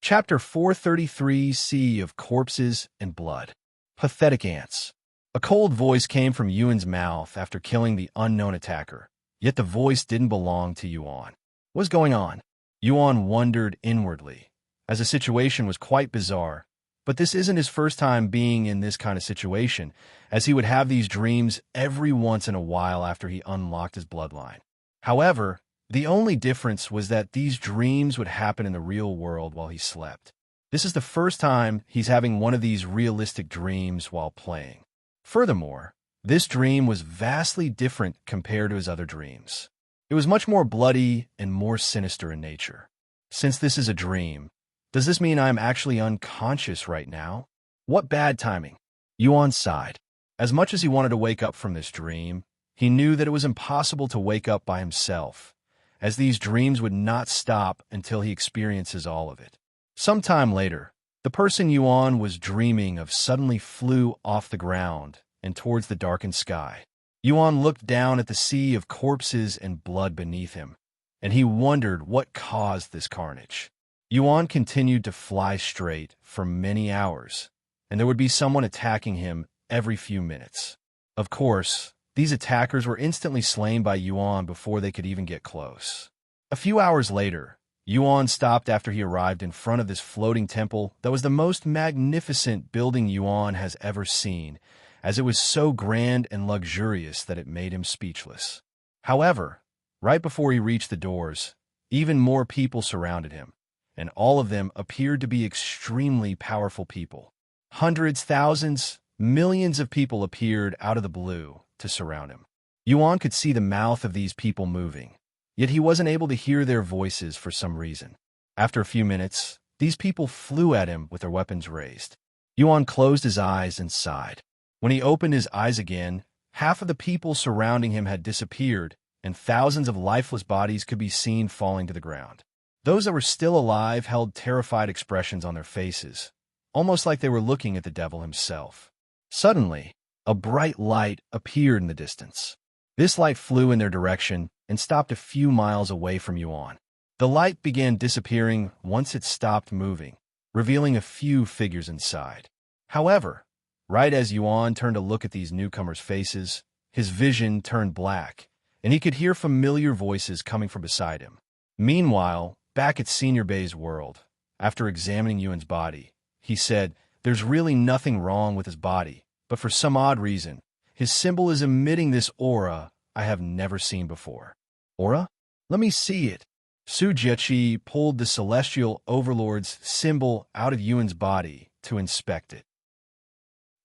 Chapter 433, Sea of Corpses and Blood. Pathetic Ants. A cold voice came from Yuan's mouth after killing the unknown attacker, yet the voice didn't belong to Yuan. What's going on? Yuan wondered inwardly, as the situation was quite bizarre, but this isn't his first time being in this kind of situation, as he would have these dreams every once in a while after he unlocked his bloodline. However, the only difference was that these dreams would happen in the real world while he slept. This is the first time he's having one of these realistic dreams while playing. Furthermore, this dream was vastly different compared to his other dreams. It was much more bloody and more sinister in nature. Since this is a dream, does this mean I'm actually unconscious right now? What bad timing. Yuan sighed. As much as he wanted to wake up from this dream, he knew that it was impossible to wake up by himself, as these dreams would not stop until he experiences all of it. Sometime later, the person Yuan was dreaming of suddenly flew off the ground and towards the darkened sky. Yuan looked down at the sea of corpses and blood beneath him, and he wondered what caused this carnage. Yuan continued to fly straight for many hours, and there would be someone attacking him every few minutes. Of course, these attackers were instantly slain by Yuan before they could even get close. A few hours later, Yuan stopped after he arrived in front of this floating temple that was the most magnificent building Yuan has ever seen, as it was so grand and luxurious that it made him speechless. However, right before he reached the doors, even more people surrounded him, and all of them appeared to be extremely powerful people. Hundreds, thousands, millions of people appeared out of the blue to surround him. Yuan could see the mouth of these people moving, yet he wasn't able to hear their voices for some reason. After a few minutes, these people flew at him with their weapons raised. Yuan closed his eyes and sighed. When he opened his eyes again, half of the people surrounding him had disappeared, and thousands of lifeless bodies could be seen falling to the ground. Those that were still alive held terrified expressions on their faces, almost like they were looking at the devil himself. Suddenly, a bright light appeared in the distance. This light flew in their direction and stopped a few miles away from Yuan. The light began disappearing once it stopped moving, revealing a few figures inside. However, right as Yuan turned to look at these newcomers' faces, his vision turned black, and he could hear familiar voices coming from beside him. Meanwhile, back at Senior Bay's world, after examining Yuan's body, he said, "There's really nothing wrong with his body, but for some odd reason, his symbol is emitting this aura I have never seen before." Aura? Let me see it. Su Jiechi pulled the Celestial Overlord's symbol out of Yuan's body to inspect it.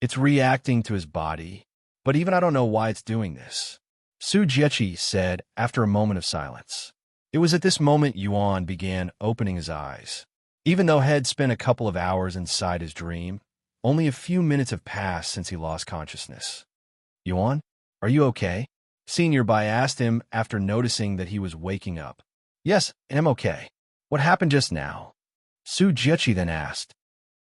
It's reacting to his body, but even I don't know why it's doing this, Su Jiechi said after a moment of silence. It was at this moment Yuan began opening his eyes. Even though he had spent a couple of hours inside his dream, only a few minutes have passed since he lost consciousness. "Yuan, are you okay?" Senior Bai asked him after noticing that he was waking up. "Yes, I'm okay. What happened just now?" Su Jiechi then asked.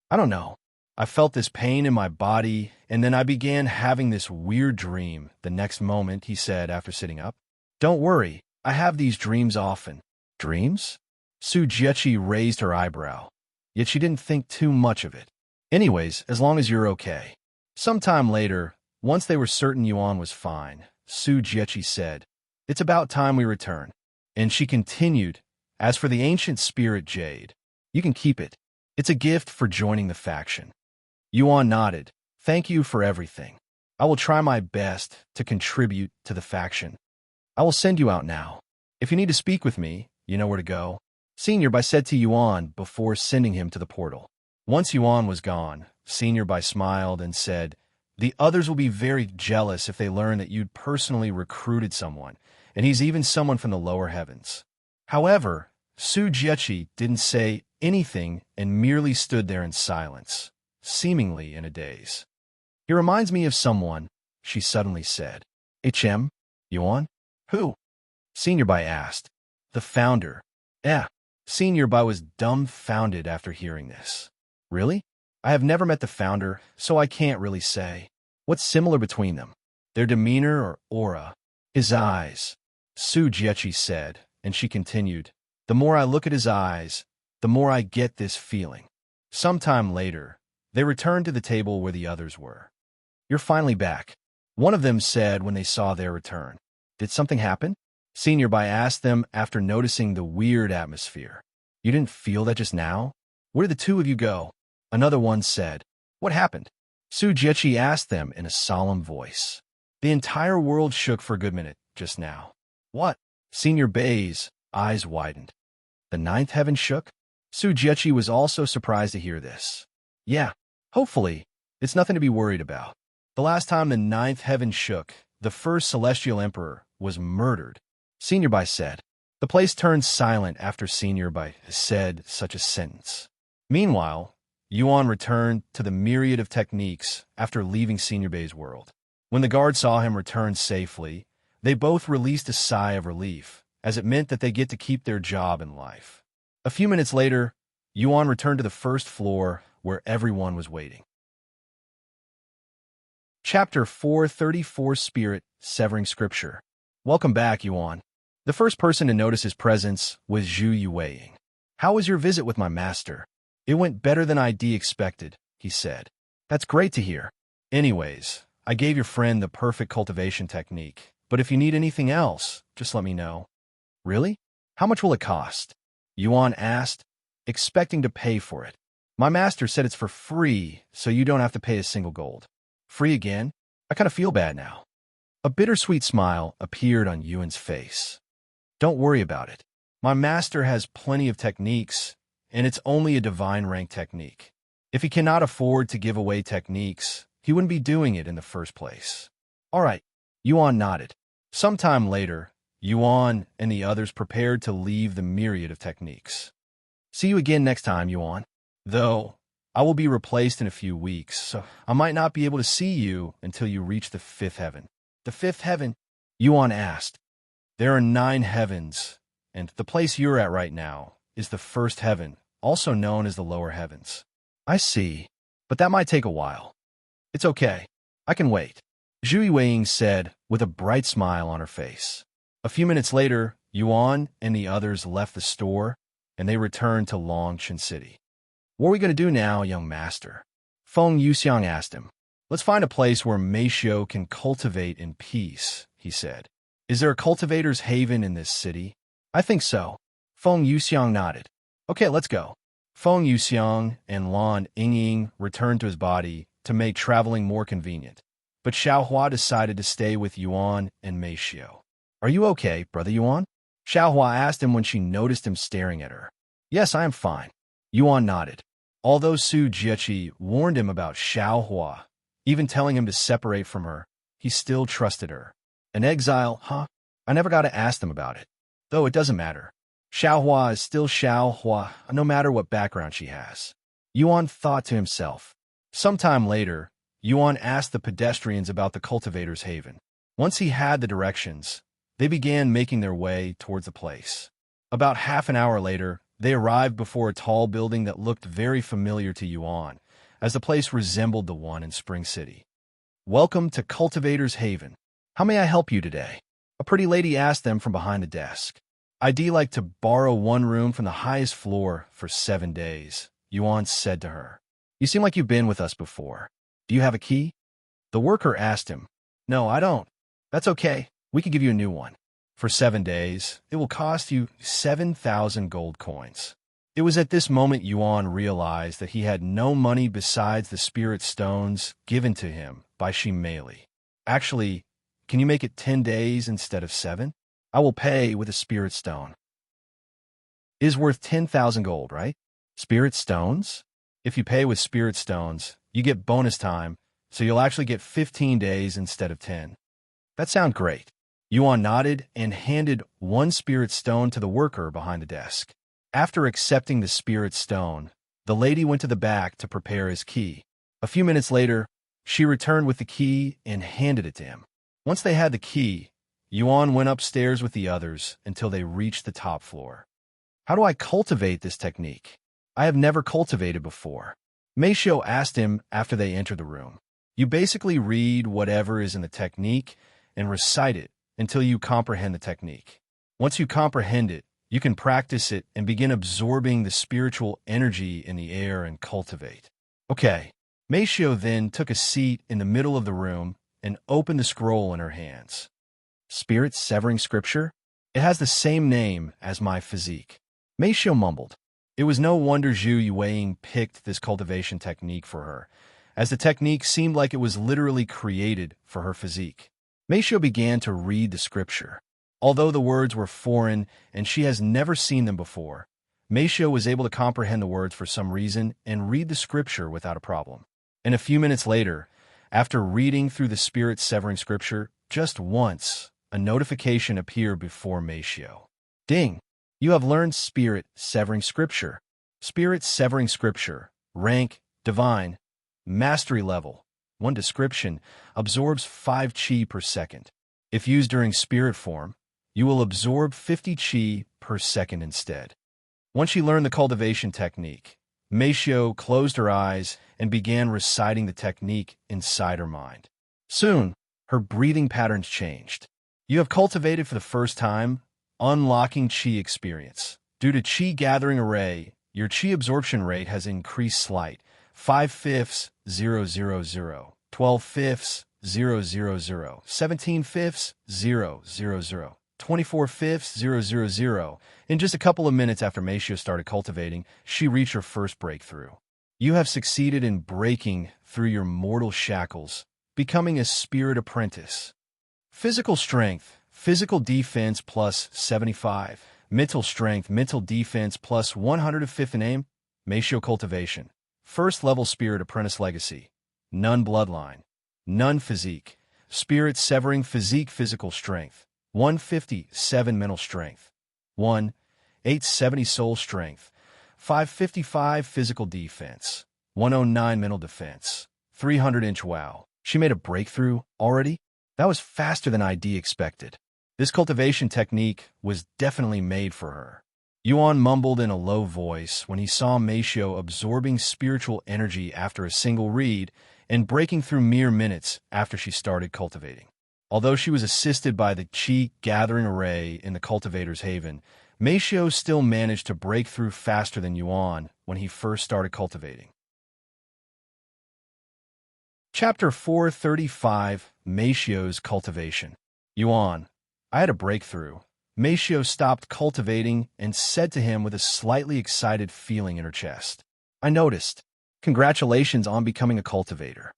"I don't know. I felt this pain in my body, and then I began having this weird dream the next moment," he said after sitting up. "Don't worry, I have these dreams often." "Dreams?" Su Jiechi raised her eyebrow, yet she didn't think too much of it. "Anyways, as long as you're okay." Sometime later, once they were certain Yuan was fine, Su Jiechi said, "It's about time we return." And she continued, "As for the ancient spirit jade, you can keep it. It's a gift for joining the faction." Yuan nodded. "Thank you for everything. I will try my best to contribute to the faction. I will send you out now. If you need to speak with me, you know where to go." Senior Bai said to Yuan before sending him to the portal. Once Yuan was gone, Senior Bai smiled and said, "The others will be very jealous if they learn that you'd personally recruited someone, and he's even someone from the lower heavens." However, Su Jiechi didn't say anything and merely stood there in silence, seemingly in a daze. "He reminds me of someone," she suddenly said. "HM? Yuan? Who?" Senior Bai asked. "The founder." Senior Bai was dumbfounded after hearing this. "Really? I have never met the founder, so I can't really say. What's similar between them? Their demeanor or aura?" "His eyes," Su Jiechi said, and she continued, "The more I look at his eyes, the more I get this feeling. Sometime later, they returned to the table where the others were. You're finally back, one of them said when they saw their return. Did something happen? Senior Bai asked them after noticing the weird atmosphere. You didn't feel that just now? Where did the two of you go? Another one said. What happened? Su Jiechi asked them in a solemn voice. The entire world shook for a good minute just now. What? Senior Bai's eyes widened. The ninth heaven shook? Su Jiechi was also surprised to hear this. Yeah, hopefully, it's nothing to be worried about. The last time the ninth heaven shook, the first celestial emperor was murdered, Senior Bai said. The place turned silent after Senior Bai said such a sentence. Meanwhile, Yuan returned to the myriad of techniques after leaving Senior Bai's world. When the guard saw him return safely, they both released a sigh of relief, as it meant that they get to keep their job in life. A few minutes later, Yuan returned to the first floor where everyone was waiting. Chapter 434 Spirit, Severing Scripture. Welcome back, Yuan. The first person to notice his presence was Zhu Yueying. How was your visit with my master? It went better than I'd expected, he said. That's great to hear. Anyways, I gave your friend the perfect cultivation technique, but if you need anything else, just let me know. Really? How much will it cost? Yuan asked, expecting to pay for it. My master said it's for free, so you don't have to pay a single gold. Free again? I kind of feel bad now. A bittersweet smile appeared on Yuan's face. Don't worry about it. My master has plenty of techniques, and it's only a divine rank technique. If he cannot afford to give away techniques, he wouldn't be doing it in the first place. All right, Yuan nodded. Sometime later, Yuan and the others prepared to leave the myriad of techniques. See you again next time, Yuan. Though, I will be replaced in a few weeks, so I might not be able to see you until you reach the fifth heaven. The fifth heaven? Yuan asked. There are 9 heavens, and the place you're at right now is the first heaven, also known as the lower heavens. I see, but that might take a while. It's okay. I can wait, Zhu Yueying said with a bright smile on her face. A few minutes later, Yuan and the others left the store, and they returned to Longchen City. What are we going to do now, young master? Feng Yuxiang asked him. Let's find a place where Meixiu can cultivate in peace, he said. Is there a cultivator's haven in this city? I think so. Feng Yuxiang nodded. Okay, let's go. Feng Yuxiang and Lan Yingying returned to his body to make traveling more convenient. But Xiao decided to stay with Yuan and Meixiu. Are you okay, brother Yuan? Xiao asked him when she noticed him staring at her. Yes, I am fine. Yuan nodded. Although Su Jiechi warned him about Xiao, even telling him to separate from her, he still trusted her. An exile, huh? I never got to ask them about it. Though it doesn't matter. Xiao is still Xiao, no matter what background she has. Yuan thought to himself. Sometime later, Yuan asked the pedestrians about the Cultivators' haven. Once he had the directions, they began making their way towards the place. About half an hour later, they arrived before a tall building that looked very familiar to Yuan, as the place resembled the one in Spring City. Welcome to Cultivators' Haven. How may I help you today? A pretty lady asked them from behind the desk. I'd like to borrow one room from the highest floor for 7 days, Yuan said to her. You seem like you've been with us before. Do you have a key? The worker asked him. No, I don't. That's okay. We could give you a new one. For 7 days, it will cost you 7,000 gold coins. It was at this moment Yuan realized that he had no money besides the spirit stones given to him by Shimeli. Actually, can you make it 10 days instead of 7? I will pay with a spirit stone. It is worth 10,000 gold, right? Spirit stones? If you pay with spirit stones, you get bonus time, so you'll actually get 15 days instead of 10. That sounds great. Yuan nodded and handed one spirit stone to the worker behind the desk. After accepting the spirit stone, the lady went to the back to prepare his key. A few minutes later, she returned with the key and handed it to him. Once they had the key, Yuan went upstairs with the others until they reached the top floor. How do I cultivate this technique? I have never cultivated before. Meixiu asked him after they entered the room. You basically read whatever is in the technique and recite it until you comprehend the technique. Once you comprehend it, You can practice it and begin absorbing the spiritual energy in the air and cultivate. Okay. Meixiu then took a seat in the middle of the room and opened the scroll in her hands. Spirit Severing Scripture? It has the same name as my physique. Meixiu mumbled. It was no wonder Zhao Yuanying picked this cultivation technique for her, as the technique seemed like it was literally created for her physique. Meixiu began to read the scripture. Although the words were foreign and she has never seen them before, Meixiu was able to comprehend the words for some reason and read the scripture without a problem. And a few minutes later, after reading through the spirit-severing scripture just once, a notification appeared before Meixiu. Ding! You have learned spirit-severing scripture. Spirit-severing scripture. Rank, divine. Mastery level. 1 description. Absorbs 5 chi per second. If used during spirit form, you will absorb 50 chi per second instead. Once she learned the cultivation technique, Meixiu closed her eyes and began reciting the technique inside her mind. Soon, her breathing patterns changed. You have cultivated for the first time, unlocking chi experience. Due to chi gathering array, your chi absorption rate has increased slight. 5/5, 000, 12/5, 000, 17/5, 000, 24/5, 000. In just a couple of minutes after Meixiu started cultivating, she reached her first breakthrough. You have succeeded in breaking through your mortal shackles, becoming a spirit apprentice. Physical strength, physical defense plus 75. Mental strength, mental defense plus 105 name. Meixiu cultivation. First level spirit apprentice legacy. None bloodline. None physique. Spirit severing physique physical strength. 157 mental strength. 870 soul strength. 555 physical defense. 109 mental defense. 300-inch wow. She made a breakthrough already? That was faster than ID expected. This cultivation technique was definitely made for her. Yuan mumbled in a low voice when he saw Meixiu absorbing spiritual energy after a single read and breaking through mere minutes after she started cultivating. Although she was assisted by the Qi gathering array in the Cultivator's Haven, Meixiu still managed to break through faster than Yuan when he first started cultivating. Chapter 435, Meixiu's Cultivation. Yuan, I had a breakthrough. Meixiu stopped cultivating and said to him with a slightly excited feeling in her chest. I noticed. Congratulations on becoming a cultivator.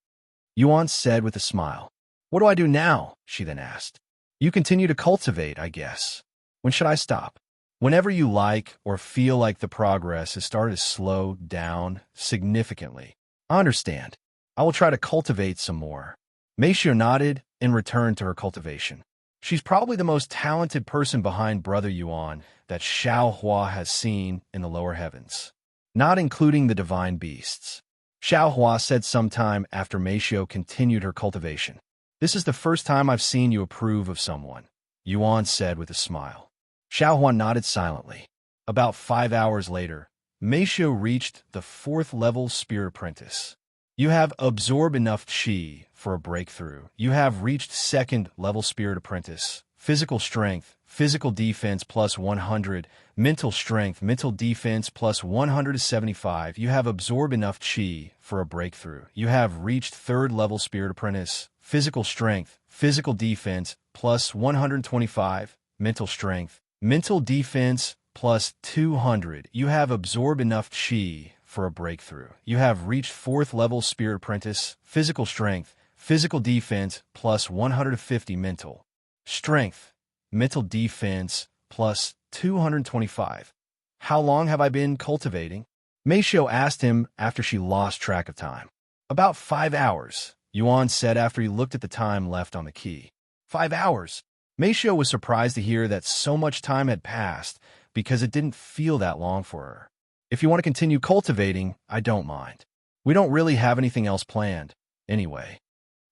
Yuan said with a smile. What do I do now? She then asked. You continue to cultivate, I guess. When should I stop? Whenever you like or feel like the progress has started to slow down significantly. I understand. I will try to cultivate some more. Meixiu nodded and returned to her cultivation. She's probably the most talented person behind Brother Yuan that Xiao Hua has seen in the lower heavens, not including the divine beasts. Xiao Hua said sometime after Meixiu continued her cultivation. This is the first time I've seen you approve of someone, Yuan said with a smile. Xiao Hua nodded silently. About 5 hours later, Meixiu reached the 4th level Spirit Apprentice. You have absorbed enough Qi for a breakthrough. You have reached 2nd level Spirit Apprentice. Physical strength, physical defense plus 100. Mental strength, mental defense plus 175. You have absorbed enough Qi for a breakthrough. You have reached 3rd level Spirit Apprentice. Physical strength, physical defense plus 125. Mental strength, mental defense plus 200. You have absorbed enough Qi for a breakthrough. You have reached 4th level Spirit Apprentice. Physical strength, physical defense plus 150. Mental strength, mental defense plus 225. How long have I been cultivating? Meixiu asked him after she lost track of time. About 5 hours, Yuan said after he looked at the time left on the key. 5 hours? Meixiu was surprised to hear that so much time had passed because it didn't feel that long for her. If you want to continue cultivating, I don't mind. We don't really have anything else planned, anyway.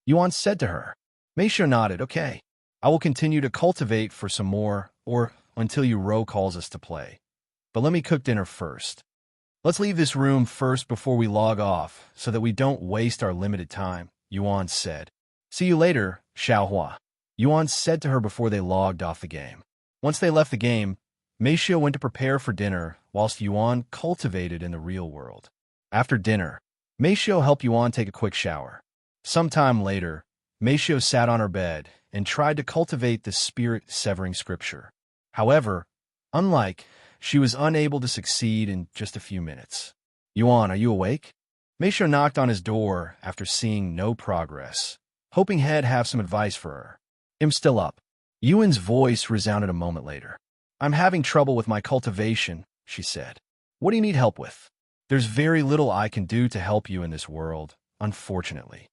Yuan said to her. Meixiu nodded, okay. I will continue to cultivate for some more, or until Ro calls us to play. But let me cook dinner first. Let's leave this room first before we log off, so that we don't waste our limited time, Yuan said. See you later, Xiao Hua. Yuan said to her before they logged off the game. Once they left the game, Meixiu went to prepare for dinner, whilst Yuan cultivated in the real world. After dinner, Meixiu helped Yuan take a quick shower. Sometime later, Meixiu sat on her bed and tried to cultivate the spirit-severing scripture. However, she was unable to succeed in just a few minutes. Yuan, are you awake? Meixiu knocked on his door after seeing no progress, hoping he'd have some advice for her. I'm still up. Yuan's voice resounded a moment later. I'm having trouble with my cultivation, she said. What do you need help with? There's very little I can do to help you in this world, unfortunately.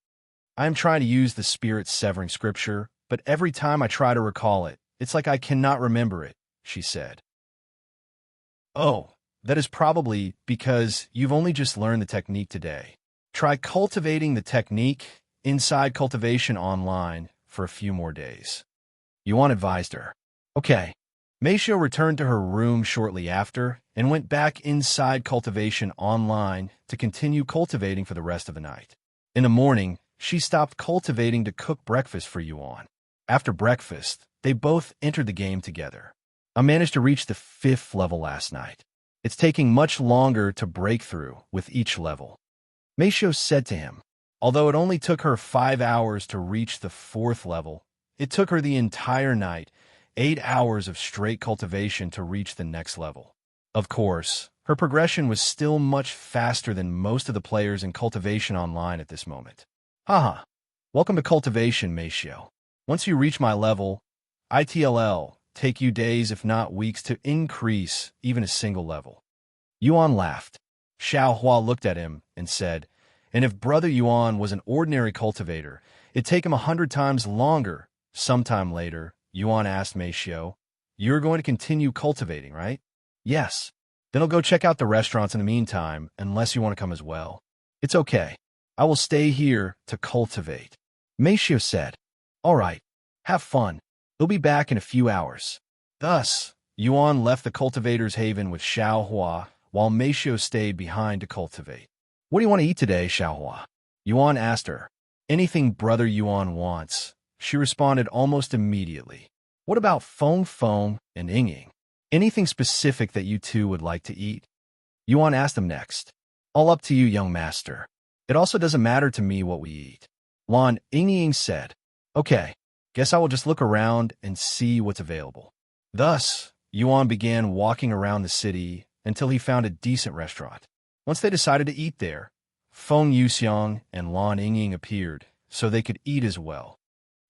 I am trying to use the spirit-severing scripture, but every time I try to recall it, it's like I cannot remember it, she said. Oh, that is probably because you've only just learned the technique today. Try cultivating the technique inside Cultivation online for a few more days. Yuan advised her. Okay. Meixiu returned to her room shortly after and went back inside Cultivation online to continue cultivating for the rest of the night. In the morning, she stopped cultivating to cook breakfast for Yuan. After breakfast, they both entered the game together. I managed to reach the 5th level last night. It's taking much longer to break through with each level. Meixiu said to him. Although it only took her 5 hours to reach the 4th level, it took her the entire night, 8 hours of straight cultivation to reach the next level. Of course, her progression was still much faster than most of the players in Cultivation Online at this moment. Haha. Welcome to Cultivation, Meixiu. Once you reach my level, it'll take you days if not weeks to increase even a single level. Yuan laughed. Xiao looked at him and said, and if Brother Yuan was an ordinary cultivator, it'd take him 100 times longer. Sometime later, Yuan asked Meixiu, you're going to continue cultivating, right? Yes. Then I'll go check out the restaurants in the meantime, unless you want to come as well. It's okay. I will stay here to cultivate. Meixiu said, all right. Have fun. He'll be back in a few hours. Thus, Yuan left the cultivator's haven with Xiao, while Meixiu stayed behind to cultivate. What do you want to eat today, Xiao? Yuan asked her. Anything Brother Yuan wants, she responded almost immediately. What about Feng and Ying? Anything specific that you two would like to eat? Yuan asked him next. All up to you, young master. It also doesn't matter to me what we eat. Ying said. Okay, guess I will just look around and see what's available. Thus, Yuan began walking around the city until he found a decent restaurant. Once they decided to eat there, Feng Yuxiang and Ying appeared, so they could eat as well.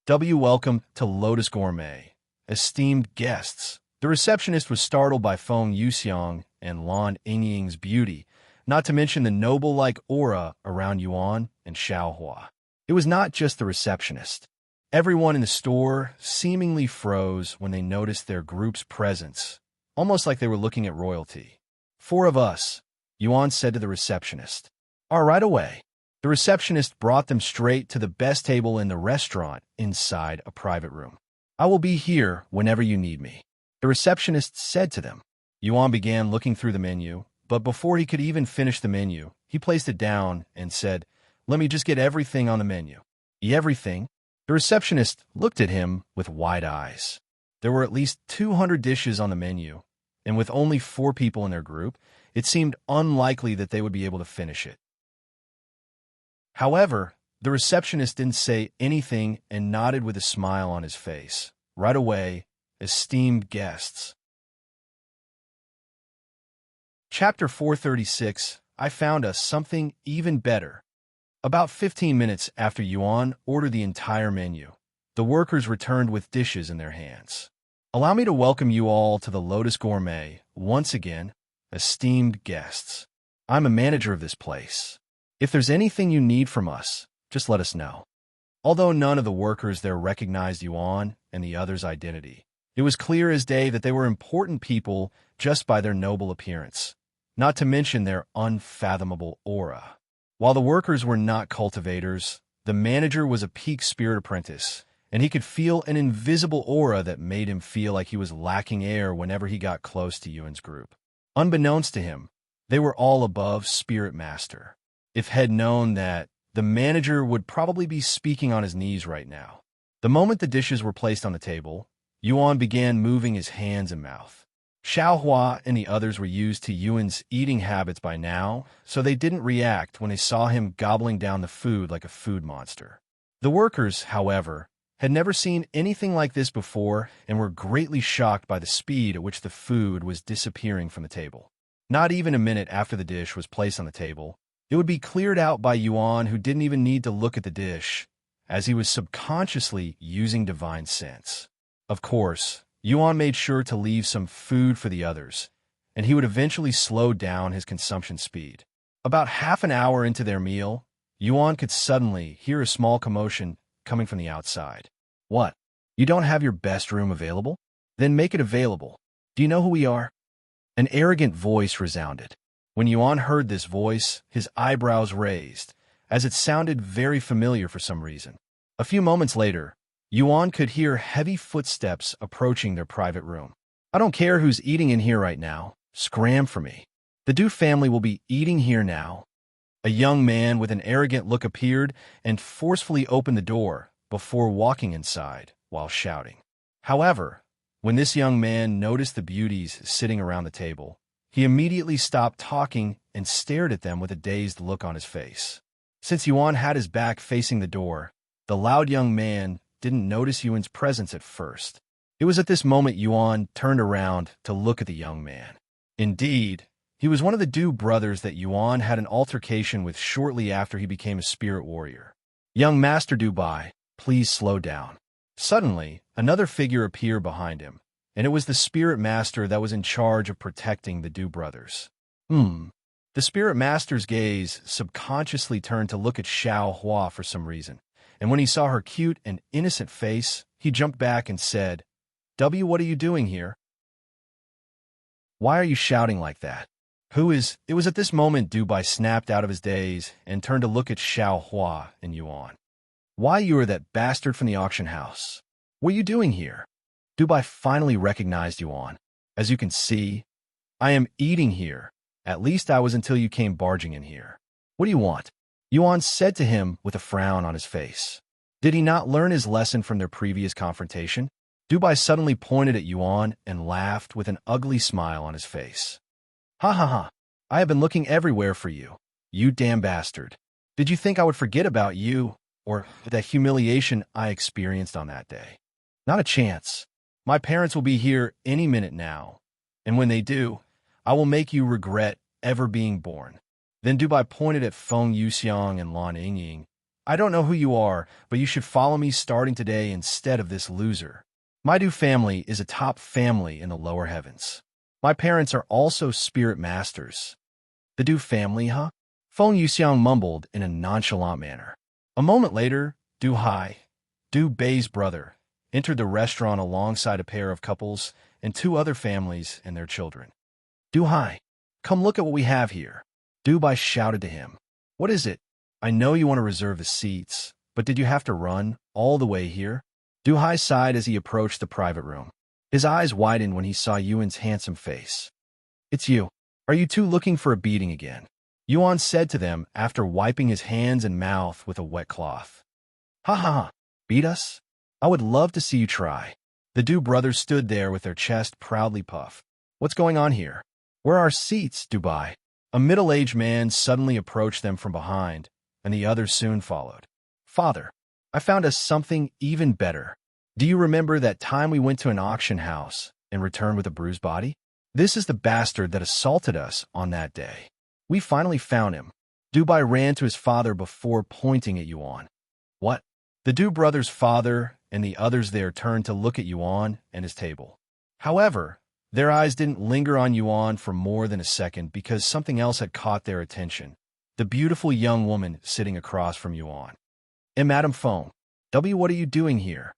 Welcome to Lotus Gourmet. Esteemed guests, the receptionist was startled by Feng Yuxiang and Ying's beauty, not to mention the noble-like aura around Yuan and Xiao. It was not just the receptionist. Everyone in the store seemingly froze when they noticed their group's presence, almost like they were looking at royalty. 4 of us, Yuan said to the receptionist. Right away. The receptionist brought them straight to the best table in the restaurant inside a private room. I will be here whenever you need me, the receptionist said to them. Yuan began looking through the menu, but before he could even finish the menu, he placed it down and said, let me just get everything on the menu. Everything? The receptionist looked at him with wide eyes. There were at least 200 dishes on the menu, and with only 4 people in their group, it seemed unlikely that they would be able to finish it. However, the receptionist didn't say anything and nodded with a smile on his face. Right away, esteemed guests. Chapter 436, I found us something even better. About 15 minutes after Yuan ordered the entire menu, the workers returned with dishes in their hands. Allow me to welcome you all to the Lotus Gourmet once again, esteemed guests. I'm a manager of this place. If there's anything you need from us, just let us know. Although none of the workers there recognized Yuan and the other's identity, it was clear as day that they were important people just by their noble appearance, not to mention their unfathomable aura. While the workers were not cultivators, the manager was a peak spirit apprentice, and he could feel an invisible aura that made him feel like he was lacking air whenever he got close to Yuan's group. Unbeknownst to him, they were all above Spirit Master. If had known that, the manager would probably be speaking on his knees right now. The moment the dishes were placed on the table, Yuan began moving his hands and mouth. Xiao and the others were used to Yuan's eating habits by now, so they didn't react when they saw him gobbling down the food like a food monster. The workers, however, had never seen anything like this before and were greatly shocked by the speed at which the food was disappearing from the table. Not even a minute after the dish was placed on the table, it would be cleared out by Yuan, who didn't even need to look at the dish, as he was subconsciously using divine sense. Of course, Yuan made sure to leave some food for the others, and he would eventually slow down his consumption speed. About half an hour into their meal, Yuan could suddenly hear a small commotion coming from the outside. What? You don't have your best room available? Then make it available. Do you know who we are? An arrogant voice resounded. When Yuan heard this voice, his eyebrows raised, as it sounded very familiar for some reason. A few moments later, Yuan could hear heavy footsteps approaching their private room. I don't care who's eating in here right now. Scram for me. The Du family will be eating here now. A young man with an arrogant look appeared and forcefully opened the door before walking inside while shouting. However, when this young man noticed the beauties sitting around the table, he immediately stopped talking and stared at them with a dazed look on his face. Since Yuan had his back facing the door, the loud young man didn't notice Yuan's presence at first. It was at this moment Yuan turned around to look at the young man. Indeed, he was one of the Du brothers that Yuan had an altercation with shortly after he became a spirit warrior. Young Master Dubai, please slow down. Suddenly, another figure appeared behind him, and it was the spirit master that was in charge of protecting the Du brothers. The spirit master's gaze subconsciously turned to look at Xiao for some reason, and when he saw her cute and innocent face, he jumped back and said, "W, what are you doing here? Why are you shouting like that? Who is—" It was at this moment Dubai snapped out of his daze and turned to look at Xiao and Yuan. "Why, you are that bastard from the auction house. What are you doing here?" Dubai finally recognized Yuan. "As you can see, I am eating here. At least I was until you came barging in here. What do you want?" Yuan said to him with a frown on his face. Did he not learn his lesson from their previous confrontation? Dubai suddenly pointed at Yuan and laughed with an ugly smile on his face. "Ha ha ha, I have been looking everywhere for you, you damn bastard. Did you think I would forget about you, or that humiliation I experienced on that day? Not a chance. My parents will be here any minute now, and when they do, I will make you regret ever being born." Then Dubai pointed at Feng Yuxiang and Lan Yingying. "I don't know who you are, but you should follow me starting today instead of this loser. My Du family is a top family in the lower heavens. My parents are also spirit masters." "The Du family, huh?" Feng Yuxiang mumbled in a nonchalant manner. A moment later, Du Bei's brother, entered the restaurant alongside a pair of couples and two other families and their children. "Du, come look at what we have here." Dubai shouted to him. "What is it? I know you want to reserve the seats, but did you have to run all the way here?" Duhai sighed as he approached the private room. His eyes widened when he saw Yuan's handsome face. "It's you. Are you two looking for a beating again?" Yuan said to them after wiping his hands and mouth with a wet cloth. "Ha ha ha, beat us? I would love to see you try." The Du brothers stood there with their chest proudly puffed. "What's going on here? Where are our seats, Dubai?" A middle-aged man suddenly approached them from behind, and the others soon followed. "Father, I found us something even better. Do you remember that time we went to an auction house and returned with a bruised body? This is the bastard that assaulted us on that day. We finally found him." Dubai ran to his father before pointing at Yuan. "What?" The Du brothers' father and the others there turned to look at Yuan and his table. However, their eyes didn't linger on Yuan for more than a second because something else had caught their attention. The beautiful young woman sitting across from Yuan. Madame Feng, what are you doing here?"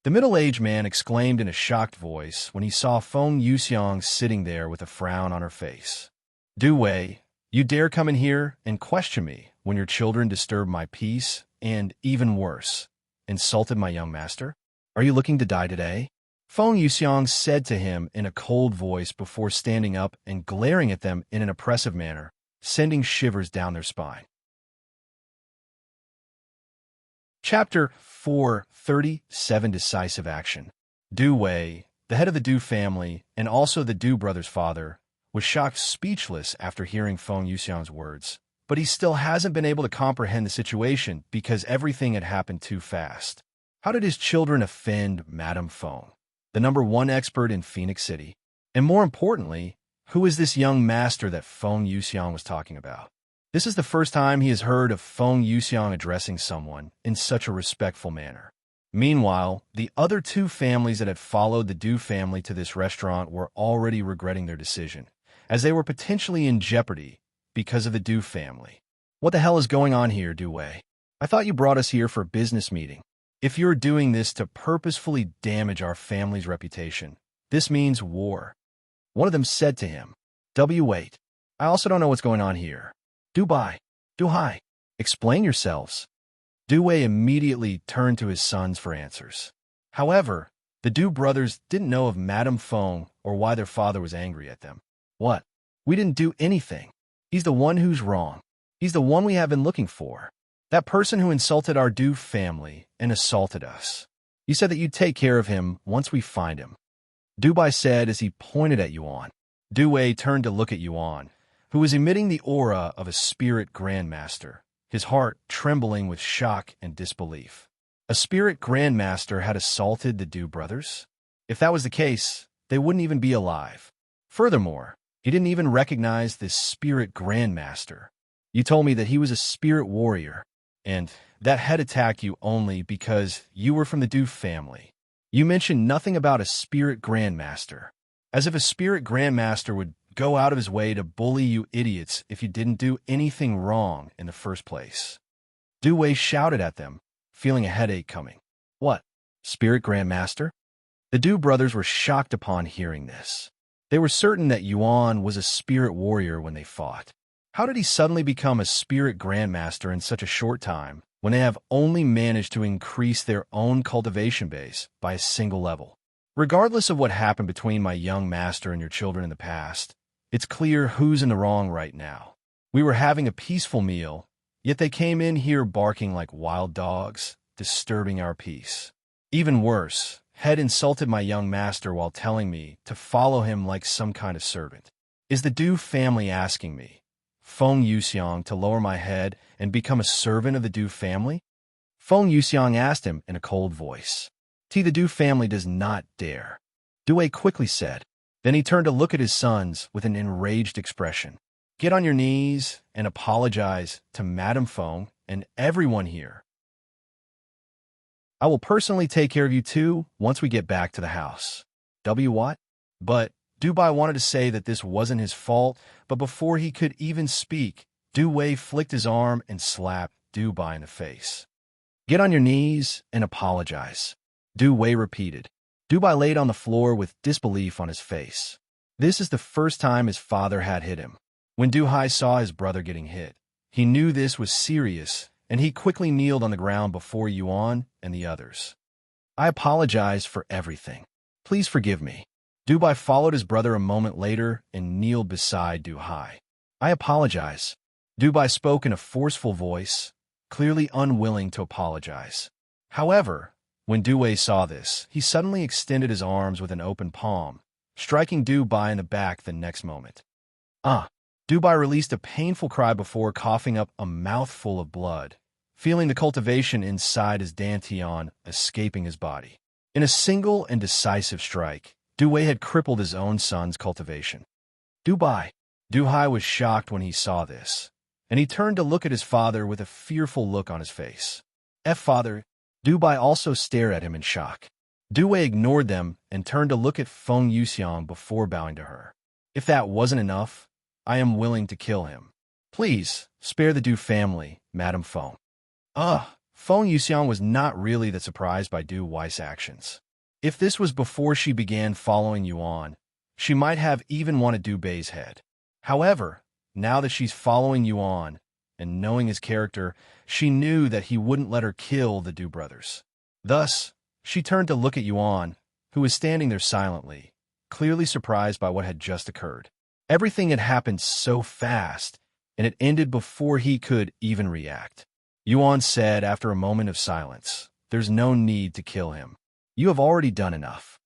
The middle-aged man exclaimed in a shocked voice when he saw Feng Yuxiang sitting there with a frown on her face. "Du Wei, you dare come in here and question me when your children disturbed my peace and, even worse, insulted my young master? Are you looking to die today?" Feng Yuxiang said to him in a cold voice before standing up and glaring at them in an oppressive manner, sending shivers down their spine. Chapter 4:37 Decisive Action. Du Wei, the head of the Du family, and also the Du brothers' father, was shocked speechless after hearing Feng Yuxiang's words. But he still hasn't been able to comprehend the situation because everything had happened too fast. How did his children offend Madame Feng, the #1 expert in Phoenix City? And more importantly, who is this young master that Feng Yuxiang was talking about? This is the first time he has heard of Feng Yuxiang addressing someone in such a respectful manner. Meanwhile, the other two families that had followed the Du family to this restaurant were already regretting their decision, as they were potentially in jeopardy because of the Du family. What the hell is going on here, Du Wei? I thought you brought us here for a business meeting. If you're doing this to purposefully damage our family's reputation, this means war. One of them said to him, wait. I also don't know what's going on here. Du Hai, explain yourselves. Du Wei immediately turned to his sons for answers. However, the Du brothers didn't know of Madame Feng or why their father was angry at them. What? We didn't do anything. He's the one who's wrong. He's the one we have been looking for. That person who insulted our Du family and assaulted us. You said that you'd take care of him once we find him. Du Bai said as he pointed at Yuan. Du Wei turned to look at Yuan, who was emitting the aura of a spirit grandmaster, his heart trembling with shock and disbelief. A spirit grandmaster had assaulted the Du brothers? If that was the case, they wouldn't even be alive. Furthermore, he didn't even recognize this spirit grandmaster. You told me that he was a spirit warrior, and that had attacked you only because you were from the Du family. You mentioned nothing about a spirit grandmaster, as if a spirit grandmaster would go out of his way to bully you idiots if you didn't do anything wrong in the first place. Du Wei shouted at them, feeling a headache coming. What? Spirit grandmaster? The Du brothers were shocked upon hearing this. They were certain that Yuan was a spirit warrior when they fought. How did he suddenly become a spirit grandmaster in such a short time when they have only managed to increase their own cultivation base by a single level? Regardless of what happened between my young master and your children in the past, it's clear who's in the wrong right now. We were having a peaceful meal, yet they came in here barking like wild dogs, disturbing our peace. Even worse, Head insulted my young master while telling me to follow him like some kind of servant. Is the Du family asking me, Feng Yuxiang, to lower my head and become a servant of the Du family? Feng Yuxiang asked him in a cold voice. The Du family does not dare. Du Wei quickly said. Then he turned to look at his sons with an enraged expression. Get on your knees and apologize to Madame Feng and everyone here. I will personally take care of you too once we get back to the house. What? But Du Bai wanted to say that this wasn't his fault, but before he could even speak, Du Wei flicked his arm and slapped Du Bai in the face. Get on your knees and apologize. Du Wei repeated. Du Bai laid on the floor with disbelief on his face. This is the first time his father had hit him. When Du Hai saw his brother getting hit, he knew this was serious, and he quickly kneeled on the ground before Yuan and the others. I apologize for everything. Please forgive me. Du Bai followed his brother a moment later and kneeled beside Du Hai. I apologize. Du Bai spoke in a forceful voice, clearly unwilling to apologize. However, when Du Wei saw this, he suddenly extended his arms with an open palm, striking Du Bai in the back the next moment. Du Bai released a painful cry before coughing up a mouthful of blood, feeling the cultivation inside his dantian escaping his body. In a single and decisive strike, Du Wei had crippled his own son's cultivation. Du Hai was shocked when he saw this, and he turned to look at his father with a fearful look on his face. Father. Du Bai also stared at him in shock. Du Wei ignored them and turned to look at Feng Yuxiang before bowing to her. If that wasn't enough, I am willing to kill him. Please, spare the Du family, Madame Feng. Feng Yuxiang was not really that surprised by Du Wei's actions. If this was before she began following Yuan, she might have even wanted Du Bei's head. However, now that she's following Yuan, and knowing his character, she knew that he wouldn't let her kill the Du brothers. Thus, she turned to look at Yuan, who was standing there silently, clearly surprised by what had just occurred. Everything had happened so fast, and it ended before he could even react. Yuan said after a moment of silence, There's no need to kill him. You have already done enough.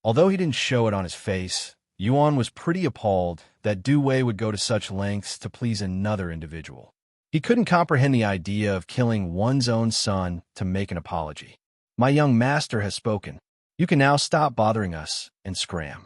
Although he didn't show it on his face, Yuan was pretty appalled that Du Wei would go to such lengths to please another individual. He couldn't comprehend the idea of killing one's own son to make an apology. My young master has spoken. You can now stop bothering us and scram.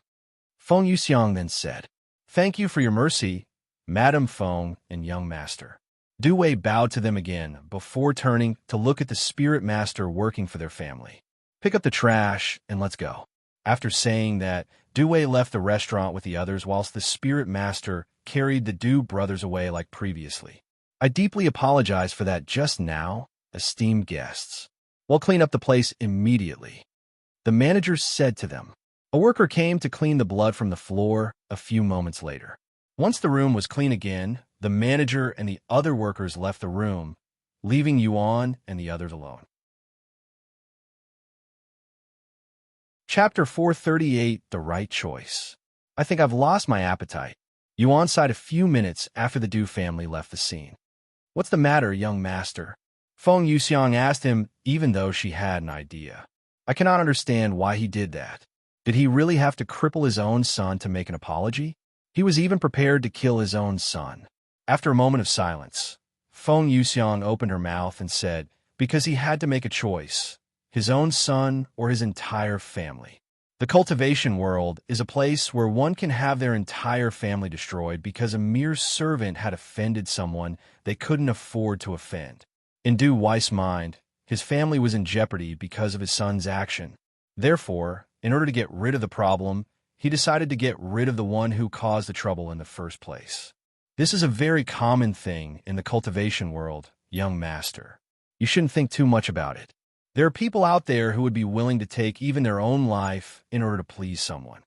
Feng Yuxiang then said, Thank you for your mercy, Madam Feng and young master. Du Wei bowed to them again before turning to look at the spirit master working for their family. Pick up the trash and let's go. After saying that, Du Wei left the restaurant with the others whilst the spirit master carried the Du brothers away like previously. I deeply apologize for that just now, esteemed guests. We'll clean up the place immediately. The manager said to them. A worker came to clean the blood from the floor a few moments later. Once the room was clean again, the manager and the other workers left the room, leaving Yuan and the others alone. Chapter 438, The Right Choice. I think I've lost my appetite. Yuan sighed a few minutes after the Du family left the scene. What's the matter, young master? Feng Yuxiang asked him, even though she had an idea. I cannot understand why he did that. Did he really have to cripple his own son to make an apology? He was even prepared to kill his own son. After a moment of silence, Feng Yuxiang opened her mouth and said, because he had to make a choice, his own son or his entire family. The cultivation world is a place where one can have their entire family destroyed because a mere servant had offended someone they couldn't afford to offend. In Du Wei's mind, his family was in jeopardy because of his son's action. Therefore, in order to get rid of the problem, he decided to get rid of the one who caused the trouble in the first place. This is a very common thing in the cultivation world, young master. You shouldn't think too much about it. There are people out there who would be willing to take even their own life in order to please someone.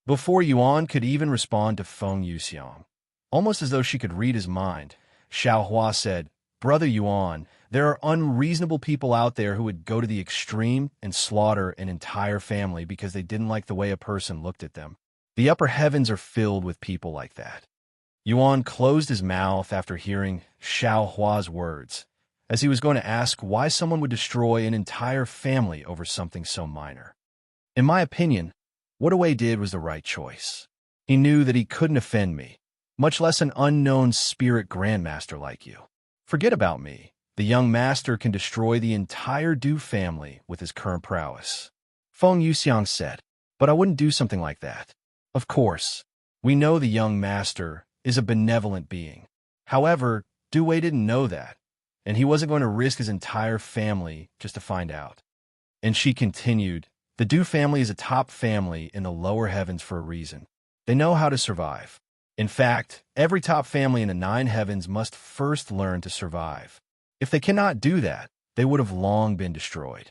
Before Yuan could even respond to Feng Yuxiang, almost as though she could read his mind, Xiao said, Brother Yuan, there are unreasonable people out there who would go to the extreme and slaughter an entire family because they didn't like the way a person looked at them. The upper heavens are filled with people like that. Yuan closed his mouth after hearing Xiao words, as he was going to ask why someone would destroy an entire family over something so minor. In my opinion, what Du Wei did was the right choice. He knew that he couldn't offend me, much less an unknown spirit grandmaster like you. Forget about me. The young master can destroy the entire Du family with his current prowess. Feng Yuxiang said, but I wouldn't do something like that. Of course, we know the young master is a benevolent being. However, Du Wei didn't know that, and he wasn't going to risk his entire family just to find out. And she continued, the Du family is a top family in the lower heavens for a reason. They know how to survive. In fact, every top family in the 9 heavens must first learn to survive. If they cannot do that, they would have long been destroyed.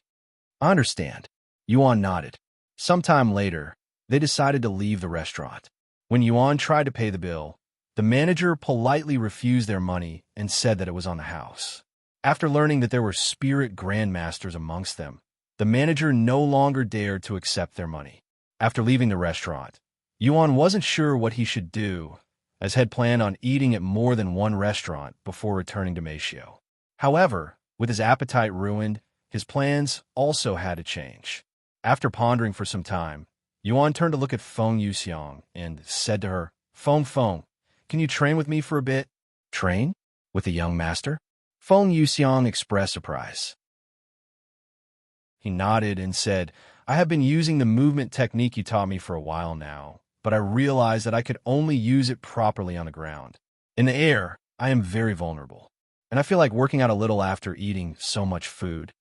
I understand. Yuan nodded. Sometime later, they decided to leave the restaurant. When Yuan tried to pay the bill, the manager politely refused their money and said that it was on the house. After learning that there were spirit grandmasters amongst them, the manager no longer dared to accept their money. After leaving the restaurant, Yuan wasn't sure what he should do, as had planned on eating at more than one restaurant before returning to Meixiu. However, with his appetite ruined, his plans also had to change. After pondering for some time, Yuan turned to look at Feng Yuxiang and said to her, Feng, can you train with me for a bit? Train? With the young master? Feng Yuxiang expressed surprise. He nodded and said, I have been using the movement technique you taught me for a while now, but I realized that I could only use it properly on the ground. In the air, I am very vulnerable, and I feel like working out a little after eating so much food.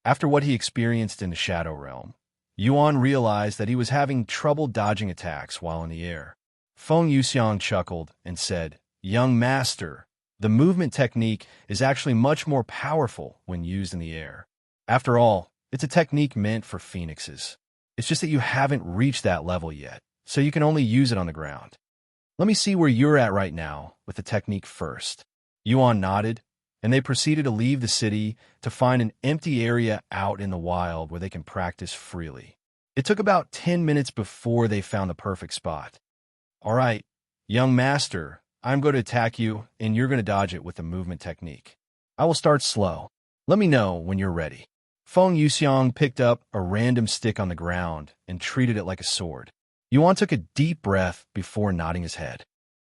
After what he experienced in the Shadow Realm, Yuan realized that he was having trouble dodging attacks while in the air. Feng Yuxiang chuckled and said, Young master, the movement technique is actually much more powerful when used in the air. After all, it's a technique meant for phoenixes. It's just that you haven't reached that level yet, so you can only use it on the ground. Let me see where you're at right now with the technique first. Yuan nodded, and they proceeded to leave the city to find an empty area out in the wild where they can practice freely. It took about 10 minutes before they found the perfect spot. All right, young master, I'm going to attack you, and you're going to dodge it with the movement technique. I will start slow. Let me know when you're ready. Feng Yuxiang picked up a random stick on the ground and treated it like a sword. Yuan took a deep breath before nodding his head.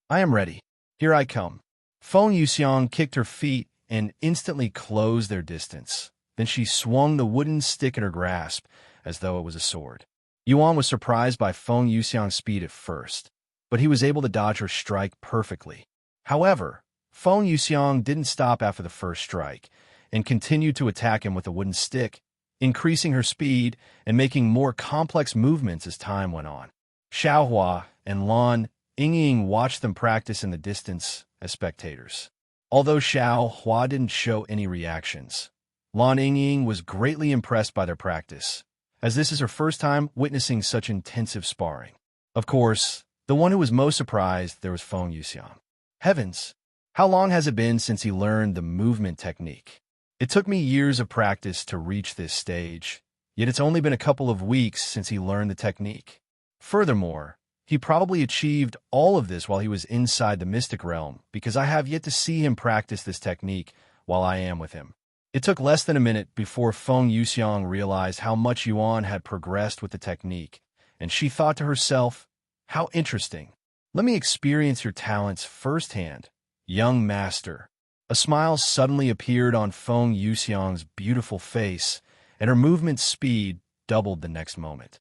I am ready. Here I come. Feng Yuxiang kicked her feet and instantly closed their distance. Then she swung the wooden stick in her grasp as though it was a sword. Yuan was surprised by Feng Yuxiang's speed at first, but he was able to dodge her strike perfectly. However, Feng Yuxiang didn't stop after the first strike and continued to attack him with a wooden stick, increasing her speed and making more complex movements as time went on. Xiao and Lan Yingying watched them practice in the distance as spectators. Although Xiao didn't show any reactions, Lan Yingying was greatly impressed by their practice, as this is her first time witnessing such intensive sparring. Of course, the one who was most surprised there was Feng Yuxiang. Heavens! How long has it been since he learned the movement technique? It took me years of practice to reach this stage, yet it's only been a couple of weeks since he learned the technique. Furthermore, he probably achieved all of this while he was inside the mystic realm, because I have yet to see him practice this technique while I am with him. It took less than a minute before Feng Yuxiang realized how much Yuan had progressed with the technique, and she thought to herself, how interesting. Let me experience your talents firsthand, young master. A smile suddenly appeared on Feng Yuxiang's beautiful face, and her movement speed doubled the next moment.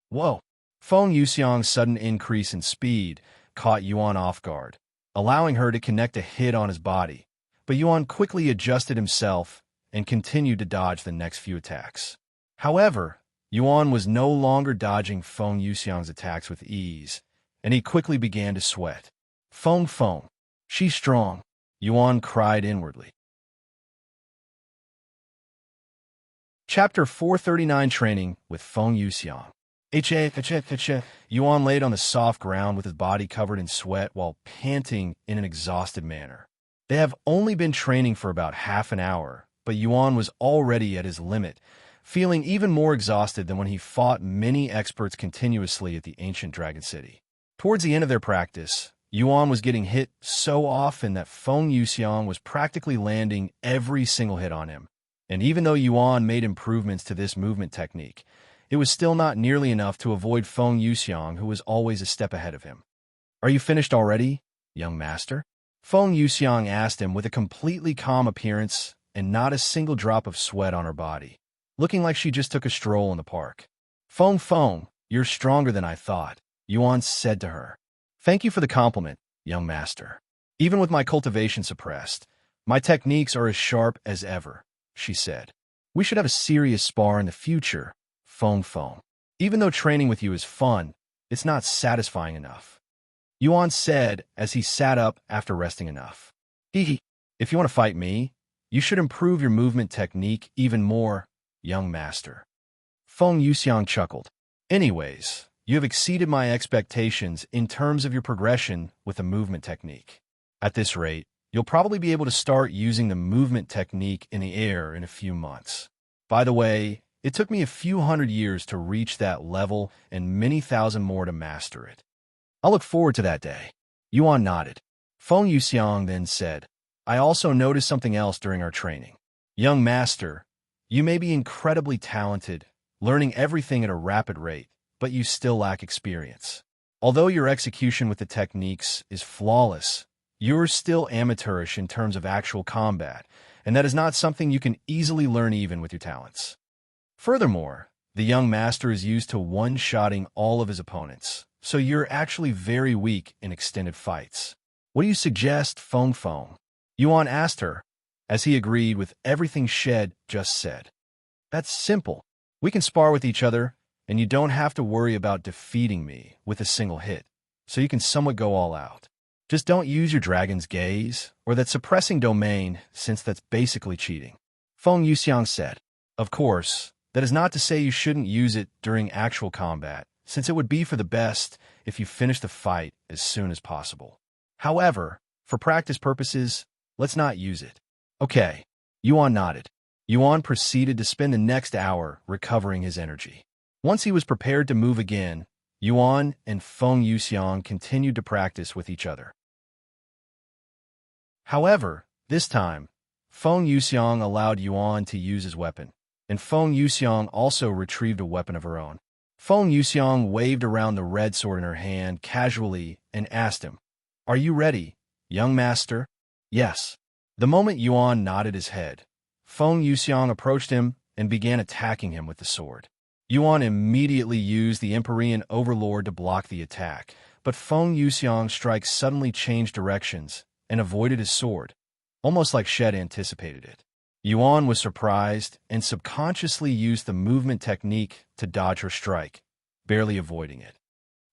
Whoa! Feng Yuxiang's sudden increase in speed caught Yuan off guard, allowing her to connect a hit on his body, but Yuan quickly adjusted himself and continued to dodge the next few attacks. However, Yuan was no longer dodging Feng Yuxiang's attacks with ease, and he quickly began to sweat. Feng, she's strong, Yuan cried inwardly. Chapter 439 Training with Feng Yuxiang. Yuan laid on the soft ground with his body covered in sweat while panting in an exhausted manner. They have only been training for about half an hour, but Yuan was already at his limit, feeling even more exhausted than when he fought many experts continuously at the ancient Dragon City. Towards the end of their practice, Yuan was getting hit so often that Feng Yuxiang was practically landing every single hit on him. And even though Yuan made improvements to this movement technique, it was still not nearly enough to avoid Feng Yuxiang, who was always a step ahead of him. Are you finished already, young master? Feng Yuxiang asked him with a completely calm appearance and not a single drop of sweat on her body, looking like she just took a stroll in the park. Feng, you're stronger than I thought, Yuan said to her. Thank you for the compliment, young master. Even with my cultivation suppressed, my techniques are as sharp as ever, she said. We should have a serious spar in the future, Feng. Even though training with you is fun, it's not satisfying enough, Yuan said as he sat up after resting enough. If you want to fight me, you should improve your movement technique even more, young master. Feng Yuxiang chuckled. Anyways, you have exceeded my expectations in terms of your progression with the movement technique. At this rate, you'll probably be able to start using the movement technique in the air in a few months. By the way, it took me a few hundred years to reach that level and many thousand more to master it. I'll look forward to that day. Yuan nodded. Feng Yuxiang then said, I also noticed something else during our training. Young master, you may be incredibly talented, learning everything at a rapid rate, but you still lack experience. Although your execution with the techniques is flawless, you're still amateurish in terms of actual combat, and that is not something you can easily learn even with your talents. Furthermore, the young master is used to one-shotting all of his opponents, so you're actually very weak in extended fights. What do you suggest, Feng? Yuan asked her, as he agreed with everything Shed just said. That's simple. We can spar with each other, and you don't have to worry about defeating me with a single hit, so you can somewhat go all out. Just don't use your dragon's gaze or that suppressing domain, since that's basically cheating. Feng Yuxiang said. Of course, that is not to say you shouldn't use it during actual combat, since it would be for the best if you finish the fight as soon as possible. However, for practice purposes, let's not use it. Okay, Yuan nodded. Yuan proceeded to spend the next hour recovering his energy. Once he was prepared to move again, Yuan and Feng Yuxiang continued to practice with each other. However, this time, Feng Yuxiang allowed Yuan to use his weapon, and Feng Yuxiang also retrieved a weapon of her own. Feng Yuxiang waved around the red sword in her hand casually and asked him, "Are you ready, young master?" "Yes." The moment Yuan nodded his head, Feng Yuxiang approached him and began attacking him with the sword. Yuan immediately used the Empyrean Overlord to block the attack, but Feng Yuxiang's strike suddenly changed directions and avoided his sword, almost like Shed anticipated it. Yuan was surprised and subconsciously used the movement technique to dodge her strike, barely avoiding it.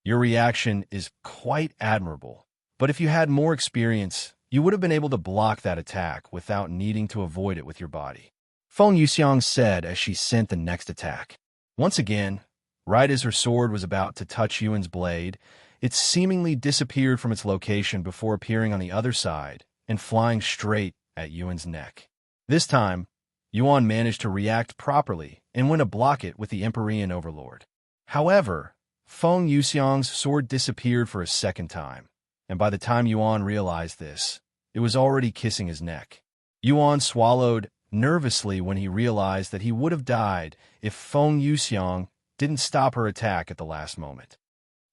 Your reaction is quite admirable, but if you had more experience, you would have been able to block that attack without needing to avoid it with your body, Feng Yuxiang said as she sent the next attack. Once again, right as her sword was about to touch Yuan's blade, it seemingly disappeared from its location before appearing on the other side and flying straight at Yuan's neck. This time, Yuan managed to react properly and went to block it with the Empyrean Overlord. However, Feng Yuxiang's sword disappeared for a second time, and by the time Yuan realized this, it was already kissing his neck. Yuan swallowed nervously when he realized that he would have died if Feng Yuxiang didn't stop her attack at the last moment.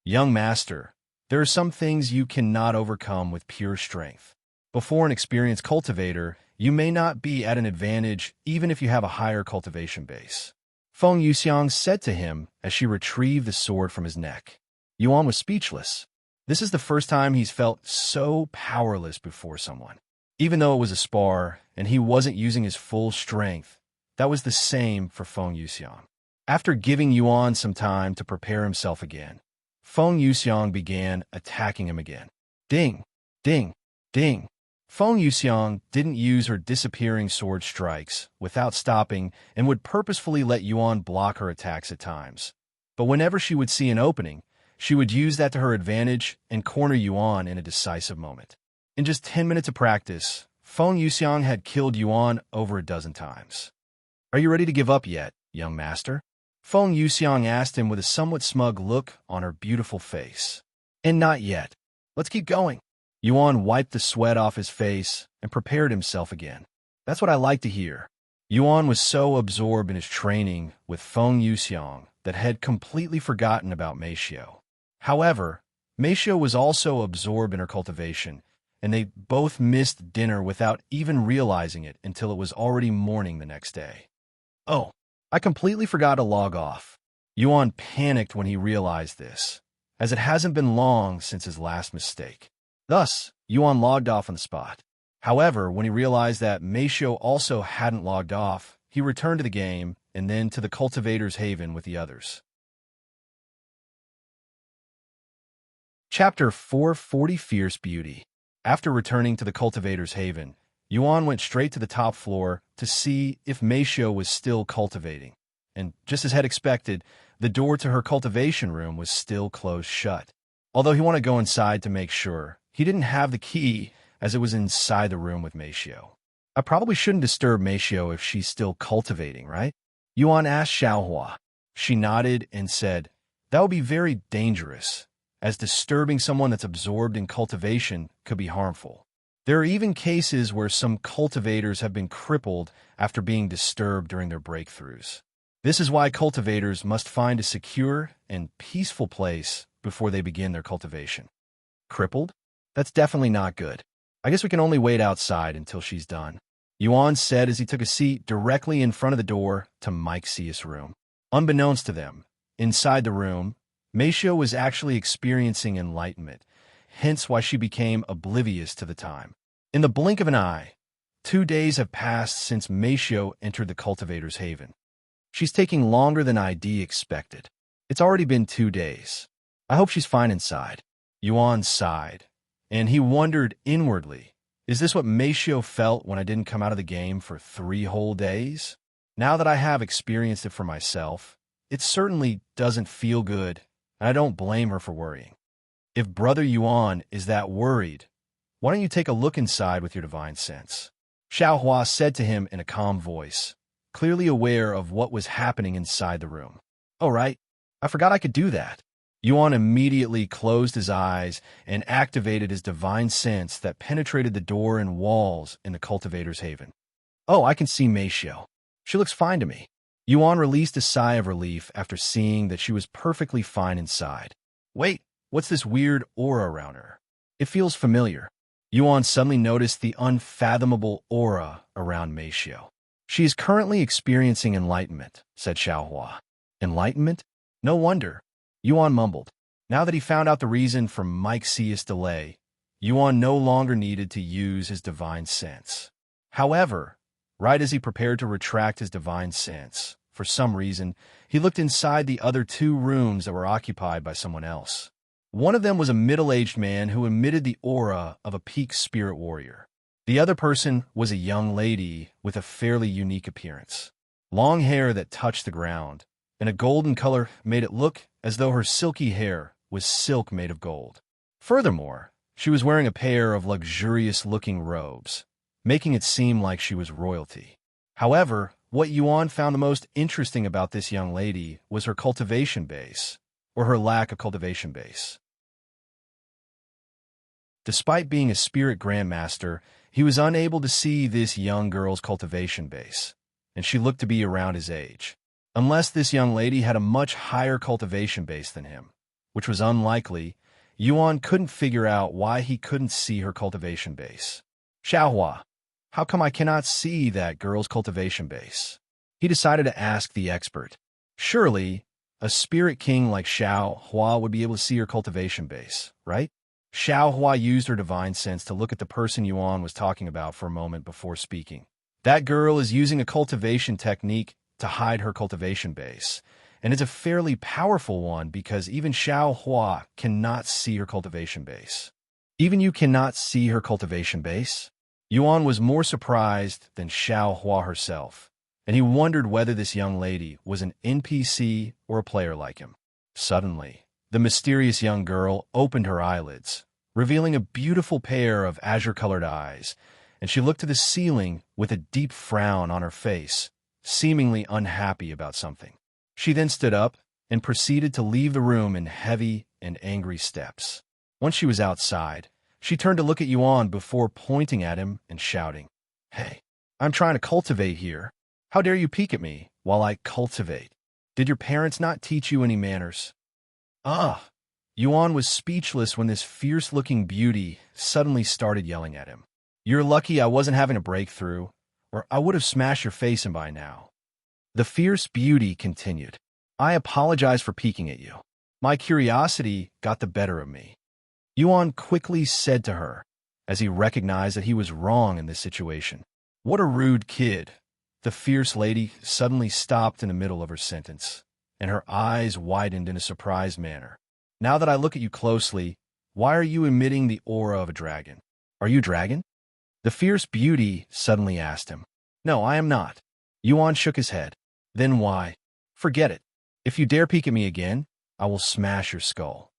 Young master, there are some things you cannot overcome with pure strength. Before an experienced cultivator, you may not be at an advantage even if you have a higher cultivation base, Feng Yuxiang said to him as she retrieved the sword from his neck. Yuan was speechless. This is the first time he's felt so powerless before someone. Even though it was a spar and he wasn't using his full strength, that was the same for Feng Yuxiang. After giving Yuan some time to prepare himself again, Feng Yuxiang began attacking him again. Ding, ding, ding. Feng Yuxiang didn't use her disappearing sword strikes without stopping and would purposefully let Yuan block her attacks at times. But whenever she would see an opening, she would use that to her advantage and corner Yuan in a decisive moment. In just 10 minutes of practice, Feng Yuxiang had killed Yuan over a dozen times. "Are you ready to give up yet, young master?" Feng Yuxiang asked him with a somewhat smug look on her beautiful face. "And not yet. Let's keep going." Yuan wiped the sweat off his face and prepared himself again. "That's what I like to hear." Yuan was so absorbed in his training with Feng Yuxiang that had completely forgotten about Meixiu. However, Meixiu was also absorbed in her cultivation, and they both missed dinner without even realizing it until it was already morning the next day. "Oh, I completely forgot to log off." Yuan panicked when he realized this, as it hasn't been long since his last mistake. Thus, Yuan logged off on the spot. However, when he realized that Meixiu also hadn't logged off, he returned to the game and then to the Cultivators' Haven with the others. Chapter 440 Fierce Beauty. After returning to the Cultivators' Haven, Yuan went straight to the top floor to see if Meixiu was still cultivating. And just as had expected, the door to her cultivation room was still closed shut. Although he wanted to go inside to make sure, he didn't have the key as it was inside the room with Meixiu. "I probably shouldn't disturb Meixiu if she's still cultivating, right?" Yuan asked Xiao. She nodded and said, "That would be very dangerous, as disturbing someone that's absorbed in cultivation could be harmful. There are even cases where some cultivators have been crippled after being disturbed during their breakthroughs. This is why cultivators must find a secure and peaceful place before they begin their cultivation." "Crippled? That's definitely not good. I guess we can only wait outside until she's done," Yuan said as he took a seat directly in front of the door to Meixiu's room. Unbeknownst to them, inside the room, Meixiu was actually experiencing enlightenment, hence why she became oblivious to the time. In the blink of an eye, 2 days have passed since Meixiu entered the Cultivators' Haven. She's taking longer than ID expected. It's already been 2 days. I hope she's fine inside. Yuan sighed, and he wondered inwardly, is this what Meixiu felt when I didn't come out of the game for 3 whole days? Now that I have experienced it for myself, it certainly doesn't feel good, and I don't blame her for worrying. If Brother Yuan is that worried, why don't you take a look inside with your divine sense? Xiao said to him in a calm voice, clearly aware of what was happening inside the room. "Oh, right. I forgot I could do that." Yuan immediately closed his eyes and activated his divine sense that penetrated the door and walls in the Cultivator's Haven. "Oh, I can see Meixiu. She looks fine to me." Yuan released a sigh of relief after seeing that she was perfectly fine inside. Wait, what's this weird aura around her? It feels familiar. Yuan suddenly noticed the unfathomable aura around Meixiu. She is currently experiencing enlightenment, said Xiao. Enlightenment? No wonder. Yuan mumbled. Now that he found out the reason for Meixiu's delay, Yuan no longer needed to use his divine sense. However, right as he prepared to retract his divine sense, for some reason, he looked inside the other two rooms that were occupied by someone else. One of them was a middle-aged man who emitted the aura of a peak spirit warrior. The other person was a young lady with a fairly unique appearance. Long hair that touched the ground, and a golden color made it look as though her silky hair was silk made of gold. Furthermore, she was wearing a pair of luxurious-looking robes, making it seem like she was royalty. However, what Yuan found the most interesting about this young lady was her cultivation base, or her lack of cultivation base. Despite being a spirit grandmaster, he was unable to see this young girl's cultivation base, and she looked to be around his age. Unless this young lady had a much higher cultivation base than him, which was unlikely, Yuan couldn't figure out why he couldn't see her cultivation base. Xiao, how come I cannot see that girl's cultivation base? He decided to ask the expert. Surely, a spirit king like Xiao would be able to see her cultivation base, right? Xiao used her divine sense to look at the person Yuan was talking about for a moment before speaking. That girl is using a cultivation technique to hide her cultivation base, and it's a fairly powerful one because even Xiao cannot see her cultivation base. Even you cannot see her cultivation base? Yuan was more surprised than Xiao herself, and he wondered whether this young lady was an NPC or a player like him. Suddenly, the mysterious young girl opened her eyelids, revealing a beautiful pair of azure-colored eyes, and she looked to the ceiling with a deep frown on her face, seemingly unhappy about something. She then stood up and proceeded to leave the room in heavy and angry steps. Once she was outside, she turned to look at Yuan before pointing at him and shouting, "Hey, I'm trying to cultivate here. How dare you peek at me while I cultivate? Did your parents not teach you any manners?" Yuan was speechless when this fierce-looking beauty suddenly started yelling at him. "You're lucky I wasn't having a breakthrough, or I would have smashed your face in by now." The fierce beauty continued. "I apologize for peeking at you. My curiosity got the better of me." Yuan quickly said to her, as he recognized that he was wrong in this situation. "What a rude kid." The fierce lady suddenly stopped in the middle of her sentence, and her eyes widened in a surprised manner. "Now that I look at you closely, why are you emitting the aura of a dragon? Are you a dragon?" The fierce beauty suddenly asked him. "No, I am not." Yuan shook his head. "Then why? Forget it. If you dare peek at me again, I will smash your skull."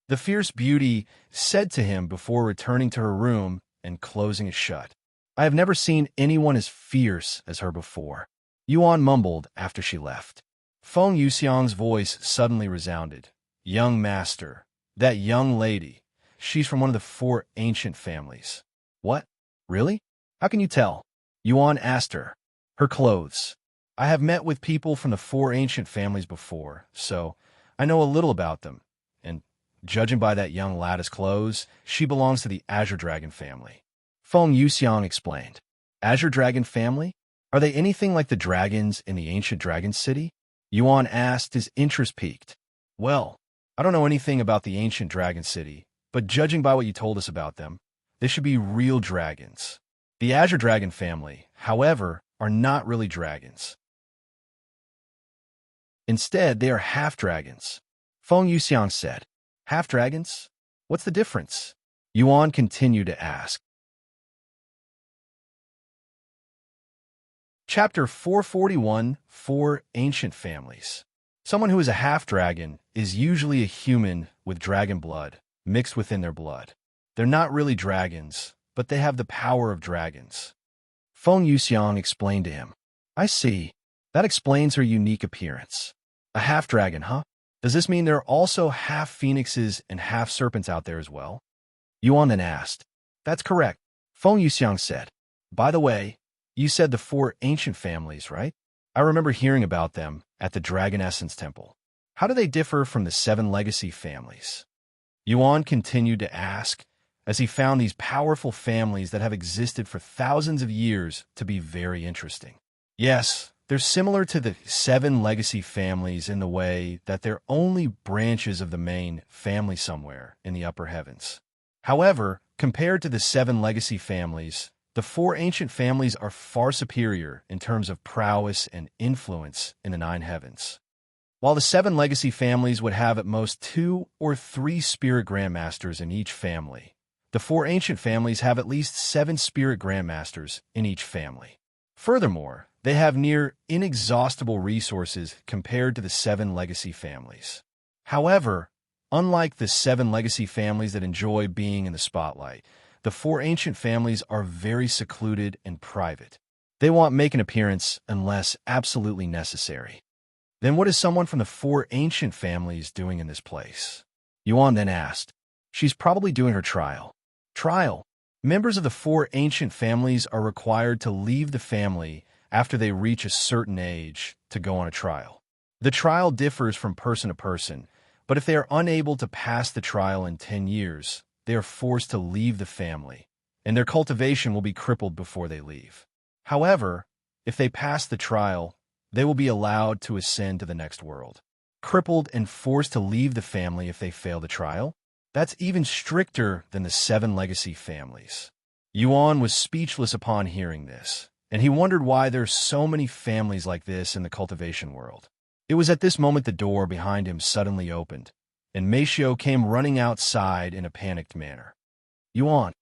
The fierce beauty said to him before returning to her room and closing it shut. "I have never seen anyone as fierce as her before," Yuan mumbled after she left. Feng Yuxiang's voice suddenly resounded. "Young master, that young lady, she's from one of the 4 ancient families." "What? Really? How can you tell?" Yuan asked her. "Her clothes. I have met with people from the 4 ancient families before, so I know a little about them, and judging by that young lad's clothes, she belongs to the Azure Dragon family." Feng Yuxiang explained. "Azure Dragon family? Are they anything like the dragons in the ancient dragon city?" Yuan asked, his interest piqued. "Well, I don't know anything about the ancient dragon city, but judging by what you told us about them, they should be real dragons. The Azure Dragon family, however, are not really dragons. Instead, they are half-dragons," Feng Yuxiang said. "Half-dragons? What's the difference?" Yuan continued to ask. Chapter 441, 4 Ancient Families. Someone who is a half-dragon is usually a human with dragon blood mixed within their blood. They're not really dragons, but they have the power of dragons. Feng Yuxiang explained to him. "I see. That explains her unique appearance. A half-dragon, huh? Does this mean there are also half-phoenixes and half-serpents out there as well?" Yuan then asked. "That's correct," Feng Yuxiang said. "By the way, you said the 4 ancient families, right? I remember hearing about them at the Dragon Essence Temple. How do they differ from the 7 legacy families? Yuan continued to ask, as he found these powerful families that have existed for thousands of years to be very interesting. Yes, they're similar to the 7 legacy families in the way that they're only branches of the main family somewhere in the upper heavens. However, compared to the 7 legacy families, the 4 ancient families are far superior in terms of prowess and influence in the 9 heavens. While the 7 legacy families would have at most 2 or 3 spirit grandmasters in each family, the 4 ancient families have at least 7 spirit grandmasters in each family. Furthermore, they have near inexhaustible resources compared to the 7 legacy families. However, unlike the 7 legacy families that enjoy being in the spotlight, the 4 ancient families are very secluded and private. They won't make an appearance unless absolutely necessary. Then what is someone from the 4 ancient families doing in this place? Yuan then asked. She's probably doing her trial. Trial? Members of the 4 ancient families are required to leave the family after they reach a certain age to go on a trial. The trial differs from person to person, but if they are unable to pass the trial in 10 years, they are forced to leave the family, and their cultivation will be crippled before they leave. However, if they pass the trial, they will be allowed to ascend to the next world. Crippled and forced to leave the family if they fail the trial? That's even stricter than the 7 legacy families. Yuan was speechless upon hearing this, and he wondered why there's so many families like this in the cultivation world. It was at this moment the door behind him suddenly opened, and Meixiu came running outside in a panicked manner. Yuan.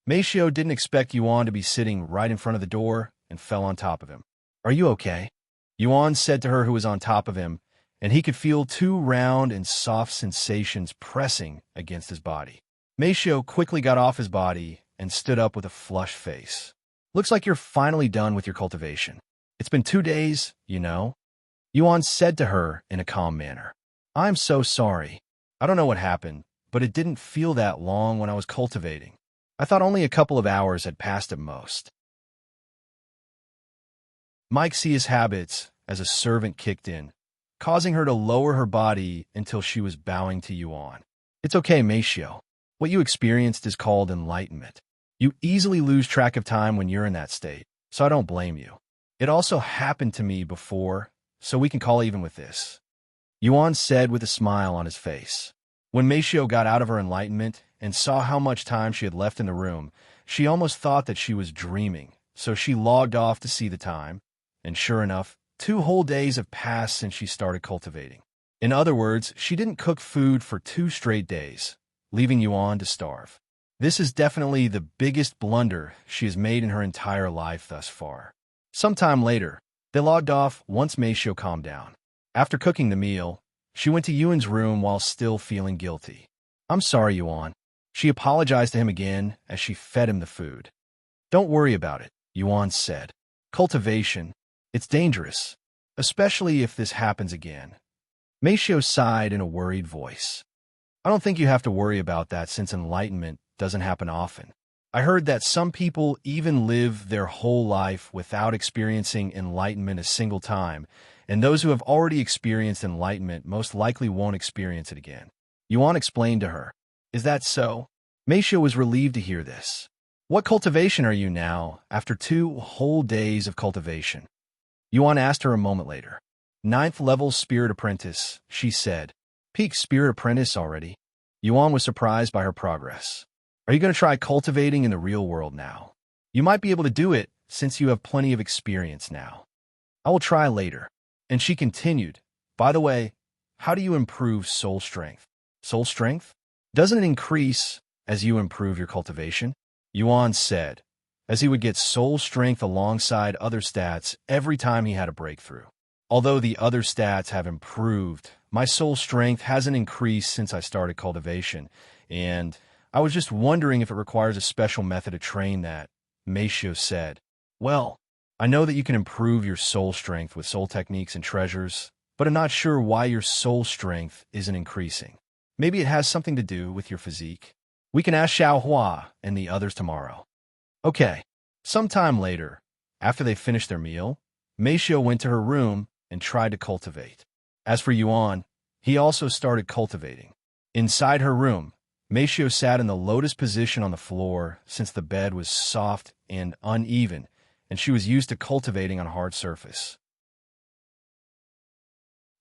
Meixiu didn't expect Yuan to be sitting right in front of the door and fell on top of him. Are you okay? Yuan said to her who was on top of him, and he could feel 2 round and soft sensations pressing against his body. Meixiu quickly got off his body and stood up with a flushed face. Looks like you're finally done with your cultivation. It's been 2 days, you know. Yuan said to her in a calm manner. I'm so sorry. I don't know what happened, but it didn't feel that long when I was cultivating. I thought only a couple of hours had passed at most. Meixiu's habits as a servant kicked in, causing her to lower her body until she was bowing to Yuan. It's okay, Meixiu. What you experienced is called enlightenment. You easily lose track of time when you're in that state, so I don't blame you. It also happened to me before, so we can call even with this. Yuan said with a smile on his face. When Meixiu got out of her enlightenment and saw how much time she had left in the room, she almost thought that she was dreaming, so she logged off to see the time, and sure enough, 2 whole days have passed since she started cultivating. In other words, she didn't cook food for 2 straight days, leaving Yuan to starve. This is definitely the biggest blunder she has made in her entire life thus far. Sometime later, they logged off once Meixiu calmed down. After cooking the meal, she went to Yuan's room while still feeling guilty. I'm sorry, Yuan. She apologized to him again as she fed him the food. Don't worry about it, Yuan said. Cultivation, it's dangerous, especially if this happens again. Meixiu sighed in a worried voice. I don't think you have to worry about that since enlightenment doesn't happen often. I heard that some people even live their whole life without experiencing enlightenment a single time, and those who have already experienced enlightenment most likely won't experience it again. Yuan explained to her. Is that so? Meixiu was relieved to hear this. What cultivation are you now after 2 whole days of cultivation? Yuan asked her a moment later. 9th level Spirit Apprentice, she said. Peak Spirit Apprentice already? Yuan was surprised by her progress. Are you going to try cultivating in the real world now? You might be able to do it since you have plenty of experience now. I will try later. And she continued, by the way, how do you improve soul strength? Soul strength? Doesn't it increase as you improve your cultivation? Yuan said, as he would get soul strength alongside other stats every time he had a breakthrough. Although the other stats have improved, my soul strength hasn't increased since I started cultivation, and I was just wondering if it requires a special method to train that, Meixiu said. Well, I know that you can improve your soul strength with soul techniques and treasures, but I'm not sure why your soul strength isn't increasing. Maybe it has something to do with your physique. We can ask Xiao Hua and the others tomorrow. Okay. Sometime later, after they finished their meal, Meixiu went to her room and tried to cultivate. As for Yuan, he also started cultivating. Inside her room, Meixiu sat in the lotus position on the floor since the bed was soft and uneven, and she was used to cultivating on a hard surface.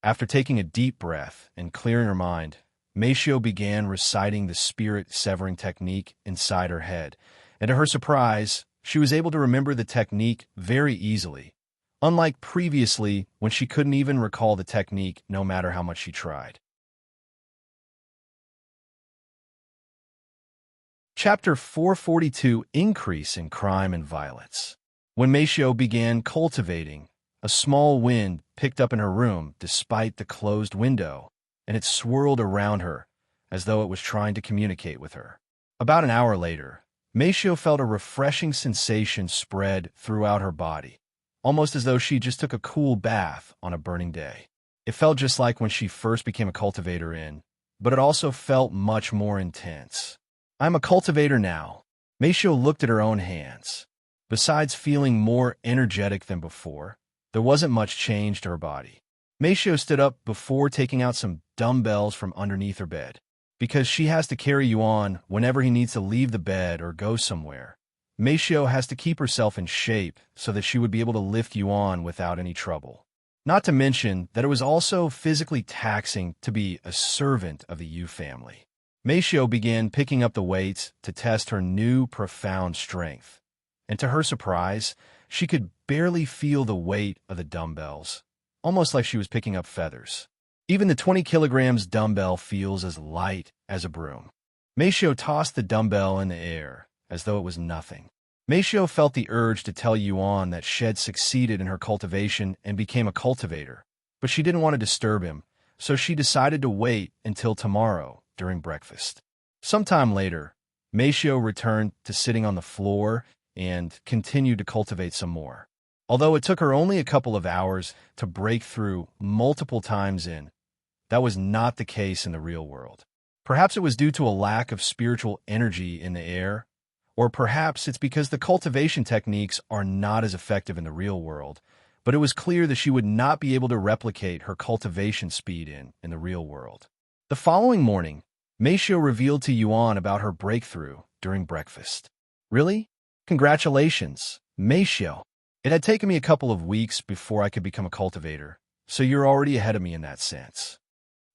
After taking a deep breath and clearing her mind, Meixiu began reciting the spirit-severing technique inside her head, and to her surprise, she was able to remember the technique very easily, unlike previously when she couldn't even recall the technique no matter how much she tried. Chapter 442: Increase in Crime and Violence. When Meixiu began cultivating, a small wind picked up in her room despite the closed window, and it swirled around her as though it was trying to communicate with her. About an hour later, Meixiu felt a refreshing sensation spread throughout her body, almost as though she just took a cool bath on a burning day. It felt just like when she first became a cultivator but it also felt much more intense. I'm a cultivator now. Meixiu looked at her own hands. Besides feeling more energetic than before, there wasn't much change to her body. Meixiu stood up before taking out some dumbbells from underneath her bed. Because she has to carry Yuan whenever he needs to leave the bed or go somewhere, Meixiu has to keep herself in shape so that she would be able to lift Yuan without any trouble. Not to mention that it was also physically taxing to be a servant of the Yu family. Meixiu began picking up the weights to test her new profound strength, and to her surprise, she could barely feel the weight of the dumbbells, almost like she was picking up feathers. Even the 20 kilograms dumbbell feels as light as a broom. Meixiu tossed the dumbbell in the air as though it was nothing. Meixiu felt the urge to tell Yuan that she had succeeded in her cultivation and became a cultivator, but she didn't want to disturb him, so she decided to wait until tomorrow during breakfast. Sometime later, Meixiu returned to sitting on the floor and continued to cultivate some more. Although it took her only a couple of hours to break through multiple times that was not the case in the real world. Perhaps it was due to a lack of spiritual energy in the air, or perhaps it's because the cultivation techniques are not as effective in the real world, but it was clear that she would not be able to replicate her cultivation speed in the real world. The following morning, Meixiu revealed to Yuan about her breakthrough during breakfast. Really? Congratulations, Meixiu. It had taken me a couple of weeks before I could become a cultivator, so you're already ahead of me in that sense.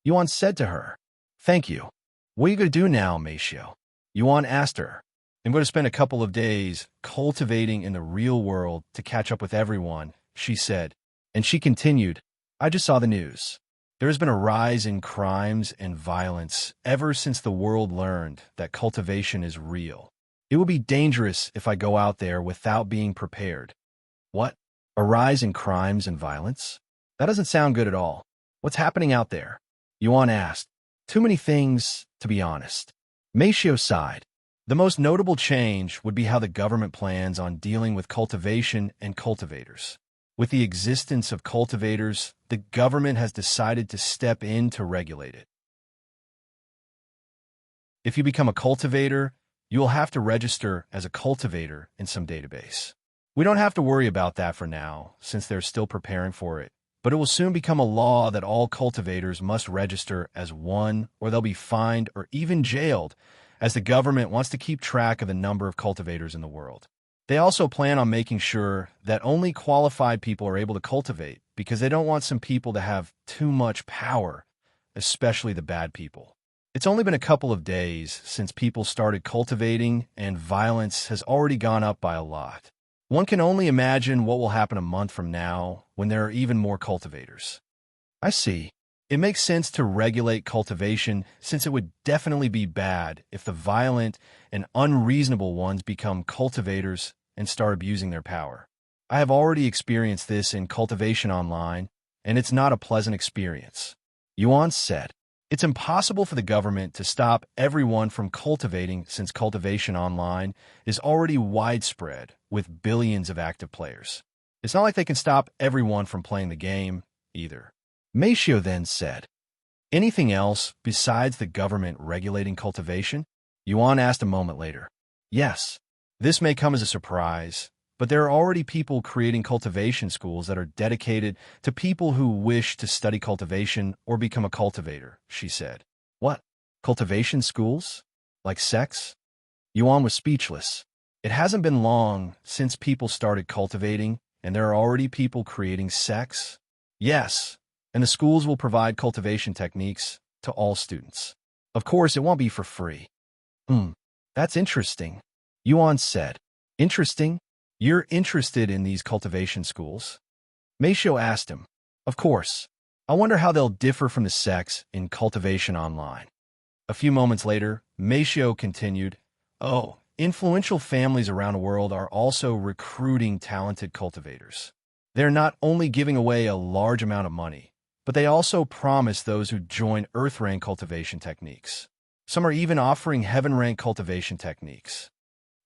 Yuan said to her. Thank you. What are you going to do now, Meixiu? Yuan asked her. I'm going to spend a couple of days cultivating in the real world to catch up with everyone, she said. And she continued, I just saw the news. There has been a rise in crimes and violence ever since the world learned that cultivation is real. It will be dangerous if I go out there without being prepared. What? A rise in crimes and violence? That doesn't sound good at all. What's happening out there? Yuan asked. Too many things, to be honest. Meixiu sighed. The most notable change would be how the government plans on dealing with cultivation and cultivators. With the existence of cultivators, the government has decided to step in to regulate it. If you become a cultivator, you will have to register as a cultivator in some database. We don't have to worry about that for now, since they're still preparing for it, but it will soon become a law that all cultivators must register as one, or they'll be fined or even jailed, as the government wants to keep track of the number of cultivators in the world. They also plan on making sure that only qualified people are able to cultivate, because they don't want some people to have too much power, especially the bad people. It's only been a couple of days since people started cultivating, and violence has already gone up by a lot. One can only imagine what will happen a month from now when there are even more cultivators. I see. It makes sense to regulate cultivation, since it would definitely be bad if the violent and unreasonable ones become cultivators and start abusing their power. I have already experienced this in Cultivation Online, and it's not a pleasant experience. Yuan said, it's impossible for the government to stop everyone from cultivating, since Cultivation Online is already widespread with billions of active players. It's not like they can stop everyone from playing the game, either. Meixiu then said, anything else besides the government regulating cultivation? Yuan asked a moment later. Yes. This may come as a surprise, but there are already people creating cultivation schools that are dedicated to people who wish to study cultivation or become a cultivator, she said. What? Cultivation schools? Like sex? Yuan was speechless. It hasn't been long since people started cultivating, and there are already people creating sex? Yes, and the schools will provide cultivation techniques to all students. Of course, it won't be for free. That's interesting, Yuan said. Interesting? You're interested in these cultivation schools? Meixiu asked him. Of course. I wonder how they'll differ from the sex in Cultivation Online. A few moments later, Meixiu continued, Oh, influential families around the world are also recruiting talented cultivators. They're not only giving away a large amount of money, but they also promise those who join Earth-rank cultivation techniques. Some are even offering Heaven-rank cultivation techniques.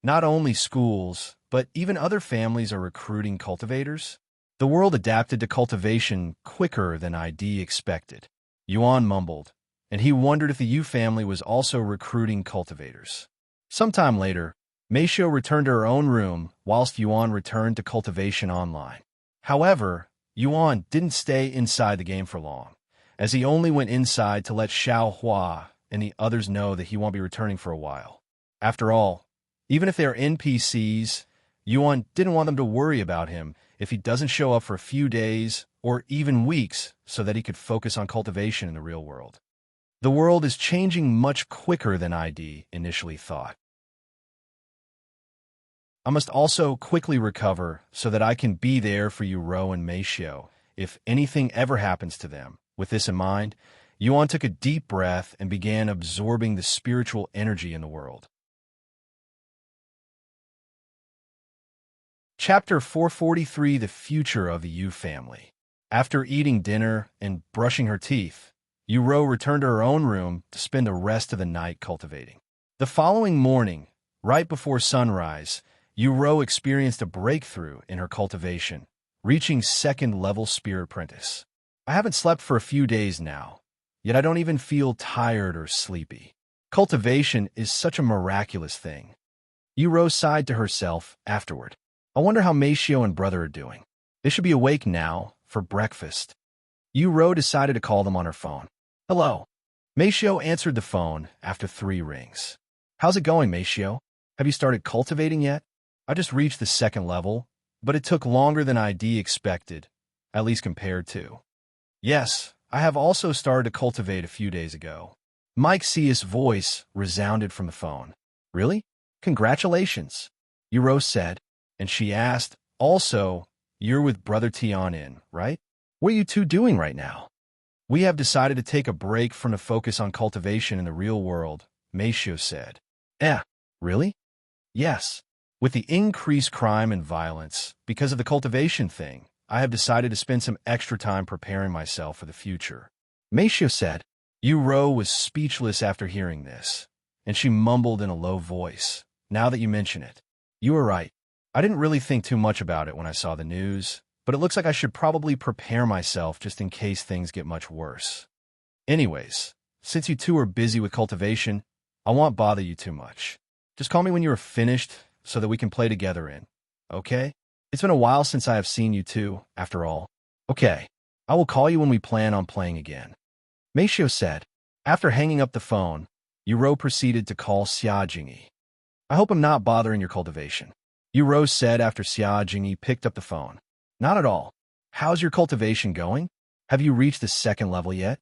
Not only schools, but even other families are recruiting cultivators. The world adapted to cultivation quicker than ID expected. Yuan mumbled, and he wondered if the Yu family was also recruiting cultivators. Sometime later, Meixiu returned to her own room whilst Yuan returned to Cultivation Online. However, Yuan didn't stay inside the game for long, as he only went inside to let Xiao Hua and the others know that he won't be returning for a while. After all, even if they're NPCs, Yuan didn't want them to worry about him if he doesn't show up for a few days or even weeks so that he could focus on cultivation in the real world. The world is changing much quicker than ID initially thought. I must also quickly recover so that I can be there for Ro and Meixiu if anything ever happens to them. With this in mind, Yuan took a deep breath and began absorbing the spiritual energy in the world. Chapter 443, The Future of the Yu Family. After eating dinner and brushing her teeth, Ro returned to her own room to spend the rest of the night cultivating. The following morning, right before sunrise, Ro experienced a breakthrough in her cultivation, reaching second-level Spirit Apprentice. I haven't slept for a few days now, yet I don't even feel tired or sleepy. Cultivation is such a miraculous thing. Ro sighed to herself afterward. I wonder how Meixiu and brother are doing. They should be awake now for breakfast. Ro decided to call them on her phone. Hello. Meixiu answered the phone after 3 rings. How's it going, Meixiu? Have you started cultivating yet? I just reached the second level, but it took longer than ID expected, at least compared to. Yes, I have also started to cultivate a few days ago. Meixiu's voice resounded from the phone. Really? Congratulations, Ro said, and she asked, also, you're with Brother Tianin, right? What are you two doing right now? We have decided to take a break from the focus on cultivation in the real world, Meixiu said. Really? Yes. With the increased crime and violence, because of the cultivation thing, I have decided to spend some extra time preparing myself for the future. Meixiu said. Ro was speechless after hearing this, and she mumbled in a low voice. Now that you mention it, you were right. I didn't really think too much about it when I saw the news, but it looks like I should probably prepare myself just in case things get much worse. Anyways, since you two are busy with cultivation, I won't bother you too much. Just call me when you are finished so that we can play together okay? It's been a while since I have seen you two, after all. Okay, I will call you when we plan on playing again. Meixiu said. After hanging up the phone, Ro proceeded to call Xiao. I hope I'm not bothering your cultivation. Ro said after Xiao picked up the phone. Not at all. How's your cultivation going? Have you reached the second level yet?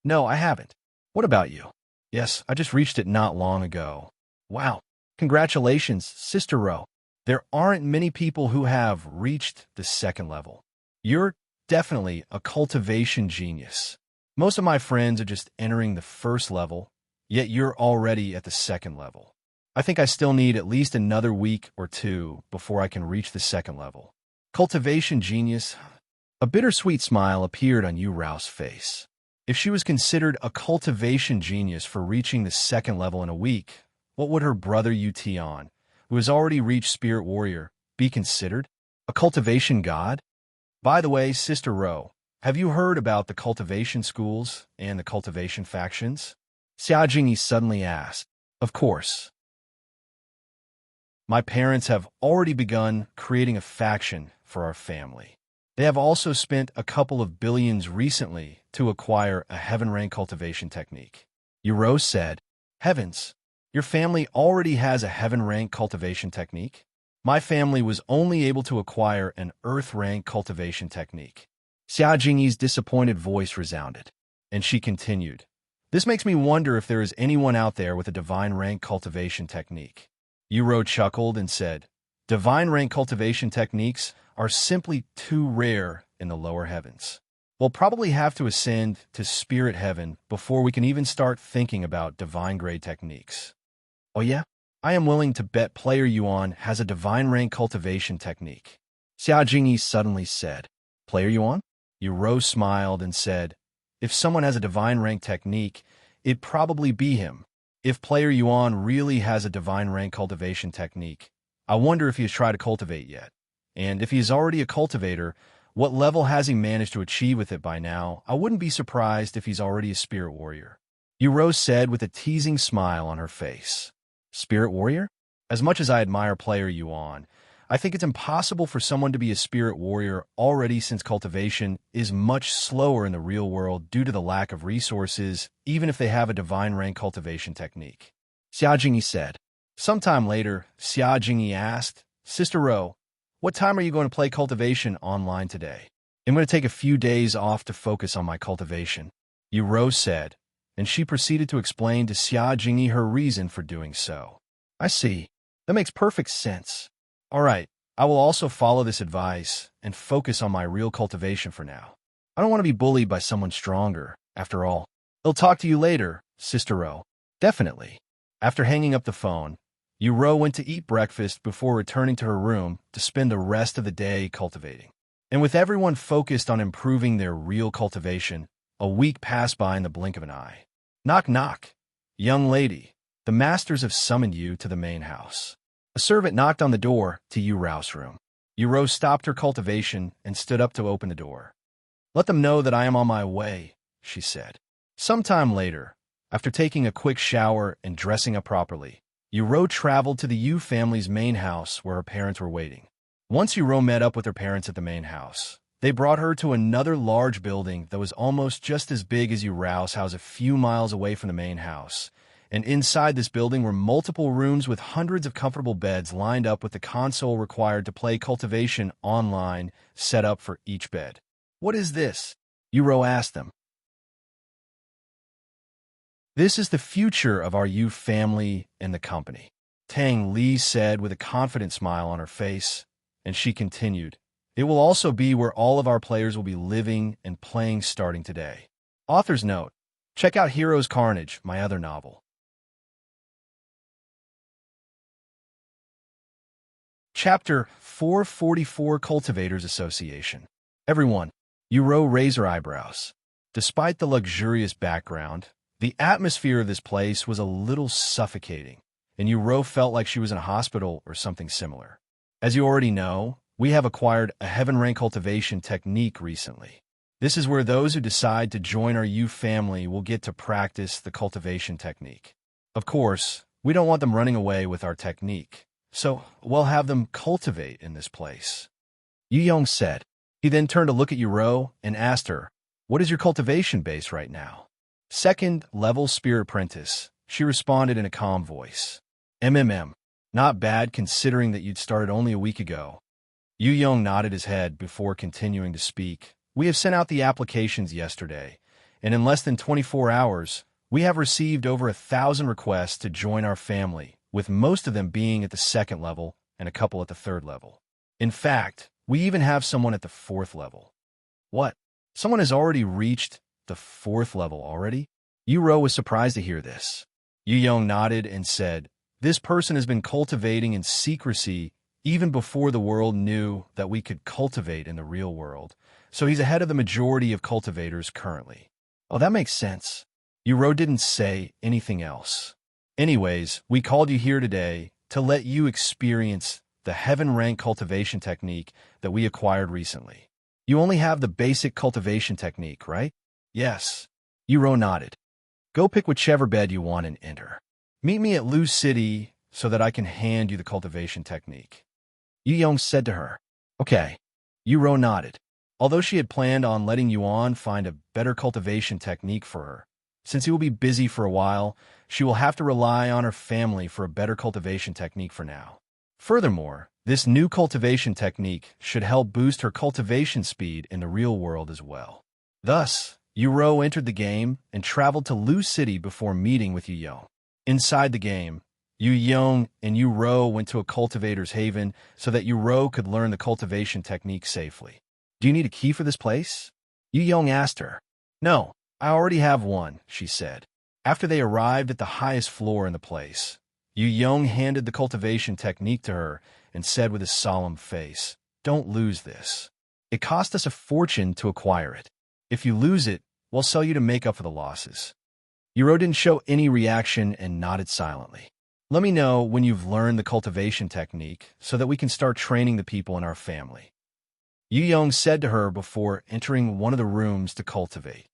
No, I haven't. What about you? Yes, I just reached it not long ago. Wow. Congratulations, Sister Ro. There aren't many people who have reached the second level. You're definitely a cultivation genius. Most of my friends are just entering the first level, yet you're already at the second level. I think I still need at least another week or 2 before I can reach the second level. Cultivation genius. A bittersweet smile appeared on Ro's face. If she was considered a cultivation genius for reaching the second level in a week, what would her brother Tian, who has already reached Spirit Warrior, be considered? A cultivation god? By the way, Sister Ro, have you heard about the cultivation schools and the cultivation factions? Xiao suddenly asked. Of course. My parents have already begun creating a faction for our family. They have also spent a couple of billions recently to acquire a heaven rank cultivation technique. Yuro said, Heavens, your family already has a heaven rank cultivation technique? My family was only able to acquire an earth rank cultivation technique. Xia Jingyi's disappointed voice resounded, and she continued, This makes me wonder if there is anyone out there with a divine rank cultivation technique. Yuro chuckled and said, Divine rank cultivation techniques are simply too rare in the lower heavens. We'll probably have to ascend to spirit heaven before we can even start thinking about divine grade techniques. Oh yeah? I am willing to bet player Yuan has a divine rank cultivation technique. Xia Jingyi suddenly said, Player Yuan? Yuro smiled and said, If someone has a divine rank technique, it'd probably be him. If player Yuan really has a divine rank cultivation technique, I wonder if he has tried to cultivate yet. And if he is already a cultivator, what level has he managed to achieve with it by now? I wouldn't be surprised if he's already a spirit warrior. Yuro said with a teasing smile on her face. Spirit warrior? As much as I admire player Yuan, I think it's impossible for someone to be a spirit warrior already since cultivation is much slower in the real world due to the lack of resources, even if they have a divine rank cultivation technique. Xia Jingyi said. Sometime later, Xia Jingyi asked, Sister Ro, what time are you going to play cultivation online today? I'm going to take a few days off to focus on my cultivation, Yuro said, and she proceeded to explain to Xia Jingyi her reason for doing so. I see. That makes perfect sense. All right, I will also follow this advice and focus on my real cultivation for now. I don't want to be bullied by someone stronger, after all. I'll talk to you later, Sister Ro. Definitely. After hanging up the phone, Yuro went to eat breakfast before returning to her room to spend the rest of the day cultivating. And with everyone focused on improving their real cultivation, a week passed by in the blink of an eye. Knock, knock. Young lady, the masters have summoned you to the main house. A servant knocked on the door to Yuro's room. Yuro stopped her cultivation and stood up to open the door. Let them know that I am on my way, she said. Sometime later, after taking a quick shower and dressing up properly, Yuro traveled to the Yu family's main house where her parents were waiting. Once Yuro met up with her parents at the main house, they brought her to another large building that was almost just as big as Yuro's house a few miles away from the main house. And inside this building were multiple rooms with hundreds of comfortable beds lined up with the console required to play cultivation online set up for each bed. What is this? Yuro asked them. This is the future of our Yu family and the company, Tang Li said with a confident smile on her face, and she continued, It will also be where all of our players will be living and playing starting today. Author's note, check out Heroes Carnage, my other novel. Chapter 444 Cultivators Association. Everyone, Yuro raised her eyebrows. Despite the luxurious background, the atmosphere of this place was a little suffocating, and Yuro felt like she was in a hospital or something similar. As you already know, we have acquired a heaven rank cultivation technique recently. This is where those who decide to join our Yu family will get to practice the cultivation technique. Of course, we don't want them running away with our technique, so we'll have them cultivate in this place. Yuxiang said. He then turned to look at Yuro and asked her, What is your cultivation base right now? Second level spirit apprentice, she responded in a calm voice. Not bad considering that you'd started only a week ago. Yuxiang nodded his head before continuing to speak. We have sent out the applications yesterday, and in less than 24 hours, we have received over 1,000 requests to join our family, with most of them being at the second level and a couple at the third level. In fact, we even have someone at the fourth level. What? Someone has already reached the fourth level already? Yuro was surprised to hear this. Yuxiang nodded and said, This person has been cultivating in secrecy even before the world knew that we could cultivate in the real world, so he's ahead of the majority of cultivators currently. Oh, that makes sense. Yuro didn't say anything else. Anyways, we called you here today to let you experience the heaven rank cultivation technique that we acquired recently. You only have the basic cultivation technique, right? Yes. Yuro nodded. Go pick whichever bed you want and enter. Meet me at Lu City so that I can hand you the cultivation technique. Yuxiang said to her. Okay. Yu nodded. Although she had planned on letting Yuan find a better cultivation technique for her, since he will be busy for a while, she will have to rely on her family for a better cultivation technique for now. Furthermore, this new cultivation technique should help boost her cultivation speed in the real world as well. Thus, Yu entered the game and traveled to Lu City before meeting with Yuxiang. Inside the game, Yuxiang and Yu went to a cultivator's haven so that Yu could learn the cultivation technique safely. Do you need a key for this place? Yuxiang asked her. No, I already have one, she said. After they arrived at the highest floor in the place, Yuxiang handed the cultivation technique to her and said with a solemn face, Don't lose this. It cost us a fortune to acquire it. If you lose it, we'll sell you to make up for the losses. Yu didn't show any reaction and nodded silently. Let me know when you've learned the cultivation technique so that we can start training the people in our family. Yuxiang said to her before entering one of the rooms to cultivate.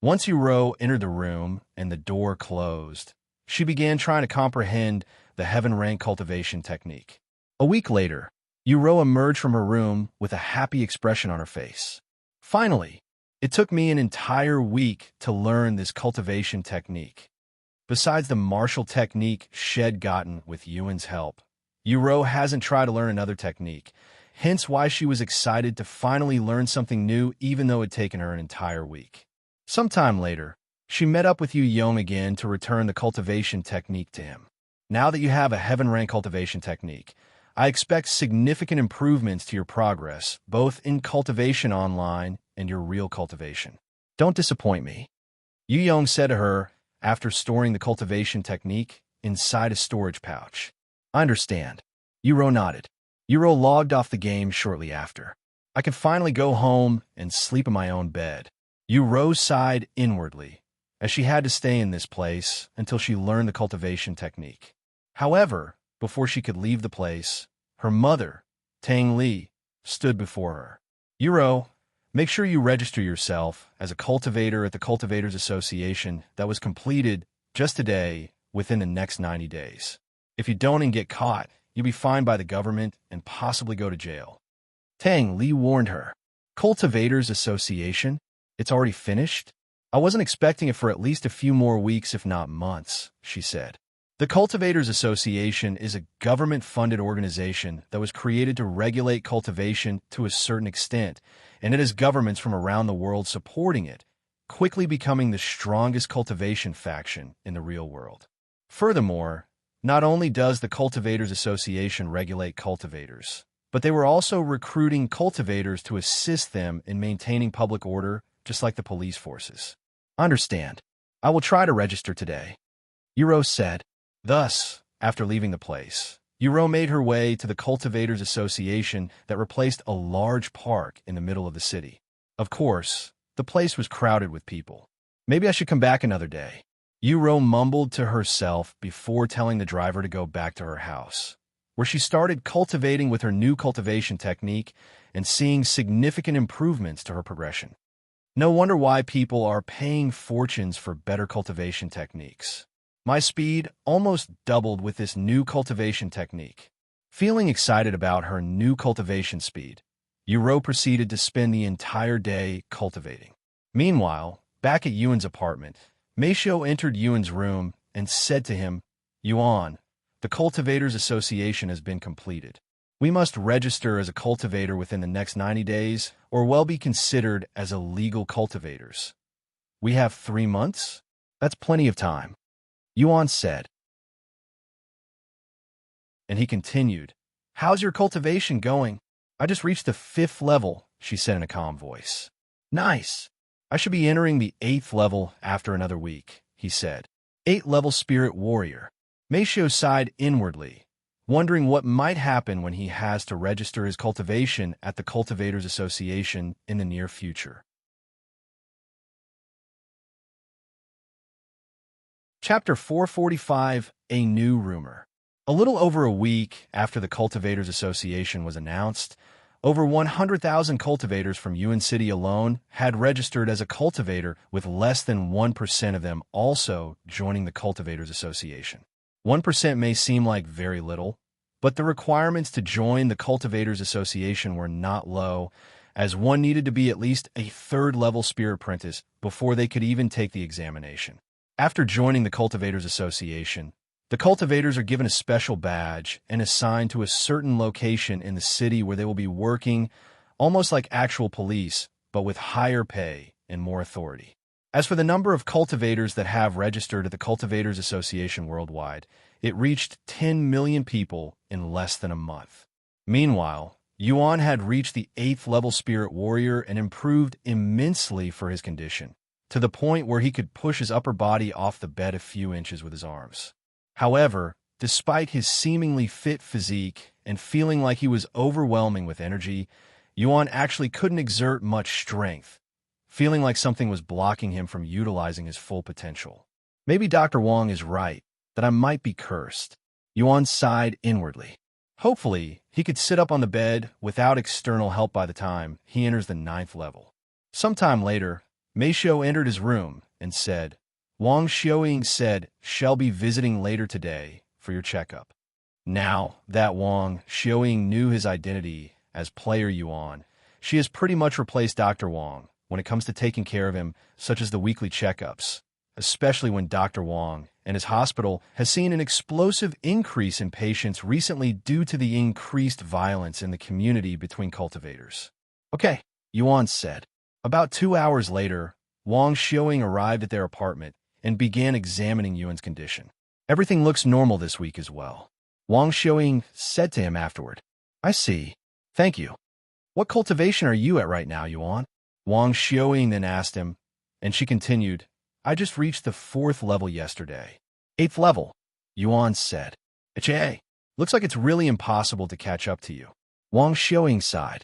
Once Yu entered the room and the door closed, she began trying to comprehend the heaven-rank cultivation technique. A week later, Yu emerged from her room with a happy expression on her face. Finally, it took me an entire week to learn this cultivation technique. Besides the martial technique Shed gotten with Yuan's help, Yu hasn't tried to learn another technique, hence why she was excited to finally learn something new even though it had taken her an entire week. Sometime later, she met up with Yuxiang again to return the cultivation technique to him. Now that you have a heaven-rank cultivation technique, I expect significant improvements to your progress, both in cultivation online and your real cultivation. Don't disappoint me. Yuxiang said to her after storing the cultivation technique inside a storage pouch. I understand. Yu nodded. Yu logged off the game shortly after. I can finally go home and sleep in my own bed. Yu sighed inwardly, as she had to stay in this place until she learned the cultivation technique. However, before she could leave the place, her mother, Tang Li, stood before her. Yu, make sure you register yourself as a cultivator at the Cultivators Association that was completed just today within the next 90 days. If you don't and get caught, you'll be fined by the government and possibly go to jail. Tang Li warned her. Cultivators Association? It's already finished? I wasn't expecting it for at least a few more weeks, if not months, she said. The Cultivators Association is a government-funded organization that was created to regulate cultivation to a certain extent, and it has governments from around the world supporting it, quickly becoming the strongest cultivation faction in the real world. Furthermore, not only does the Cultivators Association regulate cultivators, but they were also recruiting cultivators to assist them in maintaining public order, just like the police forces. Understand. I will try to register today, Yu said. Thus, after leaving the place, Yu made her way to the Cultivators Association that replaced a large park in the middle of the city. Of course, the place was crowded with people. Maybe I should come back another day. Yu mumbled to herself before telling the driver to go back to her house, where she started cultivating with her new cultivation technique and seeing significant improvements to her progression. No wonder why people are paying fortunes for better cultivation techniques. My speed almost doubled with this new cultivation technique. Feeling excited about her new cultivation speed, Yu proceeded to spend the entire day cultivating. Meanwhile, back at Yuan's apartment, Meixiu entered Yuan's room and said to him, Yuan, the Cultivators Association has been completed. We must register as a cultivator within the next 90 days, or well be considered as illegal cultivators. We have 3 months? That's plenty of time, Yuan said. And he continued, How's your cultivation going? I just reached the 5th level, she said in a calm voice. Nice. I should be entering the 8th level after another week, he said. 8th level Spirit Warrior. Meixiu sighed inwardly, wondering what might happen when he has to register his cultivation at the Cultivators Association in the near future. Chapter 445, A New Rumor. A little over a week after the Cultivators Association was announced, Over 100,000 cultivators from Yuan City alone had registered as a cultivator, with less than 1% of them also joining the Cultivators Association. 1% may seem like very little, but the requirements to join the Cultivators Association were not low, as one needed to be at least a third-level Spirit Apprentice before they could even take the examination. After joining the Cultivators Association, the cultivators are given a special badge and assigned to a certain location in the city where they will be working almost like actual police, but with higher pay and more authority. As for the number of cultivators that have registered at the Cultivators Association worldwide, it reached 10 million people in less than a month. Meanwhile, Yuan had reached the 8th-level Spirit Warrior and improved immensely for his condition, to the point where he could push his upper body off the bed a few inches with his arms. However, despite his seemingly fit physique and feeling like he was overwhelming with energy, Yuan actually couldn't exert much strength, feeling like something was blocking him from utilizing his full potential. Maybe Dr. Wang is right, that I might be cursed. Yuan sighed inwardly. Hopefully, he could sit up on the bed without external help by the time he enters the 9th level. Sometime later, Meixiu entered his room and said, Wang Xiaoying said, "Shall be visiting later today for your checkup." Now that Wang Xiaoying knew his identity as Player Yuan, she has pretty much replaced Dr. Wang when it comes to taking care of him, such as the weekly checkups, especially when Dr. Wang and his hospital has seen an explosive increase in patients recently due to the increased violence in the community between cultivators. Okay, Yuan said. About 2 hours later, Wang Xiaoying arrived at their apartment and began examining Yuan's condition. Everything looks normal this week as well. Wang Xiaoying said to him afterward, I see. Thank you. What cultivation are you at right now, Yuan? Wang Xiaoying then asked him, and she continued, I just reached the 4th level yesterday. 8th level, Yuan said. Hey, looks like it's really impossible to catch up to you. Wang Xiaoying sighed.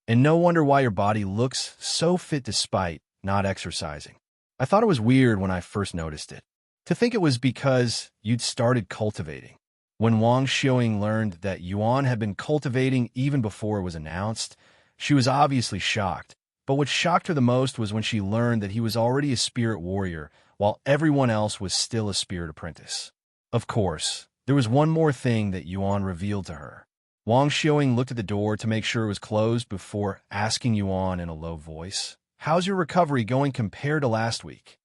And no wonder why your body looks so fit despite not exercising. I thought it was weird when I first noticed it. To think it was because you'd started cultivating. When Wang Xiaoying learned that Yuan had been cultivating even before it was announced, she was obviously shocked. But what shocked her the most was when she learned that he was already a Spirit Warrior, while everyone else was still a Spirit Apprentice. Of course, there was one more thing that Yuan revealed to her. Wang Xiaoying looked at the door to make sure it was closed before asking Yuan in a low voice, How's your recovery going compared to last week?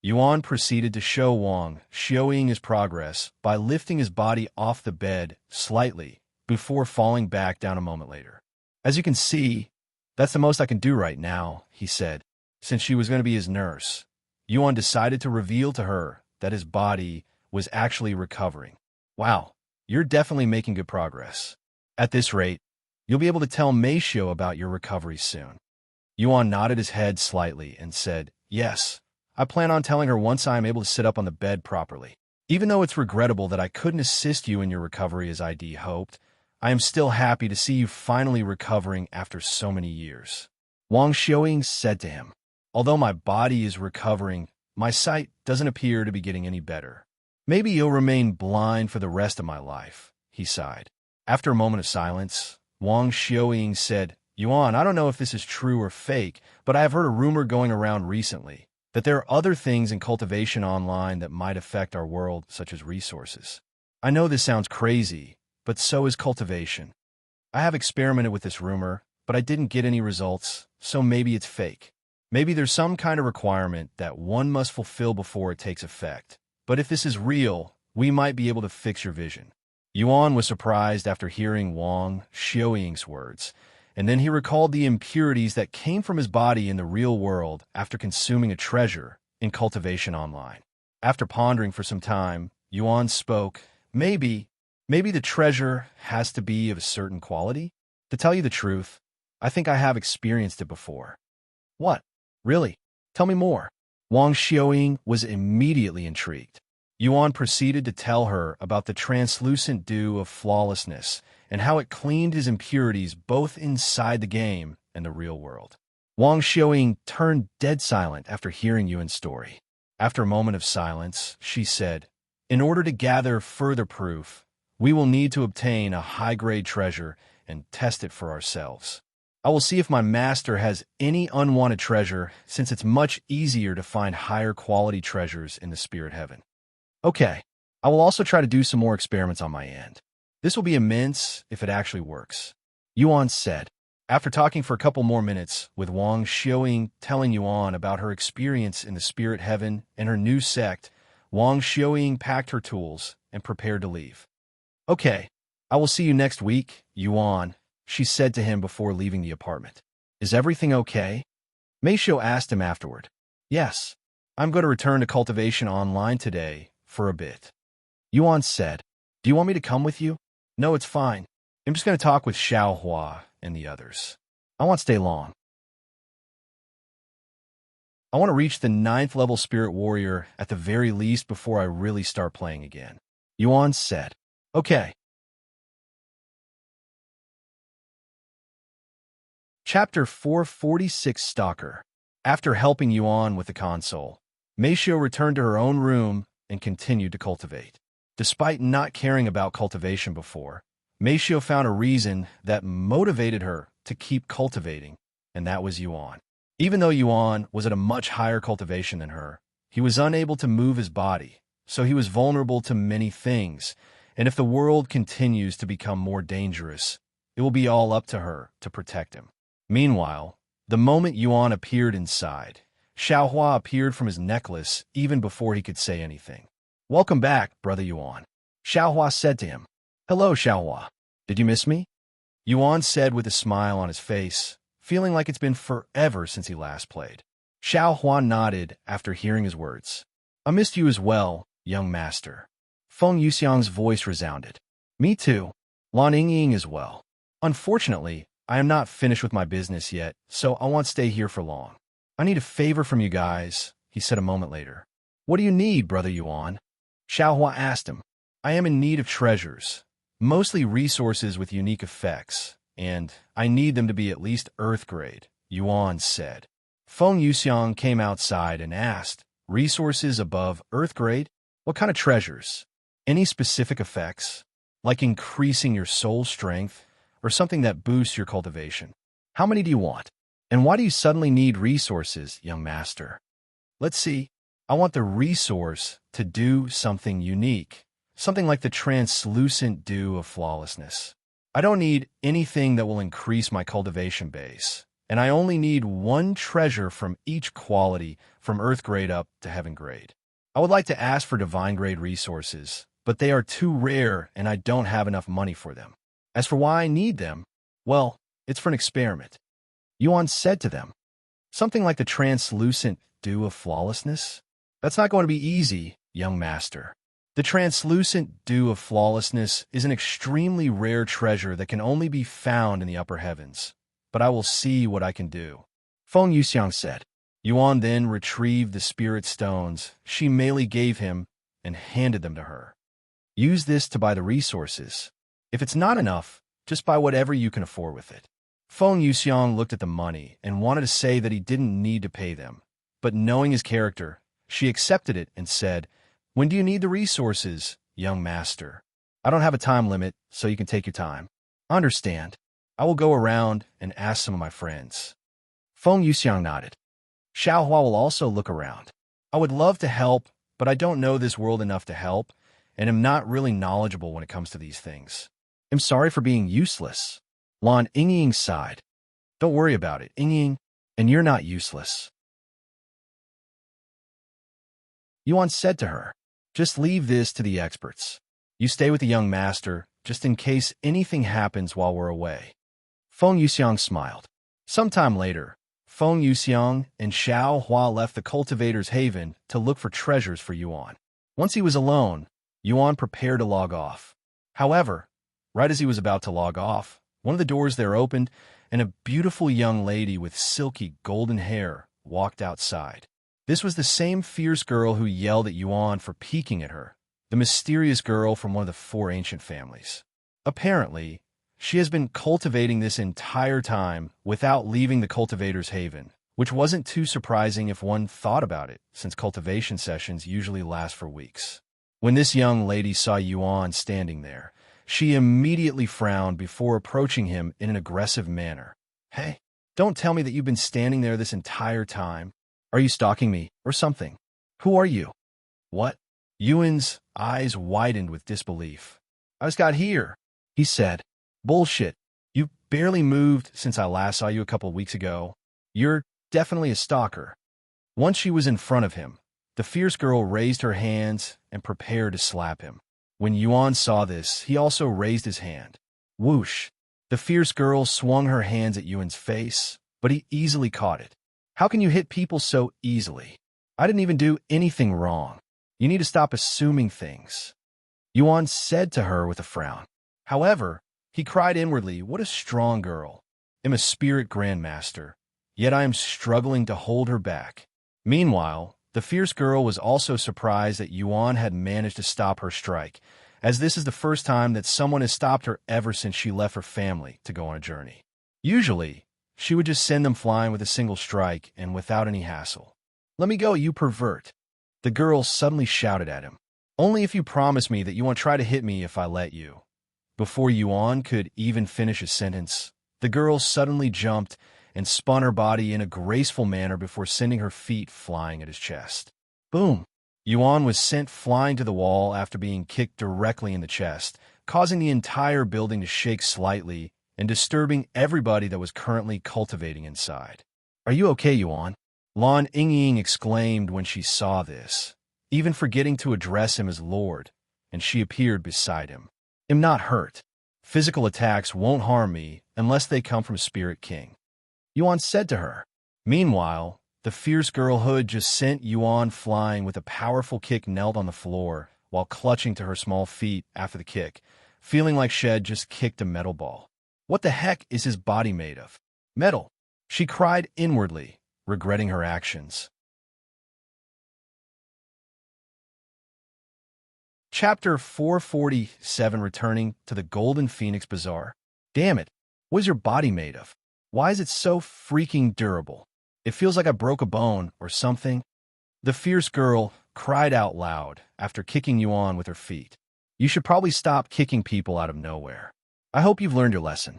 Yuan proceeded to show Wang Xiaoying his progress by lifting his body off the bed slightly before falling back down a moment later. As you can see, that's the most I can do right now, he said. Since she was going to be his nurse, Yuan decided to reveal to her that his body was actually recovering. Wow, you're definitely making good progress. At this rate, you'll be able to tell Meixiu about your recovery soon. Yuan nodded his head slightly and said, Yes, I plan on telling her once I am able to sit up on the bed properly. Even though it's regrettable that I couldn't assist you in your recovery as I hoped, I am still happy to see you finally recovering after so many years. Wang Xiaoying said to him, Although my body is recovering, my sight doesn't appear to be getting any better. Maybe you'll remain blind for the rest of my life, he sighed. After a moment of silence, Wang Xiaoying said, Yuan, I don't know if this is true or fake, but I have heard a rumor going around recently that there are other things in cultivation online that might affect our world, such as resources. I know this sounds crazy, but so is cultivation. I have experimented with this rumor, but I didn't get any results, so maybe it's fake. Maybe there's some kind of requirement that one must fulfill before it takes effect. But if this is real, we might be able to fix your vision. Yuan was surprised after hearing Wang Xiaoying's words, and then he recalled the impurities that came from his body in the real world after consuming a treasure in cultivation online. After pondering for some time, Yuan spoke, Maybe the treasure has to be of a certain quality? To tell you the truth, I think I have experienced it before. What? Really? Tell me more. Wang Xiaoying was immediately intrigued. Yuan proceeded to tell her about the translucent dew of flawlessness and how it cleaned his impurities both inside the game and the real world. Wang Xiaoying turned dead silent after hearing Yuan's story. After a moment of silence, she said, In order to gather further proof, We will need to obtain a high-grade treasure and test it for ourselves. I will see if my master has any unwanted treasure, since it's much easier to find higher quality treasures in the spirit heaven. Okay, I will also try to do some more experiments on my end. This will be immense if it actually works. Yuan said. After talking for a couple more minutes, with Wang Xiaoying telling Yuan about her experience in the spirit heaven and her new sect, Wang Xiaoying packed her tools and prepared to leave. Okay, I will see you next week, Yuan, she said to him before leaving the apartment. Is everything okay? Meixiu asked him afterward. Yes, I'm going to return to Cultivation online today for a bit. Yuan said, do you want me to come with you? No, it's fine. I'm just going to talk with Xiao and the others. I won't stay long. I want to reach the 9th level Spirit Warrior at the very least before I really start playing again. Yuan said. Okay. Chapter 446 Stalker. After helping Yuan with the console, Meixiu returned to her own room and continued to cultivate. Despite not caring about cultivation before, Meixiu found a reason that motivated her to keep cultivating, and that was Yuan. Even though Yuan was at a much higher cultivation than her, he was unable to move his body, so he was vulnerable to many things, and if the world continues to become more dangerous, it will be all up to her to protect him. Meanwhile, the moment Yuan appeared inside, Xiao appeared from his necklace even before he could say anything. Welcome back, brother Yuan, Xiao said to him. Hello, Xiao. Did you miss me? Yuan said with a smile on his face, feeling like it's been forever since he last played. Xiao nodded after hearing his words. I missed you as well, young master. Feng Yuxiang's voice resounded. Me too. Lan Yingying as well. Unfortunately, I am not finished with my business yet, so I won't stay here for long. I need a favor from you guys, he said a moment later. What do you need, brother Yuan? Xiao asked him. I am in need of treasures, mostly resources with unique effects, and I need them to be at least Earth grade, Yuan said. Feng Yuxiang came outside and asked, resources above Earth grade? What kind of treasures? Any specific effects? Like increasing your soul strength, or something that boosts your cultivation? How many do you want? And why do you suddenly need resources, young master? Let's see. I want the resource to do something unique, something like the translucent dew of flawlessness. I don't need anything that will increase my cultivation base, and I only need one treasure from each quality, from Earth grade up to Heaven grade. I would like to ask for Divine grade resources, but they are too rare and I don't have enough money for them. As for why I need them, well, it's for an experiment. Yuan said to them, something like the translucent dew of flawlessness? That's not going to be easy, young master. The translucent dew of flawlessness is an extremely rare treasure that can only be found in the upper heavens, but I will see what I can do. Feng Yuxiang said. Yuan then retrieved the spirit stones she merely gave him and handed them to her. Use this to buy the resources. If it's not enough, just buy whatever you can afford with it. Feng Yuxiang looked at the money and wanted to say that he didn't need to pay them, but knowing his character, she accepted it and said, when do you need the resources, young master? I don't have a time limit, so you can take your time. I understand. I will go around and ask some of my friends. Feng Yuxiang nodded. Xiao will also look around. I would love to help, but I don't know this world enough to help, and am not really knowledgeable when it comes to these things. I'm sorry for being useless. Lan Yingying sighed. Don't worry about it, Yingying, and you're not useless. Yuan said to her, just leave this to the experts. You stay with the young master, just in case anything happens while we're away. Feng Yuxiang smiled. Sometime later, Feng Yuxiang and Xiao left the Cultivators' haven to look for treasures for Yuan. Once he was alone, Yuan prepared to log off. However, right as he was about to log off, one of the doors there opened, and a beautiful young lady with silky golden hair walked outside. This was the same fierce girl who yelled at Yuan for peeking at her, the mysterious girl from one of the 4 ancient families. Apparently, she has been cultivating this entire time without leaving the Cultivators' haven, which wasn't too surprising if one thought about it, since cultivation sessions usually last for weeks. When this young lady saw Yuan standing there, She immediately frowned before approaching him in an aggressive manner. Hey, don't tell me that you've been standing there this entire time. Are you stalking me or something? Who are you? What? Yuan's eyes widened with disbelief. I just got here, he said. Bullshit. You barely moved since I last saw you a couple weeks ago. You're definitely a stalker. Once she was in front of him, the fierce girl raised her hands and prepared to slap him. When Yuan saw this, he also raised his hand. Whoosh! The fierce girl swung her hands at Yuan's face, but he easily caught it. How can you hit people so easily? I didn't even do anything wrong. You need to stop assuming things, Yuan said to her with a frown. However, he cried inwardly, what a strong girl. I'm a spirit grandmaster, yet I am struggling to hold her back. Meanwhile, the fierce girl was also surprised that Yuan had managed to stop her strike, as this is the first time that someone has stopped her ever since she left her family to go on a journey. Usually, she would just send them flying with a single strike and without any hassle. Let me go, you pervert. The girl suddenly shouted at him. Only if you promise me that you won't try to hit me if I let you. Before Yuan could even finish his sentence, the girl suddenly jumped and spun her body in a graceful manner before sending her feet flying at his chest. Boom! Yuan was sent flying to the wall after being kicked directly in the chest, causing the entire building to shake slightly and disturbing everybody that was currently cultivating inside. Are you okay, Yuan? Lan Yingying exclaimed when she saw this, even forgetting to address him as Lord, and she appeared beside him. I'm not hurt. Physical attacks won't harm me unless they come from Spirit King, Yuan said to her. Meanwhile, the fierce girl who had just sent Yuan flying with a powerful kick knelt on the floor while clutching to her small feet after the kick, feeling like Shed just kicked a metal ball. What the heck is his body made of? Metal, she cried inwardly, regretting her actions. Chapter 447, Returning to the Golden Phoenix Bazaar. Damn it, what is your body made of? Why is it so freaking durable? It feels like I broke a bone or something. The fierce girl cried out loud after kicking Yuan with her feet. You should probably stop kicking people out of nowhere. I hope you've learned your lesson.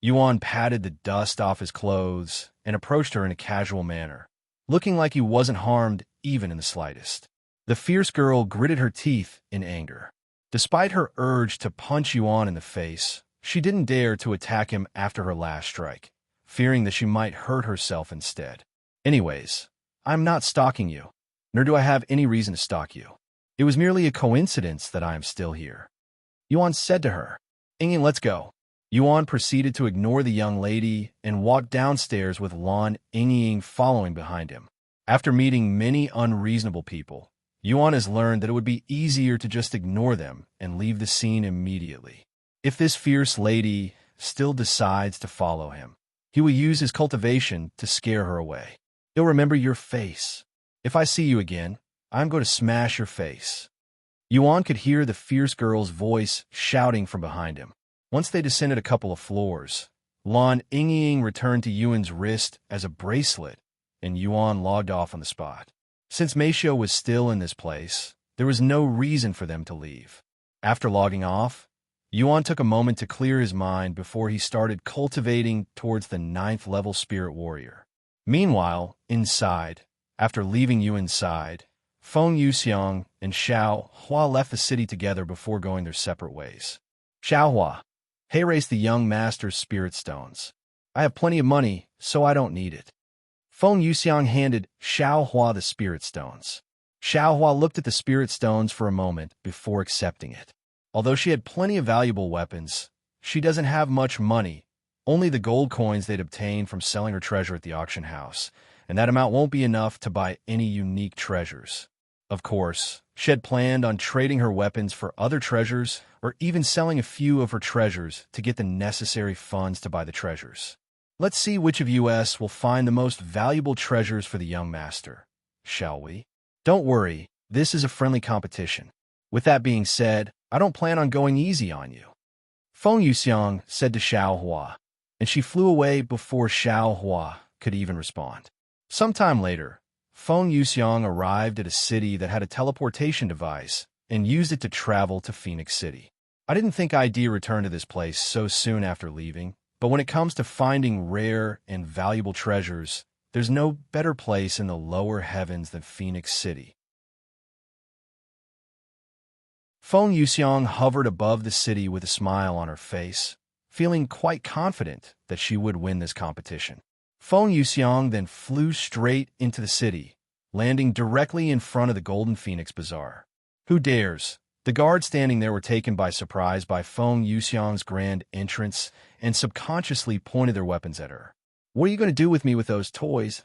Yuan patted the dust off his clothes and approached her in a casual manner, looking like he wasn't harmed even in the slightest. The fierce girl gritted her teeth in anger. Despite her urge to punch Yuan in the face, she didn't dare to attack him after her last strike, fearing that she might hurt herself instead. Anyways, I'm not stalking you, nor do I have any reason to stalk you. It was merely a coincidence that I am still here, Yuan said to her. Yingying, let's go. Yuan proceeded to ignore the young lady and walked downstairs with Lan Yingying following behind him. After meeting many unreasonable people, Yuan has learned that it would be easier to just ignore them and leave the scene immediately. If this fierce lady still decides to follow him, he will use his cultivation to scare her away. He'll remember your face. If I see you again, I'm going to smash your face. Yuan could hear the fierce girl's voice shouting from behind him. Once they descended a couple of floors, Lan Yingying returned to Yuan's wrist as a bracelet, and Yuan logged off on the spot. Since Meixiu was still in this place, there was no reason for them to leave. After logging off, Yuan took a moment to clear his mind before he started cultivating towards the 9th level spirit warrior. Meanwhile, inside, after leaving Yuan's side, Feng Yuxiang and Xiao Hua left the city together before going their separate ways. Xiao Hua, hey, race the young master's spirit stones. I have plenty of money, so I don't need it. Feng Yuxiang handed Xiao Hua the spirit stones. Xiao Hua looked at the spirit stones for a moment before accepting it. Although she had plenty of valuable weapons, she doesn't have much money, only the gold coins they'd obtained from selling her treasure at the auction house, and that amount won't be enough to buy any unique treasures. Of course, she had planned on trading her weapons for other treasures or even selling a few of her treasures to get the necessary funds to buy the treasures. Let's see which of us will find the most valuable treasures for the young master, shall we? Don't worry, this is a friendly competition. With that being said, I don't plan on going easy on you, Feng Yuxiang said to Xiao Hua, and she flew away before Xiao Hua could even respond. Sometime later, Feng Yuxiang arrived at a city that had a teleportation device and used it to travel to Phoenix City. I didn't think I'd return to this place so soon after leaving, but when it comes to finding rare and valuable treasures, there's no better place in the lower heavens than Phoenix City. Feng Yuxiang hovered above the city with a smile on her face, feeling quite confident that she would win this competition. Feng Yuxiang then flew straight into the city, landing directly in front of the Golden Phoenix Bazaar. Who dares? The guards standing there were taken by surprise by Feng Yuxiang's grand entrance and subconsciously pointed their weapons at her. What are you going to do with me with those toys?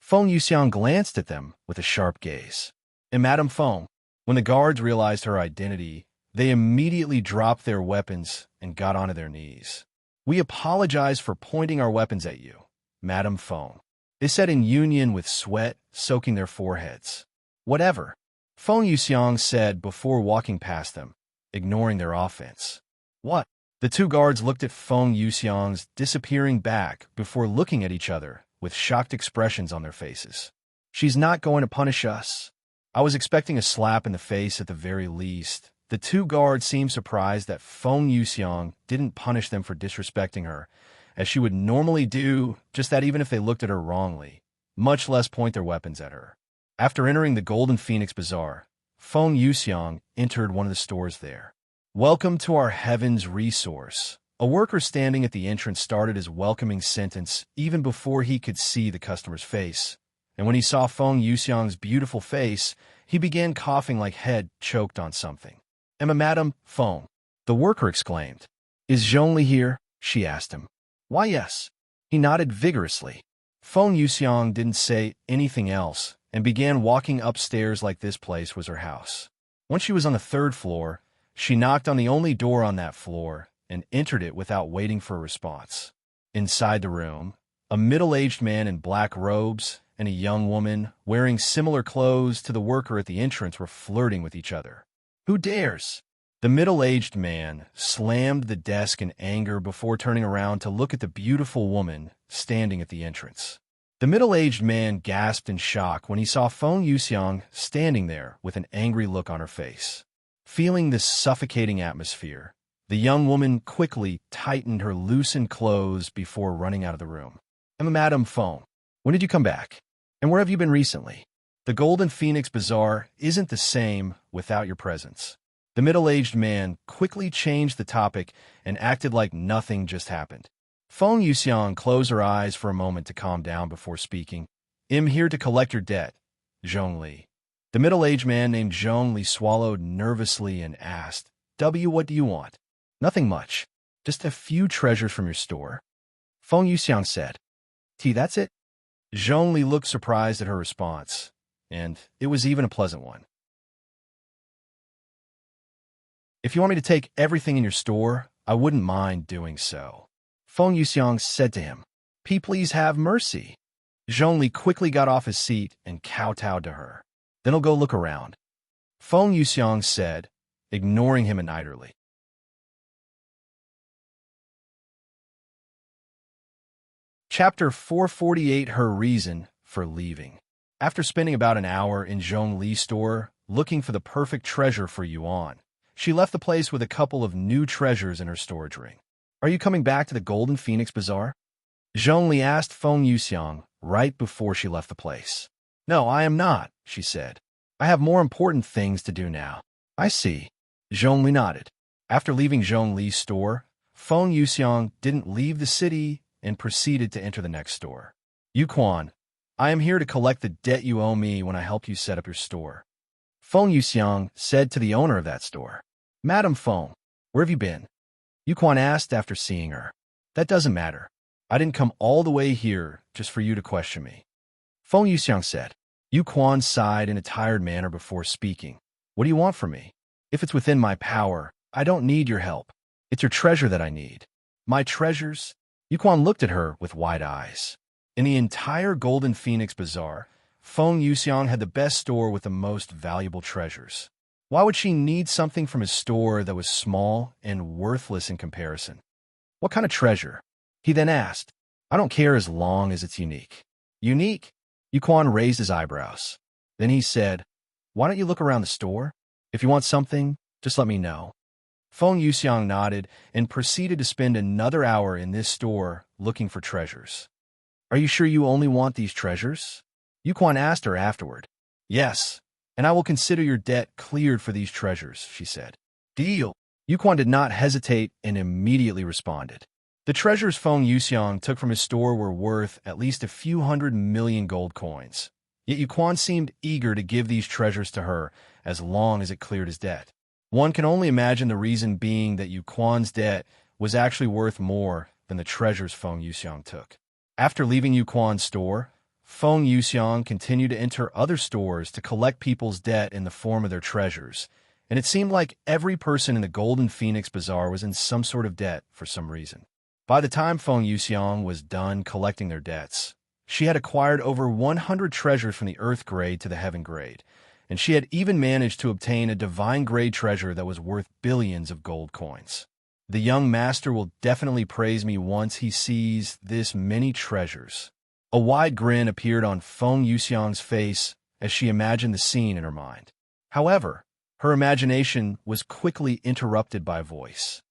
Feng Yuxiang glanced at them with a sharp gaze. And Madame Feng, when the guards realized her identity, they immediately dropped their weapons and got onto their knees. We apologize for pointing our weapons at you, Madame Feng, they said in union with sweat soaking their foreheads. Whatever, Feng Yuxiang said before walking past them, ignoring their offense. What? The two guards looked at Feng Yuxiang's disappearing back before looking at each other with shocked expressions on their faces. She's not going to punish us. I was expecting a slap in the face at the very least. The two guards seemed surprised that Feng Yuxiang didn't punish them for disrespecting her, as she would normally do, just that even if they looked at her wrongly, much less point their weapons at her. After entering the Golden Phoenix Bazaar, Feng Yuxiang entered one of the stores there. Welcome to our Heavens Resource. A worker standing at the entrance started his welcoming sentence even before he could see the customer's face. And when he saw Feng Yuxiang's beautiful face, he began coughing like head choked on something. Madame Feng, the worker exclaimed. Is Zhongli here? She asked him. Why, yes. He nodded vigorously. Feng Yuxiang didn't say anything else and began walking upstairs like this place was her house. Once she was on the third floor, she knocked on the only door on that floor and entered it without waiting for a response. Inside the room, a middle-aged man in black robes and a young woman wearing similar clothes to the worker at the entrance were flirting with each other. Who dares? The middle-aged man slammed the desk in anger before turning around to look at the beautiful woman standing at the entrance. The middle-aged man gasped in shock when he saw Feng Yuxiang standing there with an angry look on her face. Feeling this suffocating atmosphere, the young woman quickly tightened her loosened clothes before running out of the room. Madame Feng, when did you come back? And where have you been recently? The Golden Phoenix Bazaar isn't the same without your presence. The middle-aged man quickly changed the topic and acted like nothing just happened. Feng Yuxiang closed her eyes for a moment to calm down before speaking. I'm here to collect your debt, Zhongli. The middle-aged man named Zhongli swallowed nervously and asked, what do you want? Nothing much. Just a few treasures from your store. Feng Yuxiang said. That's it? Zhongli looked surprised at her response, and it was even a pleasant one. If you want me to take everything in your store, I wouldn't mind doing so. Feng Yuxiang said to him. Please have mercy. Zhongli quickly got off his seat and kowtowed to her. Then I'll go look around. Feng Yuxiang said, ignoring him idly. Chapter 448, Her Reason for Leaving. After spending about an hour in Zhongli's store looking for the perfect treasure for Yuan, she left the place with a couple of new treasures in her storage ring. Are you coming back to the Golden Phoenix Bazaar? Zhongli asked Feng Yuxiang right before she left the place. No, I am not, she said. I have more important things to do now. I see. Zhongli nodded. After leaving Zhongli's store, Feng Yuxiang didn't leave the city and proceeded to enter the next store. Yuquan, I am here to collect the debt you owe me when I helped you set up your store. Feng Yuxiang said to the owner of that store. Madame Feng, where have you been? Yuquan asked after seeing her. That doesn't matter. I didn't come all the way here just for you to question me. Feng Yuxiang said. Yuquan sighed in a tired manner before speaking. What do you want from me? If it's within my power, I don't need your help. It's your treasure that I need. My treasures? Yuquan looked at her with wide eyes. In the entire Golden Phoenix Bazaar, Feng Yuxiang had the best store with the most valuable treasures. Why would she need something from his store that was small and worthless in comparison? What kind of treasure? He then asked. I don't care as long as it's unique. Unique? Yuquan raised his eyebrows. Then he said, why don't you look around the store? If you want something, just let me know. Feng Yuxiang nodded and proceeded to spend another hour in this store looking for treasures. Are you sure you only want these treasures? Yuquan asked her afterward. Yes, and I will consider your debt cleared for these treasures, she said. Deal. Yuquan did not hesitate and immediately responded. The treasures Feng Yuxiang took from his store were worth at least a few 100 million gold coins. Yet Yuquan seemed eager to give these treasures to her as long as it cleared his debt. One can only imagine the reason being that Yuquan's debt was actually worth more than the treasures Feng Yuxiang took. After leaving Yuquan's store, Feng Yuxiang continued to enter other stores to collect people's debt in the form of their treasures, and it seemed like every person in the Golden Phoenix Bazaar was in some sort of debt for some reason. By the time Feng Yuxiang was done collecting their debts, she had acquired over 100 treasures from the Earth Grade to the Heaven Grade, and she had even managed to obtain a Divine Grade treasure that was worth billions of gold coins. The young master will definitely praise me once he sees this many treasures. A wide grin appeared on Feng Yuxiang's face as she imagined the scene in her mind. However, her imagination was quickly interrupted by a voice.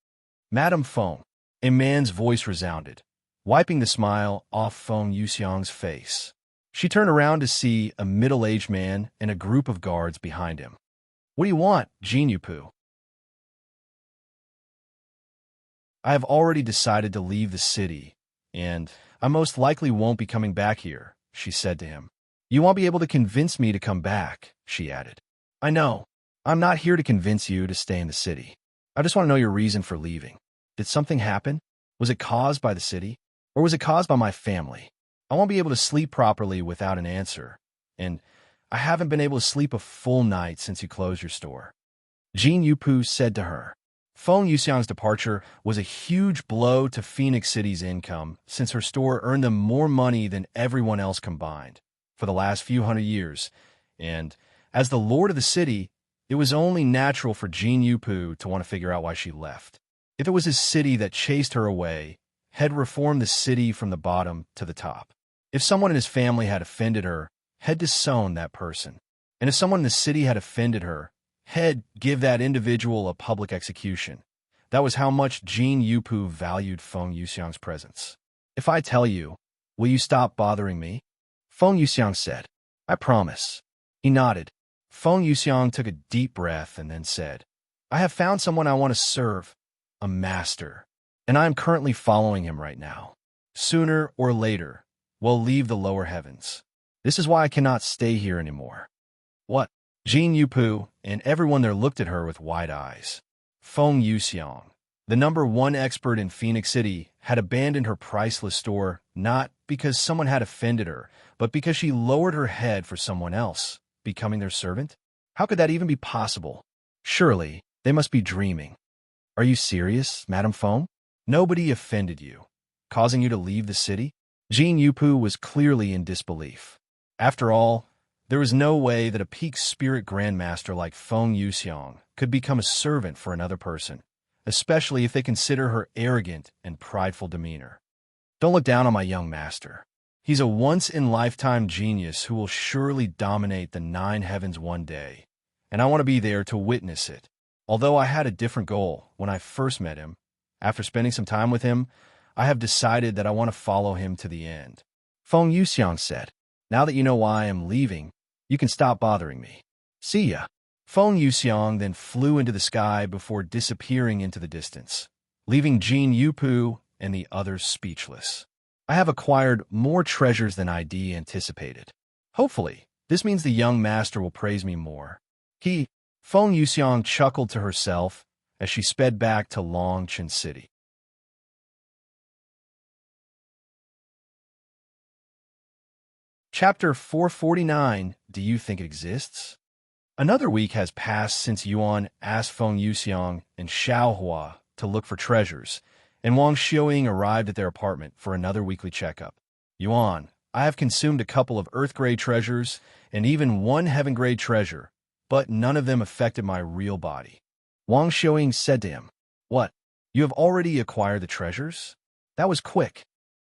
Madame Feng, a man's voice resounded, wiping the smile off Feng Yuxiang's face. She turned around to see a middle-aged man and a group of guards behind him. What do you want, Jin Yupu? I have already decided to leave the city, and I most likely won't be coming back here, she said to him. You won't be able to convince me to come back, she added. I know. I'm not here to convince you to stay in the city. I just want to know your reason for leaving. Did something happen? Was it caused by the city? Or was it caused by my family? I won't be able to sleep properly without an answer, and I haven't been able to sleep a full night since you closed your store. Jin Yupu said to her. Feng Yuxiang's departure was a huge blow to Phoenix City's income since her store earned them more money than everyone else combined for the last few 100 years, and as the lord of the city, it was only natural for Jin Yupu to want to figure out why she left. If it was his city that chased her away, had reformed the city from the bottom to the top. If someone in his family had offended her, had disowned that person. And if someone in the city had offended her, had give that individual a public execution. That was how much Jin Yupu valued Feng Yuxiang's presence. If I tell you, will you stop bothering me? Feng Yuxiang said. I promise. He nodded. Feng Yuxiang took a deep breath and then said, I have found someone I want to serve, a master, and I am currently following him right now. Sooner or later, we'll leave the lower heavens. This is why I cannot stay here anymore. What? Jin Yupu and everyone there looked at her with wide eyes. Feng Yuxiang, the #1 expert in Phoenix City, had abandoned her priceless store not because someone had offended her, but because she lowered her head for someone else, becoming their servant? How could that even be possible? Surely, they must be dreaming. Are you serious, Madame Feng? Nobody offended you, causing you to leave the city? Jin Yupu was clearly in disbelief. After all, there was no way that a peak spirit grandmaster like Feng Yuxiang could become a servant for another person, especially if they consider her arrogant and prideful demeanor. Don't look down on my young master. He's a once-in-lifetime genius who will surely dominate the 9 heavens one day, and I want to be there to witness it. Although I had a different goal when I first met him, after spending some time with him, I have decided that I want to follow him to the end. Feng Yuxiang said, Now that you know why I am leaving, you can stop bothering me. See ya. Feng Yuxiang then flew into the sky before disappearing into the distance, leaving Jin Yupu and the others speechless. I have acquired more treasures than I anticipated. Hopefully, this means the young master will praise me more. Feng Yuxiang chuckled to herself as she sped back to Longchen City. Chapter 449, Do You Think It Exists? Another week has passed since Yuan asked Feng Yuxiang and Xiao to look for treasures, and Wang Xiuying arrived at their apartment for another weekly checkup. Yuan, I have consumed a couple of Earth-grade treasures and even one Heaven-grade treasure, but none of them affected my real body. Wang Xiuying said to him, What? You have already acquired the treasures? That was quick.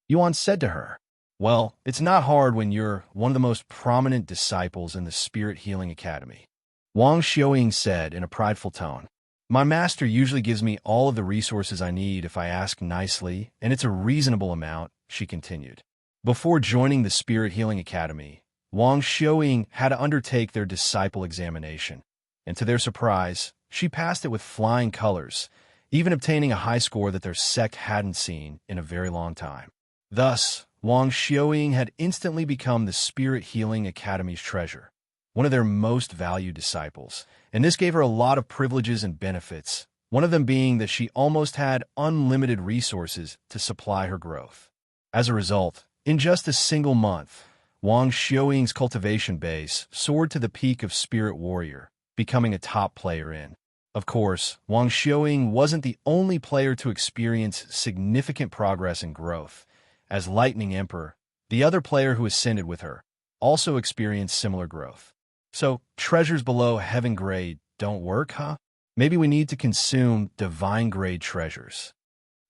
Yuan said to her, Well, it's not hard when you're one of the most prominent disciples in the Spirit Healing Academy. Wang Xiuying said in a prideful tone, My master usually gives me all of the resources I need if I ask nicely, and it's a reasonable amount, she continued. Before joining the Spirit Healing Academy, Wang Xiaoying had to undertake their disciple examination, and to their surprise, she passed it with flying colors, even obtaining a high score that their sect hadn't seen in a very long time. Thus, Wang Xiaoying had instantly become the Spirit Healing Academy's treasure, one of their most valued disciples, and this gave her a lot of privileges and benefits, one of them being that she almost had unlimited resources to supply her growth. As a result, in just a single month, Wang Xiaoying's cultivation base soared to the peak of Spirit Warrior, becoming a top player in. Of course, Wang Xiaoying wasn't the only player to experience significant progress and growth, as Lightning Emperor, the other player who ascended with her, also experienced similar growth. So, treasures below heaven grade don't work, huh? Maybe we need to consume divine grade treasures.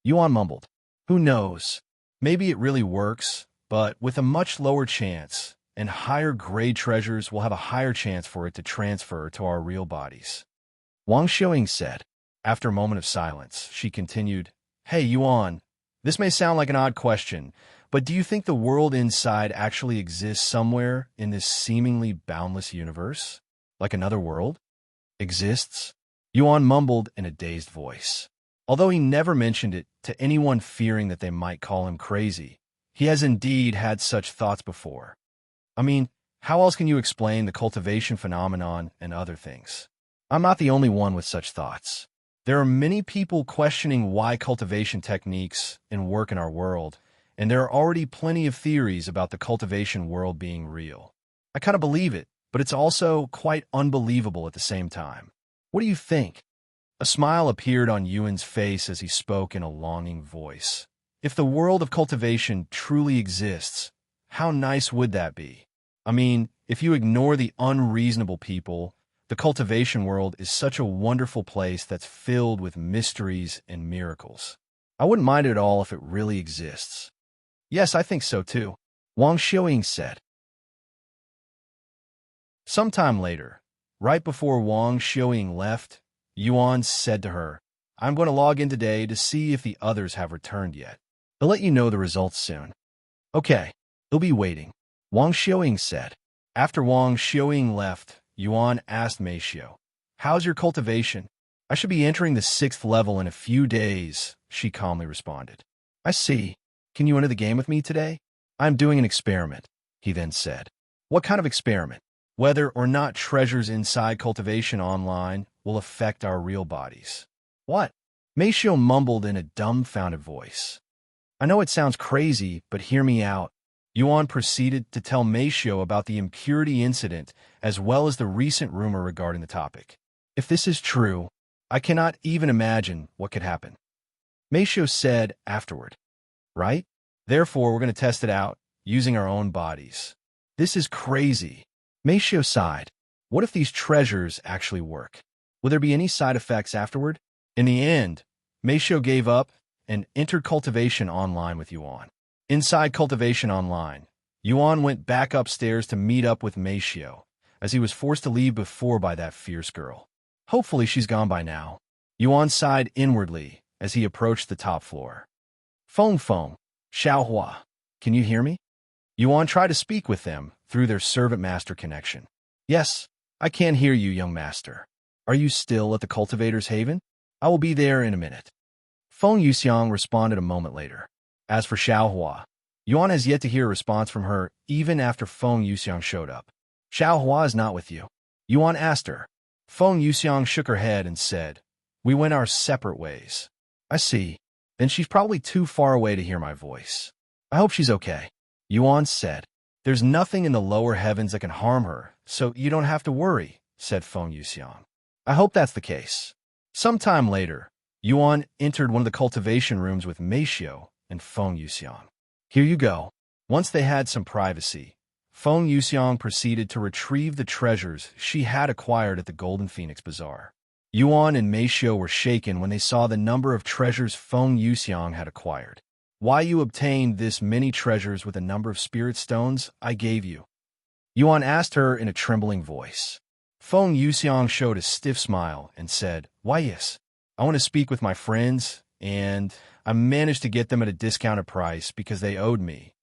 Yuan mumbled. Who knows? Maybe it really works, but with a much lower chance, and higher grade treasures will have a higher chance for it to transfer to our real bodies. Wang Xiaoying said. After a moment of silence, she continued, Hey, Yuan, this may sound like an odd question, but do you think the world inside actually exists somewhere in this seemingly boundless universe? Like another world? Exists? Yuan mumbled in a dazed voice. Although he never mentioned it to anyone fearing that they might call him crazy, he has indeed had such thoughts before. I mean, how else can you explain the cultivation phenomenon and other things? I'm not the only one with such thoughts. There are many people questioning why cultivation techniques work in our world, and there are already plenty of theories about the cultivation world being real. I kind of believe it, but it's also quite unbelievable at the same time. What do you think? A smile appeared on Yuan's face as he spoke in a longing voice. If the world of cultivation truly exists, how nice would that be? I mean, if you ignore the unreasonable people, the cultivation world is such a wonderful place that's filled with mysteries and miracles. I wouldn't mind it at all if it really exists. Yes, I think so too, Wang Xiaoying said. Sometime later, right before Wang Xiaoying left, Yuan said to her, I'm going to log in today to see if the others have returned yet. I'll let you know the results soon. Okay, he'll be waiting, Wang Xiaoying said. After Wang Xiaoying left, Yuan asked Meixiu, How's your cultivation? I should be entering the 6th level in a few days, she calmly responded. I see. Can you enter the game with me today? I'm doing an experiment, he then said. What kind of experiment? Whether or not treasures inside cultivation online will affect our real bodies. What? Meixiu mumbled in a dumbfounded voice. I know it sounds crazy, but hear me out. Yuan proceeded to tell Meixiu about the impurity incident as well as the recent rumor regarding the topic. If this is true, I cannot even imagine what could happen. Meixiu said afterward. Right? Therefore, we're going to test it out, using our own bodies. This is crazy. Meixiu sighed. What if these treasures actually work? Will there be any side effects afterward? In the end, Meixiu gave up and entered Cultivation Online with Yuan. Inside Cultivation Online, Yuan went back upstairs to meet up with Meixiu, as he was forced to leave before by that fierce girl. Hopefully she's gone by now. Yuan sighed inwardly as he approached the top floor. Feng, Xiao Hua, can you hear me? Yuan tried to speak with them through their servant-master connection. Yes, I can hear you, young master. Are you still at the Cultivators' Haven? I will be there in a minute. Feng Yuxiang responded a moment later. As for Xiao Hua, Yuan has yet to hear a response from her even after Feng Yuxiang showed up. Xiao Hua is not with you. Yuan asked her. Feng Yuxiang shook her head and said, We went our separate ways. I see. Then she's probably too far away to hear my voice. I hope she's okay. Yuan said. There's nothing in the lower heavens that can harm her, so you don't have to worry, said Feng Yuxiang. I hope that's the case. Sometime later, Yuan entered one of the cultivation rooms with Meixiu and Feng Yuxiang. Here you go. Once they had some privacy, Feng Yuxiang proceeded to retrieve the treasures she had acquired at the Golden Phoenix Bazaar. Yuan and Meixiu were shaken when they saw the number of treasures Feng Yuxiang had acquired. Why you obtained this many treasures with a number of spirit stones I gave you? Yuan asked her in a trembling voice. Feng Yuxiang showed a stiff smile and said, "Why yes, I want to speak with my friends, and I managed to get them at a discounted price because they owed me.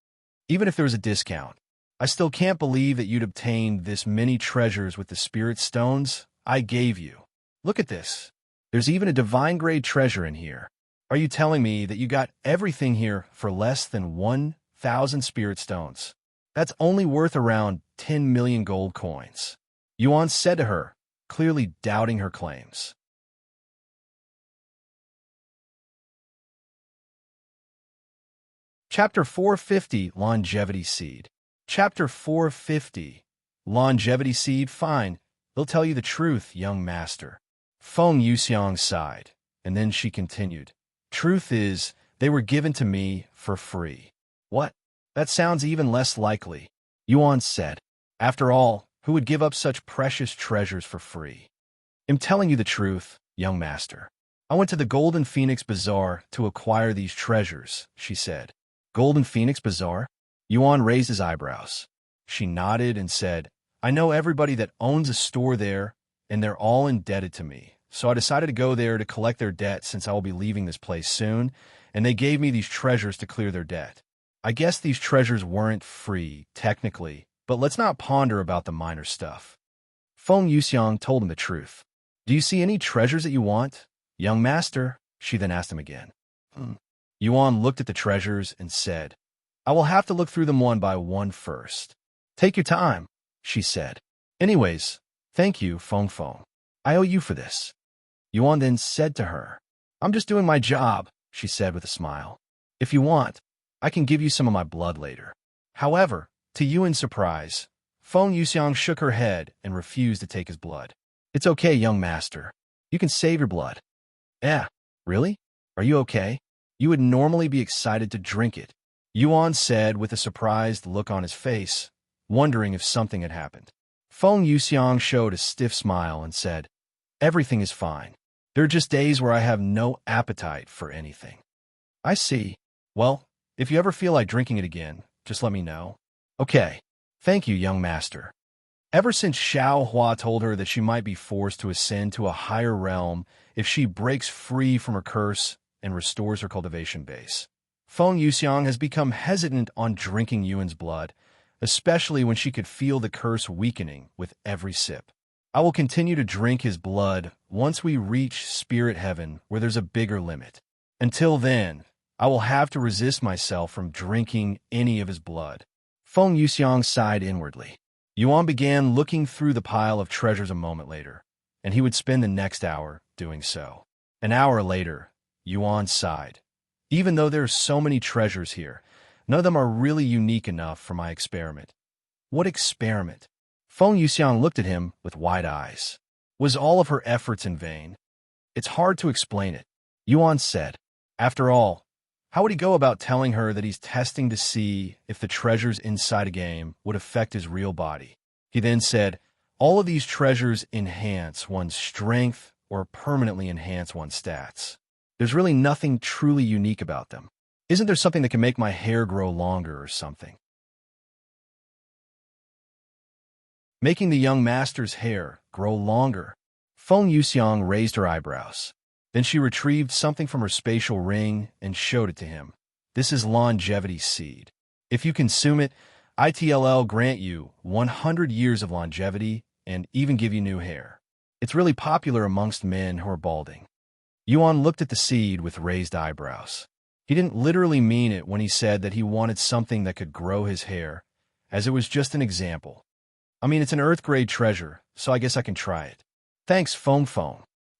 Even if there was a discount, I still can't believe that you'd obtained this many treasures with the spirit stones I gave you. Look at this. There's even a divine-grade treasure in here. Are you telling me that you got everything here for less than 1,000 spirit stones? That's only worth around 10 million gold coins," Yuan said to her, clearly doubting her claims. Chapter 450, Longevity Seed. Chapter 450, Longevity Seed. Fine, they'll tell you the truth, young master. Feng Yuxiang sighed, and then she continued. Truth is, they were given to me for free. What? That sounds even less likely, Yuan said. After all, who would give up such precious treasures for free? I'm telling you the truth, young master. I went to the Golden Phoenix Bazaar to acquire these treasures, she said. Golden Phoenix Bazaar? Yuan raised his eyebrows. She nodded and said, I know everybody that owns a store there, and they're all indebted to me. So I decided to go there to collect their debt since I will be leaving this place soon, and they gave me these treasures to clear their debt. I guess these treasures weren't free, technically, but let's not ponder about the minor stuff. Feng Yuxiang told him the truth. Do you see any treasures that you want, young master? She then asked him again. Yuan looked at the treasures and said, I will have to look through them one by one first. Take your time, she said. Anyways, thank you, Feng. I owe you for this. Yuan then said to her, I'm just doing my job, she said with a smile. If you want, I can give you some of my blood later. However, to Yuan's surprise, Feng Yuxiang shook her head and refused to take his blood. It's okay, young master. You can save your blood. Eh, really? Are you okay? You would normally be excited to drink it, Yuan said with a surprised look on his face, wondering if something had happened. Feng Yuxiang showed a stiff smile and said, Everything is fine. There are just days where I have no appetite for anything. I see. Well, if you ever feel like drinking it again, just let me know. Okay. Thank you, young master. Ever since Xiao Hua told her that she might be forced to ascend to a higher realm if she breaks free from her curse and restores her cultivation base, Feng Yuxiang has become hesitant on drinking Yuan's blood, especially when she could feel the curse weakening with every sip. I will continue to drink his blood once we reach spirit heaven where there's a bigger limit. Until then, I will have to resist myself from drinking any of his blood. Feng Yuxiang sighed inwardly. Yuan began looking through the pile of treasures a moment later, and he would spend the next hour doing so. An hour later, Yuan sighed. Even though there are so many treasures here, none of them are really unique enough for my experiment. What experiment? Feng Yuxiang looked at him with wide eyes. Was all of her efforts in vain? It's hard to explain it, Yuan said. After all, how would he go about telling her that he's testing to see if the treasures inside a game would affect his real body? He then said, all of these treasures enhance one's strength or permanently enhance one's stats. There's really nothing truly unique about them. Isn't there something that can make my hair grow longer or something? Making the young master's hair grow longer. Feng Yuxiang raised her eyebrows. Then she retrieved something from her spatial ring and showed it to him. This is Longevity Seed. If you consume it, ITLL grant you 100 years of longevity and even give you new hair. It's really popular amongst men who are balding. Yuan looked at the seed with raised eyebrows. He didn't literally mean it when he said that he wanted something that could grow his hair, as it was just an example. I mean, it's an Earth-grade treasure, so I guess I can try it. Thanks, Feng.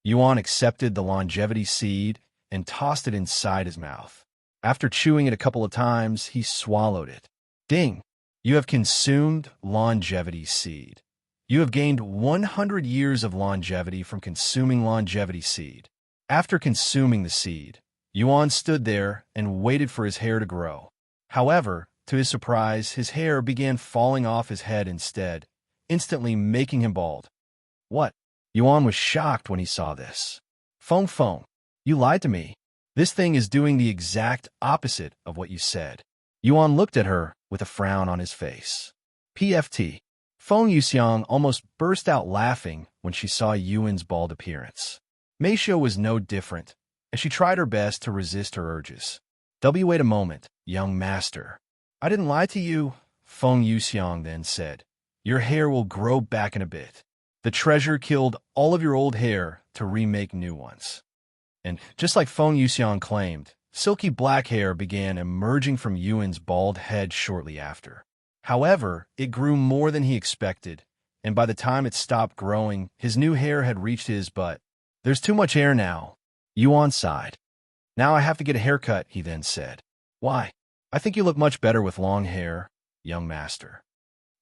Yuan accepted the longevity seed and tossed it inside his mouth. After chewing it a couple of times, he swallowed it. Ding! You have consumed longevity seed. You have gained 100 years of longevity from consuming longevity seed. After consuming the seed, Yuan stood there and waited for his hair to grow. However, to his surprise, his hair began falling off his head instead, instantly making him bald. What? Yuan was shocked when he saw this. Feng, you lied to me. This thing is doing the exact opposite of what you said. Yuan looked at her with a frown on his face. PFT. Feng Yuxiang almost burst out laughing when she saw Yuan's bald appearance. Meixiu was no different, and she tried her best to resist her urges. Wait a moment, young master. I didn't lie to you, Feng Yuxiang then said. Your hair will grow back in a bit. The treasure killed all of your old hair to remake new ones. And just like Feng Yuxiang claimed, silky black hair began emerging from Yuan's bald head shortly after. However, it grew more than he expected, and by the time it stopped growing, his new hair had reached his butt. There's too much hair now. Yuan sighed. Now I have to get a haircut, he then said. Why? I think you look much better with long hair, young master.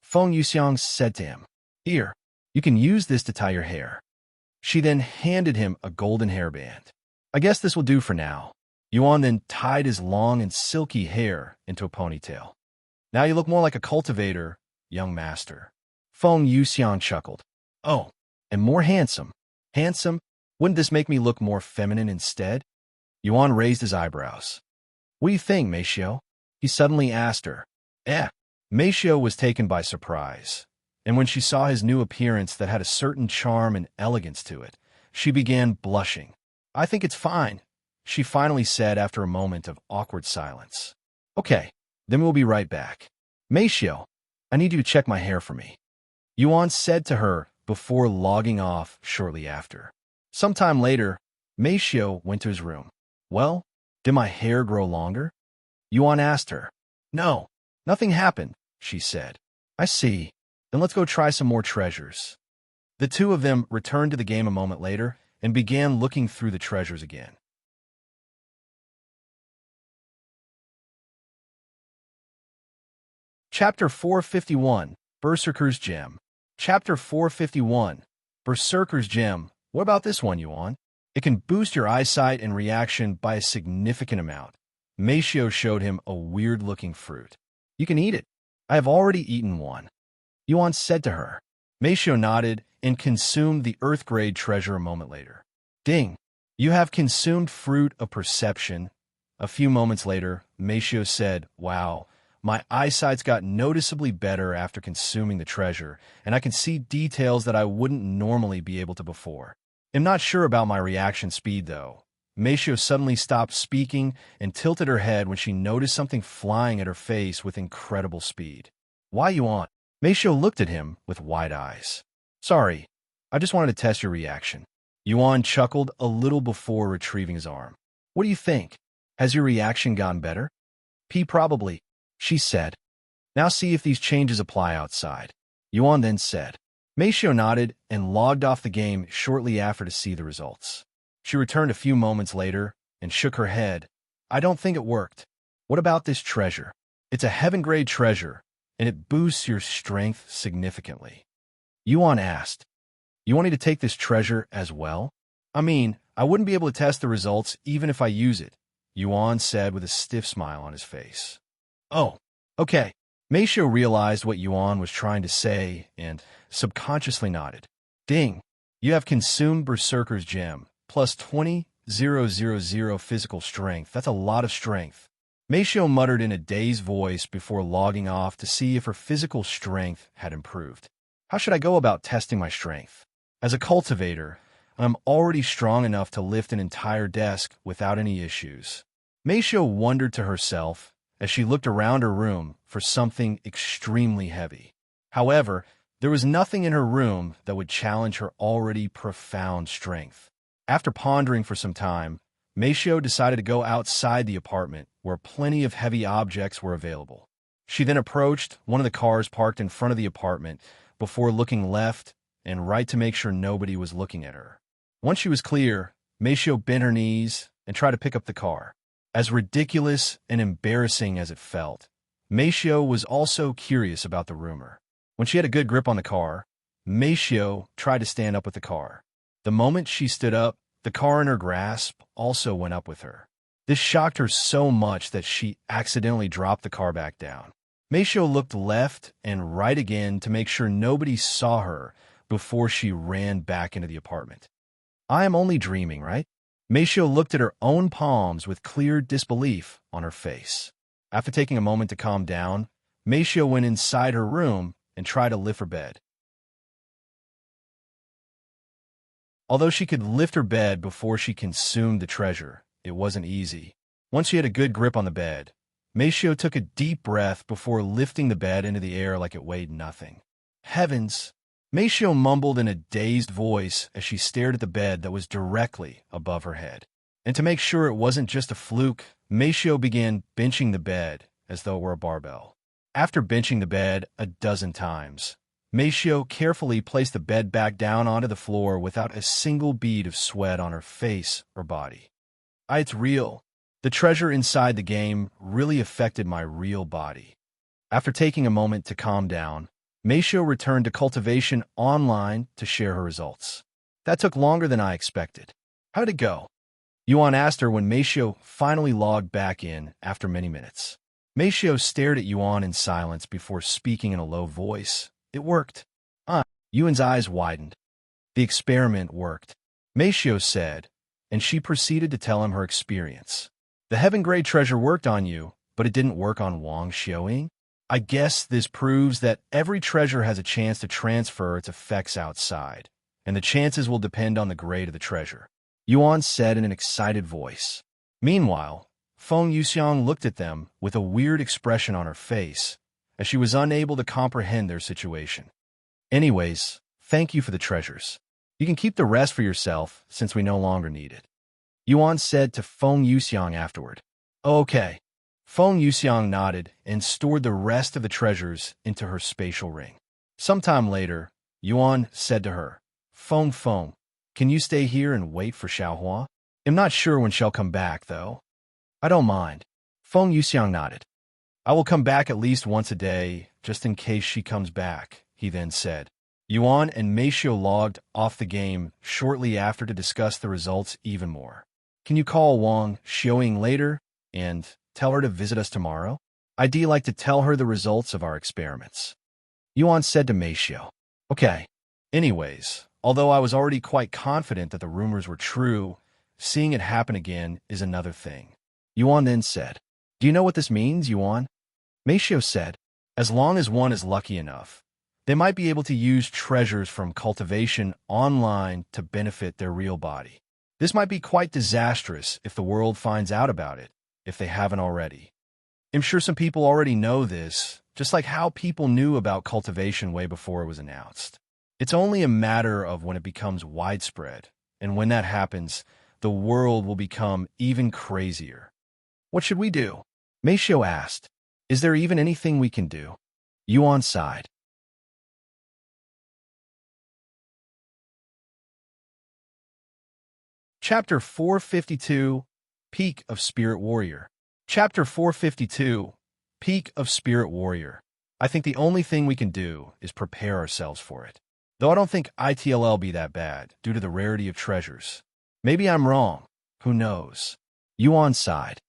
Feng Yuxiang said to him, Here, you can use this to tie your hair. She then handed him a golden hairband. I guess this will do for now. Yuan then tied his long and silky hair into a ponytail. Now you look more like a cultivator, young master. Feng Yuxiang chuckled. Oh, and more handsome. Handsome? Wouldn't this make me look more feminine instead? Yuan raised his eyebrows. What do you think, Meixiu? He suddenly asked her. Meixiu was taken by surprise, and when she saw his new appearance that had a certain charm and elegance to it, she began blushing. I think it's fine, she finally said after a moment of awkward silence. Okay, then we'll be right back. Meixiu, I need you to check my hair for me. Yuan said to her before logging off shortly after. Sometime later, Meixiu went to his room. Well, did my hair grow longer? Yuan asked her. No, nothing happened, she said. I see. Then let's go try some more treasures. The two of them returned to the game a moment later and began looking through the treasures again. Chapter 451, Berserker's Gem. Chapter 451, Berserker's Gem. What about this one, Yuan? It can boost your eyesight and reaction by a significant amount. Meixiu showed him a weird-looking fruit. You can eat it. I have already eaten one. Yuan said to her. Meixiu nodded and consumed the earth-grade treasure a moment later. Ding! You have consumed fruit of perception. A few moments later, Meixiu said, Wow, my eyesight's got noticeably better after consuming the treasure, and I can see details that I wouldn't normally be able to before. I'm not sure about my reaction speed, though. Meixiu suddenly stopped speaking and tilted her head when she noticed something flying at her face with incredible speed. Why, Yuan? Meixiu looked at him with wide eyes. Sorry, I just wanted to test your reaction. Yuan chuckled a little before retrieving his arm. What do you think? Has your reaction gotten better? Probably, she said. Now see if these changes apply outside. Yuan then said. Meixiu nodded and logged off the game shortly after to see the results. She returned a few moments later and shook her head. I don't think it worked. What about this treasure? It's a heaven-grade treasure, and it boosts your strength significantly. Yuan asked, You want me to take this treasure as well? I mean, I wouldn't be able to test the results even if I use it, Yuan said with a stiff smile on his face. Oh, okay. Meixiu realized what Yuan was trying to say and subconsciously nodded. Ding! You have consumed Berserker's Gem, plus 20,000 physical strength. That's a lot of strength. Meixiu muttered in a dazed voice before logging off to see if her physical strength had improved. How should I go about testing my strength? As a cultivator, I'm already strong enough to lift an entire desk without any issues. Meixiu wondered to herself as she looked around her room for something extremely heavy. However, there was nothing in her room that would challenge her already profound strength. After pondering for some time, Meixiu decided to go outside the apartment where plenty of heavy objects were available. She then approached one of the cars parked in front of the apartment before looking left and right to make sure nobody was looking at her. Once she was clear, Meixiu bent her knees and tried to pick up the car. As ridiculous and embarrassing as it felt, Meixiu was also curious about the rumor. When she had a good grip on the car, Meixiu tried to stand up with the car. The moment she stood up, the car in her grasp also went up with her. This shocked her so much that she accidentally dropped the car back down. Meixiu looked left and right again to make sure nobody saw her before she ran back into the apartment. I am only dreaming, right? Meixiu looked at her own palms with clear disbelief on her face. After taking a moment to calm down, Meixiu went inside her room and and tried to lift her bed. Although she could lift her bed before she consumed the treasure, it wasn't easy. Once she had a good grip on the bed, Meixiu took a deep breath before lifting the bed into the air like it weighed nothing. Heavens! Meixiu mumbled in a dazed voice as she stared at the bed that was directly above her head. And to make sure it wasn't just a fluke, Meixiu began benching the bed as though it were a barbell. After benching the bed a dozen times, Meixiu carefully placed the bed back down onto the floor without a single bead of sweat on her face or body. It's real. The treasure inside the game really affected my real body. After taking a moment to calm down, Meixiu returned to Cultivation online to share her results. That took longer than I expected. How'd it go? Yuan asked her when Meixiu finally logged back in after many minutes. Meixiu stared at Yuan in silence before speaking in a low voice. It worked. Yuan's eyes widened. The experiment worked, Meixiu said, and she proceeded to tell him her experience. The heaven-grade treasure worked on you, but it didn't work on Wang Xiaoying. I guess this proves that every treasure has a chance to transfer its effects outside, and the chances will depend on the grade of the treasure, Yuan said in an excited voice. Meanwhile, Feng Yuxiang looked at them with a weird expression on her face, as she was unable to comprehend their situation. Anyways, thank you for the treasures. You can keep the rest for yourself since we no longer need it, Yuan said to Feng Yuxiang afterward. Okay. Feng Yuxiang nodded and stored the rest of the treasures into her spatial ring. Sometime later, Yuan said to her, Feng, can you stay here and wait for Xiao? I'm not sure when she'll come back, though. I don't mind. Feng Yuxiang nodded. I will come back at least once a day, just in case she comes back, he then said. Yuan and Meixiu logged off the game shortly after to discuss the results even more. Can you call Wang Xiaoying later and tell her to visit us tomorrow? I'd like to tell her the results of our experiments, Yuan said to Meixiu. Okay. Anyways, although I was already quite confident that the rumors were true, seeing it happen again is another thing. Yuan then said, Do you know what this means, Yuan? Meixiu said, As long as one is lucky enough, they might be able to use treasures from Cultivation online to benefit their real body. This might be quite disastrous if the world finds out about it, if they haven't already. I'm sure some people already know this, just like how people knew about Cultivation way before it was announced. It's only a matter of when it becomes widespread, and when that happens, the world will become even crazier. What should we do? Meixiu asked. Is there even anything we can do? Yuan sighed. Chapter 452, Peak of Spirit Warrior. Chapter 452, Peak of Spirit Warrior. I think the only thing we can do is prepare ourselves for it. Though I don't think it'll be that bad, due to the rarity of treasures. Maybe I'm wrong. Who knows? Yuan sighed.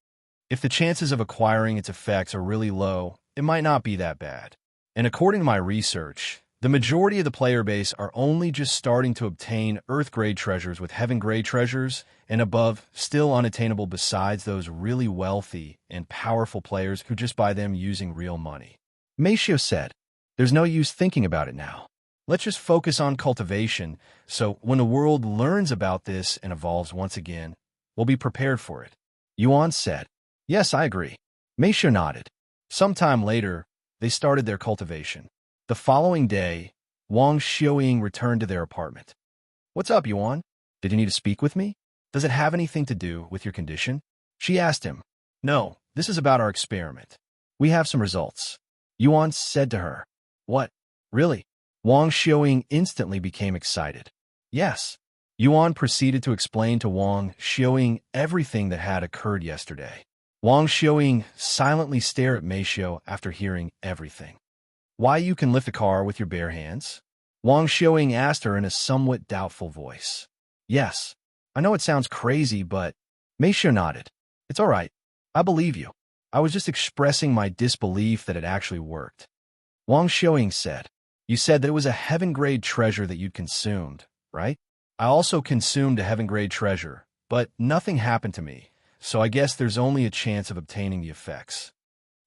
If the chances of acquiring its effects are really low, it might not be that bad. And according to my research, the majority of the player base are only just starting to obtain Earth-grade treasures, with Heaven-grade treasures and above still unattainable, besides those really wealthy and powerful players who just buy them using real money. Meixiu said, There's no use thinking about it now. Let's just focus on Cultivation, so when the world learns about this and evolves once again, we'll be prepared for it. Yuan said, Yes, I agree. Meixiu nodded. Sometime later, they started their Cultivation. The following day, Wang Xiaoying returned to their apartment. What's up, Yuan? Did you need to speak with me? Does it have anything to do with your condition? She asked him. No, this is about our experiment. We have some results. Yuan said to her. What? Really? Wang Xiaoying instantly became excited. Yes. Yuan proceeded to explain to Wang Xiaoying everything that had occurred yesterday. Wang Xiaoying silently stared at Meixiu after hearing everything. Why you can lift a car with your bare hands? Wang Xiaoying asked her in a somewhat doubtful voice. Yes. I know it sounds crazy, but... Meixiu nodded. It's all right. I believe you. I was just expressing my disbelief that it actually worked. Wang Xiaoying said, You said that it was a heaven-grade treasure that you'd consumed, right? I also consumed a heaven-grade treasure, but nothing happened to me, so I guess there's only a chance of obtaining the effects.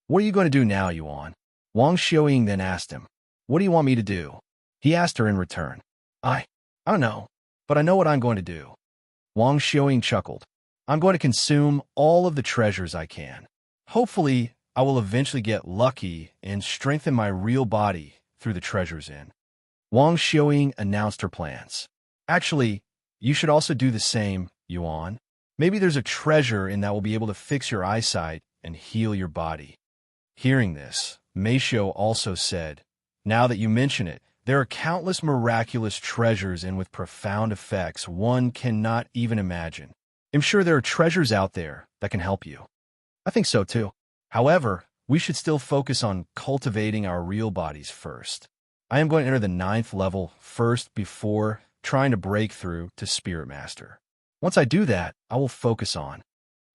What are you going to do now, Yuan? Wang Xiaoying then asked him. What do you want me to do? He asked her in return. I don't know, but I know what I'm going to do. Wang Xiaoying chuckled. I'm going to consume all of the treasures I can. Hopefully, I will eventually get lucky and strengthen my real body through the treasures in. Wang Xiaoying announced her plans. Actually, you should also do the same, Yuan. Maybe there's a treasure in that will be able to fix your eyesight and heal your body. Hearing this, Meixiu also said, Now that you mention it, there are countless miraculous treasures in with profound effects one cannot even imagine. I'm sure there are treasures out there that can help you. I think so too. However, we should still focus on cultivating our real bodies first. I am going to enter the 9th level first before trying to break through to Spirit Master. Once I do that, I will focus on.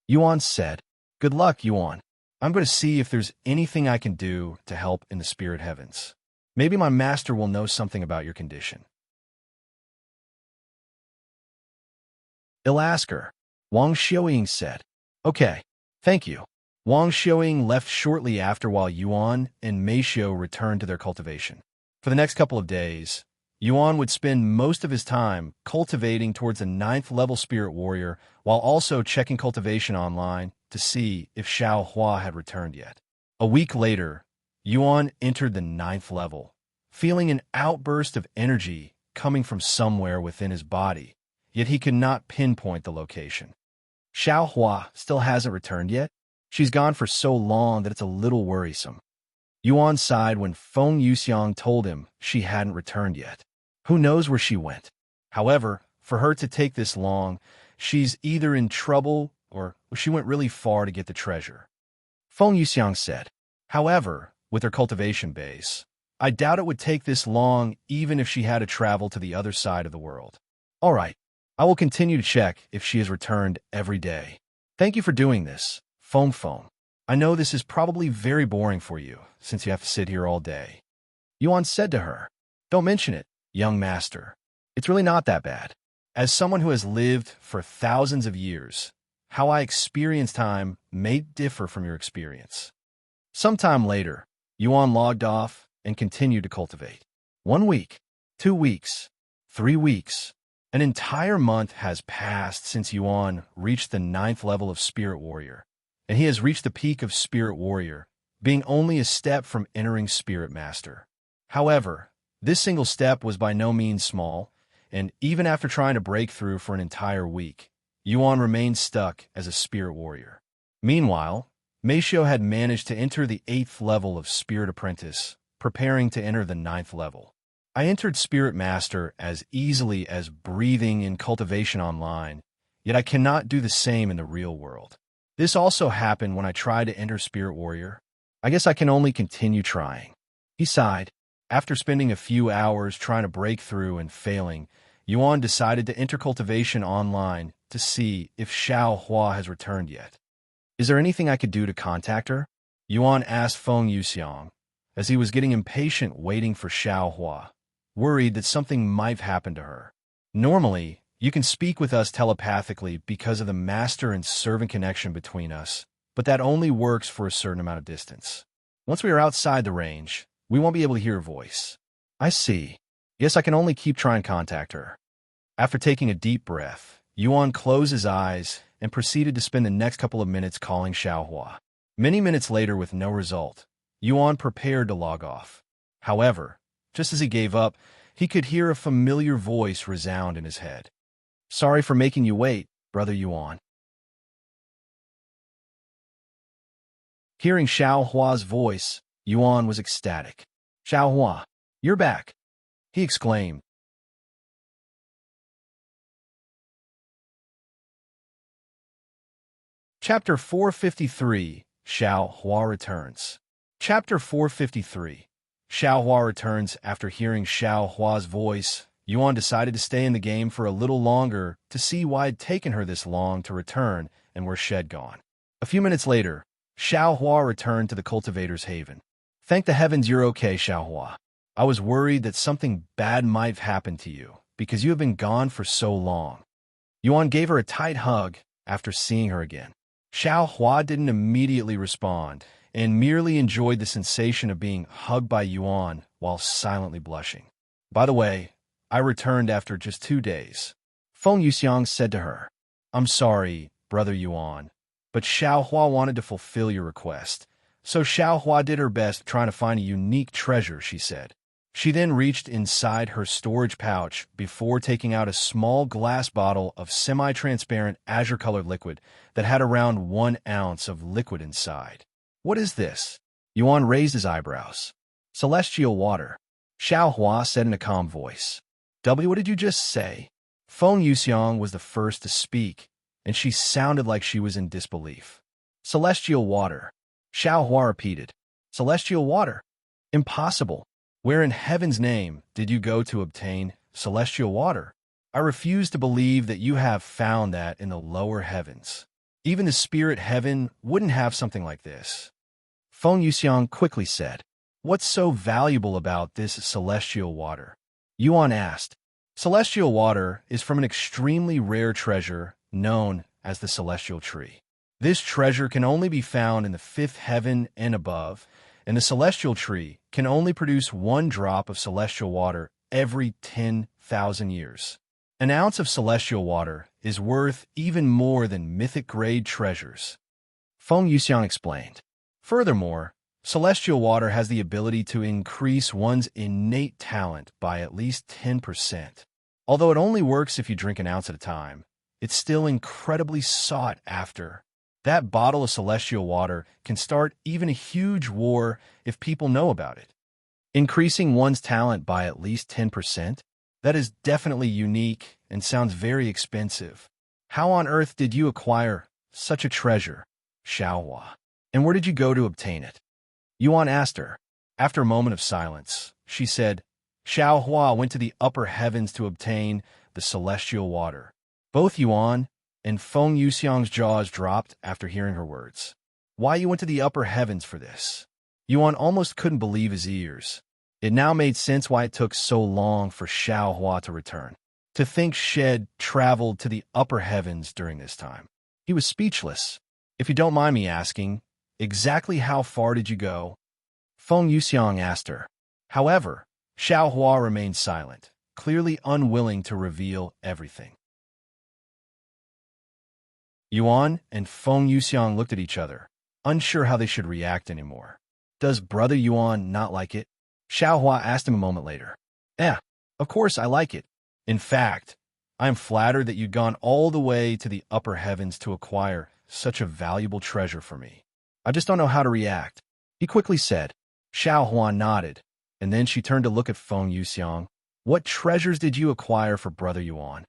Yuan said, Good luck, Yuan. I'm going to see if there's anything I can do to help in the spirit heavens. Maybe my master will know something about your condition. I'll ask her. Wang Xiaoying said. Okay, thank you. Wang Xiaoying left shortly after while Yuan and Meixiu returned to their cultivation. For the next couple of days, Yuan would spend most of his time cultivating towards a 9th level spirit warrior while also checking cultivation online to see if Xiao Hua had returned yet. A week later, Yuan entered the 9th level, feeling an outburst of energy coming from somewhere within his body, yet he could not pinpoint the location. Xiao Hua still hasn't returned yet. She's gone for so long that it's a little worrisome. Yuan sighed when Feng Yuxiang told him she hadn't returned yet. Who knows where she went? However, for her to take this long, she's either in trouble or she went really far to get the treasure. Feng Yuxiang said. However, with her cultivation base, I doubt it would take this long even if she had to travel to the other side of the world. All right, I will continue to check if she has returned every day. Thank you for doing this, Feng. I know this is probably very boring for you, since you have to sit here all day. Yuan said to her, Don't mention it, young master. It's really not that bad. As someone who has lived for thousands of years, how I experience time may differ from your experience. Sometime later, Yuan logged off and continued to cultivate. 1 week, 2 weeks, 3 weeks. An entire month has passed since Yuan reached the 9th level of Spirit Warrior, and he has reached the peak of Spirit Warrior, being only a step from entering Spirit Master. However, this single step was by no means small, and even after trying to break through for an entire week, Yuan remained stuck as a Spirit Warrior. Meanwhile, Meixiu had managed to enter the 8th level of Spirit Apprentice, preparing to enter the 9th level. I entered Spirit Master as easily as breathing in Cultivation Online, yet I cannot do the same in the real world. This also happened when I tried to enter Spirit Warrior. I guess I can only continue trying. He sighed. After spending a few hours trying to break through and failing, Yuan decided to enter Cultivation Online to see if Xiao Hua has returned yet. Is there anything I could do to contact her? Yuan asked Feng Yuxiang, as he was getting impatient waiting for Xiao Hua, worried that something might have happened to her. Normally, you can speak with us telepathically because of the master and servant connection between us, but that only works for a certain amount of distance. Once we are outside the range, we won't be able to hear her voice. I see. Guess I can only keep trying to contact her. After taking a deep breath, Yuan closed his eyes and proceeded to spend the next couple of minutes calling Xiao Hua. Many minutes later, with no result, Yuan prepared to log off. However, just as he gave up, he could hear a familiar voice resound in his head. Sorry for making you wait, Brother Yuan. Hearing Xiao Hua's voice, Yuan was ecstatic. Xiao Hua, you're back, he exclaimed. Chapter 453, Xiao Hua Returns. Chapter 453. Xiao Hua returns. After hearing Xiao Hua's voice, Yuan decided to stay in the game for a little longer to see why it had taken her this long to return and where she had gone. A few minutes later, Xiao Hua returned to the Cultivators' haven. Thank the heavens you're okay, Xiao Hua. I was worried that something bad might have happened to you because you have been gone for so long. Yuan gave her a tight hug after seeing her again. Xiao Hua didn't immediately respond and merely enjoyed the sensation of being hugged by Yuan while silently blushing. By the way, I returned after just 2 days. Feng Yuxiang said to her, I'm sorry, Brother Yuan, but Xiao Hua wanted to fulfill your request. So Xiao Hua did her best trying to find a unique treasure, she said. She then reached inside her storage pouch before taking out a small glass bottle of semi-transparent azure-colored liquid that had around 1 ounce of liquid inside. What is this? Yuan raised his eyebrows. Celestial water. Xiao Hua said in a calm voice. What did you just say? Feng Yuxiang was the first to speak, and she sounded like she was in disbelief. Celestial water. Xiao Hua repeated. Celestial water? Impossible. Where in heaven's name did you go to obtain celestial water? I refuse to believe that you have found that in the lower heavens. Even the spirit heaven wouldn't have something like this. Feng Yuxiang quickly said, What's so valuable about this celestial water? Yuan asked. Celestial water is from an extremely rare treasure known as the celestial tree. This treasure can only be found in the 5th heaven and above, and the celestial tree can only produce 1 drop of celestial water every 10,000 years. An ounce of celestial water is worth even more than mythic-grade treasures. Feng Yuxiang explained. Furthermore, celestial water has the ability to increase one's innate talent by at least 10%. Although it only works if you drink an ounce at a time, it's still incredibly sought after. That bottle of celestial water can start even a huge war if people know about it. Increasing one's talent by at least 10%? That is definitely unique and sounds very expensive. How on earth did you acquire such a treasure, Xiao Hua? And where did you go to obtain it? Yuan asked her. After a moment of silence, she said, Xiao Hua went to the upper heavens to obtain the celestial water. Both Yuan and Feng Yuxiang's jaws dropped after hearing her words. Why you went to the upper heavens for this? Yuan almost couldn't believe his ears. It now made sense why it took so long for Xiao Hua to return. To think Shed traveled to the upper heavens during this time. He was speechless. If you don't mind me asking, exactly how far did you go? Feng Yuxiang asked her. However, Xiao Hua remained silent, clearly unwilling to reveal everything. Yuan and Feng Yuxiang looked at each other, unsure how they should react anymore. Does Brother Yuan not like it? Xiao Hua asked him a moment later. Of course I like it. In fact, I am flattered that you'd gone all the way to the upper heavens to acquire such a valuable treasure for me. I just don't know how to react. He quickly said. Xiao Hua nodded, and then she turned to look at Feng Yuxiang. What treasures did you acquire for Brother Yuan?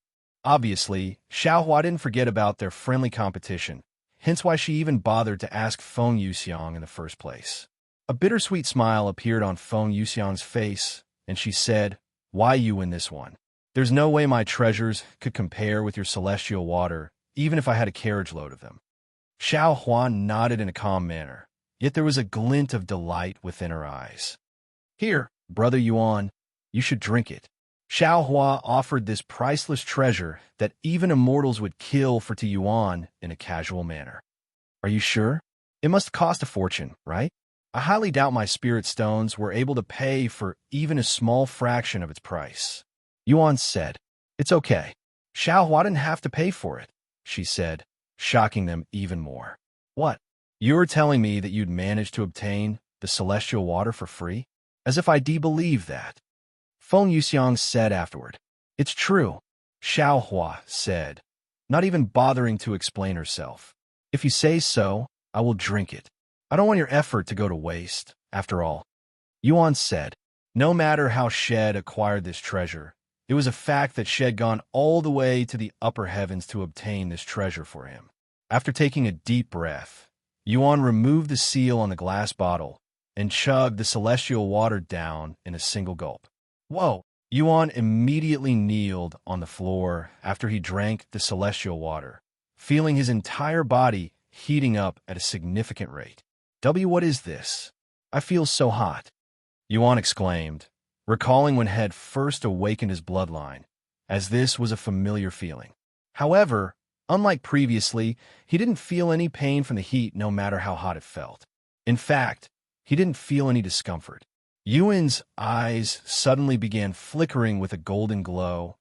Obviously, Xiao Hua didn't forget about their friendly competition, hence why she even bothered to ask Feng Yuxiang in the first place. A bittersweet smile appeared on Feng Yuxiang's face, and she said, Why you in this one? There's no way my treasures could compare with your celestial water, even if I had a carriage load of them. Xiao Hua nodded in a calm manner, yet there was a glint of delight within her eyes. Here, Brother Yuan, you should drink it. Xiao Hua offered this priceless treasure that even immortals would kill for to Yuan in a casual manner. Are you sure? It must cost a fortune, right? I highly doubt my spirit stones were able to pay for even a small fraction of its price. Yuan said, It's okay. Xiao Hua didn't have to pay for it, she said, shocking them even more. What? You're telling me that you'd managed to obtain the celestial water for free? As if I believe that. Feng Yuxiang said afterward. It's true, Xiao Hua said, not even bothering to explain herself. If you say so, I will drink it. I don't want your effort to go to waste, after all. Yuan said, no matter how Shed acquired this treasure, it was a fact that Shed gone all the way to the upper heavens to obtain this treasure for him. After taking a deep breath, Yuan removed the seal on the glass bottle and chugged the celestial water down in a single gulp. Whoa! Yuan immediately kneeled on the floor after he drank the celestial water, feeling his entire body heating up at a significant rate. What is this? I feel so hot, Yuan exclaimed, recalling when Head first awakened his bloodline, as this was a familiar feeling. However, unlike previously, he didn't feel any pain from the heat no matter how hot it felt. In fact, he didn't feel any discomfort. Yuan's eyes suddenly began flickering with a golden glow,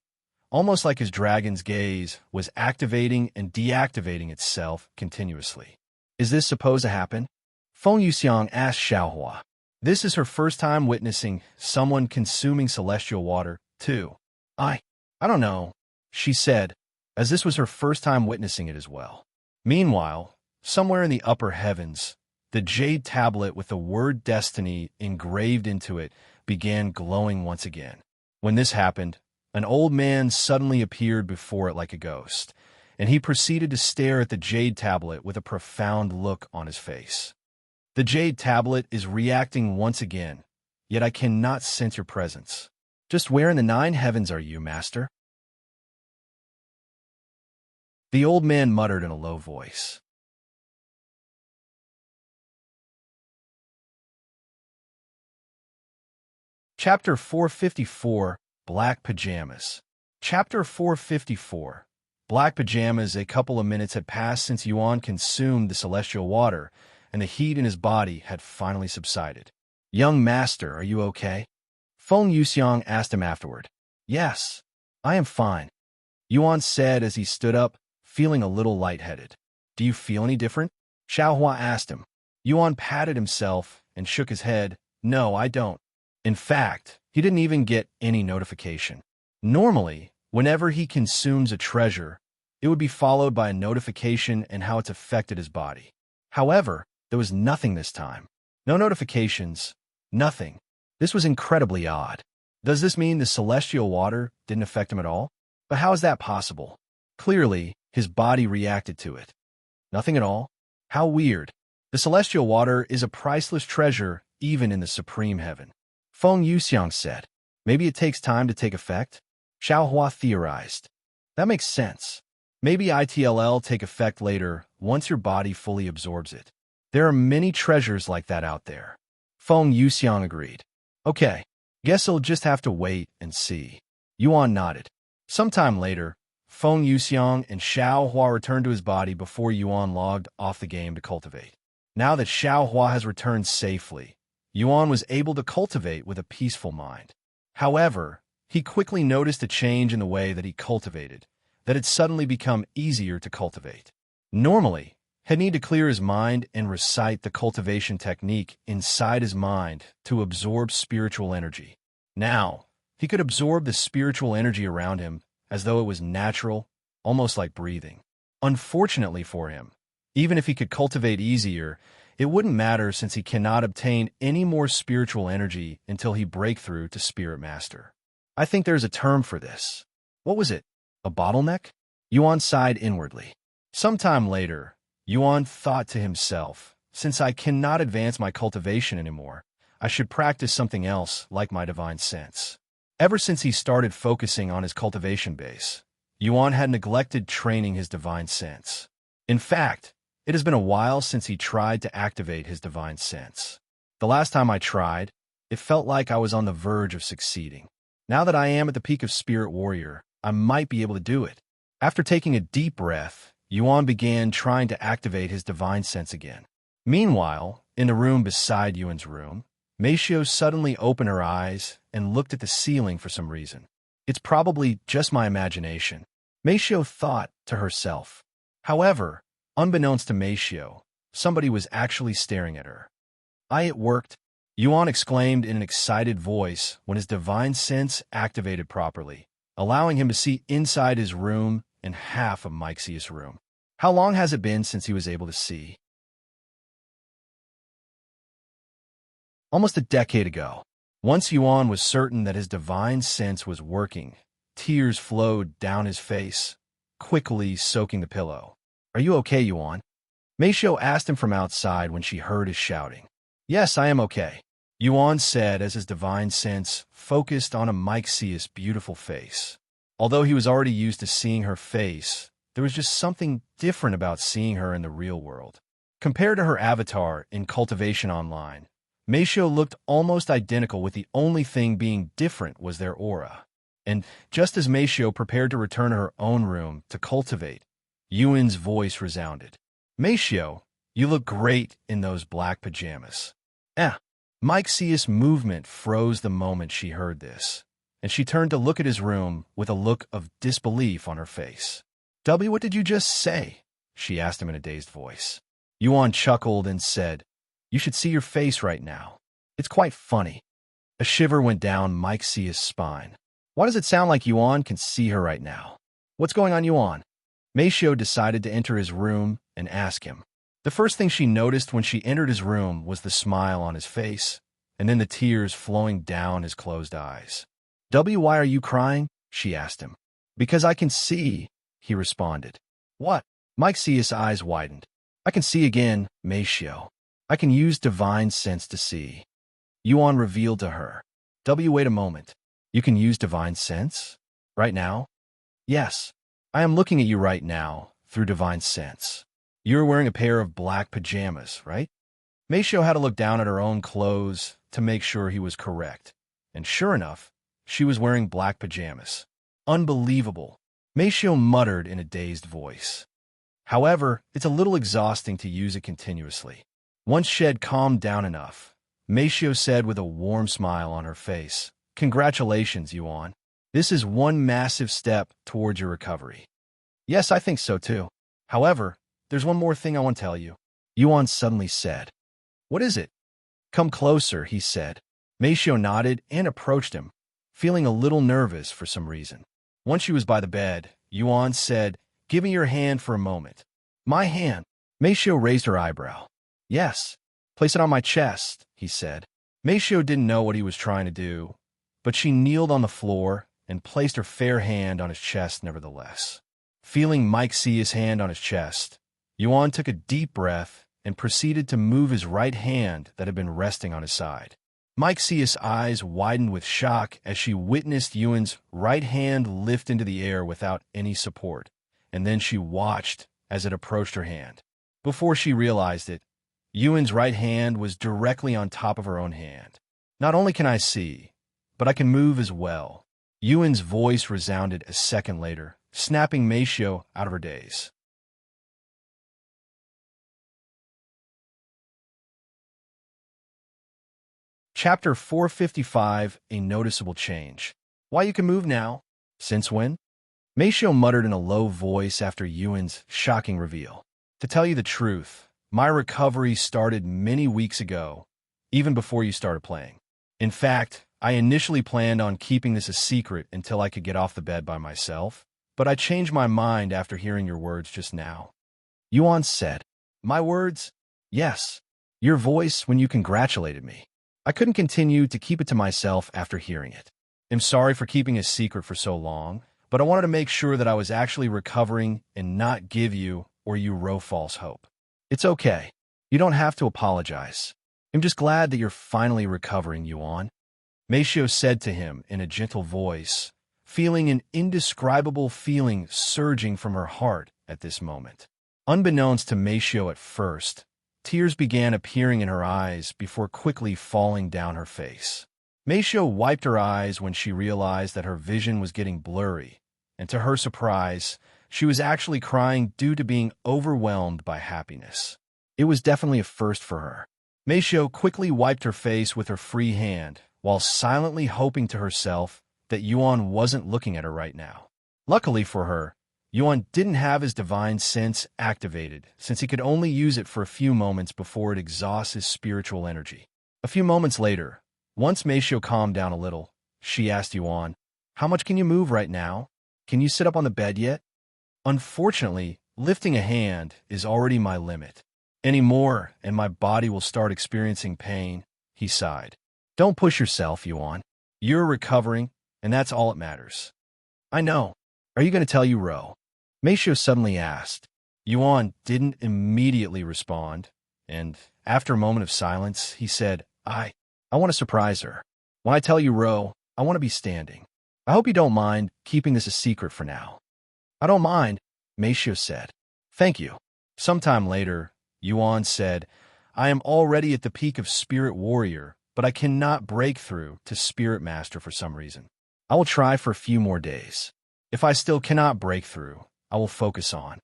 almost like his dragon's gaze was activating and deactivating itself continuously. Is this supposed to happen? Feng Yuxiang asked Xiao. This is her first time witnessing someone consuming celestial water, too. I don't know, she said, as this was her first time witnessing it as well. Meanwhile, somewhere in the upper heavens, the jade tablet with the word destiny engraved into it began glowing once again. When this happened, an old man suddenly appeared before it like a ghost, and he proceeded to stare at the jade tablet with a profound look on his face. The jade tablet is reacting once again, yet I cannot sense your presence. Just where in the 9 heavens are you, master? The old man muttered in a low voice. Chapter 454, Black Pajamas. Chapter 454, Black Pajamas. A couple of minutes had passed since Yuan consumed the celestial water, and the heat in his body had finally subsided. Young master, are you okay? Feng Yuxiang asked him afterward. Yes, I am fine, Yuan said as he stood up, feeling a little lightheaded. Do you feel any different? Xiao asked him. Yuan patted himself and shook his head. No, I don't. In fact, he didn't even get any notification. Normally, whenever he consumes a treasure, it would be followed by a notification and how it's affected his body. However, there was nothing this time. No notifications, nothing. This was incredibly odd. Does this mean the celestial water didn't affect him at all? But how is that possible? Clearly, his body reacted to it. Nothing at all? How weird. The celestial water is a priceless treasure even in the supreme heaven. Feng Yuxiang said. Maybe it takes time to take effect? Xiao theorized. That makes sense. Maybe ITLL take effect later once your body fully absorbs it. There are many treasures like that out there. Feng Yuxiang agreed. Okay, guess I'll just have to wait and see. Yuan nodded. Sometime later, Feng Yuxiang and Xiao returned to his body before Yuan logged off the game to cultivate. Now that Xiao has returned safely, Yuan was able to cultivate with a peaceful mind. However, he quickly noticed a change in the way that he cultivated, that it suddenly become easier to cultivate. Normally, he'd need to clear his mind and recite the cultivation technique inside his mind to absorb spiritual energy. Now, he could absorb the spiritual energy around him as though it was natural, almost like breathing. Unfortunately for him, even if he could cultivate easier, it wouldn't matter since he cannot obtain any more spiritual energy until he break through to Spirit Master. I think there's a term for this. What was it? A bottleneck? Yuan sighed inwardly. Sometime later, Yuan thought to himself, since I cannot advance my cultivation anymore, I should practice something else like my divine sense. Ever since he started focusing on his cultivation base, Yuan had neglected training his divine sense. In fact, it has been a while since he tried to activate his divine sense. The last time I tried, it felt like I was on the verge of succeeding. Now that I am at the peak of Spirit Warrior, I might be able to do it. After taking a deep breath, Yuan began trying to activate his divine sense again. Meanwhile, in the room beside Yuan's room, Meixiu suddenly opened her eyes and looked at the ceiling for some reason. It's probably just my imagination, Meixiu thought to herself. However, unbeknownst to Meixiu, somebody was actually staring at her. It worked, Yuan exclaimed in an excited voice when his divine sense activated properly, allowing him to see inside his room and half of Meixiu's room. How long has it been since he was able to see? Almost a decade ago. Once Yuan was certain that his divine sense was working, tears flowed down his face, quickly soaking the pillow. Are you okay, Yuan? Meixiu asked him from outside when she heard his shouting. Yes, I am okay, Yuan said as his divine sense focused on a Meixiu's beautiful face. Although he was already used to seeing her face, there was just something different about seeing her in the real world. Compared to her avatar in Cultivation Online, Meixiu looked almost identical, with the only thing being different was their aura. And just as Meixiu prepared to return to her own room to cultivate, Yuan's voice resounded. Meixiu, you look great in those black pajamas. Meixiu's movement froze the moment she heard this, and she turned to look at his room with a look of disbelief on her face. What did you just say?" she asked him in a dazed voice. Yuan chuckled and said, "You should see your face right now. It's quite funny." A shiver went down Meixiu's spine. Why does it sound like Yuan can see her right now? What's going on, Yuan? Meixiu decided to enter his room and ask him. The first thing she noticed when she entered his room was the smile on his face, and then the tears flowing down his closed eyes. Why are you crying?" she asked him. "Because I can see," he responded. "What?" Meixiu's eyes widened. "I can see again, Meixiu. I can use divine sense to see." Yuan revealed to her. Wait a moment. You can use divine sense? Right now? Yes. I am looking at you right now, through divine sense. You're wearing a pair of black pajamas, right? Meixiu had to look down at her own clothes to make sure he was correct. And sure enough, she was wearing black pajamas. Unbelievable. Meixiu muttered in a dazed voice. However, it's a little exhausting to use it continuously. Once she had calmed down enough, Meixiu said with a warm smile on her face, "Congratulations, Yuan. This is one massive step towards your recovery." "Yes, I think so too. However, there's one more thing I want to tell you," Yuan suddenly said. "What is it?" "Come closer," he said. Meixiu nodded and approached him, feeling a little nervous for some reason. Once she was by the bed, Yuan said, "Give me your hand for a moment." "My hand?" Meixiu raised her eyebrow. "Yes. Place it on my chest," he said. Meixiu didn't know what he was trying to do, but she kneeled on the floor and placed her fair hand on his chest nevertheless. Feeling Meixiu's hand on his chest, Yuan took a deep breath and proceeded to move his right hand that had been resting on his side. Meixiu's eyes widened with shock as she witnessed Yuan's right hand lift into the air without any support, and then she watched as it approached her hand. Before she realized it, Yuan's right hand was directly on top of her own hand. "Not only can I see, but I can move as well," Yuan's voice resounded a second later, snapping Meixiu out of her daze. Chapter 455, A Noticeable Change. "Why you can move now? Since when?" Meixiu muttered in a low voice after Yuan's shocking reveal. "To tell you the truth, my recovery started many weeks ago, even before you started playing. In fact, I initially planned on keeping this a secret until I could get off the bed by myself, but I changed my mind after hearing your words just now." Yuan said. "My words?" "Yes. Your voice when you congratulated me. I couldn't continue to keep it to myself after hearing it. I'm sorry for keeping a secret for so long, but I wanted to make sure that I was actually recovering and not give you or you false hope. It's okay. You don't have to apologize. I'm just glad that you're finally recovering, Yuan," Meixiu said to him in a gentle voice, feeling an indescribable feeling surging from her heart at this moment. Unbeknownst to Meixiu at first, tears began appearing in her eyes before quickly falling down her face. Meixiu wiped her eyes when she realized that her vision was getting blurry, and to her surprise, she was actually crying due to being overwhelmed by happiness. It was definitely a first for her. Meixiu quickly wiped her face with her free hand, while silently hoping to herself that Yuan wasn't looking at her right now. Luckily for her, Yuan didn't have his divine sense activated, since he could only use it for a few moments before it exhausts his spiritual energy. A few moments later, once Meixiu calmed down a little, she asked Yuan, "How much can you move right now? Can you sit up on the bed yet?" "Unfortunately, lifting a hand is already my limit. Any more, and my body will start experiencing pain," he sighed. "Don't push yourself, Yuan. You're recovering, and that's all that matters." "I know. Are you going to tell Ro?" Meixiu suddenly asked. Yuan didn't immediately respond, and after a moment of silence, he said, I want to surprise her. When I tell Ro, I want to be standing. I hope you don't mind keeping this a secret for now." "I don't mind," Meixiu said. "Thank you." Sometime later, Yuan said, "I am already at the peak of Spirit Warrior, but I cannot break through to Spirit Master for some reason. I will try for a few more days. If I still cannot break through, I will focus on.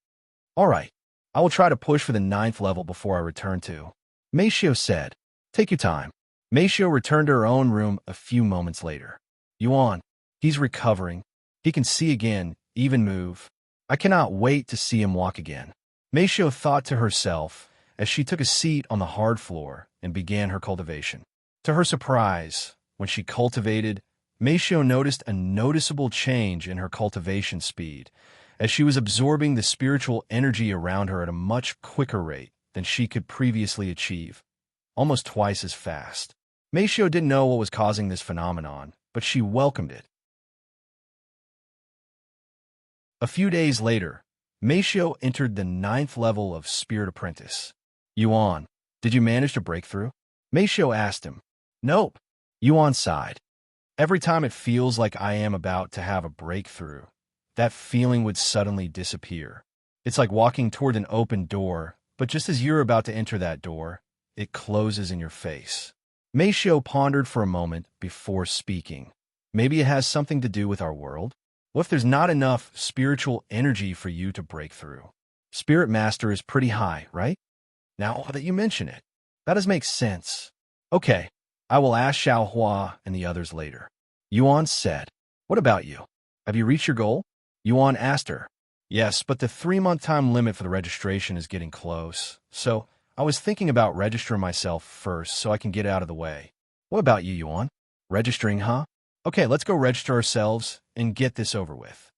All right, I will try to push for the 9th level before I return to." Meixiu said, "Take your time. Meixiu returned to her own room a few moments later. Yuan, he's recovering. He can see again, even move. I cannot wait to see him walk again. Meixiu thought to herself as she took a seat on the hard floor and began her cultivation. To her surprise, when she cultivated, Meixiu noticed a noticeable change in her cultivation speed, as she was absorbing the spiritual energy around her at a much quicker rate than she could previously achieve, almost twice as fast. Meixiu didn't know what was causing this phenomenon, but she welcomed it. A few days later, Meixiu entered the 9th level of Spirit Apprentice. Yuan, did you manage to break through? Meixiu asked him. Nope. Yuan sighed. Every time it feels like I am about to have a breakthrough, that feeling would suddenly disappear. It's like walking toward an open door, but just as you're about to enter that door, it closes in your face. Meixiu pondered for a moment before speaking. Maybe it has something to do with our world? What if there's not enough spiritual energy for you to break through? Spirit Master is pretty high, right? Now that you mention it, that does make sense. Okay, I will ask Xiao Hua and the others later. Yuan said, what about you? Have you reached your goal? Yuan asked her. Yes, but the 3-month time limit for the registration is getting close, so I was thinking about registering myself first so I can get out of the way. What about you, Yuan? Registering, huh? Okay, let's go register ourselves and get this over with.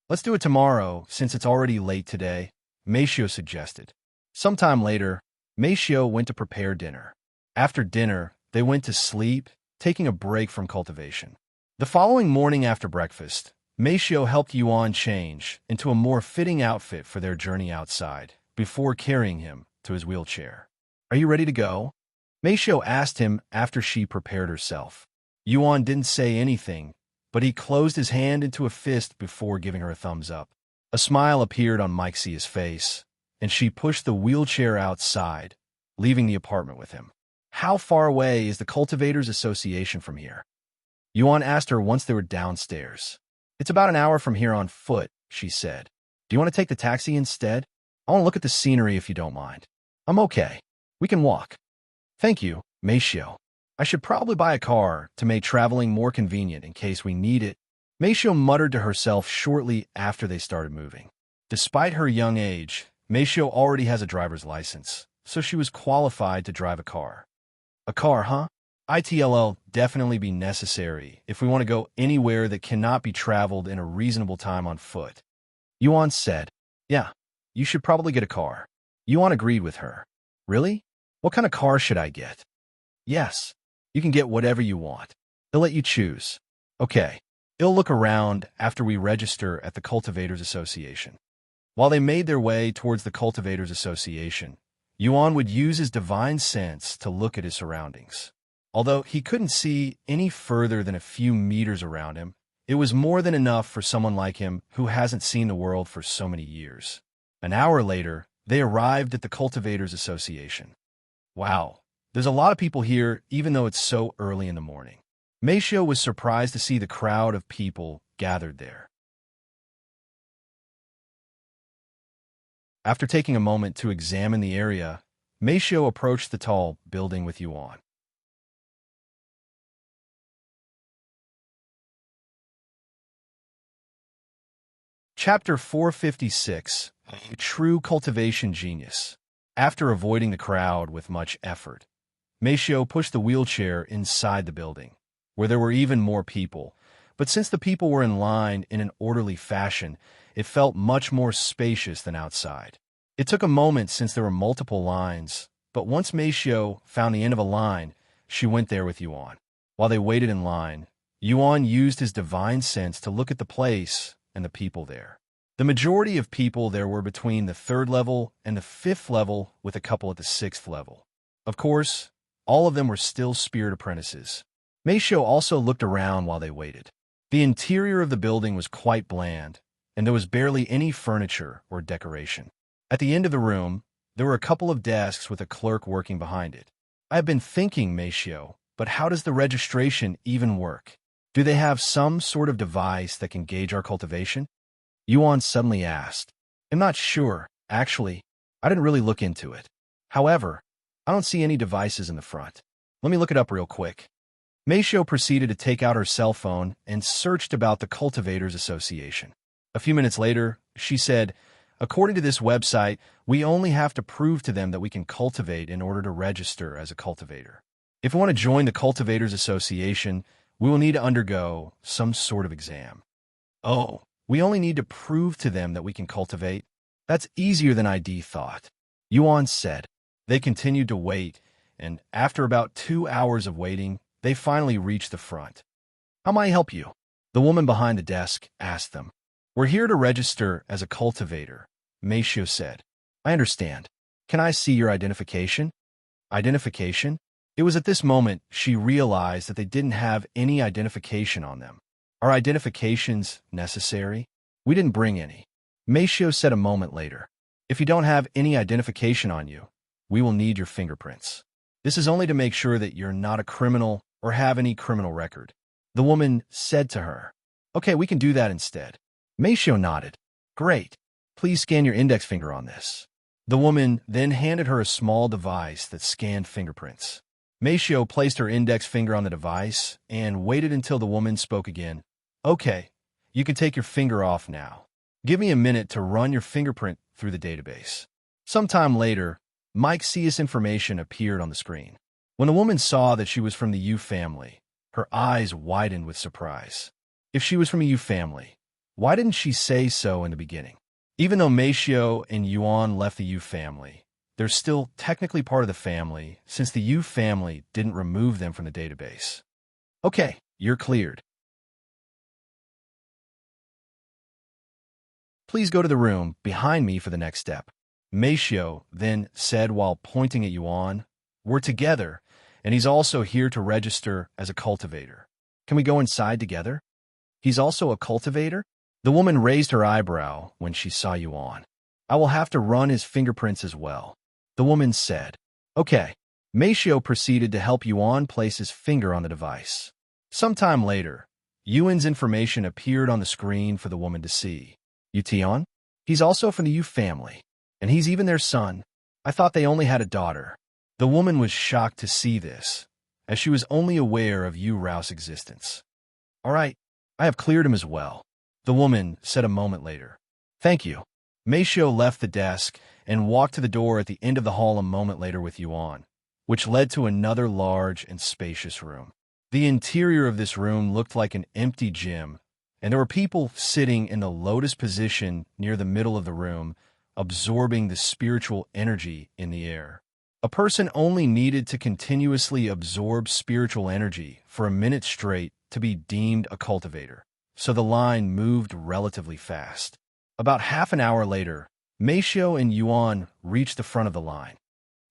Let's do it tomorrow, since it's already late today, Meixiu suggested. Sometime later, Meixiu went to prepare dinner. After dinner, they went to sleep, taking a break from cultivation. The following morning after breakfast, Meixiu helped Yuan change into a more fitting outfit for their journey outside, before carrying him to his wheelchair. Are you ready to go? Meixiu asked him after she prepared herself. Yuan didn't say anything, but he closed his hand into a fist before giving her a thumbs up. A smile appeared on Meixiu's face, and she pushed the wheelchair outside, leaving the apartment with him. How far away is the Cultivators Association from here? Yuan asked her once they were downstairs. It's about an hour from here on foot, she said. Do you want to take the taxi instead? I want to look at the scenery if you don't mind. I'm okay. We can walk. Thank you, Meixiu. I should probably buy a car to make traveling more convenient in case we need it. Meixiu muttered to herself shortly after they started moving. Despite her young age, Meixiu already has a driver's license, so she was qualified to drive a car. A car, huh? It'll definitely be necessary if we want to go anywhere that cannot be traveled in a reasonable time on foot. Yuan said, yeah, you should probably get a car. Yuan agreed with her. Really? What kind of car should I get? Yes, you can get whatever you want. They'll let you choose. Okay, they'll look around after we register at the Cultivators Association. While they made their way towards the Cultivators Association, Yuan would use his divine sense to look at his surroundings. Although he couldn't see any further than a few meters around him, it was more than enough for someone like him who hasn't seen the world for so many years. An hour later, they arrived at the Cultivators Association. Wow, there's a lot of people here even though it's so early in the morning. Meixiu was surprised to see the crowd of people gathered there. After taking a moment to examine the area, Meixiu approached the tall building with Yuan. Chapter 456, A True Cultivation Genius. After avoiding the crowd with much effort, Meixiu pushed the wheelchair inside the building, where there were even more people, but since the people were in line in an orderly fashion, it felt much more spacious than outside. It took a moment since there were multiple lines, but once Meixiu found the end of a line, she went there with Yuan. While they waited in line, Yuan used his divine sense to look at the place and the people there. The majority of people there were between the 3rd level and the 5th level, with a couple at the 6th level. Of course, all of them were still spirit apprentices. Meixiu also looked around while they waited. The interior of the building was quite bland, and there was barely any furniture or decoration. At the end of the room, there were a couple of desks with a clerk working behind it. I have been thinking, Meixiu, but how does the registration even work? Do they have some sort of device that can gauge our cultivation? Yuan suddenly asked. I'm not sure, actually. I didn't really look into it. However, I don't see any devices in the front. Let me look it up real quick. Meixiu proceeded to take out her cell phone and searched about the Cultivators Association. A few minutes later, she said, according to this website, we only have to prove to them that we can cultivate in order to register as a cultivator. If we want to join the Cultivators Association, we will need to undergo some sort of exam. Oh, we only need to prove to them that we can cultivate? That's easier than ID thought. Yuan said. They continued to wait, and after about 2 hours of waiting, they finally reached the front. How may I help you? The woman behind the desk asked them. We're here to register as a cultivator, Meixiu said. I understand. Can I see your identification? Identification? It was at this moment she realized that they didn't have any identification on them. Are identifications necessary? We didn't bring any. Meixiu said a moment later. If you don't have any identification on you, we will need your fingerprints. This is only to make sure that you're not a criminal or have any criminal record. The woman said to her. Okay, we can do that instead. Meixiu nodded. Great. Please scan your index finger on this. The woman then handed her a small device that scanned fingerprints. Meixiu placed her index finger on the device and waited until the woman spoke again. Okay, you can take your finger off now. Give me a minute to run your fingerprint through the database. Sometime later, Meixiu's information appeared on the screen. When the woman saw that she was from the Yu family, her eyes widened with surprise. If she was from a Yu family, why didn't she say so in the beginning? Even though Meixiu and Yuan left the Yu family, they're still technically part of the family since the Yu family didn't remove them from the database. Okay, you're cleared. Please go to the room behind me for the next step. Meixiu then said while pointing at Yuan, we're together, and he's also here to register as a cultivator. Can we go inside together? He's also a cultivator? The woman raised her eyebrow when she saw Yuan. I will have to run his fingerprints as well. The woman said. Okay. Meixiu proceeded to help Yuan place his finger on the device. Sometime later, Yuan's information appeared on the screen for the woman to see. Yuxiang? He's also from the Yu family, and he's even their son. I thought they only had a daughter. The woman was shocked to see this, as she was only aware of Yu Rao's existence. All right, I have cleared him as well, the woman said a moment later. Thank you. Meixiu left the desk and walked to the door at the end of the hall a moment later with Yuan, which led to another large and spacious room. The interior of this room looked like an empty gym, and there were people sitting in the lotus position near the middle of the room, absorbing the spiritual energy in the air. A person only needed to continuously absorb spiritual energy for a minute straight to be deemed a cultivator, so the line moved relatively fast. About half an hour later, Meixiu and Yuan reached the front of the line.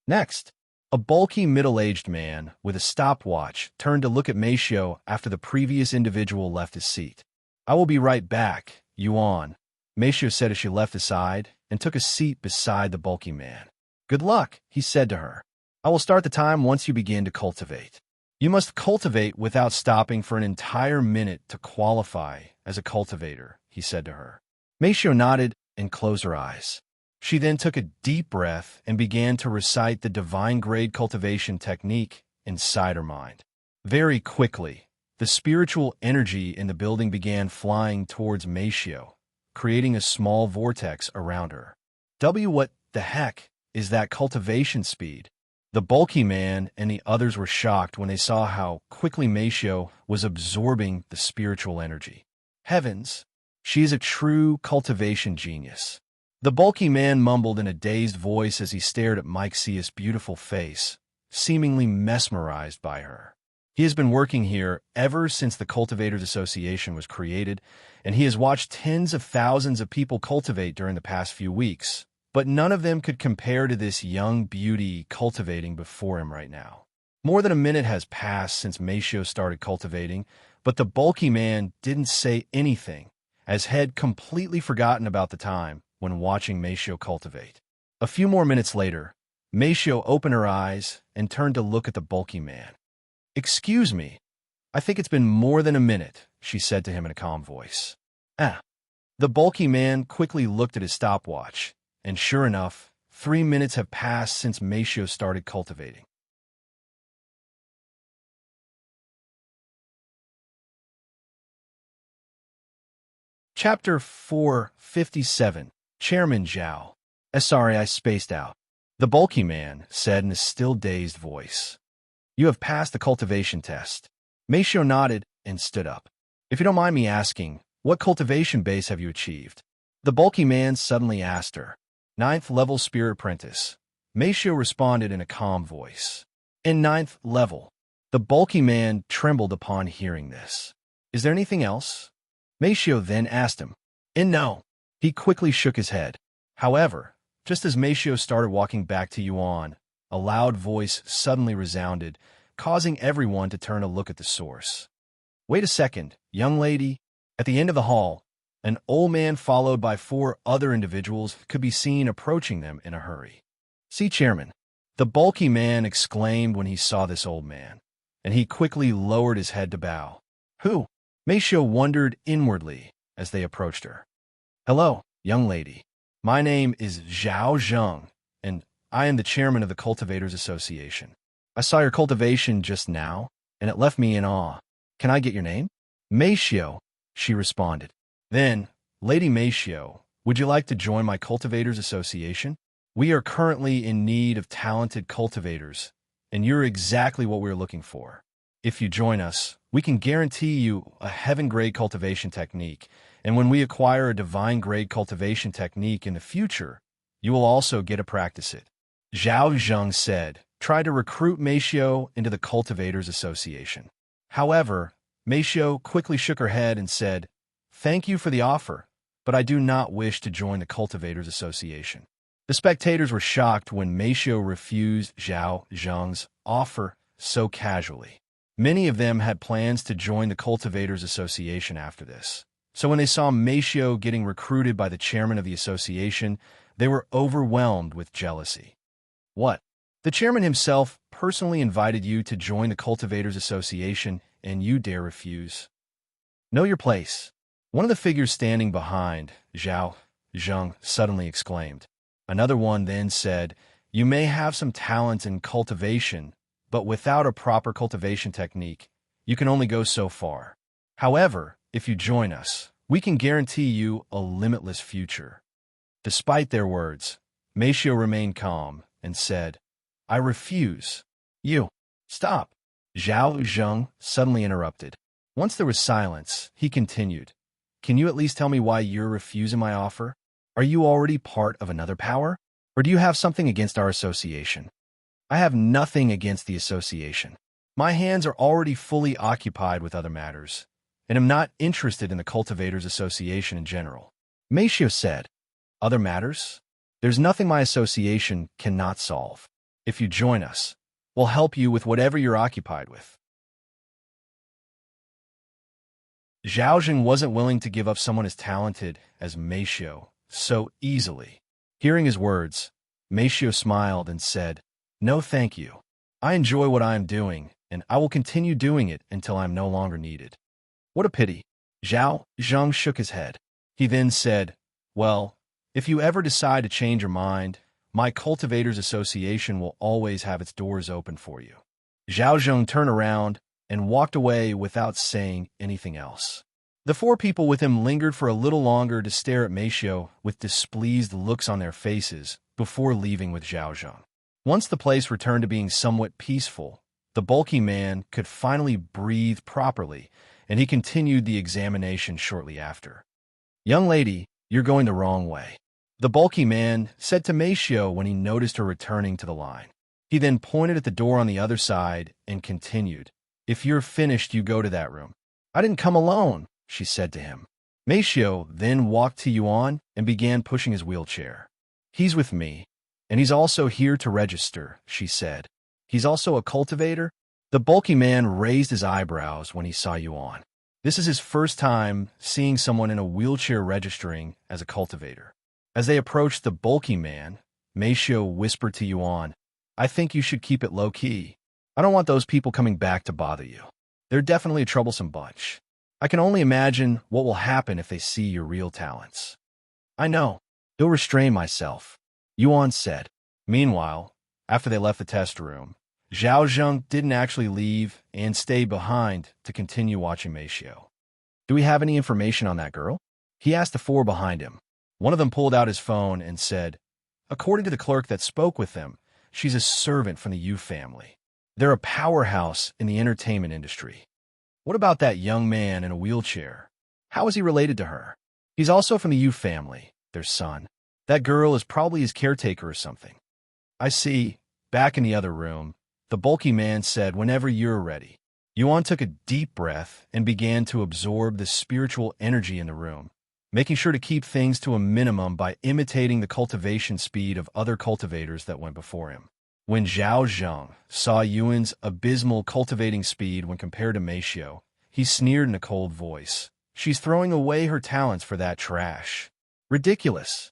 Next, a bulky middle-aged man with a stopwatch turned to look at Meixiu after the previous individual left his seat. I will be right back, Yuan, Meixiu said as she left aside and took a seat beside the bulky man. Good luck, he said to her. I will start the time once you begin to cultivate. You must cultivate without stopping for an entire minute to qualify as a cultivator, he said to her. Meixiu nodded and closed her eyes. She then took a deep breath and began to recite the divine-grade cultivation technique inside her mind. Very quickly, the spiritual energy in the building began flying towards Meixiu, creating a small vortex around her. What the heck is that cultivation speed? The bulky man and the others were shocked when they saw how quickly Meixiu was absorbing the spiritual energy. Heavens! She is a true cultivation genius. The bulky man mumbled in a dazed voice as he stared at Meixiu's beautiful face, seemingly mesmerized by her. He has been working here ever since the Cultivators Association was created, and he has watched tens of thousands of people cultivate during the past few weeks, but none of them could compare to this young beauty cultivating before him right now. More than a minute has passed since Meixiu started cultivating, but the bulky man didn't say anything, as had completely forgotten about the time when watching Meixiu cultivate. A few more minutes later, Meixiu opened her eyes and turned to look at the bulky man. Excuse me, I think it's been more than a minute, she said to him in a calm voice. The bulky man quickly looked at his stopwatch, and sure enough, 3 minutes have passed since Meixiu started cultivating. Chapter 457. Chairman Zhao. Sorry, I spaced out. The bulky man said in a still dazed voice. You have passed the cultivation test. Meixiu nodded and stood up. If you don't mind me asking, what cultivation base have you achieved? The bulky man suddenly asked her. 9th level spirit apprentice. Meixiu responded in a calm voice. In 9th level. The bulky man trembled upon hearing this. Is there anything else? Meixiu then asked him. And no. He quickly shook his head. However, just as Meixiu started walking back to Yuan, a loud voice suddenly resounded, causing everyone to turn to look at the source. Wait a second, young lady. At the end of the hall, an old man followed by 4 other individuals could be seen approaching them in a hurry. See, Chairman. The bulky man exclaimed when he saw this old man, and he quickly lowered his head to bow. Who? Meixiu wondered inwardly as they approached her. Hello, young lady. My name is Zhao, and I am the chairman of the Cultivators Association. I saw your cultivation just now, and it left me in awe. Can I get your name? Meixiu, she responded. Then, Lady Meixiu, would you like to join my Cultivators Association? We are currently in need of talented cultivators, and you're exactly what we're looking for. If you join us, we can guarantee you a heaven-grade cultivation technique, and when we acquire a divine-grade cultivation technique in the future, you will also get to practice it. Zhao said, try to recruit Meixiu into the Cultivators Association. However, Meixiu quickly shook her head and said, Thank you for the offer, but I do not wish to join the Cultivators Association. The spectators were shocked when Meixiu refused Zhao's offer so casually. Many of them had plans to join the Cultivators Association after this. So when they saw Meixiu getting recruited by the chairman of the association, they were overwhelmed with jealousy. What? The chairman himself personally invited you to join the Cultivators Association, and you dare refuse? Know your place. One of the figures standing behind Zhao suddenly exclaimed. Another one then said, You may have some talent in cultivation, but without a proper cultivation technique, you can only go so far. However, if you join us, we can guarantee you a limitless future. Despite their words, Meixiu remained calm and said, I refuse. You. Stop. Zhao suddenly interrupted. Once there was silence, he continued, Can you at least tell me why you're refusing my offer? Are you already part of another power? Or do you have something against our association? I have nothing against the association. My hands are already fully occupied with other matters, and am not interested in the Cultivators Association in general. Meixiu said, Other matters? There's nothing my association cannot solve. If you join us, we'll help you with whatever you're occupied with. Zhao wasn't willing to give up someone as talented as Meixiu so easily. Hearing his words, Meixiu smiled and said, No, thank you. I enjoy what I am doing, and I will continue doing it until I am no longer needed. What a pity. Zhao shook his head. He then said, Well, if you ever decide to change your mind, my Cultivators Association will always have its doors open for you. Zhao turned around and walked away without saying anything else. The 4 people with him lingered for a little longer to stare at Meixiu with displeased looks on their faces before leaving with Zhao. Once the place returned to being somewhat peaceful, the bulky man could finally breathe properly, and he continued the examination shortly after. Young lady, you're going the wrong way, the bulky man said to Meixiu when he noticed her returning to the line. He then pointed at the door on the other side and continued, If you're finished, you go to that room. I didn't come alone, she said to him. Meixiu then walked to Yuan and began pushing his wheelchair. He's with me, and he's also here to register, she said. He's also a cultivator? The bulky man raised his eyebrows when he saw Yuan. This is his first time seeing someone in a wheelchair registering as a cultivator. As they approached the bulky man, Meixiu whispered to Yuan, I think you should keep it low-key. I don't want those people coming back to bother you. They're definitely a troublesome bunch. I can only imagine what will happen if they see your real talents. I know. I'll restrain myself, Yuan said. Meanwhile, after they left the test room, Zhao didn't actually leave and stayed behind to continue watching Meixiu. Do we have any information on that girl? He asked the four behind him. One of them pulled out his phone and said, "According to the clerk that spoke with them, she's a servant from the Yu family. They're a powerhouse in the entertainment industry." "What about that young man in a wheelchair? How is he related to her?" "He's also from the Yu family, their son. That girl is probably his caretaker or something." "I see." Back in the other room, the bulky man said, "Whenever you're ready." Yuan took a deep breath and began to absorb the spiritual energy in the room, making sure to keep things to a minimum by imitating the cultivation speed of other cultivators that went before him. When Zhao saw Yuan's abysmal cultivating speed when compared to Meixiu, he sneered in a cold voice. "She's throwing away her talents for that trash. Ridiculous."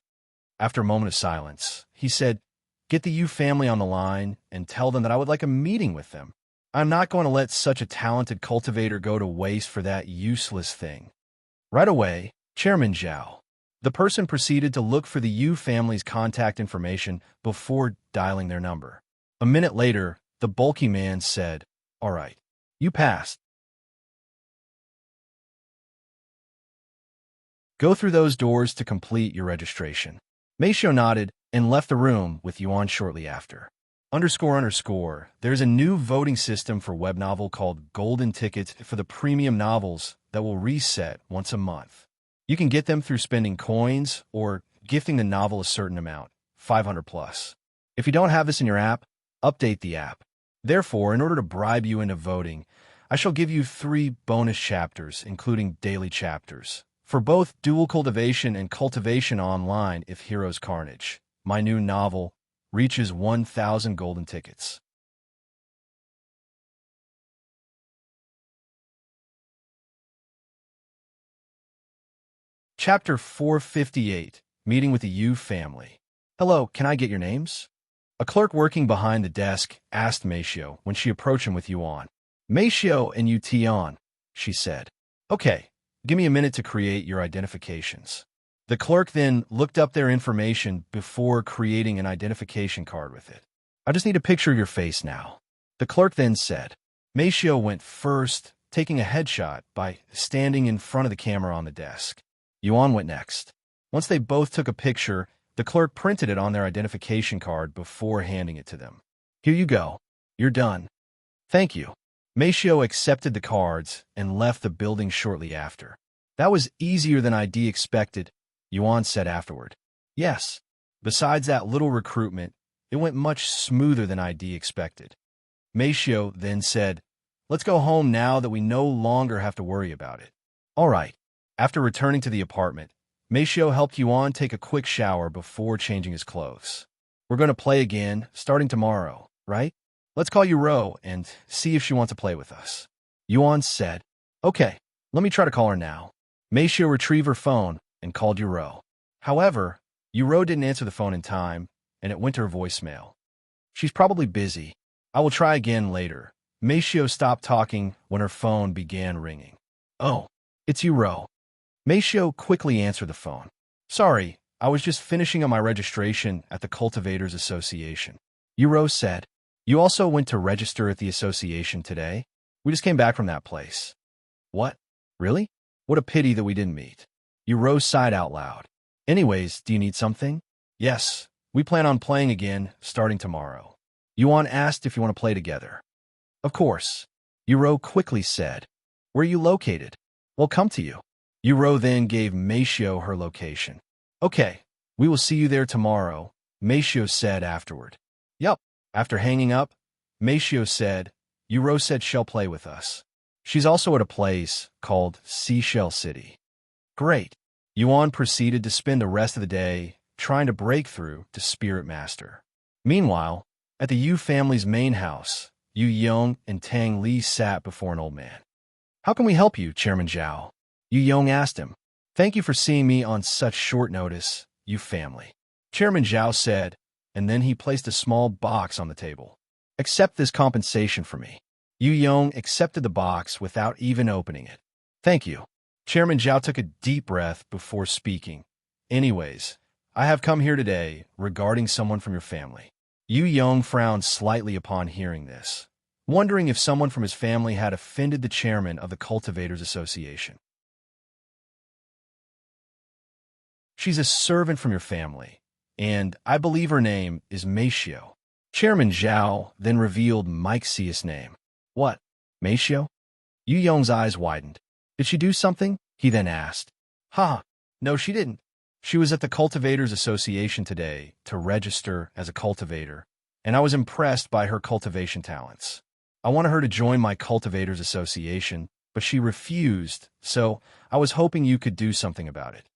After a moment of silence, he said, "Get the Yu family on the line and tell them that I would like a meeting with them. I'm not going to let such a talented cultivator go to waste for that useless thing." Right away, Chairman Zhao. The person proceeded to look for the Yu family's contact information before dialing their number. A minute later, the bulky man said, "All right, you passed. Go through those doors to complete your registration." Meixiu nodded and left the room with Yuan shortly after. There's a new voting system for web novel called Golden Tickets for the premium novels that will reset once a month. You can get them through spending coins or gifting the novel a certain amount, 500 plus. If you don't have this in your app, update the app. Therefore, in order to bribe you into voting, I shall give you 3 bonus chapters, including daily chapters, for both Dual Cultivation and Cultivation Online if Heroes Carnage, my new novel, reaches 1,000 golden tickets. Chapter 458, Meeting with the Yu Family. "Hello, can I get your names?" A clerk working behind the desk asked Meixiu when she approached him with Yuan. "Meixiu and Yuxiang," she said. "Okay, give me a minute to create your identifications." The clerk then looked up their information before creating an identification card with it. "I just need a picture of your face now," the clerk then said. Meixiu went first, taking a headshot by standing in front of the camera on the desk. Yuan went next. Once they both took a picture, the clerk printed it on their identification card before handing it to them. "Here you go. You're done." "Thank you." Meixiu accepted the cards and left the building shortly after. "That was easier than I'd expected," Yuan said afterward. "Yes. Besides that little recruitment, it went much smoother than I'd expected." Meixiu then said, "Let's go home now that we no longer have to worry about it." "All right." After returning to the apartment, Meixiu helped Yuan take a quick shower before changing his clothes. "We're going to play again, starting tomorrow, right? Let's call Ro and see if she wants to play with us." Yuan said, "Okay, let me try to call her now." Meixiu retrieved her phone and called Ro. However, Ro didn't answer the phone in time, and it went to her voicemail. "She's probably busy. I will try again later." Meixiu stopped talking when her phone began ringing. "Oh, it's Ro." Meixiu quickly answered the phone. "Sorry, I was just finishing up my registration at the Cultivators Association." Ro said, "You also went to register at the association today? We just came back from that place." "What? Really? What a pity that we didn't meet." Ro sighed out loud. "Anyways, do you need something?" "Yes, we plan on playing again, starting tomorrow." Yuan asked if you want to play together. "Of course." Ro quickly said, "Where are you located?" "We'll come to you." Ro then gave Meixiu her location. "Okay, we will see you there tomorrow," Meixiu said afterward. "Yup." After hanging up, Meixiu said, "Ro said she'll play with us. She's also at a place called Seashell City." "Great." Yuan proceeded to spend the rest of the day trying to break through to Spirit Master. Meanwhile, at the Yu family's main house, Yu Yong and Tang Li sat before an old man. "How can we help you, Chairman Zhao?" Yu Yong asked him. "Thank you for seeing me on such short notice, Yu family," Chairman Zhao said, and then he placed a small box on the table. "Accept this compensation for me." Yu Yong accepted the box without even opening it. "Thank you." Chairman Zhao took a deep breath before speaking. "Anyways, I have come here today regarding someone from your family." Yu Yong frowned slightly upon hearing this, wondering if someone from his family had offended the chairman of the Cultivators Association. She's a servant from your family, and I believe her name is Meixiu. Chairman Zhao then revealed Meixiu's name. What? Meixiu? Yuxiang's eyes widened. Did she do something? He then asked. No, she didn't. She was at the Cultivators Association today to register as a cultivator, and I was impressed by her cultivation talents. I wanted her to join my Cultivators Association, but she refused, so I was hoping you could do something about it.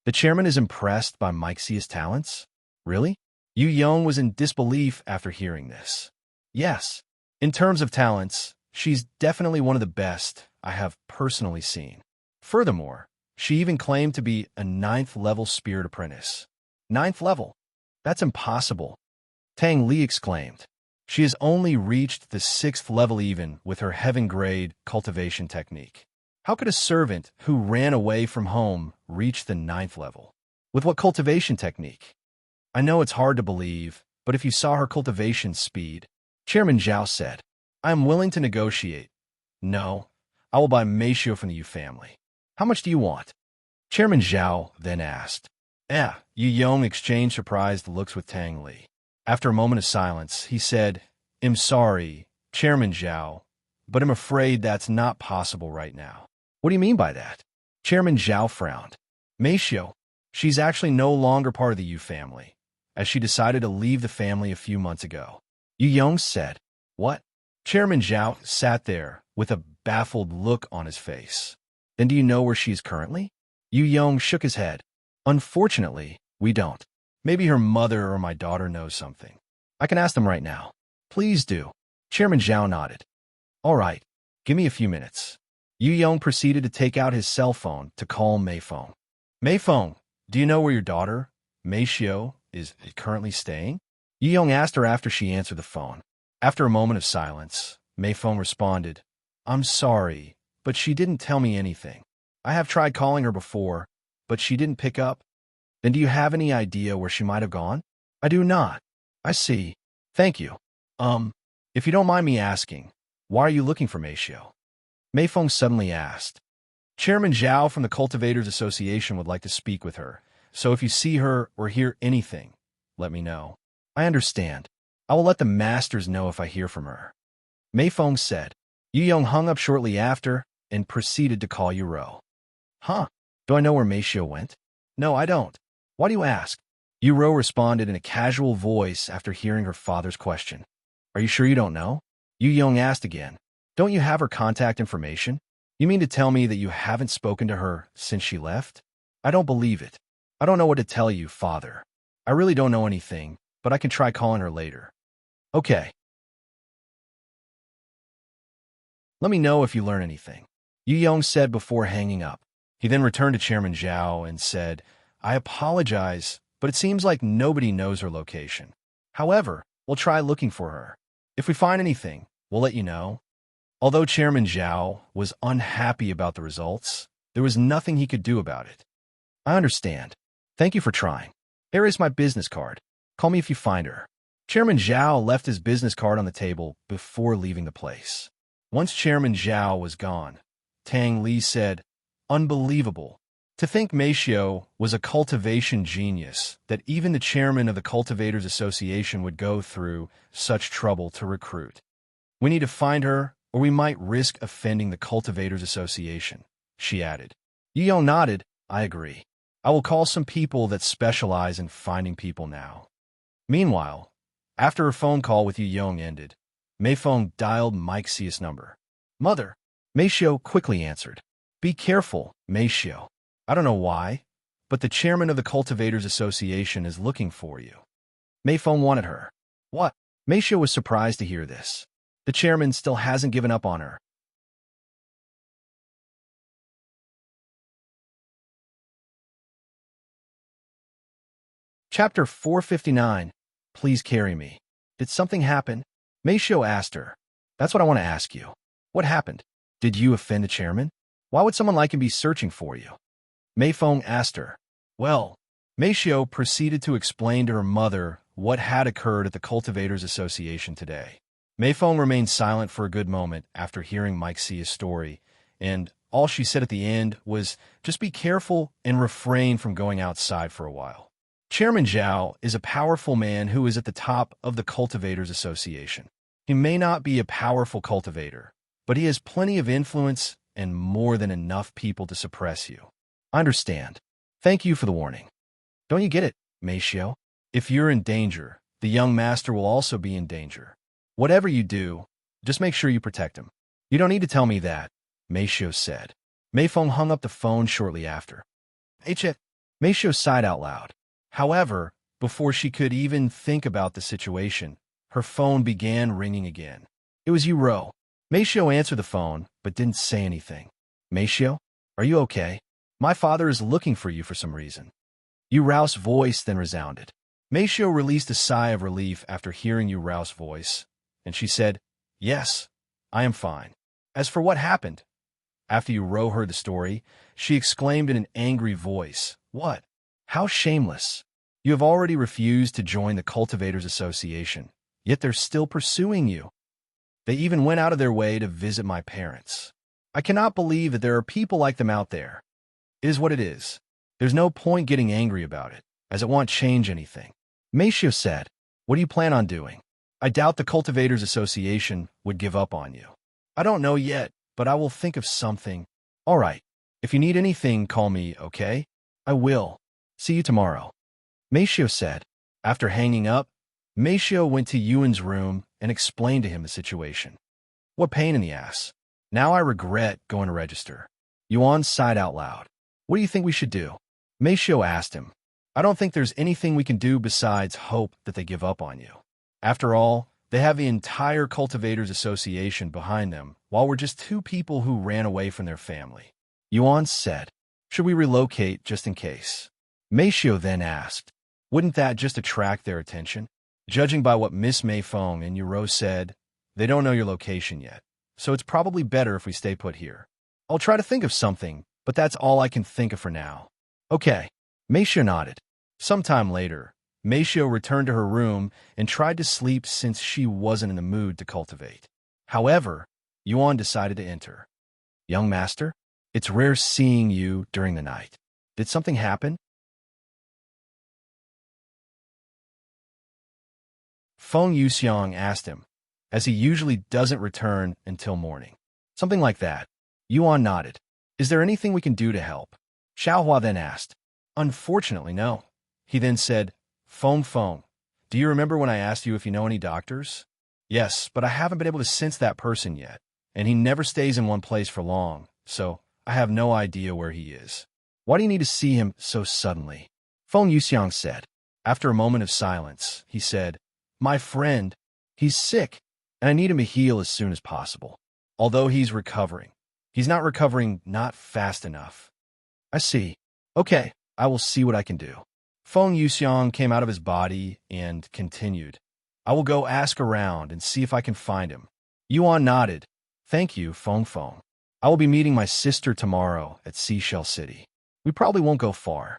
The chairman is impressed by Meixiu's talents? Really? Yuxiang was in disbelief after hearing this. Yes. In terms of talents, she's definitely one of the best I have personally seen. Furthermore, she even claimed to be a 9th-level spirit apprentice. 9th level? That's impossible. Tang Li exclaimed. She has only reached the 6th level even with her heaven-grade cultivation technique. How could a servant who ran away from home reach the 9th level? With what cultivation technique? I know it's hard to believe, but if you saw her cultivation speed, Chairman Zhao said, I am willing to negotiate. No, I will buy Meixiu from the Yu family. How much do you want? Chairman Zhao then asked. Yuxiang exchanged surprised looks with Tang Li. After a moment of silence, he said, I'm sorry, Chairman Zhao, but I'm afraid that's not possible right now. What do you mean by that? Chairman Zhao frowned. Meixiu, she's actually no longer part of the Yu family, as she decided to leave the family a few months ago. Yuxiang said, What? Chairman Zhao sat there with a baffled look on his face. Then do you know where she is currently? Yuxiang shook his head. Unfortunately, we don't. Maybe her mother or my daughter knows something. I can ask them right now. Please do. Chairman Zhao nodded. All right, give me a few minutes. Yuxiang proceeded to take out his cell phone to call Feng. Feng, do you know where your daughter, Meixiu, is currently staying? Yuxiang asked her after she answered the phone. After a moment of silence, Feng responded, I'm sorry, but she didn't tell me anything. I have tried calling her before, but she didn't pick up. Then do you have any idea where she might have gone? I do not. I see. Thank you. If you don't mind me asking, why are you looking for Meixiu? Feng suddenly asked. Chairman Zhao from the Cultivators Association would like to speak with her, so if you see her or hear anything, let me know. I understand. I will let the masters know if I hear from her. Feng said. Yuxiang hung up shortly after and proceeded to call Yuro. Do I know where Meixiu went? No, I don't. Why do you ask? Yuro responded in a casual voice after hearing her father's question. Are you sure you don't know? Yuxiang asked again. Don't you have her contact information? You mean to tell me that you haven't spoken to her since she left? I don't believe it. I don't know what to tell you, father. I really don't know anything, but I can try calling her later. Okay. Let me know if you learn anything. Yuxiang said before hanging up. He then returned to Chairman Zhao and said, I apologize, but it seems like nobody knows her location. However, we'll try looking for her. If we find anything, we'll let you know. Although Chairman Zhao was unhappy about the results, there was nothing he could do about it. I understand. Thank you for trying. Here is my business card. Call me if you find her. Chairman Zhao left his business card on the table before leaving the place. Once Chairman Zhao was gone, Tang Li said, Unbelievable. To think Meixiu was a cultivation genius, that even the chairman of the Cultivators Association would go through such trouble to recruit. We need to find her, or we might risk offending the Cultivators Association, she added. Yuxiang nodded. I agree. I will call some people that specialize in finding people now. Meanwhile, after her phone call with Yuxiang ended, Feng dialed Meixiu's number. Mother, Meixiu quickly answered. Be careful, Meixiu. I don't know why, but the chairman of the Cultivators Association is looking for you. Feng wanted her. What? Meixiu was surprised to hear this. The chairman still hasn't given up on her. Chapter 459. Please carry me. Did something happen? Meixiu asked her. That's what I want to ask you. What happened? Did you offend the chairman? Why would someone like him be searching for you? Feng asked her. Well, Meixiu proceeded to explain to her mother what had occurred at the Cultivators Association today. Feng remained silent for a good moment after hearing Meixiu's story, and all she said at the end was, just be careful and refrain from going outside for a while. Chairman Zhao is a powerful man who is at the top of the Cultivators Association. He may not be a powerful cultivator, but he has plenty of influence and more than enough people to suppress you. I understand. Thank you for the warning. Don't you get it, Meixiu? If you're in danger, the young master will also be in danger. Whatever you do, just make sure you protect him. You don't need to tell me that, Meixiu said. Feng hung up the phone shortly after. Meixiu sighed out loud. However, before she could even think about the situation, her phone began ringing again. It was Yuro. Meixiu answered the phone, but didn't say anything. Meixiu, are you okay? My father is looking for you for some reason. Yuro's voice then resounded. Meixiu released a sigh of relief after hearing Yuro's voice, and she said, Yes, I am fine. As for what happened, after Yuro heard the story, she exclaimed in an angry voice, What? How shameless! You have already refused to join the Cultivators Association, yet they're still pursuing you. They even went out of their way to visit my parents. I cannot believe that there are people like them out there. It is what it is. There's no point getting angry about it, as it won't change anything. Meixiu said, What do you plan on doing? I doubt the Cultivators Association would give up on you. I don't know yet, but I will think of something. All right. If you need anything, call me, okay? I will. See you tomorrow. Meixiu said. After hanging up, Meixiu went to Yuan's room and explained to him the situation. What pain in the ass. Now I regret going to register. Yuan sighed out loud. What do you think we should do? Meixiu asked him. I don't think there's anything we can do besides hope that they give up on you. After all, they have the entire Cultivators Association behind them, while we're just two people who ran away from their family. Yuan said, Should we relocate just in case? Meixiu then asked, Wouldn't that just attract their attention? Judging by what Miss Feng and Yuro said, they don't know your location yet, so it's probably better if we stay put here. I'll try to think of something, but that's all I can think of for now. Okay. Meixiu nodded. Sometime later, Meixiu returned to her room and tried to sleep since she wasn't in the mood to cultivate. However, Yuan decided to enter. Young master, it's rare seeing you during the night. Did something happen? Feng Yuxiang asked him, as he usually doesn't return until morning. Something like that. Yuan nodded. Is there anything we can do to help? Xiao then asked. Unfortunately, no. He then said, Feng, do you remember when I asked you if you know any doctors? Yes, but I haven't been able to sense that person yet, and he never stays in one place for long, so I have no idea where he is. Why do you need to see him so suddenly? Feng Yuxiang said. After a moment of silence, he said, My friend, he's sick, and I need him to heal as soon as possible. Although he's recovering, he's not recovering not fast enough. I see. Okay, I will see what I can do. Feng Yuxiang came out of his body and continued. I will go ask around and see if I can find him. Yuan nodded. Thank you, Feng. I will be meeting my sister tomorrow at Seashell City. We probably won't go far.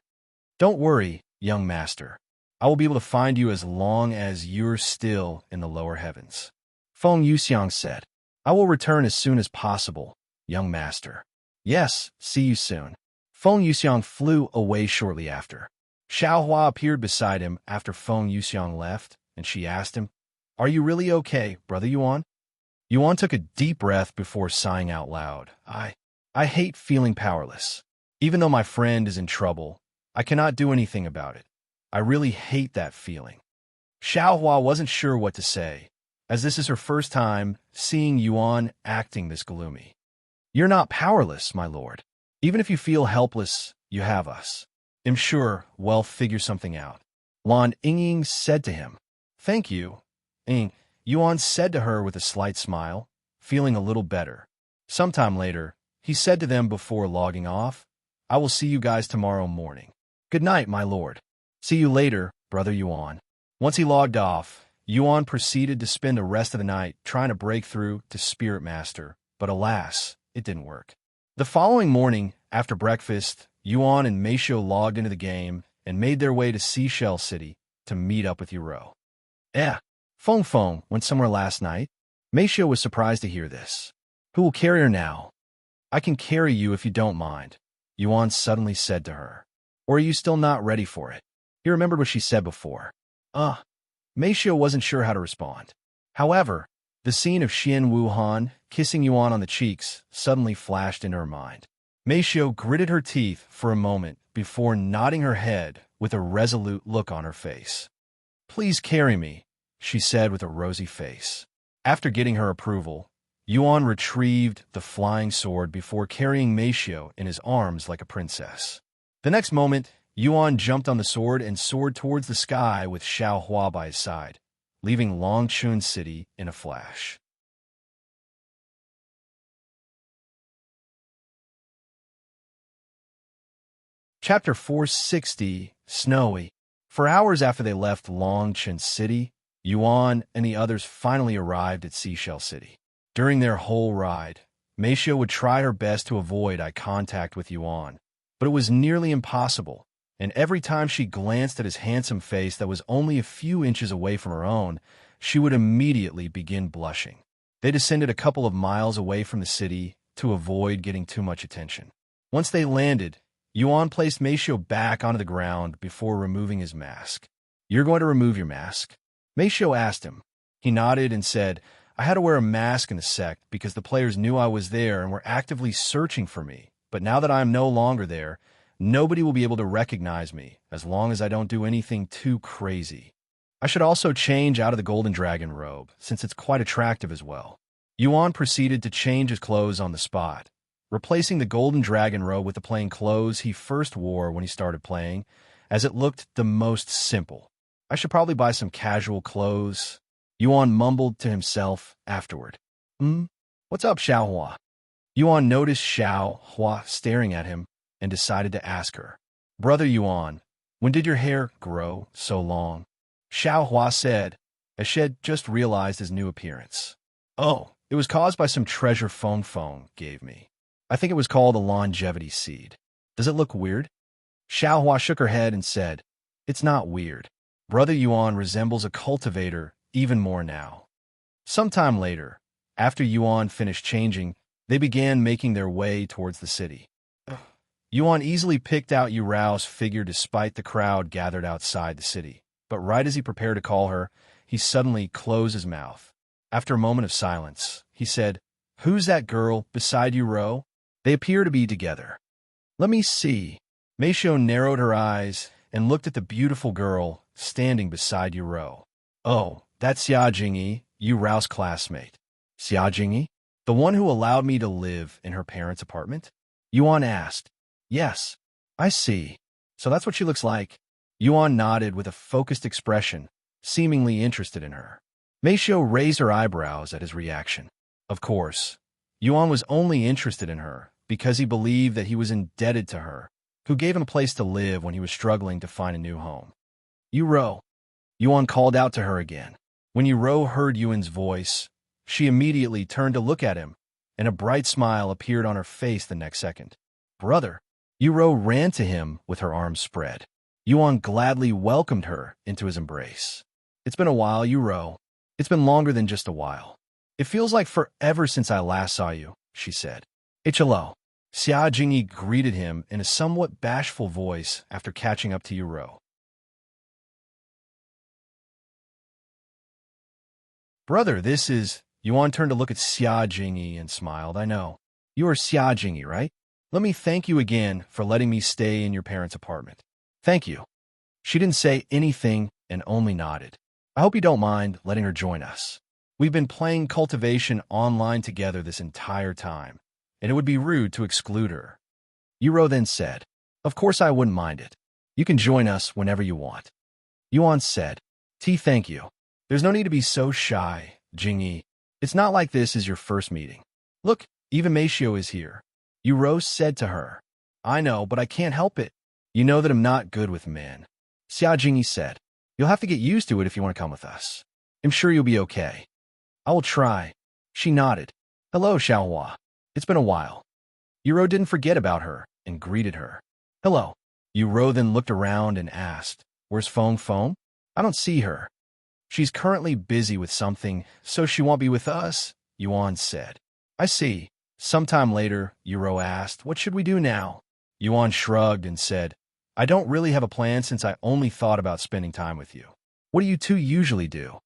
Don't worry, young master. I will be able to find you as long as you're still in the lower heavens. Feng Yuxiang said. I will return as soon as possible, young master. Yes, see you soon. Feng Yuxiang flew away shortly after. Xiao appeared beside him after Feng Yuxiang left, and she asked him, Are you really okay, brother Yuan? Yuan took a deep breath before sighing out loud. I hate feeling powerless. Even though my friend is in trouble, I cannot do anything about it. I really hate that feeling. Xiao wasn't sure what to say, as this is her first time seeing Yuan acting this gloomy. You're not powerless, my lord. Even if you feel helpless, you have us. I'm sure we'll figure something out. Lan Ying said to him. Thank you. Yuan said to her with a slight smile, feeling a little better. Sometime later, he said to them before logging off, I will see you guys tomorrow morning. Good night, my lord. See you later, brother Yuan. Once he logged off, Yuan proceeded to spend the rest of the night trying to break through to Spirit Master, but alas, it didn't work. The following morning, after breakfast, Yuan and Meixiu logged into the game and made their way to Seashell City to meet up with Yuro. Feng went somewhere last night. Meixiu was surprised to hear this. Who will carry her now? I can carry you if you don't mind, Yuan suddenly said to her. Or are you still not ready for it? He remembered what she said before. Meixiu wasn't sure how to respond. However, the scene of Xian Wuhan kissing Yuan on the cheeks suddenly flashed into her mind. Meixiu gritted her teeth for a moment before nodding her head with a resolute look on her face. Please carry me, she said with a rosy face. After getting her approval, Yuan retrieved the flying sword before carrying Meixiu in his arms like a princess. The next moment, Yuan jumped on the sword and soared towards the sky with Xiao Hua by his side, leaving Longchun City in a flash. Chapter 460, Snowy. For hours after they left Longchun City, Yuan and the others finally arrived at Seashell City. During their whole ride, Meixiu would try her best to avoid eye contact with Yuan, but it was nearly impossible, and every time she glanced at his handsome face that was only a few inches away from her own, she would immediately begin blushing. They descended a couple of miles away from the city to avoid getting too much attention. Once they landed, Yuan placed Meixiu back onto the ground before removing his mask. You're going to remove your mask? Meixiu asked him. He nodded and said, I had to wear a mask in the sect because the players knew I was there and were actively searching for me. But now that I am no longer there, nobody will be able to recognize me as long as I don't do anything too crazy. I should also change out of the golden dragon robe, since it's quite attractive as well. Yuan proceeded to change his clothes on the spot, replacing the golden dragon robe with the plain clothes he first wore when he started playing, as it looked the most simple. I should probably buy some casual clothes, Yuan mumbled to himself afterward. What's up, Xiao Hua? Yuan noticed Xiao Hua staring at him and decided to ask her. Brother Yuan, when did your hair grow so long? Xiao Hua said, as she had just realized his new appearance. Oh, it was caused by some treasure Feng gave me. I think it was called a longevity seed. Does it look weird? Xiao Hua shook her head and said, It's not weird. Brother Yuan resembles a cultivator even more now. Sometime later, after Yuan finished changing, they began making their way towards the city. Yuan easily picked out Yurao's figure despite the crowd gathered outside the city, but right as he prepared to call her, he suddenly closed his mouth. After a moment of silence, he said, Who's that girl beside Yurao? They appear to be together. Let me see. Meixiu narrowed her eyes and looked at the beautiful girl standing beside Yurao. Oh, that's Xia Jingyi, Yurao's classmate. Xia Jingyi? The one who allowed me to live in her parents' apartment? Yuan asked. Yes, I see. So that's what she looks like. Yuan nodded with a focused expression, seemingly interested in her. Meixiu raised her eyebrows at his reaction. Of course, Yuan was only interested in her because he believed that he was indebted to her, who gave him a place to live when he was struggling to find a new home. Yurao. Yuan called out to her again. When Yurao heard Yuan's voice, she immediately turned to look at him, and a bright smile appeared on her face the next second. Brother. Yurao ran to him with her arms spread. Yuan gladly welcomed her into his embrace. It's been a while, Yurao. It's been longer than just a while. It feels like forever since I last saw you, she said. Hello. Xia Jingyi greeted him in a somewhat bashful voice after catching up to Yurao. Brother, this is... Yuan turned to look at Xia Jingyi and smiled. I know. You are Xia Jingyi, right? Let me thank you again for letting me stay in your parents' apartment. Thank you. She didn't say anything and only nodded. I hope you don't mind letting her join us. We've been playing Cultivation online together this entire time, and it would be rude to exclude her. Yurao then said, Of course I wouldn't mind it. You can join us whenever you want. Yuan said, Thank you. There's no need to be so shy, Jingyi. It's not like this is your first meeting. Look, even Meixiu is here. Yurao said to her, I know, but I can't help it. You know that I'm not good with men. Xia Jingyi said, You'll have to get used to it if you want to come with us. I'm sure you'll be okay. I will try. She nodded. Hello, Xiao Hua. It's been a while. Yurao didn't forget about her and greeted her. Hello. Yurao then looked around and asked, Where's Feng? I don't see her. She's currently busy with something, so she won't be with us, Yuan said. I see. Sometime later, Yuro asked, "What should we do now?" Yuan shrugged and said, "I don't really have a plan since I only thought about spending time with you. What do you two usually do?"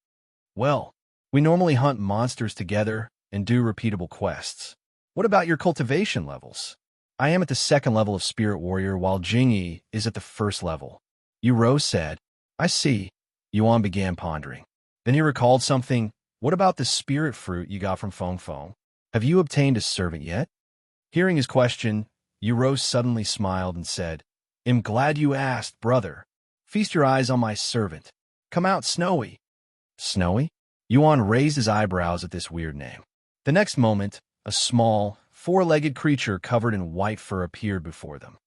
"Well, we normally hunt monsters together and do repeatable quests." "What about your cultivation levels?" "I am at the second level of Spirit Warrior, while Jingyi is at the first level." Yuro said, "I see." Yuan began pondering. Then he recalled something. "What about the spirit fruit you got from Feng? Have you obtained a servant yet?" Hearing his question, Yuro suddenly smiled and said, "I'm glad you asked, brother. Feast your eyes on my servant. Come out, Snowy." "Snowy?" Yuan raised his eyebrows at this weird name. The next moment, a small, four-legged creature covered in white fur appeared before them.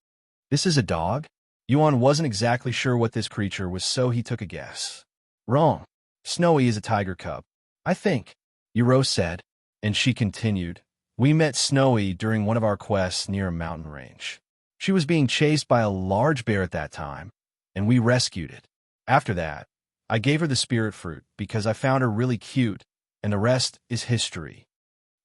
"This is a dog?" Yuan wasn't exactly sure what this creature was, so he took a guess. "Wrong. Snowy is a tiger cub, I think," Yuro said, and she continued, "We met Snowy during one of our quests near a mountain range. She was being chased by a large bear at that time, and we rescued it. After that, I gave her the spirit fruit because I found her really cute, and the rest is history.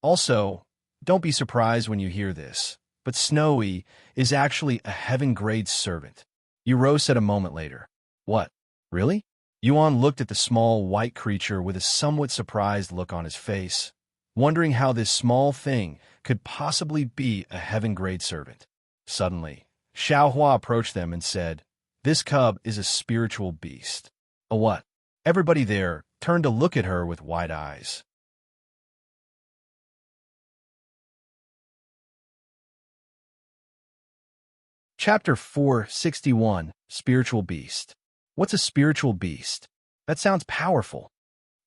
Also, don't be surprised when you hear this, but Snowy is actually a heaven-grade servant." Yuro said a moment later. "What? Really?" Yuan looked at the small white creature with a somewhat surprised look on his face, wondering how this small thing could possibly be a heaven-grade servant. Suddenly, Xiao approached them and said, "This cub is a spiritual beast." "A what?" Everybody there turned to look at her with wide eyes. Chapter 461, Spiritual Beast. What's a spiritual beast? That sounds powerful.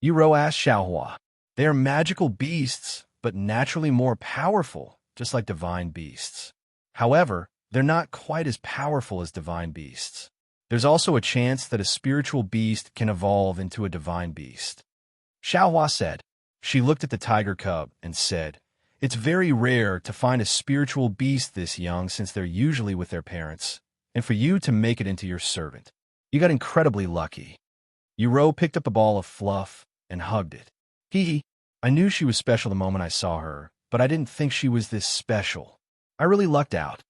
Yuro asked Xiao. "They are magical beasts, but naturally more powerful, just like divine beasts. However, they're not quite as powerful as divine beasts. There's also a chance that a spiritual beast can evolve into a divine beast." Xiao said. She looked at the tiger cub and said, "It's very rare to find a spiritual beast this young since they're usually with their parents, and for you to make it into your servant. You got incredibly lucky." Yuro picked up a ball of fluff and hugged it. "Hee. I knew she was special the moment I saw her, but I didn't think she was this special. I really lucked out."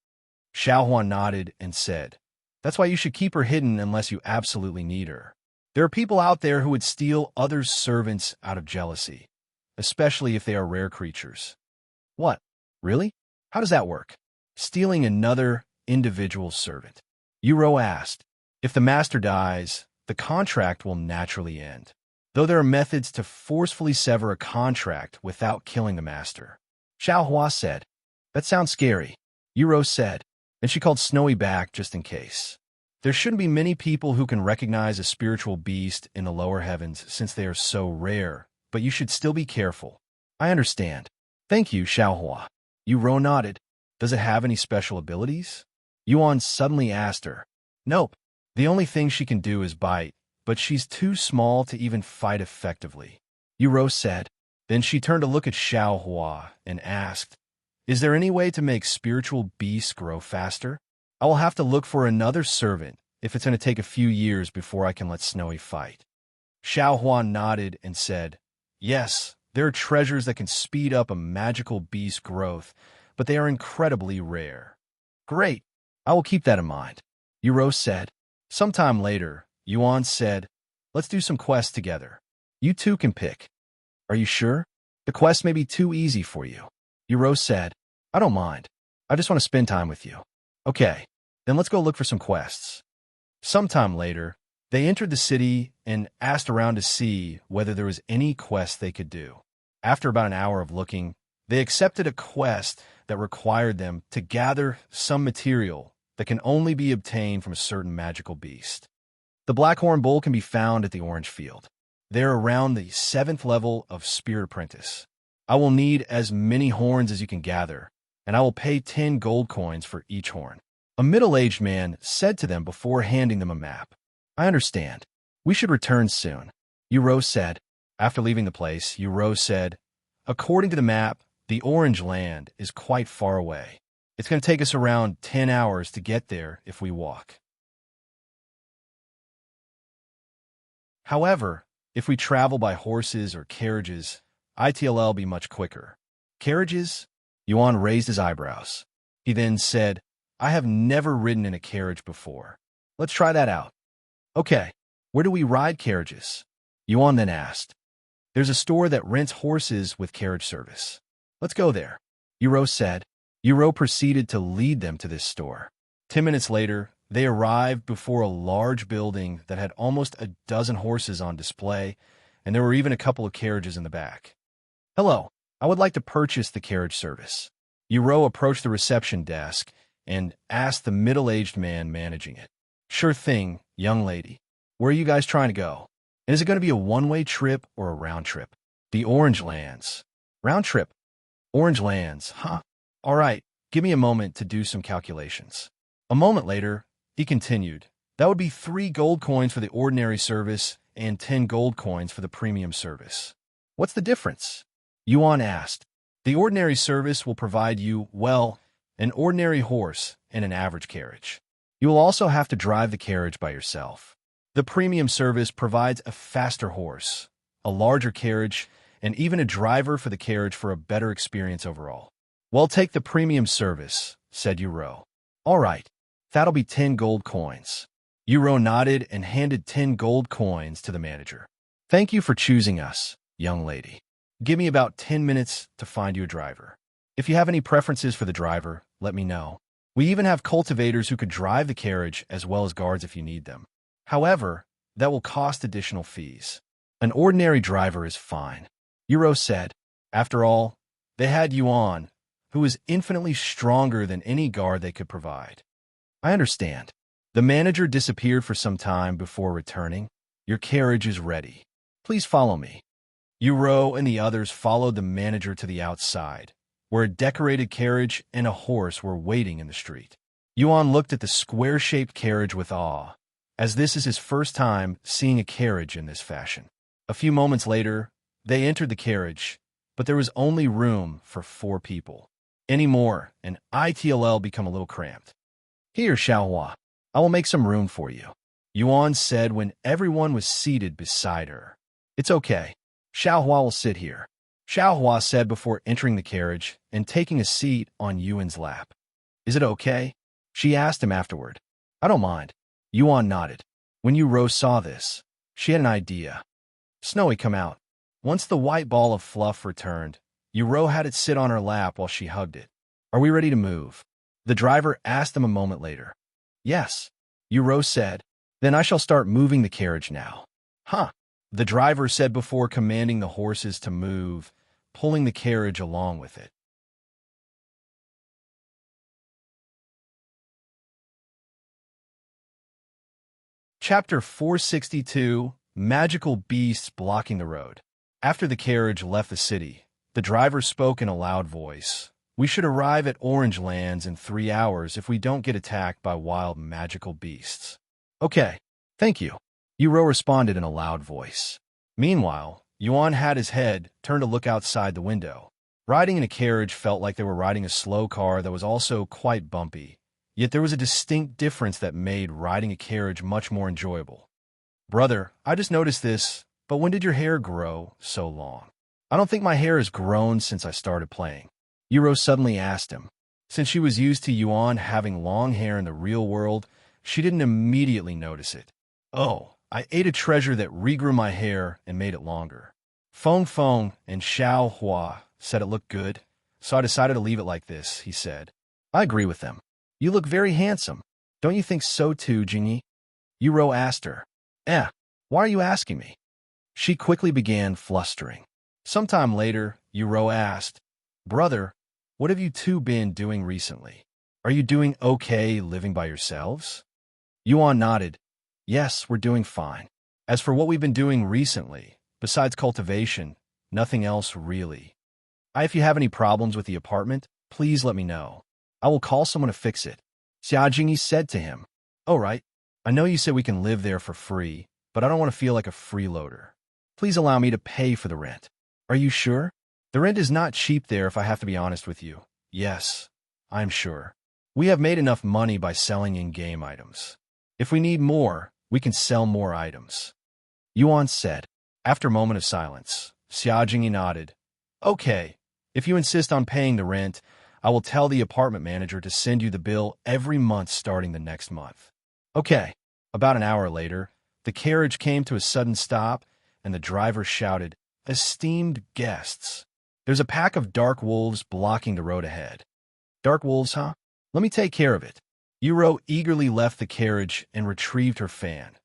Xiao nodded and said, "That's why you should keep her hidden unless you absolutely need her. There are people out there who would steal others' servants out of jealousy, especially if they are rare creatures." "What? Really? How does that work?" "Stealing another individual servant?" Yuro asked. "If the master dies, the contract will naturally end, though there are methods to forcefully sever a contract without killing the master." Xiao said. "That sounds scary," Yuro said, and she called Snowy back just in case. "There shouldn't be many people who can recognize a spiritual beast in the lower heavens since they are so rare, but you should still be careful." "I understand. Thank you, Xiao." Yuro nodded. "Does it have any special abilities?" Yuan suddenly asked her. "Nope. The only thing she can do is bite, but she's too small to even fight effectively," Yuro said. Then she turned to look at Xiao and asked, "Is there any way to make spiritual beasts grow faster? I will have to look for another servant if it's going to take a few years before I can let Snowy fight." Xiao nodded and said, "Yes, there are treasures that can speed up a magical beast growth, but they are incredibly rare." "Great. I will keep that in mind," Yuro said. Sometime later, Yuan said, "Let's do some quests together. You two can pick." "Are you sure? The quest may be too easy for you," Yuro said. "I don't mind. I just want to spend time with you." "Okay, then let's go look for some quests." Sometime later, they entered the city and asked around to see whether there was any quest they could do. After about an hour of looking, they accepted a quest that required them to gather some material that can only be obtained from a certain magical beast. The Blackhorn Bull can be found at the Orange Field. They're around the 7th level of Spirit Apprentice. I will need as many horns as you can gather, and I will pay 10 gold coins for each horn." A middle-aged man said to them before handing them a map. "I understand. We should return soon," Yuro said. After leaving the place, Yuro said, "According to the map, the Orange Land is quite far away. It's going to take us around 10 hours to get there if we walk. However, if we travel by horses or carriages, it'll be much quicker." "Carriages?" Yuan raised his eyebrows. He then said, I have never ridden in a carriage before. Let's try that out. Okay, where do we ride carriages? Yuan then asked. There's a store that rents horses with carriage service. Let's go there, Yuro said. Yuro proceeded to lead them to this store. 10 minutes later, they arrived before a large building that had almost a dozen horses on display, and there were even a couple of carriages in the back. Hello, I would like to purchase the carriage service. Yuro approached the reception desk and asked the middle-aged man managing it. Sure thing, young lady. Where are you guys trying to go? And is it going to be a one-way trip or a round trip? The Orange Lands. Round trip. Orange Lands, huh? All right, give me a moment to do some calculations. A moment later, he continued, that would be 3 gold coins for the ordinary service and 10 gold coins for the premium service. What's the difference? Yuan asked. The ordinary service will provide you, well, an ordinary horse and an average carriage. You will also have to drive the carriage by yourself. The premium service provides a faster horse, a larger carriage, and even a driver for the carriage for a better experience overall. Well, take the premium service, said Yuro. All right, that'll be 10 gold coins. Yuro nodded and handed 10 gold coins to the manager. Thank you for choosing us, young lady. Give me about 10 minutes to find you a driver. If you have any preferences for the driver, let me know. We even have cultivators who could drive the carriage as well as guards if you need them. However, that will cost additional fees. An ordinary driver is fine, Yuro said. After all, they had Yuan, who was infinitely stronger than any guard they could provide. I understand. The manager disappeared for some time before returning. Your carriage is ready. Please follow me. Yuro and the others followed the manager to the outside, where a decorated carriage and a horse were waiting in the street. Yuan looked at the square-shaped carriage with awe, as this is his first time seeing a carriage in this fashion. A few moments later, they entered the carriage, but there was only room for 4 people. Any more, and it'll become a little cramped. Here, Xiao, I will make some room for you, Yuan said when everyone was seated beside her. It's okay. Xiao will sit here, Xiao said before entering the carriage and taking a seat on Yuan's lap. Is it okay? She asked him afterward. I don't mind. Yuan nodded. When Yuro saw this, she had an idea. Snowy, come out. Once the white ball of fluff returned, Yuro had it sit on her lap while she hugged it. Are we ready to move? The driver asked them a moment later. Yes, Yuro said. Then I shall start moving the carriage now. Huh, the driver said before commanding the horses to move, pulling the carriage along with it. Chapter 462, Magical Beasts Blocking the Road. After the carriage left the city, the driver spoke in a loud voice. We should arrive at Orange Lands in 3 hours if we don't get attacked by wild magical beasts. Okay, thank you, Yuro responded in a loud voice. Meanwhile, Yuan had his head turned to look outside the window. Riding in a carriage felt like they were riding a slow car that was also quite bumpy. Yet there was a distinct difference that made riding a carriage much more enjoyable. Brother, I just noticed this, but when did your hair grow so long? I don't think my hair has grown since I started playing, Yuro suddenly asked him. Since she was used to Yuan having long hair in the real world, she didn't immediately notice it. Oh, I ate a treasure that regrew my hair and made it longer. Feng and Xiao said it looked good, so I decided to leave it like this, he said. I agree with them. You look very handsome. Don't you think so too, Jingyi? Yuro asked her. Why are you asking me? She quickly began flustering. Sometime later, Yuro asked, Brother, what have you two been doing recently? Are you doing okay living by yourselves? Yuan nodded. Yes, we're doing fine. As for what we've been doing recently, besides cultivation, nothing else really. If you have any problems with the apartment, please let me know. I will call someone to fix it. Xiao said to him. All right, I know you said we can live there for free, but I don't want to feel like a freeloader. Please allow me to pay for the rent. Are you sure? The rent is not cheap there if I have to be honest with you. Yes, I'm sure. We have made enough money by selling in-game items. If we need more, we can sell more items. Yuan said. After a moment of silence, Xiao nodded. Okay, If you insist on paying the rent, I will tell the apartment manager to send you the bill every month starting the next month. Okay. About an hour later, the carriage came to a sudden stop, and the driver shouted, "Esteemed guests, there's a pack of dark wolves blocking the road ahead." Dark wolves, huh? Let me take care of it. Yuro eagerly left the carriage and retrieved her fan,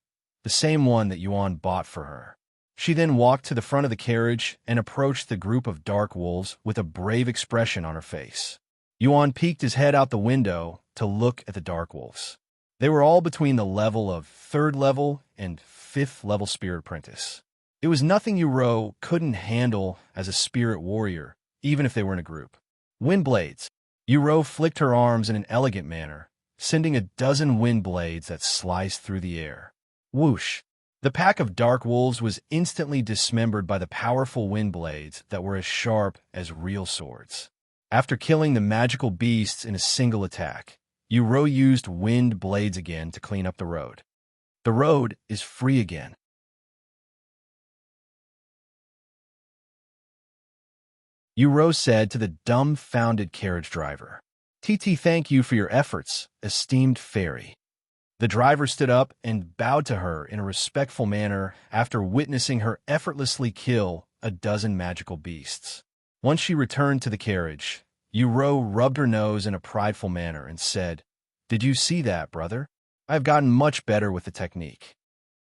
the same one that Yuan bought for her. She then walked to the front of the carriage and approached the group of dark wolves with a brave expression on her face. Yuan peeked his head out the window to look at the dark wolves. They were all between the level of 3rd level and 5th level spirit apprentice. It was nothing Yuro couldn't handle as a spirit warrior, even if they were in a group. Wind blades. Yuro flicked her arms in an elegant manner, sending a dozen wind blades that sliced through the air. Whoosh! The pack of dark wolves was instantly dismembered by the powerful wind blades that were as sharp as real swords. After killing the magical beasts in a single attack, Yuro used wind blades again to clean up the road. The road is free again. Yuro said to the dumbfounded carriage driver. "TT, thank you for your efforts, esteemed fairy." The driver stood up and bowed to her in a respectful manner after witnessing her effortlessly kill a dozen magical beasts. Once she returned to the carriage, Yuro rubbed her nose in a prideful manner and said, "Did you see that, brother? I have gotten much better with the technique."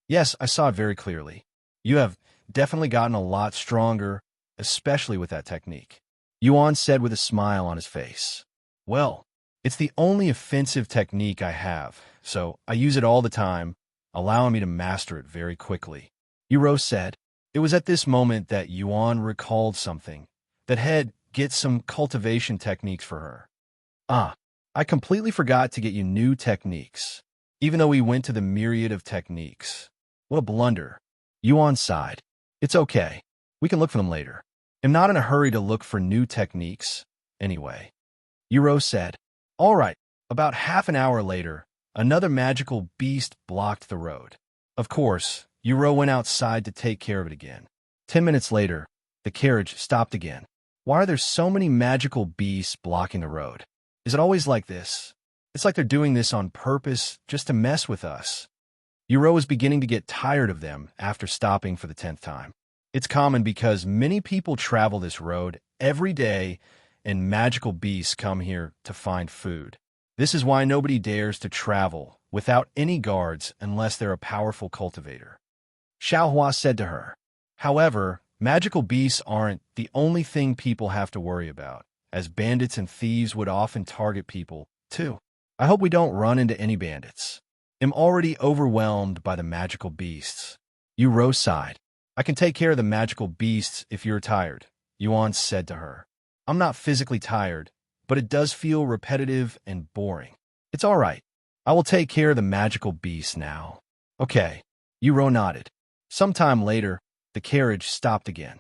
"Yes, I saw it very clearly. You have definitely gotten a lot stronger, especially with that technique," Yuan said with a smile on his face. "Well, it's the only offensive technique I have, so I use it all the time, allowing me to master it very quickly," Yuro said. It was at this moment that Yuan recalled something, that he'd get some cultivation techniques for her. I completely forgot to get you new techniques, even though we went to the Myriad of techniques. What a blunder. Yuan sighed. "It's okay. We can look for them later. I'm not in a hurry to look for new techniques, anyway," Yuro said. All right. About half an hour later, another magical beast blocked the road. Of course, Yuro went outside to take care of it again. 10 minutes later, the carriage stopped again. Why are there so many magical beasts blocking the road? Is it always like this? It's like they're doing this on purpose just to mess with us. Yuro was beginning to get tired of them after stopping for the 10th time. It's common because many people travel this road every day and magical beasts come here to find food. This is why nobody dares to travel without any guards unless they're a powerful cultivator. Xiao said to her. However, magical beasts aren't the only thing people have to worry about, as bandits and thieves would often target people, too. I hope we don't run into any bandits. I'm already overwhelmed by the magical beasts. Yuro sighed. I can take care of the magical beasts if you're tired, Yuan said to her. I'm not physically tired, but it does feel repetitive and boring. It's all right. I will take care of the magical beasts now. Okay. Yuro nodded. Sometime later, the carriage stopped again.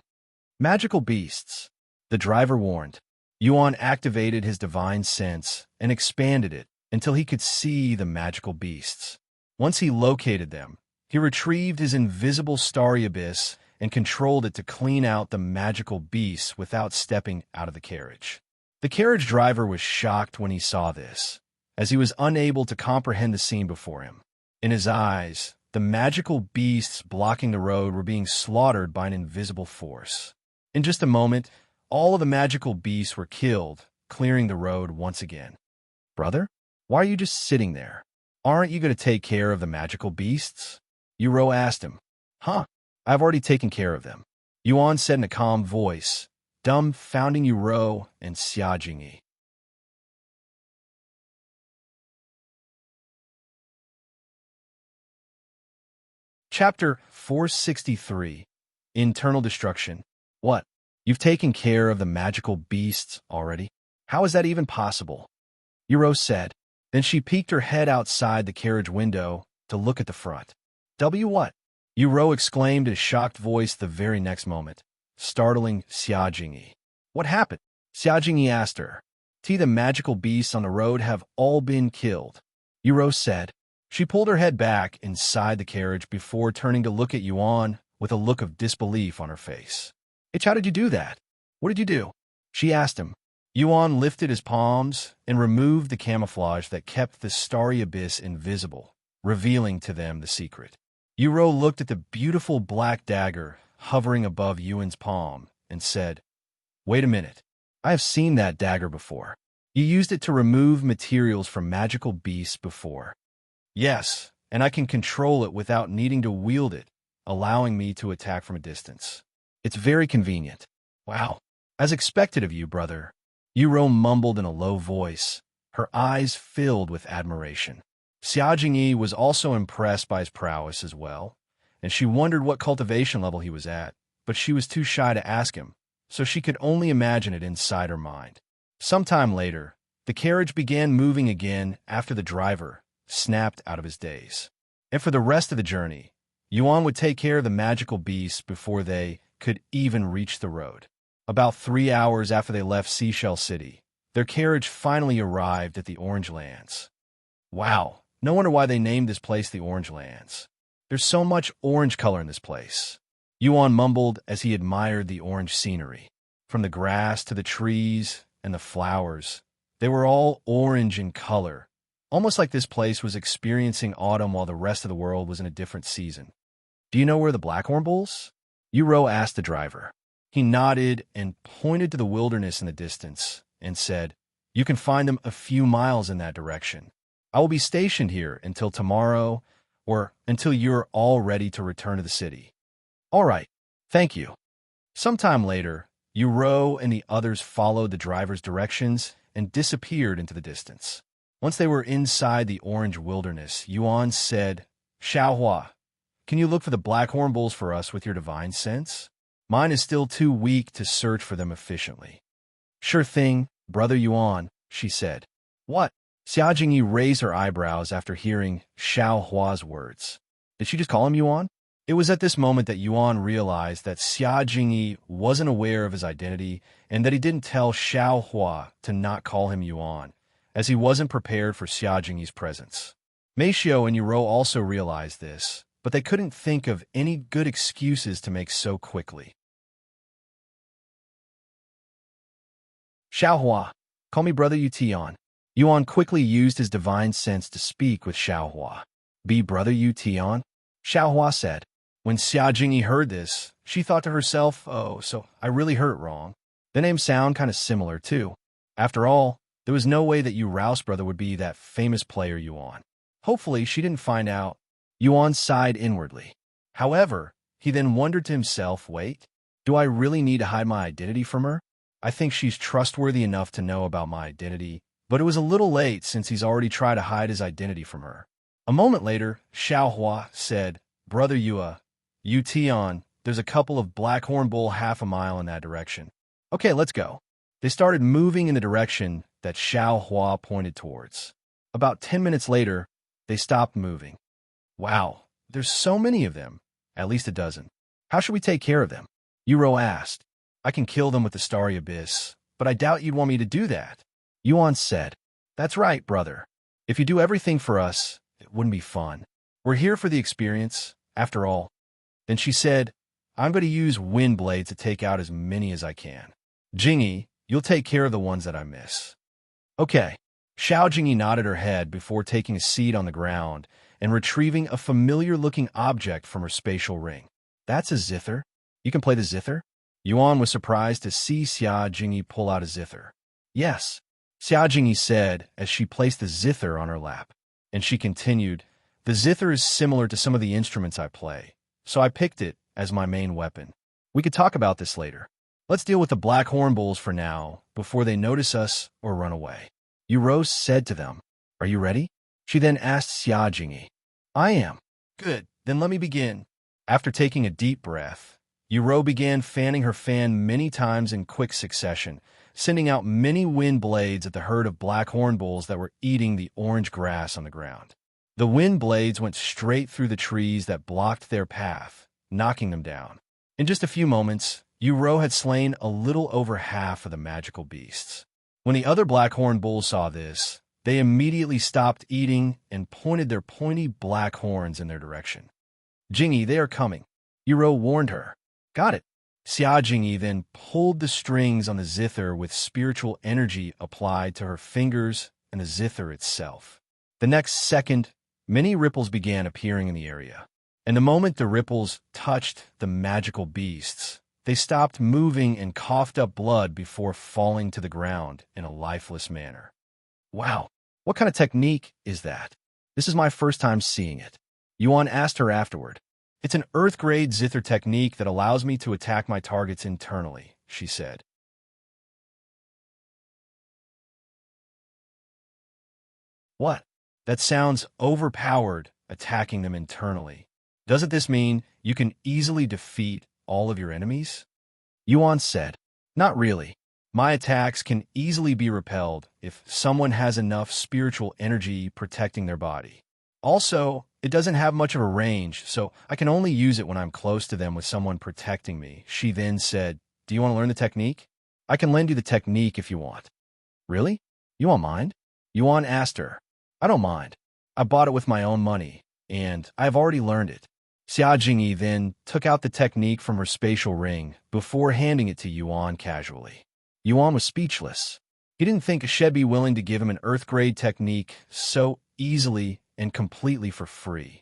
Magical beasts, the driver warned. Yuan activated his divine sense and expanded it until he could see the magical beasts. Once he located them, he retrieved his invisible starry abyss and controlled it to clean out the magical beasts without stepping out of the carriage. The carriage driver was shocked when he saw this, as he was unable to comprehend the scene before him. In his eyes, the magical beasts blocking the road were being slaughtered by an invisible force. In just a moment, all of the magical beasts were killed, clearing the road once again. Brother, why are you just sitting there? Aren't you going to take care of the magical beasts? Yuro asked him. I've already taken care of them, Yuan said in a calm voice, dumbfounding Yuro and Xiao. Chapter 463, Internal Destruction. What? You've taken care of the magical beasts already? How is that even possible? Yuro said. Then she peeked her head outside the carriage window to look at the front. What? Yuro exclaimed in a shocked voice the very next moment, startling Xiao. What happened? Xiao asked her. The magical beasts on the road have all been killed, Yuro said. She pulled her head back inside the carriage before turning to look at Yuan with a look of disbelief on her face. How did you do that? What did you do? she asked him. Yuan lifted his palms and removed the camouflage that kept the starry abyss invisible, revealing to them the secret. Yuro looked at the beautiful black dagger hovering above Yuan's palm and said, "Wait a minute. I have seen that dagger before. You used it to remove materials from magical beasts before." "Yes, and I can control it without needing to wield it, allowing me to attack from a distance. It's very convenient." "Wow. As expected of you, brother," Yuro mumbled in a low voice, her eyes filled with admiration. Xiao was also impressed by his prowess as well, and she wondered what cultivation level he was at, but she was too shy to ask him, so she could only imagine it inside her mind. Sometime later, the carriage began moving again after the driver snapped out of his daze. And for the rest of the journey, Yuan would take care of the magical beasts before they could even reach the road. About 3 hours after they left Seashell City, their carriage finally arrived at the Orange Lands. Wow, no wonder why they named this place the Orange Lands. There's so much orange color in this place. Yuan mumbled as he admired the orange scenery. From the grass to the trees and the flowers, they were all orange in color, almost like this place was experiencing autumn while the rest of the world was in a different season. "Do you know where the Blackhorn Bulls?" Yuro asked the driver. He nodded and pointed to the wilderness in the distance and said, "You can find them a few miles in that direction. I will be stationed here until tomorrow or until you're all ready to return to the city." "All right, thank you." Sometime later, Yuro and the others followed the driver's directions and disappeared into the distance. Once they were inside the orange wilderness, Yuan said, "Xiao, can you look for the Blackhorn Bulls for us with your divine sense? Mine is still too weak to search for them efficiently." "Sure thing, Brother Yuan," she said. "What?" Xiao raised her eyebrows after hearing Xiao Hua's words. Did she just call him Yuan? It was at this moment that Yuan realized that Xiao wasn't aware of his identity and that he didn't tell Xiao Hua to not call him Yuan, as he wasn't prepared for Xiao presence. Meixiu and Yuro also realized this, but they couldn't think of any good excuses to make so quickly. "Xiao Hua, call me Brother Yuxiang." Yuan quickly used his divine sense to speak with Xiao Hua. "Be Brother Yuxiang?" Xiao Hua said. When Xiao heard this, she thought to herself, "Oh, so I really heard it wrong. The names sound kind of similar, too. After all, there was no way that Yu Rouse brother would be that famous player Yuan." Hopefully, she didn't find out. Yuan sighed inwardly. However, he then wondered to himself, wait, do I really need to hide my identity from her? I think she's trustworthy enough to know about my identity, but it was a little late since he's already tried to hide his identity from her. A moment later, Xiao Hua said, "Brother Yuxiang, there's a couple of Blackhorn Bull half a mile in that direction." "Okay, let's go." They started moving in the direction that Xiao Hua pointed towards. About 10 minutes later, they stopped moving. "Wow, there's so many of them, at least a dozen. How should we take care of them?" Yuro asked. "I can kill them with the Starry Abyss, but I doubt you'd want me to do that." Yuan said, "That's right, brother. If you do everything for us, it wouldn't be fun. We're here for the experience, after all." Then she said, "I'm going to use wind blades to take out as many as I can. Jingy, you'll take care of the ones that I miss." "Okay." Xiao Jingy nodded her head before taking a seat on the ground and retrieving a familiar-looking object from her spatial ring. "That's a zither. You can play the zither?" Yuan was surprised to see Xiao Jingy pull out a zither. "Yes," Xiao Jingy said as she placed the zither on her lap. And she continued, "The zither is similar to some of the instruments I play, so I picked it as my main weapon. We could talk about this later. Let's deal with the Blackhorn Bulls for now, before they notice us or run away." Yuro said to them, "Are you ready?" She then asked Xiao Jingy. "I am." "Good, then let me begin." After taking a deep breath, Yuro began fanning her fan many times in quick succession, sending out many wind blades at the herd of Blackhorn Bulls that were eating the orange grass on the ground. The wind blades went straight through the trees that blocked their path, knocking them down. In just a few moments, Yuro had slain a little over half of the magical beasts. When the other Blackhorn Bulls saw this, they immediately stopped eating and pointed their pointy black horns in their direction. "Jingy, they are coming," Yuro warned her. "Got it." Xiao then pulled the strings on the zither with spiritual energy applied to her fingers and the zither itself. The next second, many ripples began appearing in the area. And the moment the ripples touched the magical beasts, they stopped moving and coughed up blood before falling to the ground in a lifeless manner. Wow, what kind of technique is that? This is my first time seeing it. Yuan asked her afterward. It's an Earth-grade zither technique that allows me to attack my targets internally, she said. What? That sounds overpowered, attacking them internally. Doesn't this mean you can easily defeat all of your enemies? Yuan said, Not really. My attacks can easily be repelled if someone has enough spiritual energy protecting their body. Also, it doesn't have much of a range, so I can only use it when I'm close to them with someone protecting me. She then said, Do you want to learn the technique? I can lend you the technique if you want. Really? You won't mind? Yuan asked her. I don't mind. I bought it with my own money, and I've already learned it. Xiao then took out the technique from her spatial ring before handing it to Yuan casually. Yuan was speechless. He didn't think she'd be willing to give him an Earth-grade technique so easily and completely for free.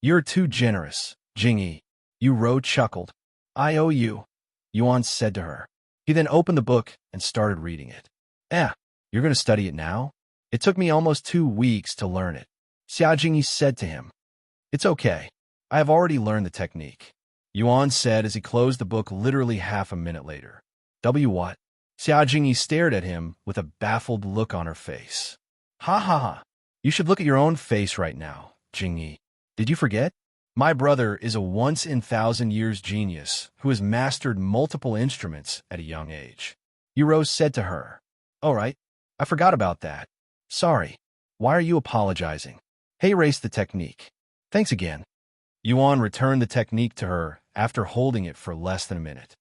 You're too generous, Jingyi. Yu chuckled. I owe you, Yuan said to her. He then opened the book and started reading it. You're going to study it now? It took me almost 2 weeks to learn it. Xiao said to him. It's okay. I have already learned the technique, Yuan said as he closed the book literally half a minute later. What? Xiao stared at him with a baffled look on her face. Ha ha ha. You should look at your own face right now, Jingyi. Did you forget? My brother is a once-in-1,000-years genius who has mastered multiple instruments at a young age. Yu said to her. All right, I forgot about that. Sorry. Why are you apologizing? Hey, erase the technique. Thanks again. Yuan returned the technique to her after holding it for less than a minute.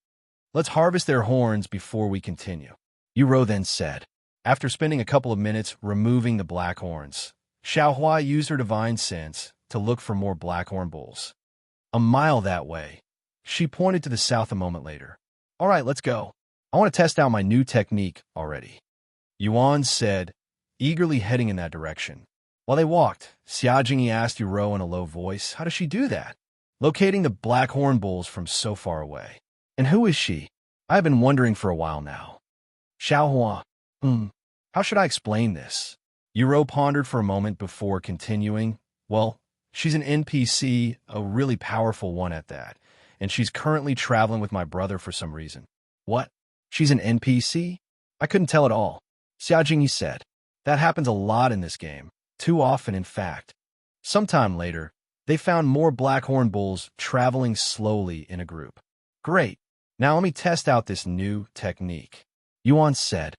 Let's harvest their horns before we continue, Yu then said. After spending a couple of minutes removing the black horns, Xiao used her divine sense to look for more black horn bulls. A mile that way. She pointed to the south a moment later. All right, let's go. I want to test out my new technique already, Yuan said, eagerly heading in that direction. While they walked, Xiao asked Yu in a low voice, how does she do that? Locating the black horn bulls from so far away. And who is she? I have been wondering for a while now. Xiao how should I explain this? Yu pondered for a moment before continuing. Well, she's an NPC, a really powerful one at that, and she's currently traveling with my brother for some reason. What? She's an NPC? I couldn't tell at all. Xiao said. That happens a lot in this game. Too often, in fact. Sometime later, they found more black horn bulls traveling slowly in a group. Great. Now let me test out this new technique. Yuan said.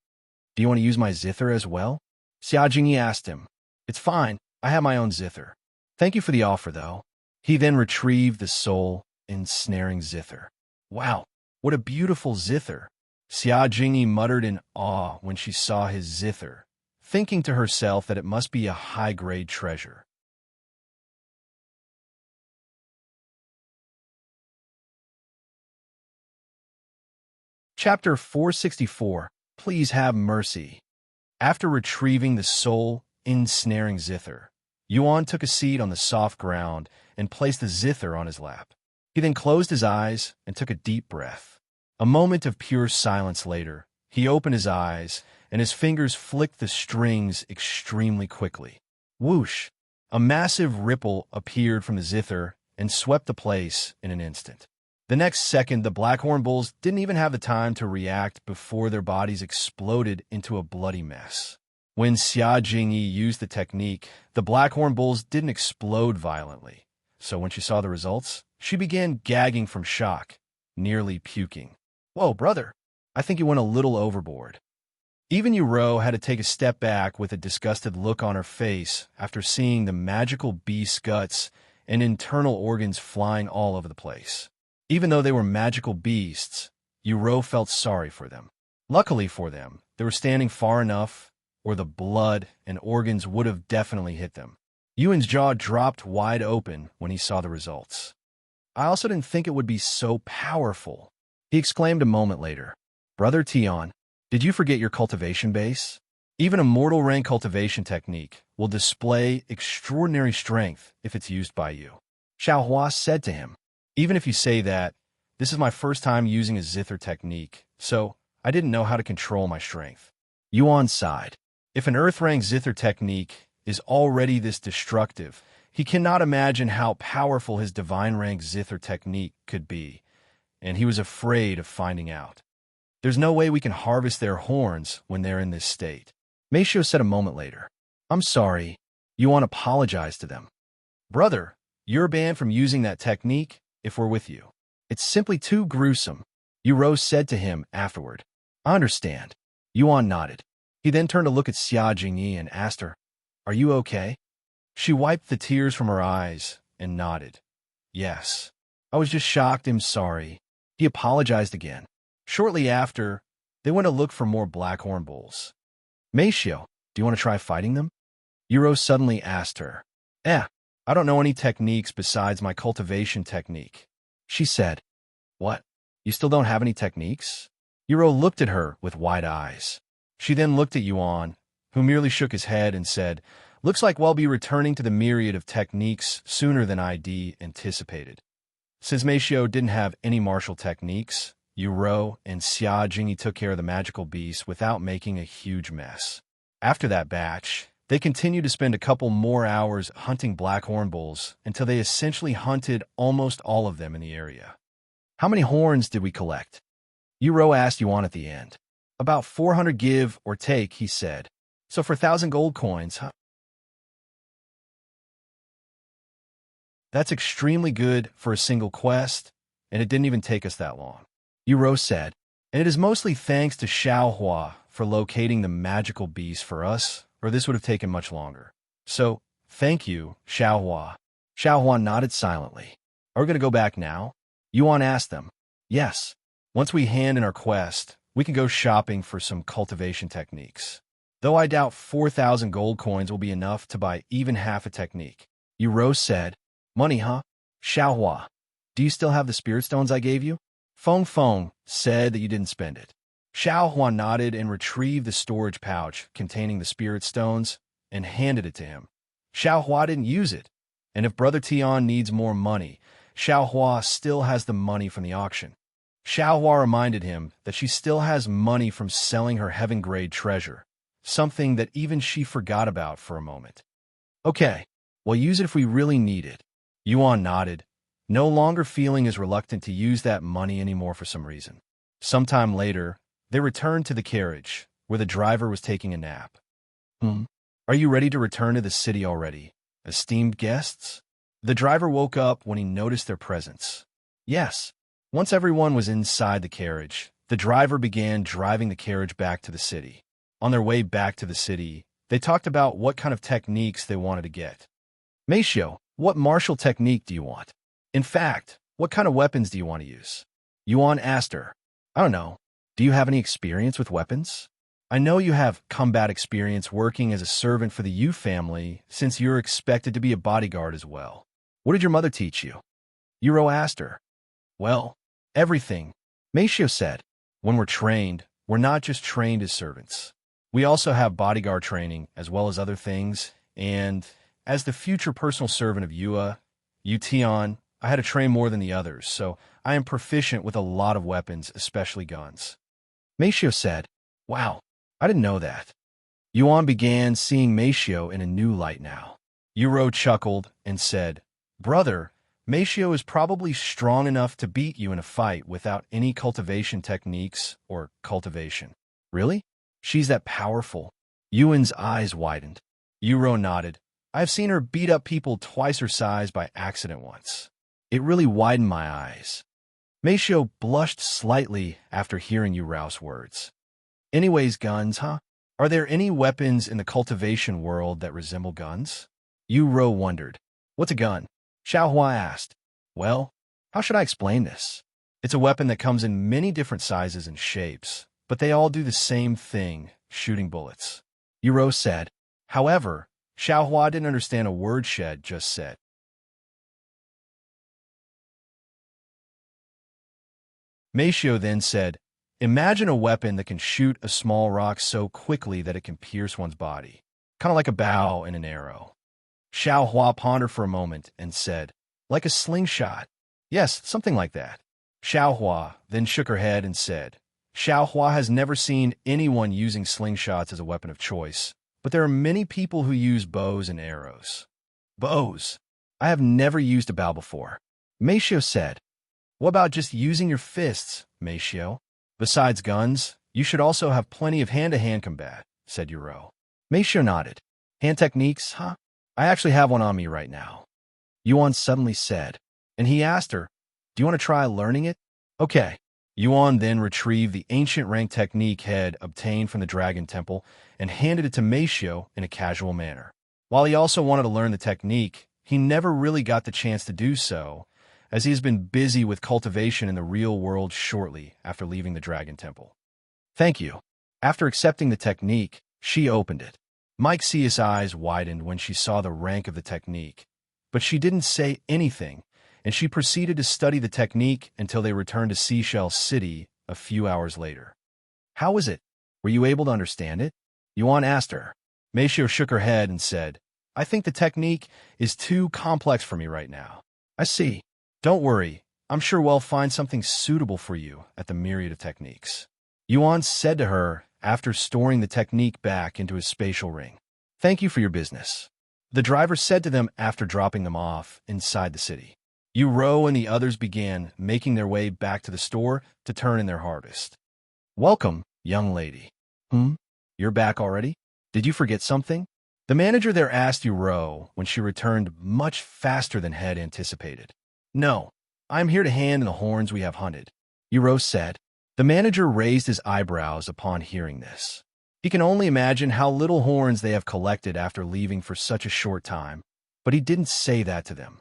Do you want to use my zither as well? Xiao asked him. It's fine. I have my own zither. Thank you for the offer, though. He then retrieved the soul-ensnaring zither. Wow, what a beautiful zither. Xiao muttered in awe when she saw his zither, thinking to herself that it must be a high-grade treasure. Chapter 464, Please Have Mercy. After retrieving the soul-ensnaring zither, Yuan took a seat on the soft ground and placed the zither on his lap. He then closed his eyes and took a deep breath. A moment of pure silence later, he opened his eyes and his fingers flicked the strings extremely quickly. Whoosh! A massive ripple appeared from the zither and swept the place in an instant. The next second, the Blackhorn Bulls didn't even have the time to react before their bodies exploded into a bloody mess. When Xia Jingyi used the technique, the Blackhorn Bulls didn't explode violently. So when she saw the results, she began gagging from shock, nearly puking. Whoa, brother, I think you went a little overboard. Even Yu had to take a step back with a disgusted look on her face after seeing the magical beast's guts and internal organs flying all over the place. Even though they were magical beasts, Yu felt sorry for them. Luckily for them, they were standing far enough, or the blood and organs would have definitely hit them. Yuan's jaw dropped wide open when he saw the results. I also didn't think it would be so powerful, He exclaimed a moment later. Brother Tian, did you forget your cultivation base? Even a mortal rank cultivation technique will display extraordinary strength if it's used by you. Xiao Hua said to him, even if you say that, this is my first time using a zither technique, so I didn't know how to control my strength. Yuan sighed. If an earth rank zither technique is already this destructive, he cannot imagine how powerful his divine rank zither technique could be, and he was afraid of finding out. There's no way we can harvest their horns when they're in this state. Meixiu said a moment later, I'm sorry. Yuan apologized to them. Brother, you're banned from using that technique if we're with you. It's simply too gruesome, Yuro said to him afterward. I understand. Yuan nodded. He then turned to look at Xia Jingyi and asked her, Are you okay? She wiped the tears from her eyes and nodded. Yes. I was just shocked. I'm sorry. He apologized again. Shortly after, they went to look for more blackhorn bulls. Meixiu, do you want to try fighting them? Yuro suddenly asked her. I don't know any techniques besides my cultivation technique. She said, What? You still don't have any techniques? Yuro looked at her with wide eyes. She then looked at Yuan, who merely shook his head and said, Looks like we'll be returning to the myriad of techniques sooner than I'd anticipated. Since Meixiu didn't have any martial techniques, Yuro and Xia Jingyi took care of the magical beast without making a huge mess. After that batch, they continued to spend a couple more hours hunting black horn bulls until they essentially hunted almost all of them in the area. How many horns did we collect? Yuro asked Yuan at the end. About 400 give or take, he said. So for 1,000 gold coins, huh? That's extremely good for a single quest, and it didn't even take us that long. Yuro said, and it is mostly thanks to Xiao Hua for locating the magical beast for us, or this would have taken much longer. So, thank you, Xiao Hua. Xiao Hua nodded silently. Are we going to go back now? Yuan asked them. Yes. Once we hand in our quest, we can go shopping for some cultivation techniques. Though I doubt 4,000 gold coins will be enough to buy even half a technique. Yuro said, Money, huh? Xiao Hua, do you still have the spirit stones I gave you? Feng said that you didn't spend it. Xiao Hua nodded and retrieved the storage pouch containing the spirit stones and handed it to him. Xiao Hua didn't use it, and if Brother Tian needs more money, Xiao Hua still has the money from the auction. Xiao Hua reminded him that she still has money from selling her heaven-grade treasure, something that even she forgot about for a moment. Okay, we'll use it if we really need it. Yuan nodded, no longer feeling as reluctant to use that money anymore for some reason. Sometime later, they returned to the carriage, where the driver was taking a nap. Are you ready to return to the city already, esteemed guests? The driver woke up when he noticed their presence. Yes. Once everyone was inside the carriage, the driver began driving the carriage back to the city. On their way back to the city, they talked about what kind of techniques they wanted to get. Meixiu, what martial technique do you want? In fact, what kind of weapons do you want to use? Yuan asked her. I don't know. Do you have any experience with weapons? I know you have combat experience working as a servant for the Yu family since you're expected to be a bodyguard as well. What did your mother teach you? Yuro asked her. Well, everything. Meixiu said. When we're trained, we're not just trained as servants. We also have bodyguard training as well as other things, and as the future personal servant of Yu Tian, I had to train more than the others, so I am proficient with a lot of weapons, especially guns. Meixiu said, Wow, I didn't know that. Yuan began seeing Meixiu in a new light now. Yuro chuckled and said, Brother, Meixiu is probably strong enough to beat you in a fight without any cultivation techniques or cultivation. Really? She's that powerful? Yuan's eyes widened. Yuro nodded. I've seen her beat up people twice her size by accident once. It really widened my eyes. Meixiu blushed slightly after hearing Yuro's words. Anyways, guns, huh? Are there any weapons in the cultivation world that resemble guns? Yuro wondered. What's a gun? Xiao Hua asked. Well, how should I explain this? It's a weapon that comes in many different sizes and shapes, but they all do the same thing, shooting bullets. Yuro said. However, Xiao Hua didn't understand a word Shed just said. Meixiu then said, imagine a weapon that can shoot a small rock so quickly that it can pierce one's body, kind of like a bow and an arrow. Xiao Hua pondered for a moment and said, like a slingshot. Yes, something like that. Xiao Hua then shook her head and said, Xiao Hua has never seen anyone using slingshots as a weapon of choice, but there are many people who use bows and arrows. Bows. I have never used a bow before. Meixiu said. What about just using your fists, Meixiu? Besides guns, you should also have plenty of hand-to-hand combat, said Yuro. Meixiu nodded. Hand techniques, huh? I actually have one on me right now. Yuan suddenly said, and he asked her, do you want to try learning it? Okay. Yuan then retrieved the ancient rank technique head obtained from the Dragon Temple and handed it to Meixiu in a casual manner. While he also wanted to learn the technique, he never really got the chance to do so, as he has been busy with cultivation in the real world shortly after leaving the Dragon Temple. Thank you. After accepting the technique, she opened it. Meixiu's eyes widened when she saw the rank of the technique, but she didn't say anything, and she proceeded to study the technique until they returned to Seashell City a few hours later. How was it? Were you able to understand it? Yuan asked her. Meixiu shook her head and said, I think the technique is too complex for me right now. I see. Don't worry, I'm sure we'll find something suitable for you at the Myriad of Techniques. Yuan said to her after storing the technique back into his spatial ring. Thank you for your business. The driver said to them after dropping them off inside the city. Yuro and the others began making their way back to the store to turn in their harvest. Welcome, young lady. You're back already? Did you forget something? The manager there asked Yuro when she returned much faster than had anticipated. No, I'm here to hand in the horns we have hunted, Yuro said. The manager raised his eyebrows upon hearing this. He can only imagine how little horns they have collected after leaving for such a short time, but he didn't say that to them.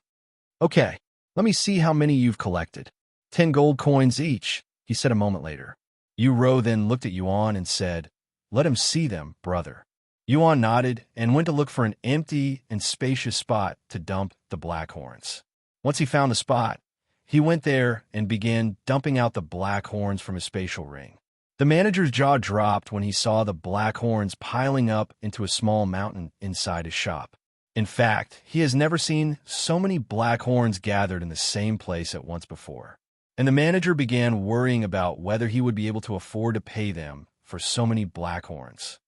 Okay, let me see how many you've collected. 10 gold coins each, he said a moment later. Yuro then looked at Yuan and said, let him see them, brother. Yuan nodded and went to look for an empty and spacious spot to dump the black horns. Once he found the spot, he went there and began dumping out the black horns from his spatial ring. The manager's jaw dropped when he saw the black horns piling up into a small mountain inside his shop. In fact, he has never seen so many black horns gathered in the same place at once before. And the manager began worrying about whether he would be able to afford to pay them for so many black horns.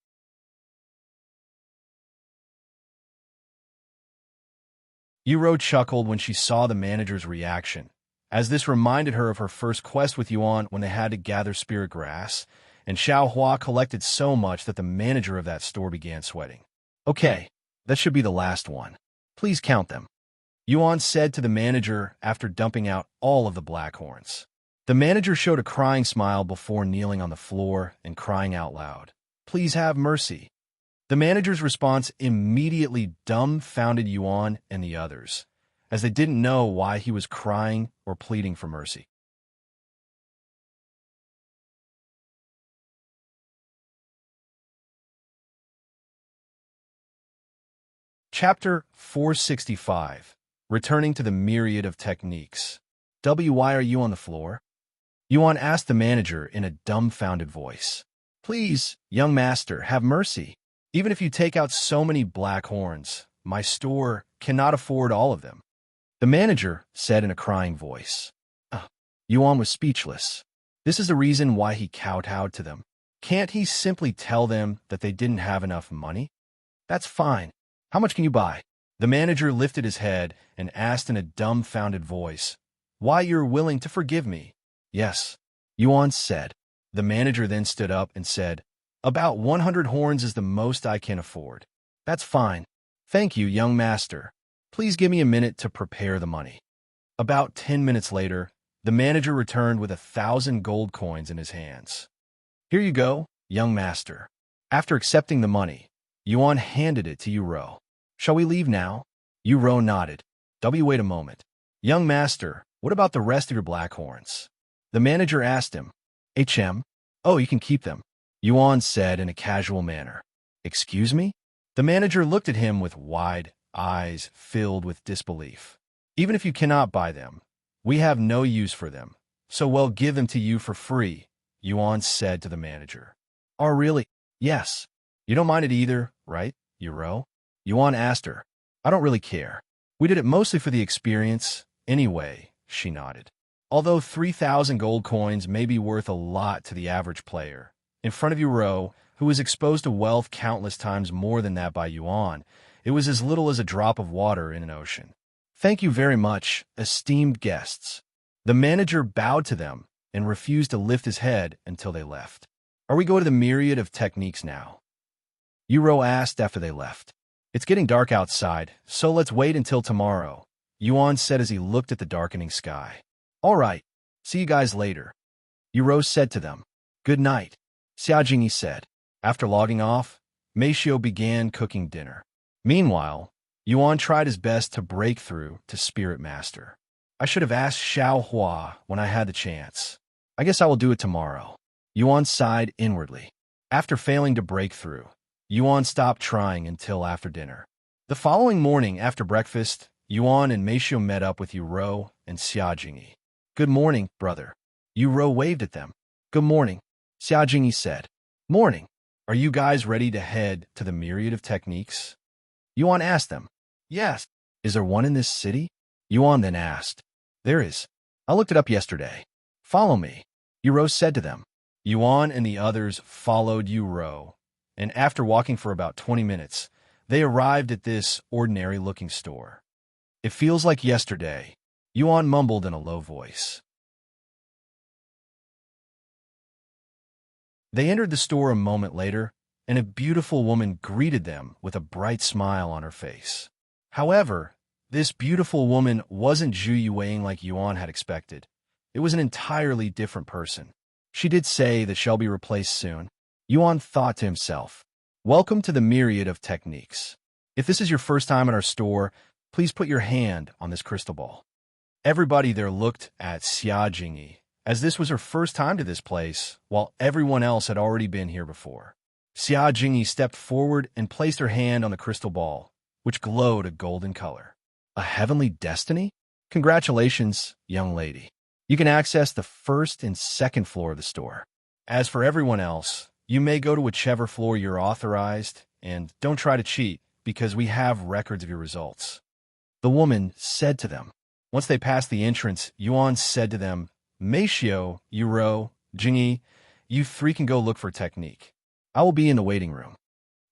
Yuro chuckled when she saw the manager's reaction, as this reminded her of her first quest with Yuan when they had to gather spirit grass, and Xiao Hua collected so much that the manager of that store began sweating. Okay, that should be the last one. Please count them, Yuan said to the manager after dumping out all of the black horns. The manager showed a crying smile before kneeling on the floor and crying out loud, Please have mercy. The manager's response immediately dumbfounded Yuan and the others, as they didn't know why he was crying or pleading for mercy. Chapter 465. Returning to the Myriad of Techniques. Why are you on the floor? Yuan asked the manager in a dumbfounded voice. Please, young master, have mercy. Even if you take out so many black horns, my store cannot afford all of them. The manager said in a crying voice. Yuan was speechless. This is the reason why he kowtowed to them. Can't he simply tell them that they didn't have enough money? That's fine. How much can you buy? The manager lifted his head and asked in a dumbfounded voice, Why you're willing to forgive me? Yes, Yuan said. The manager then stood up and said, About 100 horns is the most I can afford. That's fine. Thank you, young master. Please give me a minute to prepare the money. About 10 minutes later, the manager returned with 1,000 gold coins in his hands. Here you go, young master. After accepting the money, Yuan handed it to Yuro. Shall we leave now? Yuro nodded. Wait a moment. Young master, what about the rest of your black horns? The manager asked him. Oh, you can keep them, Yuan said in a casual manner. Excuse me? The manager looked at him with wide eyes filled with disbelief. Even if you cannot buy them, we have no use for them. So we'll give them to you for free, Yuan said to the manager. Oh, really? Yes. You don't mind it either, right, Yuro? Yuan asked her. I don't really care. We did it mostly for the experience. Anyway, she nodded. Although 3,000 gold coins may be worth a lot to the average player, in front of Yuro, who was exposed to wealth countless times more than that by Yuan, it was as little as a drop of water in an ocean. Thank you very much, esteemed guests. The manager bowed to them and refused to lift his head until they left. Are we going to the Myriad of Techniques now? Yuro asked after they left. It's getting dark outside, so let's wait until tomorrow, Yuan said as he looked at the darkening sky. All right, see you guys later. Yuro said to them. Good night, Xiao said. After logging off, Meixiu began cooking dinner. Meanwhile, Yuan tried his best to break through to Spirit Master. I should have asked Xiao when I had the chance. I guess I will do it tomorrow. Yuan sighed inwardly. After failing to break through, Yuan stopped trying until after dinner. The following morning after breakfast, Yuan and Meixiu met up with Yuro and Xiao. Good morning, brother. Yuro waved at them. Good morning, Xiao said. Morning. Are you guys ready to head to the Myriad of Techniques? Yuan asked them. Yes. Is there one in this city? Yuan then asked. There is. I looked it up yesterday. Follow me, Yuro said to them. Yuan and the others followed Yuro, and after walking for about 20 minutes, they arrived at this ordinary-looking store. It feels like yesterday, Yuan mumbled in a low voice. They entered the store a moment later, and a beautiful woman greeted them with a bright smile on her face. However, this beautiful woman wasn't Zhu Yuang like Yuan had expected. It was an entirely different person. She did say that she'll be replaced soon. Yuan thought to himself, welcome to the Myriad of Techniques. If this is your first time at our store, please put your hand on this crystal ball. Everybody there looked at Xiao, as this was her first time to this place, while everyone else had already been here before. Xiao stepped forward and placed her hand on the crystal ball, which glowed a golden color. A heavenly destiny? Congratulations, young lady. You can access the first and second floor of the store. As for everyone else, you may go to whichever floor you're authorized, and don't try to cheat, because we have records of your results. The woman said to them. Once they passed the entrance, Yuan said to them, Meixiu, Yuro, Jinyi, you three can go look for technique. I will be in the waiting room.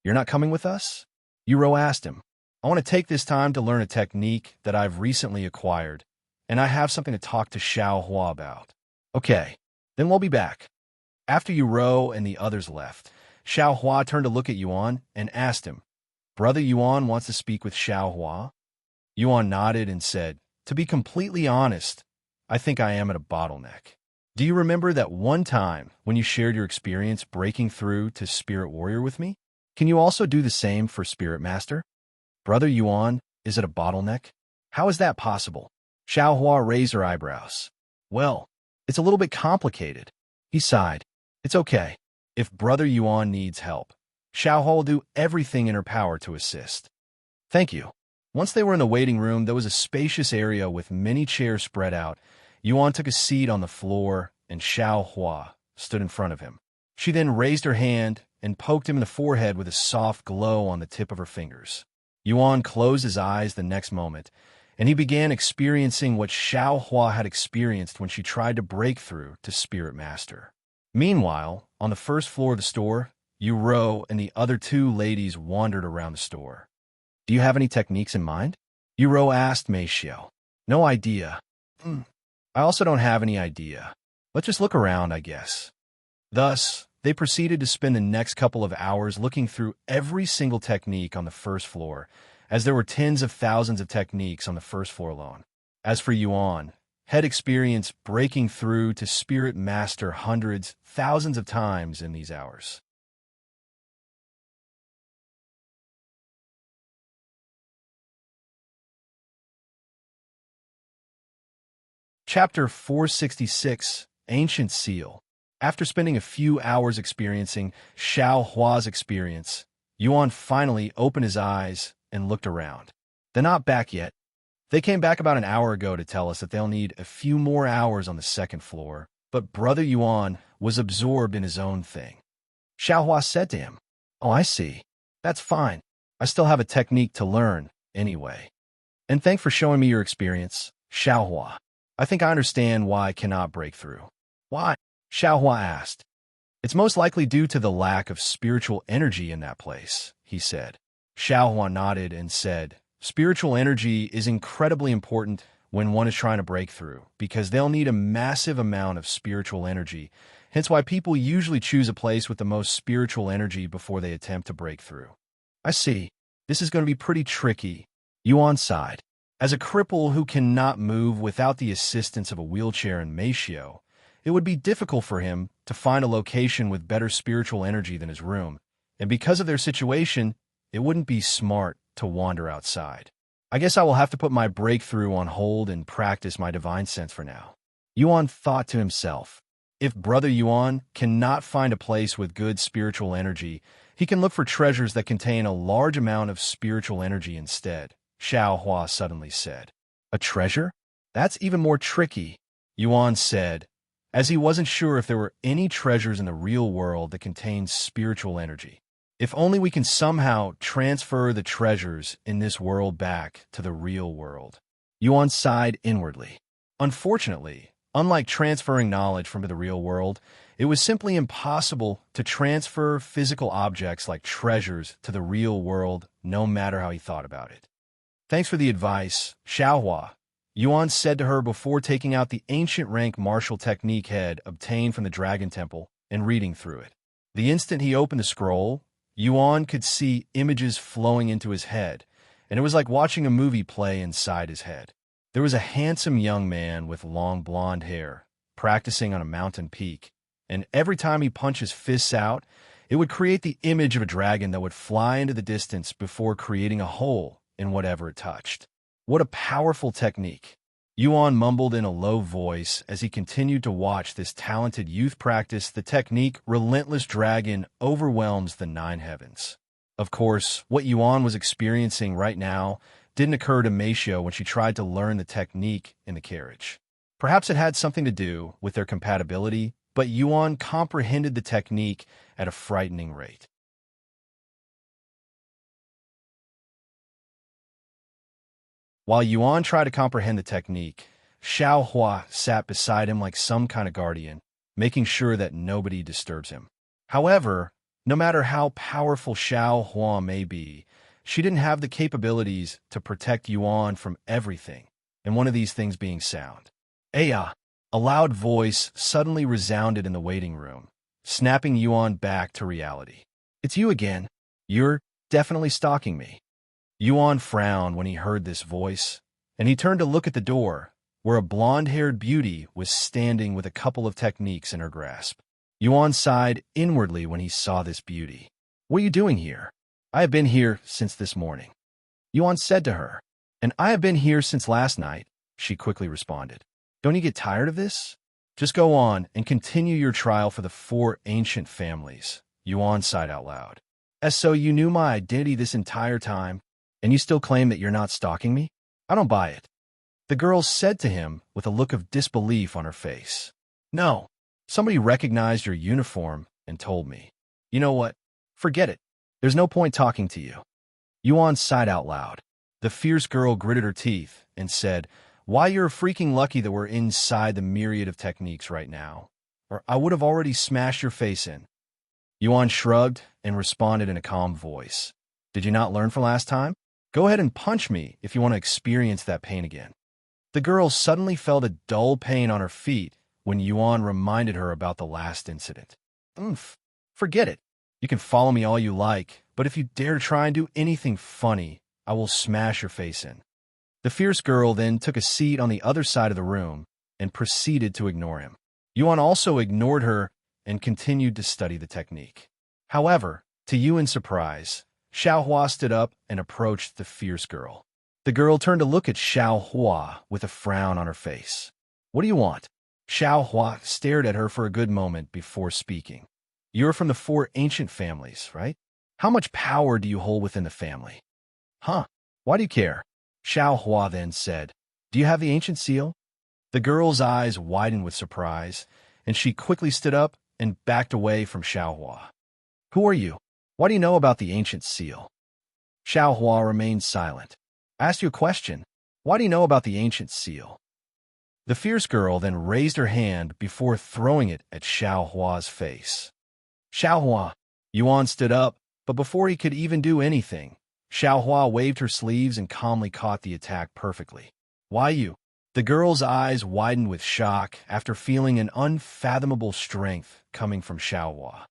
You're not coming with us? Yuro asked him. I want to take this time to learn a technique that I've recently acquired, and I have something to talk to Xiao about. Okay, then we'll be back. After Yuro and the others left, Xiao turned to look at Yuan and asked him, Brother Yuan wants to speak with Xiao? Yuan nodded and said, To be completely honest, I think I am at a bottleneck. Do you remember that one time when you shared your experience breaking through to Spirit Warrior with me? Can you also do the same for Spirit Master? Brother Yuan, is it a bottleneck? How is that possible? Xiao raised her eyebrows. Well, it's a little bit complicated. He sighed. It's okay. If Brother Yuan needs help, Xiao will do everything in her power to assist. Thank you. Once they were in the waiting room, there was a spacious area with many chairs spread out. Yuan took a seat on the floor, and Xiao stood in front of him. She then raised her hand and poked him in the forehead with a soft glow on the tip of her fingers. Yuan closed his eyes the next moment, and he began experiencing what Xiao had experienced when she tried to break through to Spirit Master. Meanwhile, on the first floor of the store, Yuro and the other two ladies wandered around the store. Do you have any techniques in mind? Yuro asked Meixiu. No idea. I also don't have any idea. Let's just look around, I guess. Thus, they proceeded to spend the next couple of hours looking through every single technique on the first floor, as there were tens of thousands of techniques on the first floor alone. As for Yuan, had experienced breaking through to Spirit Master hundreds, thousands of times in these hours. Chapter 466, Ancient Seal. After spending a few hours experiencing Xiao experience, Yuan finally opened his eyes and looked around. They're not back yet. They came back about an hour ago to tell us that they'll need a few more hours on the second floor, but Brother Yuan was absorbed in his own thing. Xiao said to him, "Oh, I see. That's fine. I still have a technique to learn, anyway. And thanks for showing me your experience, Xiao. I think I understand why I cannot break through." "Why?" Xiao asked. "It's most likely due to the lack of spiritual energy in that place," he said. Xiao nodded and said, "Spiritual energy is incredibly important when one is trying to break through, because they'll need a massive amount of spiritual energy, hence why people usually choose a place with the most spiritual energy before they attempt to break through." "I see. This is going to be pretty tricky," Yuan sighed. As a cripple who cannot move without the assistance of a wheelchair and Meixiu, it would be difficult for him to find a location with better spiritual energy than his room, and because of their situation, it wouldn't be smart to wander outside. "I guess I will have to put my breakthrough on hold and practice my divine sense for now," Yuan thought to himself. If Brother Yuan cannot find a place with good spiritual energy, he can look for treasures that contain a large amount of spiritual energy instead, Xiao suddenly said. "A treasure? That's even more tricky," Yuan said, as he wasn't sure if there were any treasures in the real world that contained spiritual energy. "If only we can somehow transfer the treasures in this world back to the real world." Yuan sighed inwardly. Unfortunately, unlike transferring knowledge from the real world, it was simply impossible to transfer physical objects like treasures to the real world, no matter how he thought about it. "Thanks for the advice, Xiao," Yuan said to her before taking out the ancient rank martial technique head obtained from the Dragon Temple and reading through it. The instant he opened the scroll, Yuan could see images flowing into his head, and it was like watching a movie play inside his head. There was a handsome young man with long blonde hair, practicing on a mountain peak, and every time he punched his fists out, it would create the image of a dragon that would fly into the distance before creating a hole in whatever it touched. What a powerful technique! Yuan mumbled in a low voice as he continued to watch this talented youth practice the technique Relentless Dragon overwhelms the nine heavens. Of course, what Yuan was experiencing right now didn't occur to Meixiu when she tried to learn the technique in the carriage. Perhaps it had something to do with their compatibility, but Yuan comprehended the technique at a frightening rate. While Yuan tried to comprehend the technique, Xiao sat beside him like some kind of guardian, making sure that nobody disturbs him. However, no matter how powerful Xiao may be, she didn't have the capabilities to protect Yuan from everything, and one of these things being sound. "Aya!" A loud voice suddenly resounded in the waiting room, snapping Yuan back to reality. "It's you again. You're definitely stalking me." Yuan frowned when he heard this voice, and he turned to look at the door, where a blonde-haired beauty was standing with a couple of techniques in her grasp. Yuan sighed inwardly when he saw this beauty. "What are you doing here?" "I have been here since this morning," Yuan said to her. "And I have been here since last night," she quickly responded. "Don't you get tired of this? Just go on and continue your trial for the 4 ancient families," Yuan sighed out loud. "As so you knew my identity this entire time, and you still claim that you're not stalking me? I don't buy it," the girl said to him with a look of disbelief on her face. "No, somebody recognized your uniform and told me. You know what? Forget it. There's no point talking to you." Yuan sighed out loud. The fierce girl gritted her teeth and said, "Why, you're freaking lucky that we're inside the myriad of techniques right now, or I would have already smashed your face in." Yuan shrugged and responded in a calm voice. "Did you not learn from last time? Go ahead and punch me if you want to experience that pain again." The girl suddenly felt a dull pain on her feet when Yuan reminded her about the last incident. Forget it. You can follow me all you like, but if you dare try and do anything funny, I will smash your face in." The fierce girl then took a seat on the other side of the room and proceeded to ignore him. Yuan also ignored her and continued to study the technique. However, to Yuan's surprise, Xiao stood up and approached the fierce girl. The girl turned to look at Xiao with a frown on her face. "What do you want?" Xiao stared at her for a good moment before speaking. "You're from the 4 ancient families, right? How much power do you hold within the family?" "Huh? Why do you care?" Xiao Hua then said, "Do you have the ancient seal?" The girl's eyes widened with surprise, and she quickly stood up and backed away from Xiao Hua. "Who are you? Why do you know about the ancient seal?" Xiao Hua remained silent. "I asked you a question. Why do you know about the ancient seal?" The fierce girl then raised her hand before throwing it at Xiao Hua's face. "Xiao Hua!" Yuan stood up, but before he could even do anything, Xiao Hua waved her sleeves and calmly caught the attack perfectly. "Why you?" The girl's eyes widened with shock after feeling an unfathomable strength coming from Xiao Hua.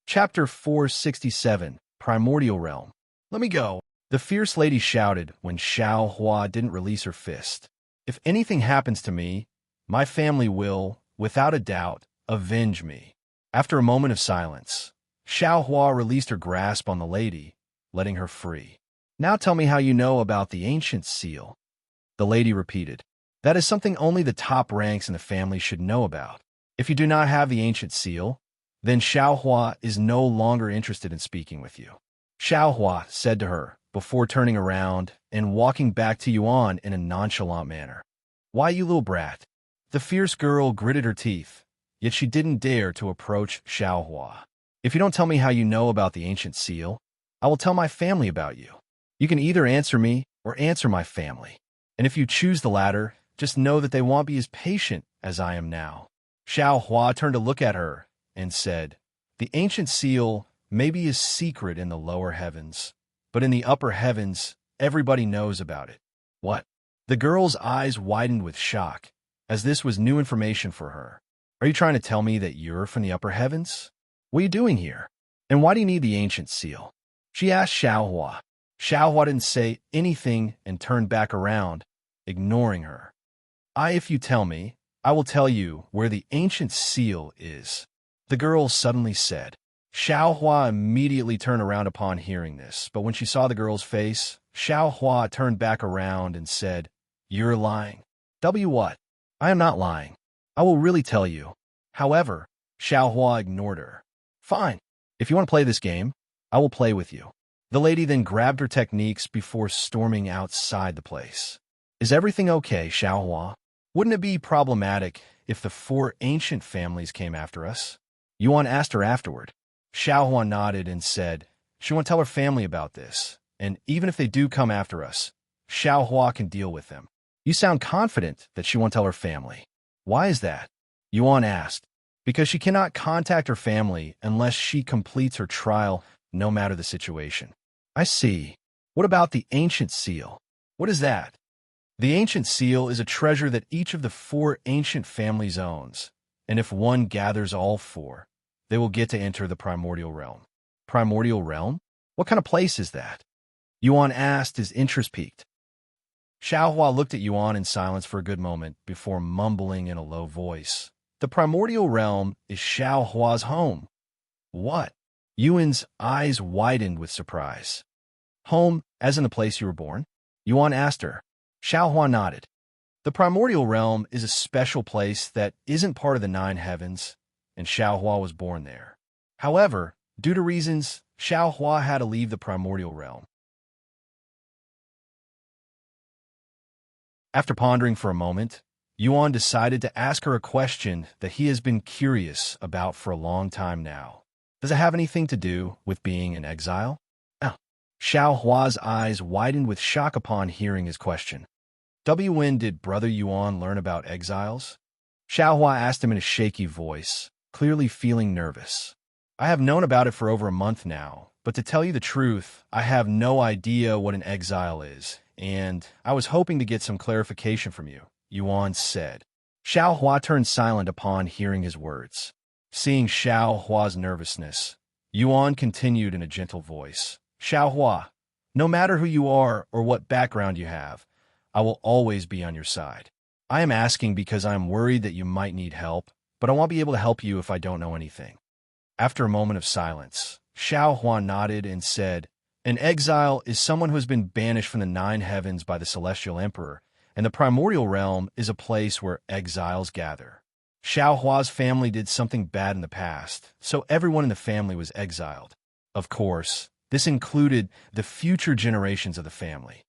Chapter 467, Primordial Realm. "Let me go," the fierce lady shouted when Xiao Hua didn't release her fist. "If anything happens to me, my family will, without a doubt, avenge me." After a moment of silence, Xiao Hua released her grasp on the lady, letting her free. "Now tell me how you know about the ancient seal," the lady repeated. "That is something only the top ranks in the family should know about. If you do not have the ancient seal, then Xiao Hua is no longer interested in speaking with you." Xiao Hua said to her before turning around and walking back to Yuan in a nonchalant manner. "Why, you little brat?" The fierce girl gritted her teeth, yet she didn't dare to approach Xiao Hua. "If you don't tell me how you know about the ancient seal, I will tell my family about you. You can either answer me or answer my family. And if you choose the latter, just know that they won't be as patient as I am now." Xiao Hua turned to look at her and said, "The ancient seal may be a secret in the lower heavens, but in the upper heavens, everybody knows about it." "What?" The girl's eyes widened with shock, as this was new information for her. "Are you trying to tell me that you're from the upper heavens? What are you doing here? And why do you need the ancient seal?" she asked Xiao Hua. Xiao Hua didn't say anything and turned back around, ignoring her. If you tell me, I will tell you where the ancient seal is," the girl suddenly said. Xiao Hua immediately turned around upon hearing this, but when she saw the girl's face, Xiao Hua turned back around and said, "You're lying." What? I am not lying. I will really tell you." However, Xiao Hua ignored her. "Fine. If you want to play this game, I will play with you." The lady then grabbed her techniques before storming outside the place. "Is everything okay, Xiao Hua? Wouldn't it be problematic if the 4 ancient families came after us?" Yuan asked her afterward. Xiao Hua nodded and said, "She won't tell her family about this, and even if they do come after us, Xiao Hua can deal with them." "You sound confident that she won't tell her family. Why is that?" Yuan asked. "Because she cannot contact her family unless she completes her trial, no matter the situation." "I see. What about the ancient seal? What is that?" "The ancient seal is a treasure that each of the 4 ancient families owns, and if one gathers all 4, they will get to enter the Primordial Realm." "Primordial Realm? What kind of place is that?" Yuan asked, his interest piqued. Xiao Hua looked at Yuan in silence for a good moment before mumbling in a low voice, "The Primordial Realm is Xiao Hua's home." "What?" Yuan's eyes widened with surprise. "Home, as in the place you were born?" Yuan asked her. Xiao Hua nodded. "The Primordial Realm is a special place that isn't part of the 9 heavens, and Xiao Hua was born there. However, due to reasons, Xiao Hua had to leave the Primordial Realm." After pondering for a moment, Yuan decided to ask her a question that he has been curious about for a long time now. "Does it have anything to do with being in exile?" Oh. Xiao Hua's eyes widened with shock upon hearing his question. When did Brother Yuan learn about exiles?" Xiao Hua asked him in a shaky voice, clearly feeling nervous. "I have known about it for over a month now, but to tell you the truth, I have no idea what an exile is, and I was hoping to get some clarification from you," Yuan said. Xiao Hua turned silent upon hearing his words. Seeing Xiao Hua's nervousness, Yuan continued in a gentle voice. "Xiao Hua, no matter who you are or what background you have, I will always be on your side. I am asking because I am worried that you might need help, but I won't be able to help you if I don't know anything." After a moment of silence, Xiao Hua nodded and said, "An exile is someone who has been banished from the 9 heavens by the Celestial Emperor, and the Primordial Realm is a place where exiles gather." Xiao Hua's family did something bad in the past, so everyone in the family was exiled. Of course, this included the future generations of the family.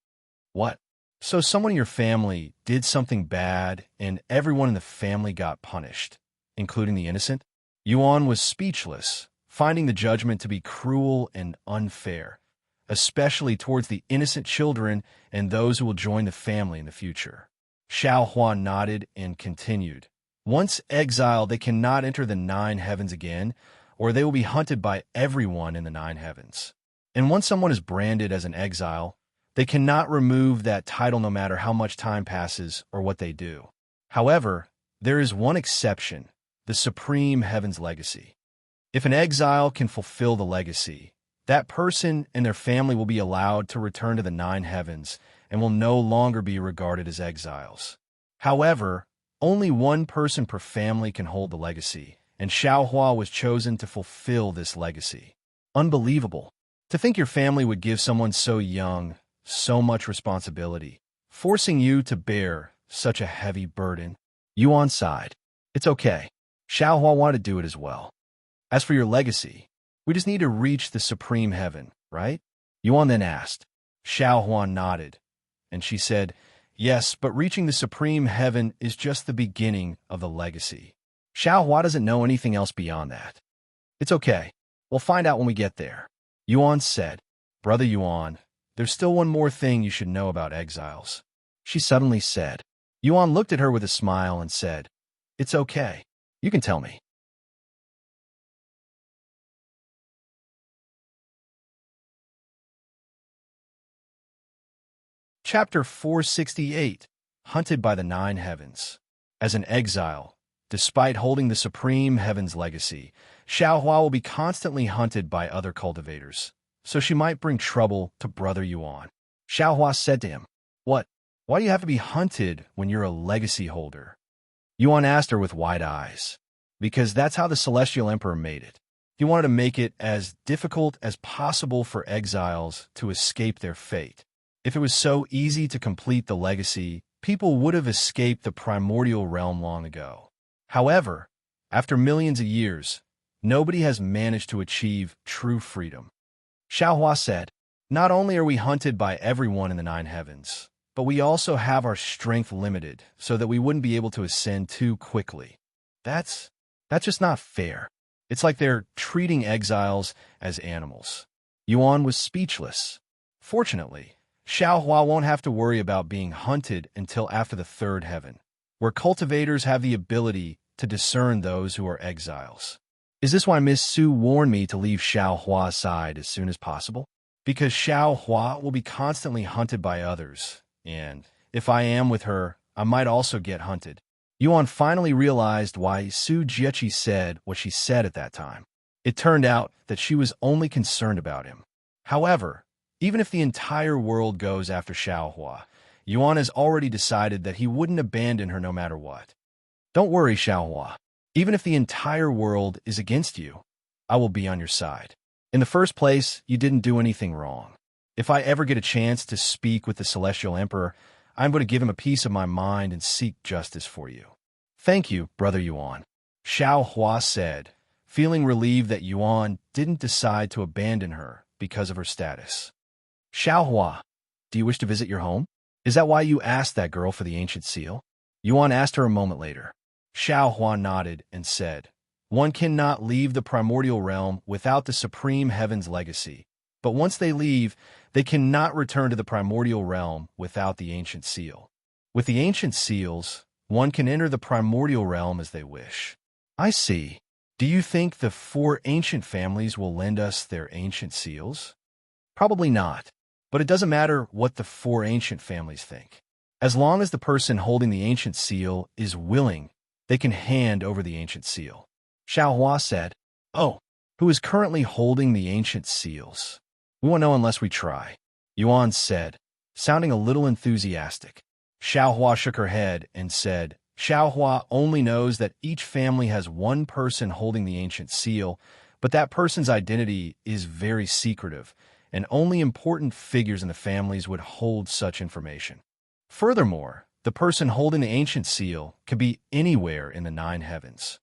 What? So someone in your family did something bad and everyone in the family got punished, including the innocent? Yuan was speechless, finding the judgment to be cruel and unfair, especially towards the innocent children and those who will join the family in the future. Xiao Hua nodded and continued. Once exiled, they cannot enter the 9 heavens again, or they will be hunted by everyone in the 9 heavens. And once someone is branded as an exile, they cannot remove that title no matter how much time passes or what they do. However, there is one exception, the Supreme Heaven's Legacy. If an exile can fulfill the legacy, that person and their family will be allowed to return to the 9 heavens and will no longer be regarded as exiles. However, only one person per family can hold the legacy, and Xiao Hua was chosen to fulfill this legacy. Unbelievable. To think your family would give someone so young so much responsibility, forcing you to bear such a heavy burden. Yuan sighed. It's okay. Xiao Hua wanted to do it as well. As for your legacy, we just need to reach the Supreme Heaven, right? Yuan then asked. Xiao Hua nodded, and she said, yes, but reaching the Supreme Heaven is just the beginning of the legacy. Xiao Hua doesn't know anything else beyond that. It's okay. We'll find out when we get there. Yuan said, Brother Yuan, there's still one more thing you should know about exiles. She suddenly said. Yuan looked at her with a smile and said, it's okay. You can tell me. Chapter 468, Hunted by the 9 Heavens. As an exile, despite holding the Supreme Heaven's legacy, Xiao Hua will be constantly hunted by other cultivators, so she might bring trouble to Brother Yuan. Xiao Hua said to him, What? Why do you have to be hunted when you're a legacy holder? Yuan asked her with wide eyes. Because that's how the Celestial Emperor made it. He wanted to make it as difficult as possible for exiles to escape their fate. If it was so easy to complete the legacy, people would have escaped the primordial realm long ago. However, after millions of years, nobody has managed to achieve true freedom. Xiao Hua said, Not only are we hunted by everyone in the 9 heavens, but we also have our strength limited so that we wouldn't be able to ascend too quickly. That's just not fair. It's like they're treating exiles as animals. Yuan was speechless. Fortunately, Xiao Hua won't have to worry about being hunted until after the 3rd heaven, where cultivators have the ability to discern those who are exiles. Is this why Miss Su warned me to leave Xiao Hua's side as soon as possible? Because Xiao Hua will be constantly hunted by others, and if I am with her, I might also get hunted. Yuan finally realized why Su Jiechi said what she said at that time. It turned out that she was only concerned about him. However, even if the entire world goes after Xiao Hua, Yuan has already decided that he wouldn't abandon her no matter what. Don't worry, Xiao Hua. Even if the entire world is against you, I will be on your side. In the first place, you didn't do anything wrong. If I ever get a chance to speak with the Celestial Emperor, I'm going to give him a piece of my mind and seek justice for you. Thank you, Brother Yuan. Xiao Hua said, feeling relieved that Yuan didn't decide to abandon her because of her status. Xiao Hua, do you wish to visit your home? Is that why you asked that girl for the ancient seal? Yuan asked her a moment later. Xiao Hua nodded and said, One cannot leave the primordial realm without the Supreme Heaven's legacy, but once they leave, they cannot return to the primordial realm without the ancient seal. With the ancient seals, one can enter the primordial realm as they wish. I see. Do you think the 4 ancient families will lend us their ancient seals? Probably not, but it doesn't matter what the 4 ancient families think. As long as the person holding the ancient seal is willing, they can hand over the ancient seal. Xiao Hua said, Oh, who is currently holding the ancient seals? We won't know unless we try. Yuan said, sounding a little enthusiastic. Xiao Hua shook her head and said, Xiao Hua only knows that each family has one person holding the ancient seal, but that person's identity is very secretive, and only important figures in the families would hold such information. Furthermore, The person holding the ancient seal could be anywhere in the 9 heavens.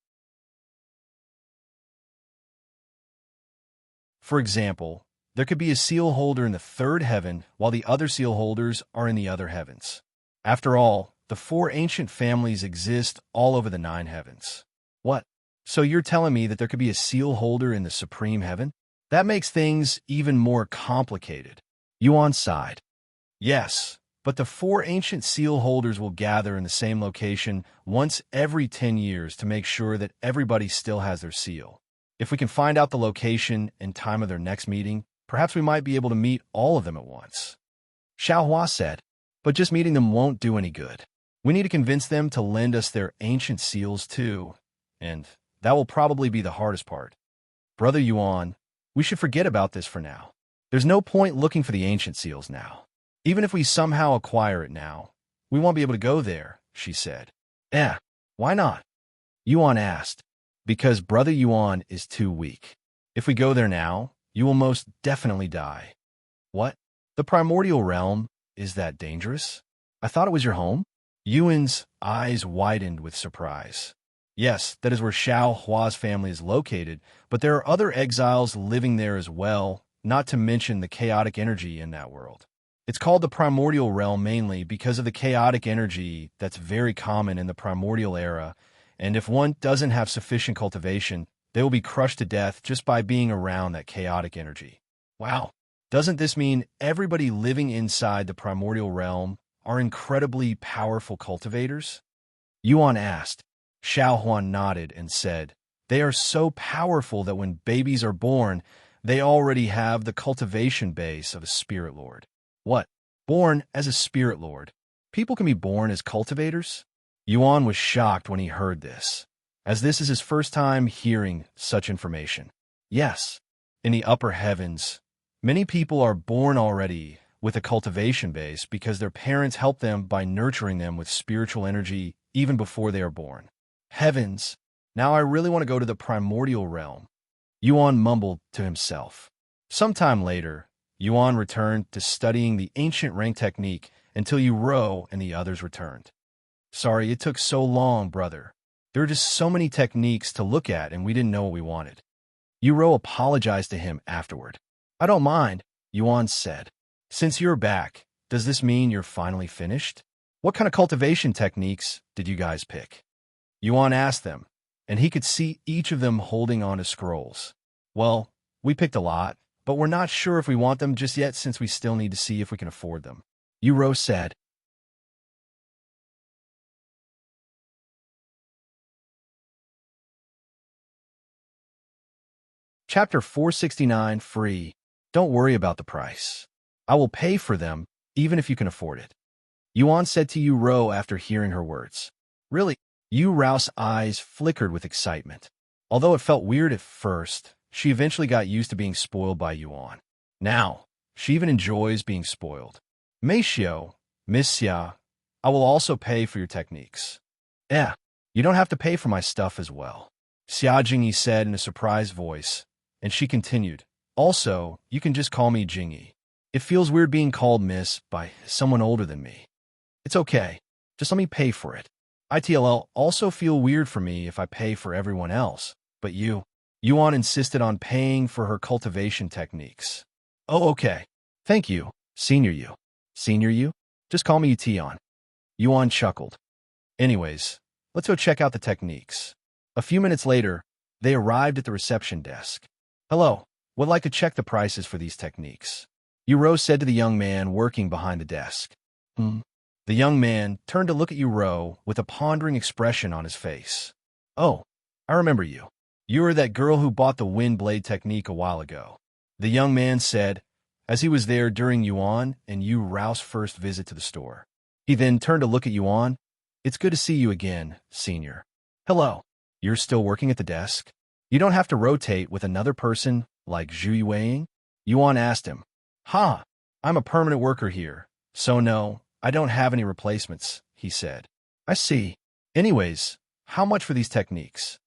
For example, there could be a seal holder in the 3rd heaven while the other seal holders are in the other heavens. After all, the 4 ancient families exist all over the 9 heavens. What? So you're telling me that there could be a seal holder in the supreme heaven? That makes things even more complicated. Yuan sighed. Yes, but the 4 ancient seal holders will gather in the same location once every 10 years to make sure that everybody still has their seal. If we can find out the location and time of their next meeting, perhaps we might be able to meet all of them at once. Xiao said, but just meeting them won't do any good. We need to convince them to lend us their ancient seals too, and that will probably be the hardest part. Brother Yuan, we should forget about this for now. There's no point looking for the ancient seals now. Even if we somehow acquire it now, we won't be able to go there, she said. Why not? Yuan asked. Because Brother Yuan is too weak. If we go there now, you will most definitely die. What? The Primordial Realm? Is that dangerous? I thought it was your home? Yuan's eyes widened with surprise. Yes, that is where Xiao Hua's family is located, but there are other exiles living there as well, not to mention the chaotic energy in that world. It's called the Primordial Realm mainly because of the chaotic energy that's very common in the Primordial era, and if one doesn't have sufficient cultivation, they will be crushed to death just by being around that chaotic energy. Wow, doesn't this mean everybody living inside the Primordial Realm are incredibly powerful cultivators? Yuan asked. Xiao Huan nodded and said, they are so powerful that when babies are born, they already have the cultivation base of a spirit lord. What? Born as a spirit lord? People can be born as cultivators? Yuan was shocked when he heard this, as this is his first time hearing such information. Yes, in the upper heavens, many people are born already with a cultivation base because their parents help them by nurturing them with spiritual energy even before they are born. Heavens, now I really want to go to the Primordial Realm, Yuan mumbled to himself. Sometime later, Yuan returned to studying the ancient rank technique until Yuro and the others returned. Sorry it took so long, brother. There are just so many techniques to look at and we didn't know what we wanted. Yuro apologized to him afterward. I don't mind, Yuan said. Since you're back, does this mean you're finally finished? What kind of cultivation techniques did you guys pick? Yuan asked them, and he could see each of them holding on to scrolls. Well, we picked a lot, but we're not sure if we want them just yet since we still need to see if we can afford them. Yuro said. Chapter 469 Free. Don't worry about the price. I will pay for them, even if you can afford it. Yuan said to Yuro after hearing her words. Really? Yuro's eyes flickered with excitement. Although it felt weird at first, she eventually got used to being spoiled by Yuan. Now, she even enjoys being spoiled. Meixiu, Miss Xia, I will also pay for your techniques. You don't have to pay for my stuff as well, Xia Jingyi said in a surprised voice, and she continued. Also, you can just call me Jingyi. It feels weird being called Miss by someone older than me. It's okay. Just let me pay for it. ITLL also feel weird for me if I pay for everyone else, but Yuan insisted on paying for her cultivation techniques. Oh, okay. Thank you, Senior Yu. Senior Yu? Just call me Tion. Yuan chuckled. Anyways, let's go check out the techniques. A few minutes later, they arrived at the reception desk. Hello, would like to check the prices for these techniques. Yuro said to the young man working behind the desk. The young man turned to look at Yuro with a pondering expression on his face. Oh, I remember you. You are that girl who bought the wind blade technique a while ago. The young man said, as he was there during Yuan and Yuro's first visit to the store. He then turned to look at Yuan. It's good to see you again, Senior. Hello. You're still working at the desk? You don't have to rotate with another person like Zhu Yueying? Yuan asked him. I'm a permanent worker here, so no, I don't have any replacements, he said. I see. Anyways, how much for these techniques?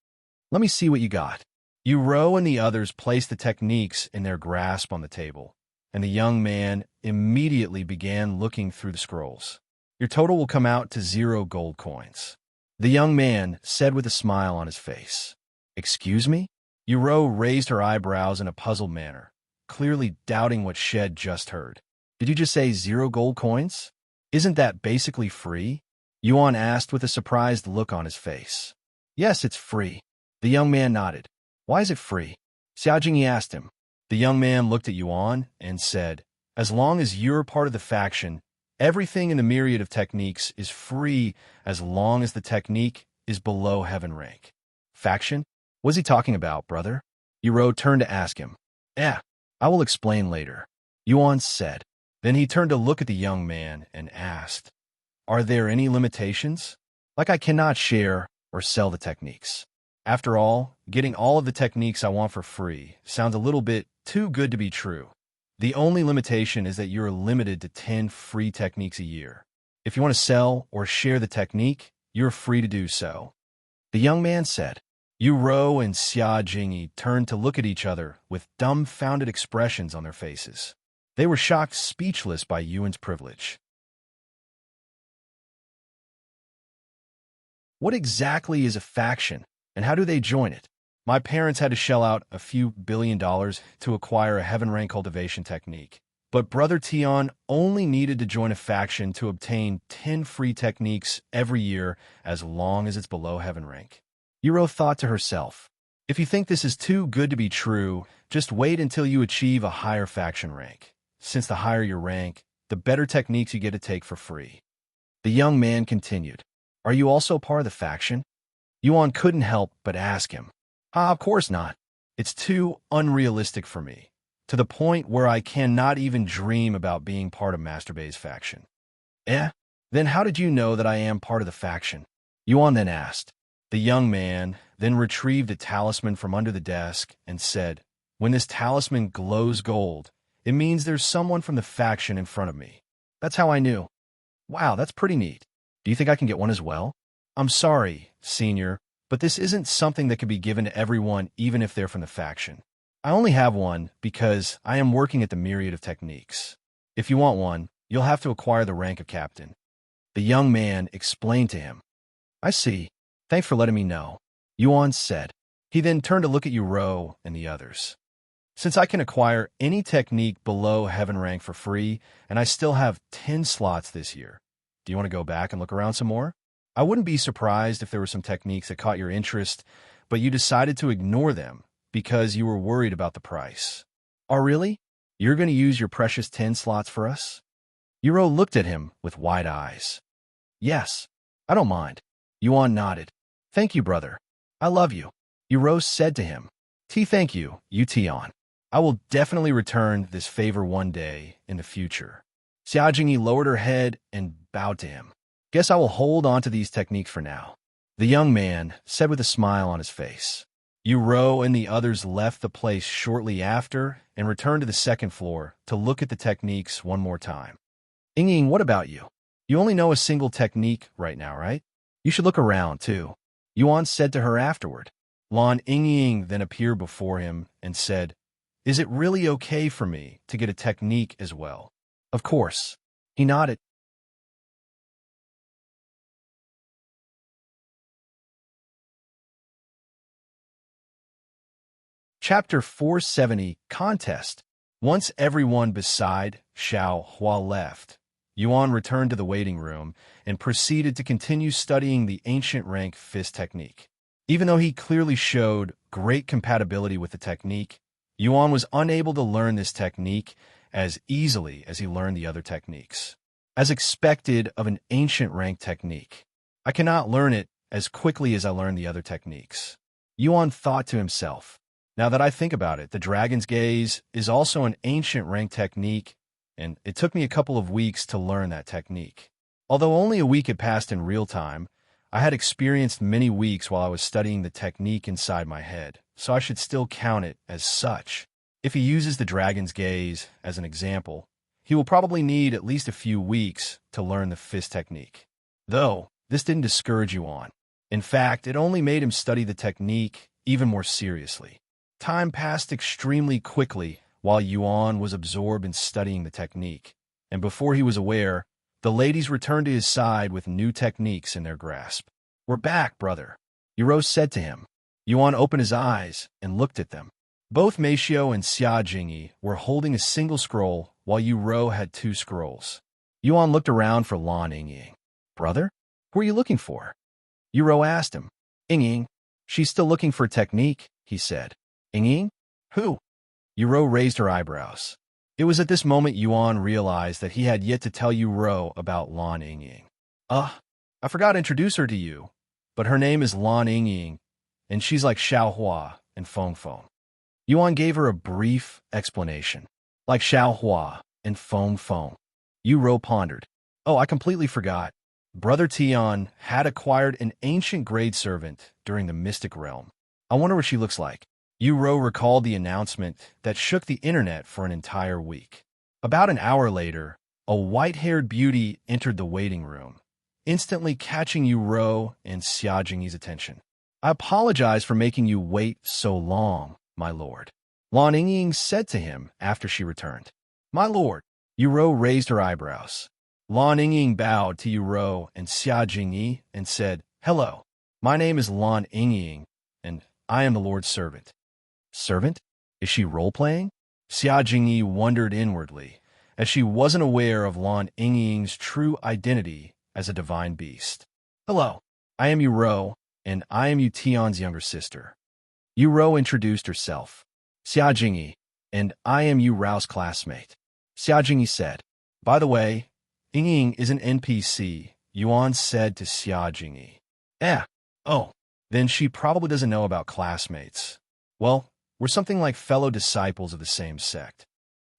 Let me see what you got. Yuro and the others placed the techniques in their grasp on the table, and the young man immediately began looking through the scrolls. Your total will come out to 0 gold coins. The young man said with a smile on his face. Excuse me? Yuro raised her eyebrows in a puzzled manner, clearly doubting what Shed just heard. Did you just say 0 gold coins? Isn't that basically free? Yuan asked with a surprised look on his face. Yes, it's free. The young man nodded. Why is it free? Xiao asked him. The young man looked at Yuan and said, as long as you're part of the faction, everything in the myriad of techniques is free as long as the technique is below heaven rank. Faction? What's he talking about, brother? Yuro turned to ask him. I will explain later, Yuan said. Then he turned to look at the young man and asked, are there any limitations? Like I cannot share or sell the techniques. After all, getting all of the techniques I want for free sounds a little bit too good to be true. The only limitation is that you're limited to 10 free techniques a year. If you want to sell or share the technique, you're free to do so. The young man said. Yuro and Xiao turned to look at each other with dumbfounded expressions on their faces. They were shocked speechless by Yuan's privilege. What exactly is a faction, and how do they join it? My parents had to shell out a few $1 billion to acquire a heaven rank cultivation technique, but Brother Tion only needed to join a faction to obtain 10 free techniques every year as long as it's below heaven rank. Yuro thought to herself, if you think this is too good to be true, just wait until you achieve a higher faction rank. Since the higher your rank, the better techniques you get to take for free. The young man continued, are you also part of the faction? Yuan couldn't help but ask him. Of course not. It's too unrealistic for me, to the point where I cannot even dream about being part of Master Bei's faction. Then how did you know that I am part of the faction? Yuan then asked. The young man then retrieved a talisman from under the desk and said, when this talisman glows gold, it means there's someone from the faction in front of me. That's how I knew. Wow, that's pretty neat. Do you think I can get one as well? I'm sorry, Senior, but this isn't something that can be given to everyone even if they're from the faction. I only have one because I am working at the Myriad of Techniques. If you want one, you'll have to acquire the rank of captain. The young man explained to him. I see. Thanks for letting me know, Yuan said. He then turned to look at Yuro and the others. Since I can acquire any technique below heaven rank for free, and I still have 10 slots this year, do you want to go back and look around some more? I wouldn't be surprised if there were some techniques that caught your interest, but you decided to ignore them because you were worried about the price. Oh, really? You're going to use your precious 10 slots for us? Yuro looked at him with wide eyes. Yes, I don't mind. Yuan nodded. Thank you, brother. I love you. Yuro said to him. Thank you, Tion. I will definitely return this favor one day in the future. Xiao lowered her head and bowed to him. Guess I will hold on to these techniques for now, the young man said with a smile on his face. Yuro and the others left the place shortly after and returned to the second floor to look at the techniques one more time. Ying, what about you? You only know a single technique right now, right? You should look around, too, Yuan said to her afterward. Lan Ying then appeared before him and said, Is it really okay for me to get a technique as well? Of course. He nodded. Chapter 470, Contest. Once everyone beside Xiao Hua left, Yuan returned to the waiting room and proceeded to continue studying the ancient rank fist technique. Even though he clearly showed great compatibility with the technique, Yuan was unable to learn this technique as easily as he learned the other techniques. As expected of an ancient rank technique, I cannot learn it as quickly as I learned the other techniques. Yuan thought to himself. Now that I think about it, the Dragon's Gaze is also an ancient rank technique, and it took me a couple of weeks to learn that technique. Although only a week had passed in real time, I had experienced many weeks while I was studying the technique inside my head, so I should still count it as such. If he uses the Dragon's Gaze as an example, he will probably need at least a few weeks to learn the fist technique. Though, this didn't discourage Yuan. In fact, it only made him study the technique even more seriously. Time passed extremely quickly while Yuan was absorbed in studying the technique, and before he was aware, The ladies returned to his side with new techniques in their grasp. "We're back, brother," Yuro said to him. Yuan opened his eyes and looked at them. Both Meixiu and Xiao were holding a single scroll, while Yuro had 2 scrolls. Yuan looked around for Lan Yingying. "Brother? Who are you looking for?" Yuro asked him. "Yingying. She's still looking for technique," he said. "Yingying? Who?" Yuro raised her eyebrows. It was at this moment Yuan realized that he had yet to tell Yuro about Lan Yingying. I forgot to introduce her to you, but her name is Lan Yingying, and she's like Xiao and Feng. Yuan gave her a brief explanation. Like Xiao and Feng. Yuro pondered. "Oh, I completely forgot. Brother Tian had acquired an ancient grade servant during the Mystic Realm. I wonder what she looks like." Yuro recalled the announcement that shook the internet for an entire week. About an hour later, a white-haired beauty entered the waiting room, instantly catching Yuro and Xiaojing's attention. "I apologize for making you wait so long, my lord," Lan Yingying said to him after she returned. "My lord?" Yuro raised her eyebrows. Lan Yingying bowed to Yuro and Xiaojing and said, "Hello, my name is Lan Yingying, and I am the lord's servant." "Servant? Is she role-playing?" Xiaojing wondered inwardly, as she wasn't aware of Lan Yingying's true identity as a divine beast. "Hello, I am Yuro, and I am Yu Tian's younger sister." Yuro introduced herself. "Xiaojing, and I am Yu Rao's classmate." Xiaojing said. "By the way, Yingying is an NPC," Yuan said to Xiaojing. Oh, then she probably doesn't know about classmates. Well, we're something like fellow disciples of the same sect.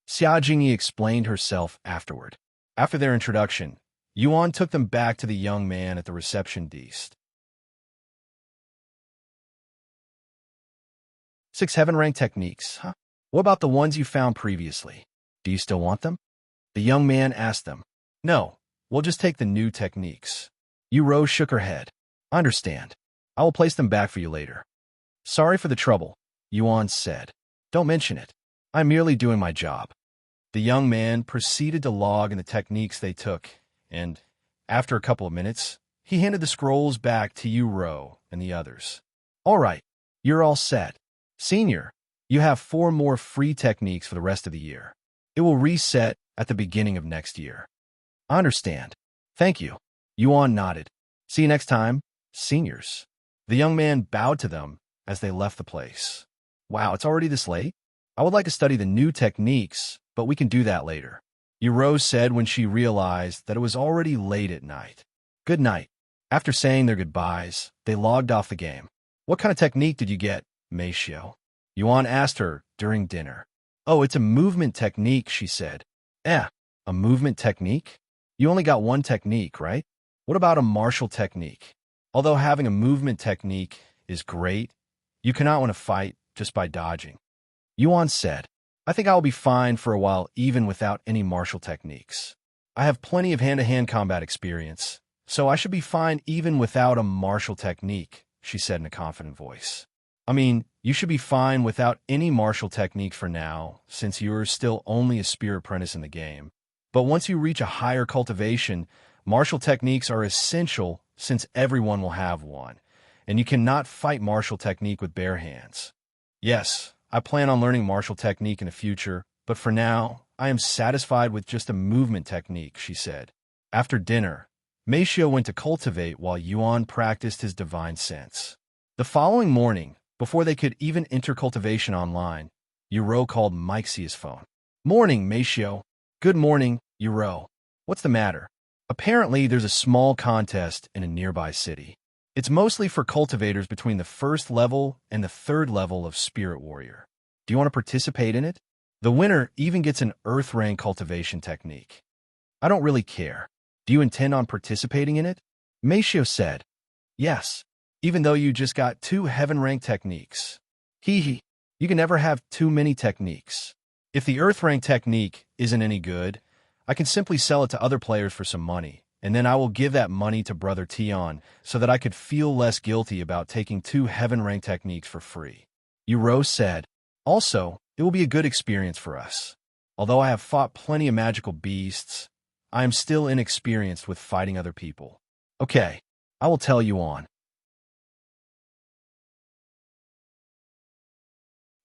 Xiaojing explained herself afterward. After their introduction, Yuan took them back to the young man at the reception desk. 6 heaven-rank techniques, huh? What about the ones you found previously? Do you still want them? The young man asked them. "No, we'll just take the new techniques." Yuro shook her head. "I understand. I will place them back for you later." "Sorry for the trouble," Yuan said. "Don't mention it. I'm merely doing my job." The young man proceeded to log in the techniques they took, and, after a couple of minutes, he handed the scrolls back to Yuro and the others. "All right, you're all set. Senior, you have 4 more free techniques for the rest of the year. It will reset at the beginning of next year." "I understand. Thank you." Yuan nodded. "See you next time, seniors." The young man bowed to them as they left the place. "Wow, it's already this late? I would like to study the new techniques, but we can do that later," Yuro said when she realized that it was already late at night. "Good night." After saying their goodbyes, they logged off the game. "What kind of technique did you get, Meixiu?" Yuan asked her during dinner. "Oh, it's a movement technique," she said. A movement technique? You only got 1 technique, right? What about a martial technique? Although having a movement technique is great, you cannot win a fight just by dodging." Yuan said, "I think I will be fine for a while even without any martial techniques. I have plenty of hand-to-hand combat experience, so I should be fine even without a martial technique," she said in a confident voice. "I mean, you should be fine without any martial technique for now, since you're still only a spear apprentice in the game. But once you reach a higher cultivation, martial techniques are essential since everyone will have one, and you cannot fight martial technique with bare hands." "Yes, I plan on learning martial technique in the future, but for now, I am satisfied with just a movement technique," she said. After dinner, Meixiu went to cultivate while Yuan practiced his divine sense. The following morning, before they could even enter cultivation online, Yuro called Meixiu's phone. "Morning, Meixiu." "Good morning, Yuro. What's the matter?" "Apparently, there's a small contest in a nearby city. It's mostly for cultivators between the 1st level and the 3rd level of Spirit Warrior. Do you want to participate in it? The winner even gets an Earth rank cultivation technique." "I don't really care. Do you intend on participating in it?" Meixiu said. "Yes, even though you just got 2 heaven rank techniques. Hee. You can never have too many techniques. If the Earth rank technique isn't any good, I can simply sell it to other players for some money, and then I will give that money to Brother Tian so that I could feel less guilty about taking 2 heaven rank techniques for free," Yuro said. "Also, it will be a good experience for us. Although I have fought plenty of magical beasts, I am still inexperienced with fighting other people. Okay, I will tell Yuan.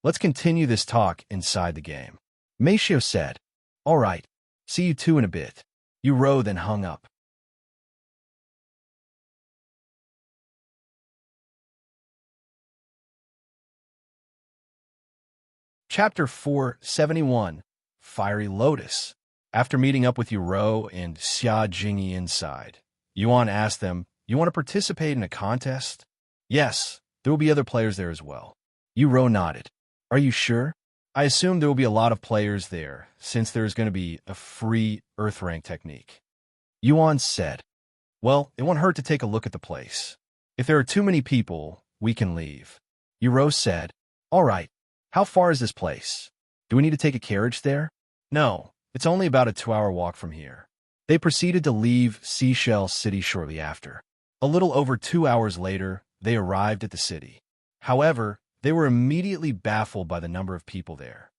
Let's continue this talk inside the game. Meixiu said, all right, see you two in a bit. Yuro then hung up. Chapter 471, Fiery Lotus. After meeting up with Yuro and Xia Jingyi inside, Yuan asked them, you want to participate in a contest? Yes, there will be other players there as well. Yuro nodded. Are you sure? I assume there will be a lot of players there, since there is going to be a free Earth rank technique. Yuan said, well, it won't hurt to take a look at the place. If there are too many people, we can leave. Yuro said, all right, how far is this place? Do we need to take a carriage there? No, it's only about a 2-hour walk from here. They proceeded to leave Seashell City shortly after. A little over 2 hours later, they arrived at the city. However, they were immediately baffled by the number of people there.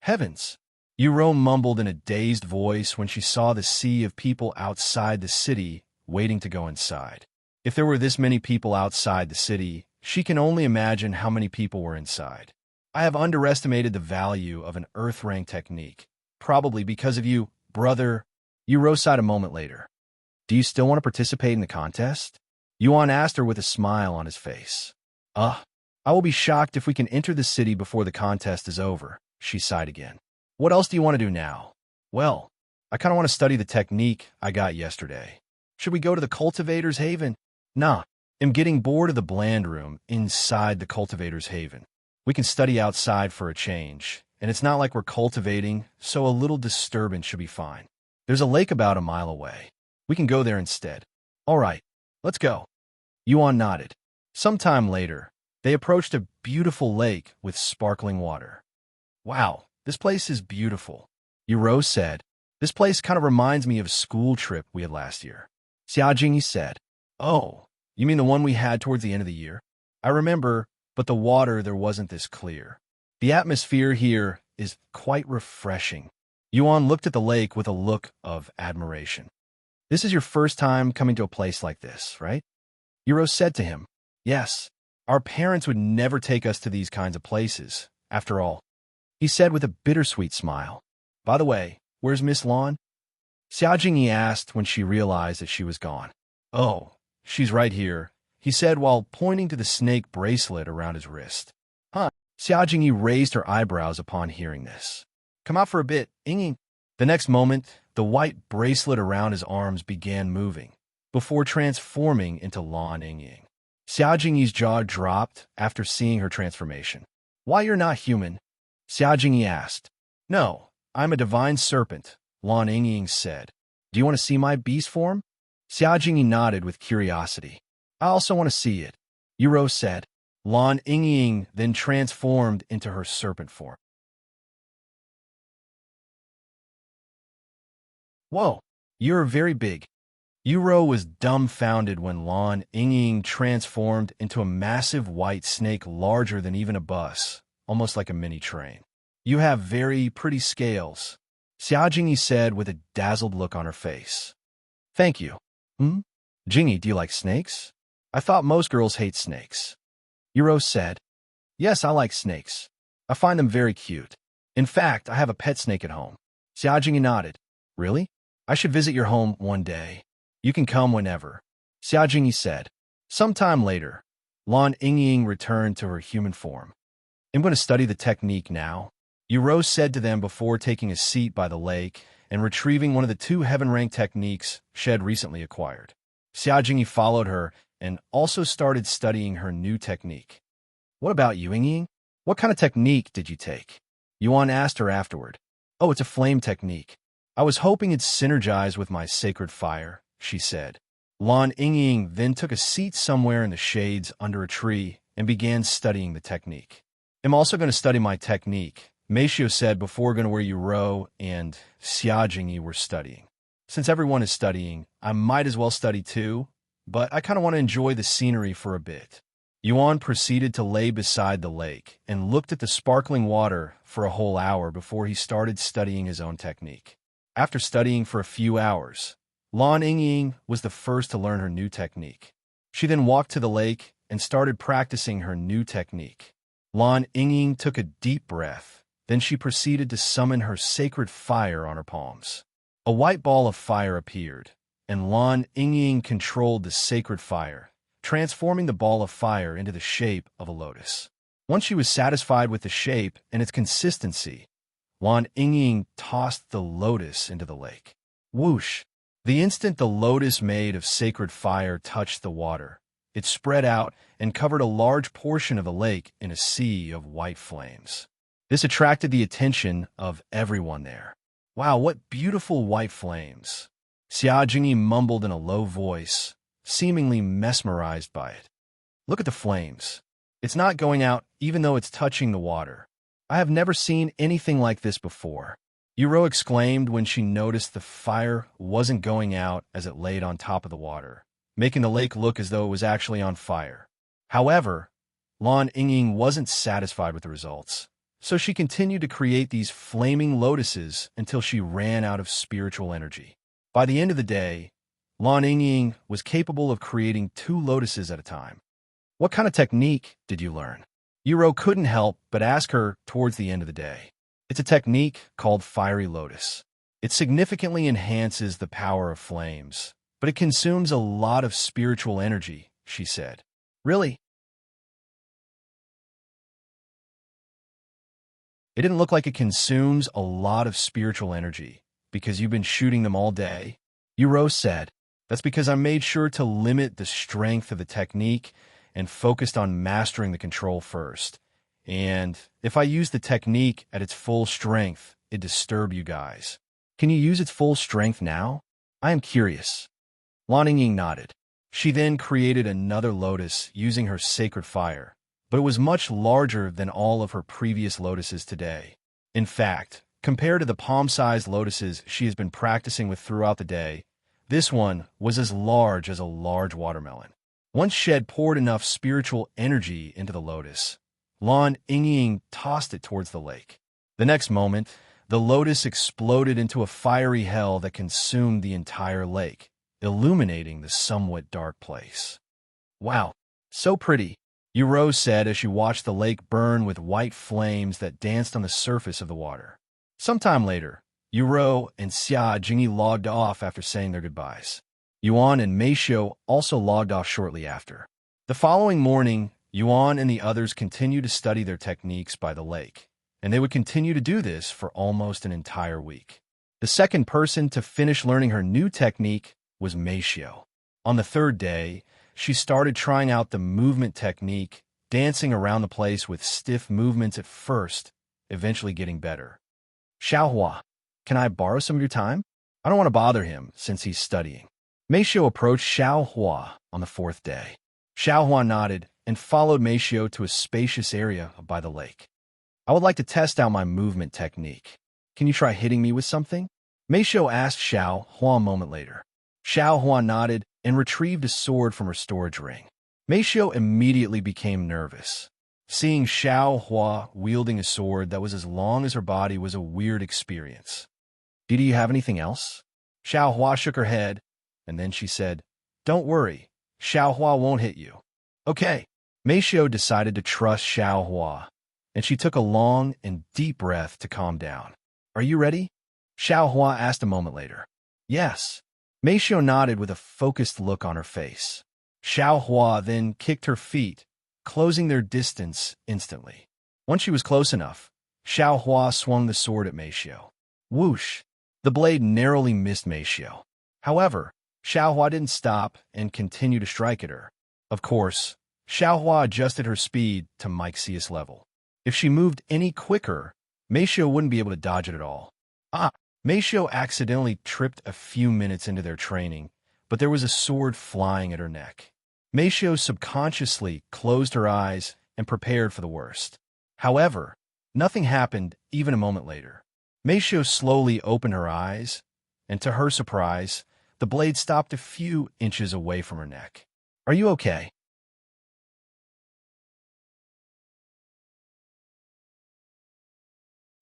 Heavens! Yuro mumbled in a dazed voice when she saw the sea of people outside the city waiting to go inside. If there were this many people outside the city, she can only imagine how many people were inside. I have underestimated the value of an Earth rank technique, probably because of you, brother. Yuro sighed a moment later. Do you still want to participate in the contest? Yuan asked her with a smile on his face. I will be shocked if we can enter the city before the contest is over, she sighed again. What else do you want to do now? Well, I kind of want to study the technique I got yesterday. Should we go to the Cultivators' Haven? Nah, I'm getting bored of the bland room inside the Cultivators' Haven. We can study outside for a change, and it's not like we're cultivating, so a little disturbance should be fine. There's a lake about a mile away. We can go there instead. All right, let's go. Yuan nodded. Sometime later, they approached a beautiful lake with sparkling water. Wow, this place is beautiful. Yuro said, this place kind of reminds me of a school trip we had last year. Xiao Jingyi said, oh, you mean the one we had towards the end of the year? I remember, but the water there wasn't this clear. The atmosphere here is quite refreshing. Yuan looked at the lake with a look of admiration. This is your first time coming to a place like this, right? Yuro said to him, yes. Our parents would never take us to these kinds of places, after all. He said with a bittersweet smile. By the way, where's Miss Lan? Xiao Jingyi asked when she realized that she was gone. Oh, she's right here, he said while pointing to the snake bracelet around his wrist. Huh? Xiao Jingyi raised her eyebrows upon hearing this. Come out for a bit, Ying. The next moment, the white bracelet around his arms began moving, before transforming into Lan Ying. Xiao Jingyi's jaw dropped after seeing her transformation. Why you're not human? Xiao Jingyi asked. No, I'm a divine serpent, Lan Ying said. Do you want to see my beast form? Xiao Jingyi nodded with curiosity. I also want to see it, Yuro said. Lan Ying then transformed into her serpent form. Whoa, you're very big. Yuro was dumbfounded when Lan Ying transformed into a massive white snake larger than even a bus, almost like a mini train. You have very pretty scales, Xiao Jingyi said with a dazzled look on her face. Thank you. Jingyi, do you like snakes? I thought most girls hate snakes. Yuro said, yes, I like snakes. I find them very cute. In fact, I have a pet snake at home. Xiao Jingyi nodded. Really? I should visit your home one day. You can come whenever, Xiao Jingyi said. Sometime later, Lan Ying returned to her human form. I'm going to study the technique now, Yuro said to them before taking a seat by the lake and retrieving one of the 2 heaven-rank techniques she had recently acquired. Xiao Jingyi followed her and also started studying her new technique. What about you, Ying? What kind of technique did you take? Yuan asked her afterward. Oh, it's a flame technique. I was hoping it'd synergize with my sacred fire, she said. Lan Ying then took a seat somewhere in the shades under a tree and began studying the technique. I'm also going to study my technique, Meixiu said before going to where Yuro and Xiao Jingyi were studying. Since everyone is studying, I might as well study too, but I kind of want to enjoy the scenery for a bit. Yuan proceeded to lay beside the lake and looked at the sparkling water for a whole hour before he started studying his own technique. After studying for a few hours, Lan Yingying was the first to learn her new technique. She then walked to the lake and started practicing her new technique. Lan Yingying took a deep breath, then she proceeded to summon her sacred fire on her palms. A white ball of fire appeared, and Lan Yingying controlled the sacred fire, transforming the ball of fire into the shape of a lotus. Once she was satisfied with the shape and its consistency, Lan Yingying tossed the lotus into the lake. Whoosh! The instant the lotus made of sacred fire touched the water, it spread out and covered a large portion of the lake in a sea of white flames. This attracted the attention of everyone there. Wow, what beautiful white flames! Xiao mumbled in a low voice, seemingly mesmerized by it. Look at the flames. It's not going out even though it's touching the water. I have never seen anything like this before. Yuro exclaimed when she noticed the fire wasn't going out as it laid on top of the water, making the lake look as though it was actually on fire. However, Lan Yingying wasn't satisfied with the results, so she continued to create these flaming lotuses until she ran out of spiritual energy. By the end of the day, Lan Yingying was capable of creating 2 lotuses at a time. What kind of technique did you learn? Yuro couldn't help but ask her towards the end of the day. It's a technique called Fiery Lotus. It significantly enhances the power of flames, but it consumes a lot of spiritual energy, she said. Really? It didn't look like it consumes a lot of spiritual energy because you've been shooting them all day. Yuro said, that's because I made sure to limit the strength of the technique and focused on mastering the control first. And if I use the technique at its full strength, it disturbs you guys. Can you use its full strength now? I am curious. Lan Yingying nodded. She then created another lotus using her sacred fire, but it was much larger than all of her previous lotuses today. In fact, compared to the palm-sized lotuses she has been practicing with throughout the day, this one was as large as a large watermelon. Once she had poured enough spiritual energy into the lotus, Lan Yingying tossed it towards the lake. The next moment, the lotus exploded into a fiery hell that consumed the entire lake, illuminating the somewhat dark place. Wow, so pretty, Yuro said as she watched the lake burn with white flames that danced on the surface of the water. Sometime later, Yuro and Xiao logged off after saying their goodbyes. Yuan and Meixiu also logged off shortly after. The following morning, Yuan and the others continued to study their techniques by the lake, and they would continue to do this for almost an entire week. The second person to finish learning her new technique was Meixiu. On the 3rd day, she started trying out the movement technique, dancing around the place with stiff movements at first, eventually getting better. Xiao, can I borrow some of your time? I don't want to bother him since he's studying. Meixiu approached Xiao on the 4th day. Xiao nodded and followed Meixiu to a spacious area by the lake. I would like to test out my movement technique. Can you try hitting me with something? Meixiu asked Xiao a moment later. Xiao nodded and retrieved a sword from her storage ring. Meixiu immediately became nervous. Seeing Xiao wielding a sword that was as long as her body was a weird experience. Do you have anything else? Xiao shook her head, and then she said, Don't worry, Xiao won't hit you. Okay. Meixiu decided to trust Xiao, and she took a long and deep breath to calm down. Are you ready? Xiao asked a moment later. Yes. Meixiu nodded with a focused look on her face. Xiao then kicked her feet, closing their distance instantly. Once she was close enough, Xiao swung the sword at Meixiu. Whoosh! The blade narrowly missed Meixiu. However, Xiao didn't stop and continued to strike at her. Of course, Xiao adjusted her speed to Meixiu's level. If she moved any quicker, Meixiu wouldn't be able to dodge it at all. Meixiu accidentally tripped a few minutes into their training, but there was a sword flying at her neck. Meixiu subconsciously closed her eyes and prepared for the worst. However, nothing happened even a moment later. Meixiu slowly opened her eyes, and to her surprise, the blade stopped a few inches away from her neck. Are you okay?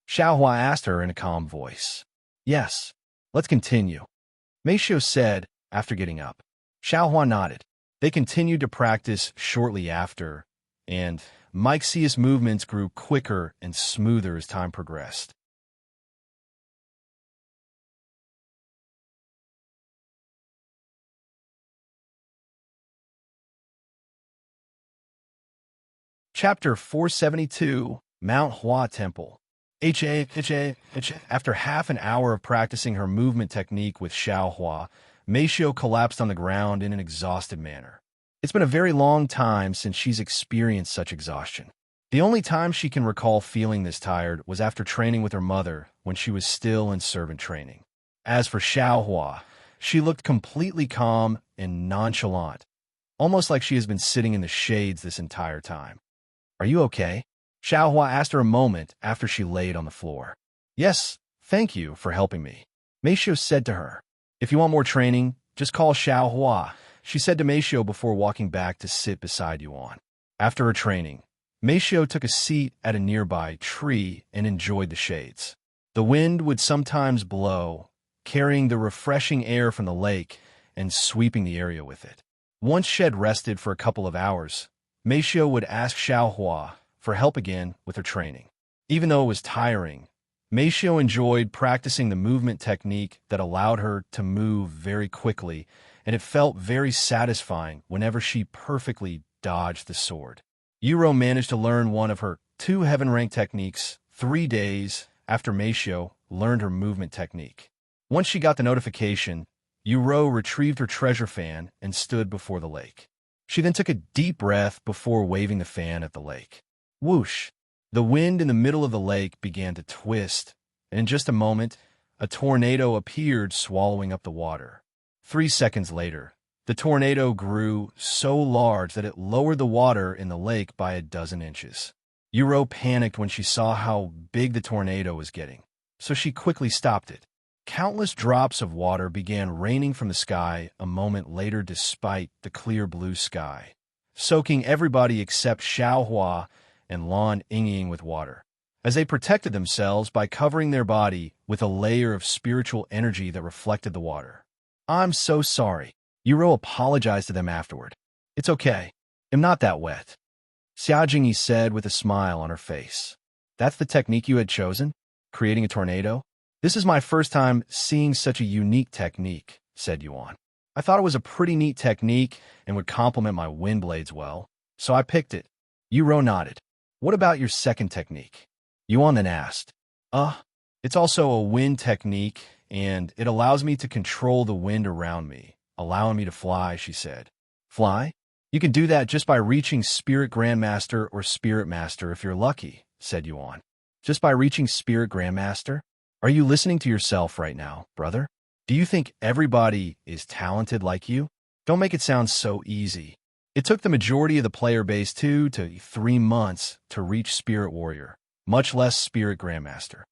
Xiao asked her in a calm voice. Yes. Let's continue, Meixiu said after getting up. Xiao nodded. They continued to practice shortly after, and Meixiu's movements grew quicker and smoother as time progressed. Chapter 472, Mount Hua Temple. After half an hour of practicing her movement technique with Xiao Hua, Meixiu collapsed on the ground in an exhausted manner. It's been a very long time since she's experienced such exhaustion. The only time she can recall feeling this tired was after training with her mother when she was still in servant training. As for Xiao Hua, she looked completely calm and nonchalant, almost like she has been sitting in the shades this entire time. Are you okay? Xiao Hua asked her a moment after she laid on the floor. Yes, thank you for helping me, Meixiu said to her. If you want more training, just call Xiao Hua, she said to Meixiu before walking back to sit beside Yuan. After her training, Meixiu took a seat at a nearby tree and enjoyed the shades. The wind would sometimes blow, carrying the refreshing air from the lake and sweeping the area with it. Once she had rested for a couple of hours, Meixiu would ask Xiao Hua for help again with her training. Even though it was tiring, Meixiu enjoyed practicing the movement technique that allowed her to move very quickly, and it felt very satisfying whenever she perfectly dodged the sword. Yuro managed to learn one of her 2 heaven rank techniques 3 days after Meixiu learned her movement technique. Once she got the notification, Yuro retrieved her treasure fan and stood before the lake. She then took a deep breath before waving the fan at the lake. Whoosh! The wind in the middle of the lake began to twist, and in just a moment, a tornado appeared swallowing up the water. 3 seconds later, the tornado grew so large that it lowered the water in the lake by a dozen inches. Yuro panicked when she saw how big the tornado was getting, so she quickly stopped it. Countless drops of water began raining from the sky a moment later despite the clear blue sky, soaking everybody except Xiao Hua and Lan Yingying with water, as they protected themselves by covering their body with a layer of spiritual energy that reflected the water. I'm so sorry. Yuro apologized to them afterward. It's okay. I'm not that wet, Xiao said with a smile on her face. That's the technique you had chosen? Creating a tornado? This is my first time seeing such a unique technique, said Yuan. I thought it was a pretty neat technique and would complement my wind blades well, so I picked it. Yuro nodded. What about your second technique? Yuan then asked. It's also a wind technique, and it allows me to control the wind around me, allowing me to fly, she said. Fly? You can do that just by reaching Spirit Grandmaster or Spirit Master if you're lucky, said Yuan. Just by reaching Spirit Grandmaster? Are you listening to yourself right now, brother? Do you think everybody is talented like you? Don't make it sound so easy. It took the majority of the player base 2 to 3 months to reach Spirit Warrior, much less Spirit Grandmaster.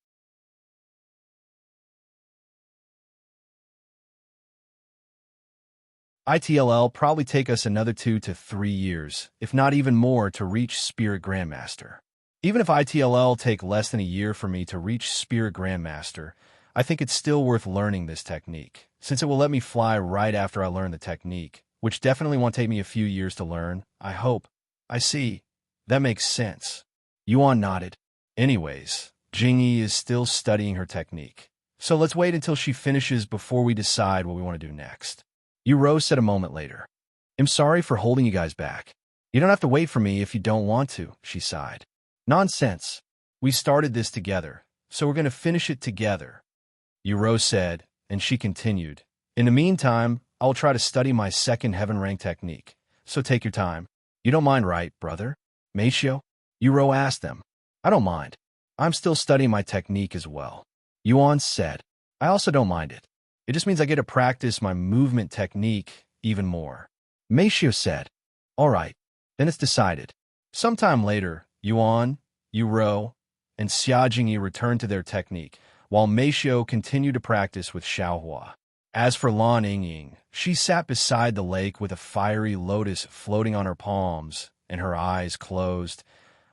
ITLL probably take us another 2 to 3 years, if not even more, to reach Spirit Grandmaster. Even if ITLL take less than a year for me to reach Spirit Grandmaster, I think it's still worth learning this technique, since it will let me fly right after I learn the technique, which definitely won't take me a few years to learn, I hope. I see. That makes sense. Yuan nodded. Anyways, Jingyi is still studying her technique, so let's wait until she finishes before we decide what we want to do next. Yuro said a moment later. I'm sorry for holding you guys back. You don't have to wait for me if you don't want to, she sighed. Nonsense. We started this together, so we're going to finish it together, Yuro said, and she continued. In the meantime, I'll try to study my second heaven rank technique, so take your time. You don't mind, right, brother? Meixiu? Yuro asked them. I don't mind. I'm still studying my technique as well, Yuan said. I also don't mind it. It just means I get to practice my movement technique even more. Meixiu said. All right, then it's decided. Sometime later, Yuan, Yuro, and Xiao returned to their technique, while Meixiu continued to practice with Xiao Hua. As for Lan Yingying, she sat beside the lake with a fiery lotus floating on her palms and her eyes closed,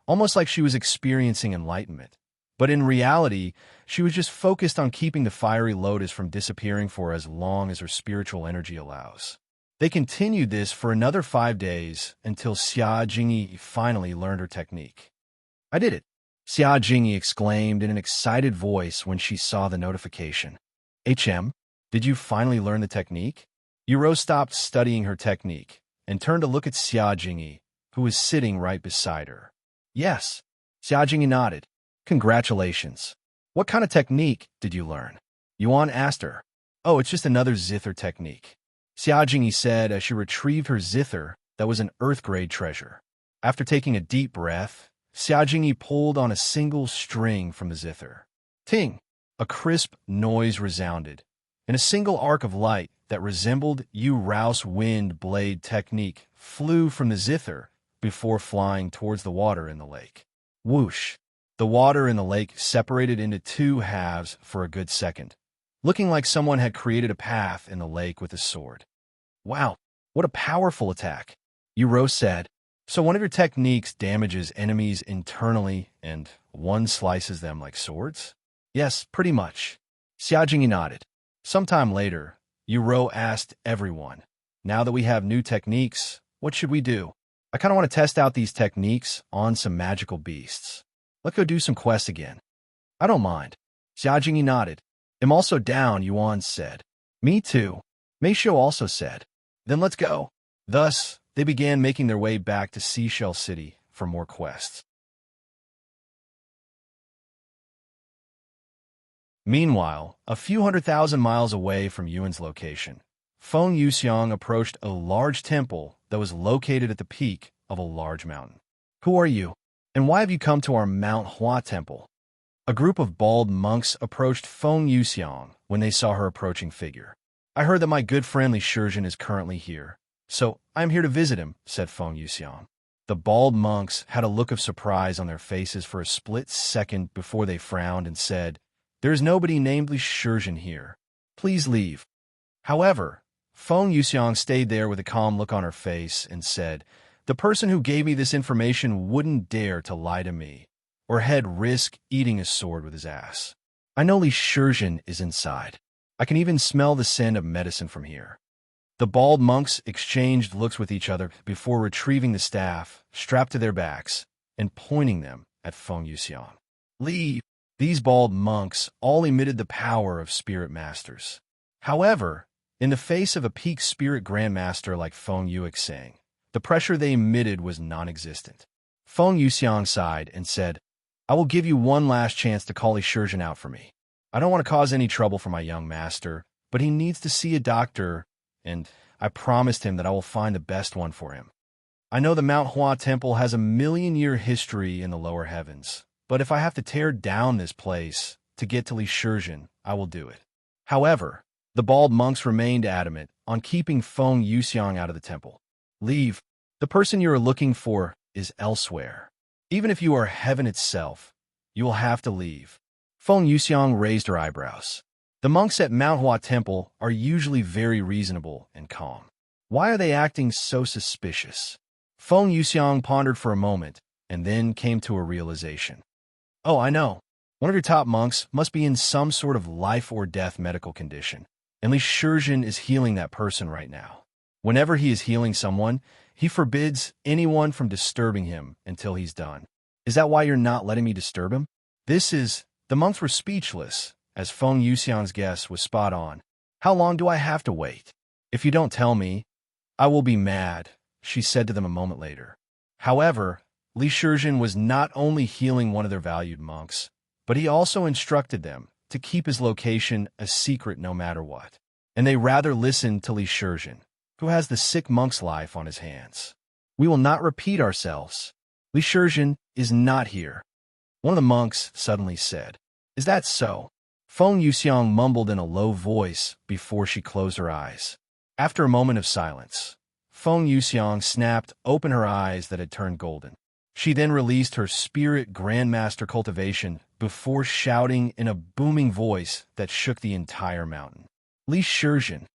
almost like she was experiencing enlightenment. But in reality, she was just focused on keeping the fiery lotus from disappearing for as long as her spiritual energy allows. They continued this for another 5 days until Xia Jingyi finally learned her technique. I did it, Xia Jingyi exclaimed in an excited voice when she saw the notification. Did you finally learn the technique? Yuro stopped studying her technique and turned to look at Xia Jingyi, who was sitting right beside her. Yes, Xia Jingyi nodded. Congratulations. What kind of technique did you learn? Yuan asked her. Oh, it's just another zither technique, Xia Jingyi said as she retrieved her zither that was an Earth-grade treasure. After taking a deep breath, Xia Jingyi pulled on a single string from the zither. Ting! A crisp noise resounded, and a single arc of light that resembled Yu Rouse wind blade technique flew from the zither before flying towards the water in the lake. Whoosh! The water in the lake separated into 2 halves for a good second, looking like someone had created a path in the lake with a sword. Wow, what a powerful attack, Yuro said. So one of your techniques damages enemies internally and one slices them like swords? Yes, pretty much. Xia Jingyi nodded. Sometime later, Yuro asked everyone, now that we have new techniques, what should we do? I kind of want to test out these techniques on some magical beasts. Let's go do some quests again. I don't mind. Xia Jingyi nodded. I'm also down, Yuan said. Me too, Meixiu also said. Then let's go. Thus, they began making their way back to Seashell City for more quests. Meanwhile, a few 100,000 miles away from Yuan's location, Feng Yuxiang approached a large temple that was located at the peak of a large mountain. Who are you? And why have you come to our Mount Hua temple? A group of bald monks approached Feng Yuxiang when they saw her approaching figure. I heard that my good friend Li Shizhen is currently here, so I am here to visit him, said Feng Yuxiang. The bald monks had a look of surprise on their faces for a split second before they frowned and said, There is nobody named Li Shizhen here. Please leave. However, Feng Yuxiang stayed there with a calm look on her face and said, The person who gave me this information wouldn't dare to lie to me, or had risk eating a sword with his ass. I know Li Shizhen is inside. I can even smell the scent of medicine from here. The bald monks exchanged looks with each other before retrieving the staff strapped to their backs and pointing them at Feng Yuxiang. Leave! These bald monks all emitted the power of spirit masters. However, in the face of a peak spirit grandmaster like Feng Yuxiang, the pressure they emitted was non-existent. Feng Yuxiang sighed and said, I will give you one last chance to call Li Shizhen out for me. I don't want to cause any trouble for my young master, but he needs to see a doctor, and I promised him that I will find the best one for him. I know the Mount Hua Temple has a 1,000,000-year history in the lower heavens, but if I have to tear down this place to get to Li Shizhen, I will do it. However, the bald monks remained adamant on keeping Feng Yuxiang out of the temple. Leave. The person you are looking for is elsewhere. Even if you are heaven itself, you will have to leave. Feng Yuxiang raised her eyebrows. The monks at Mount Hua Temple are usually very reasonable and calm. Why are they acting so suspicious? Feng Yuxiang pondered for a moment and then came to a realization. Oh, I know. One of your top monks must be in some sort of life-or-death medical condition, and Li Shizhen is healing that person right now. Whenever he is healing someone, he forbids anyone from disturbing him until he's done. Is that why you're not letting me disturb him? The monks were speechless, as Feng Yuxiang's guess was spot on. How long do I have to wait? If you don't tell me, I will be mad, she said to them a moment later. However, Li Shizhen was not only healing one of their valued monks, but he also instructed them to keep his location a secret no matter what. And they rather listened to Li Shizhen, who has the sick monk's life on his hands. We will not repeat ourselves. Li Shizhen is not here. One of the monks suddenly said, Is that so? Feng Yuxiang mumbled in a low voice before she closed her eyes. After a moment of silence, Feng Yuxiang snapped open her eyes that had turned golden. She then released her spirit grandmaster cultivation before shouting in a booming voice that shook the entire mountain. Li Shizhen.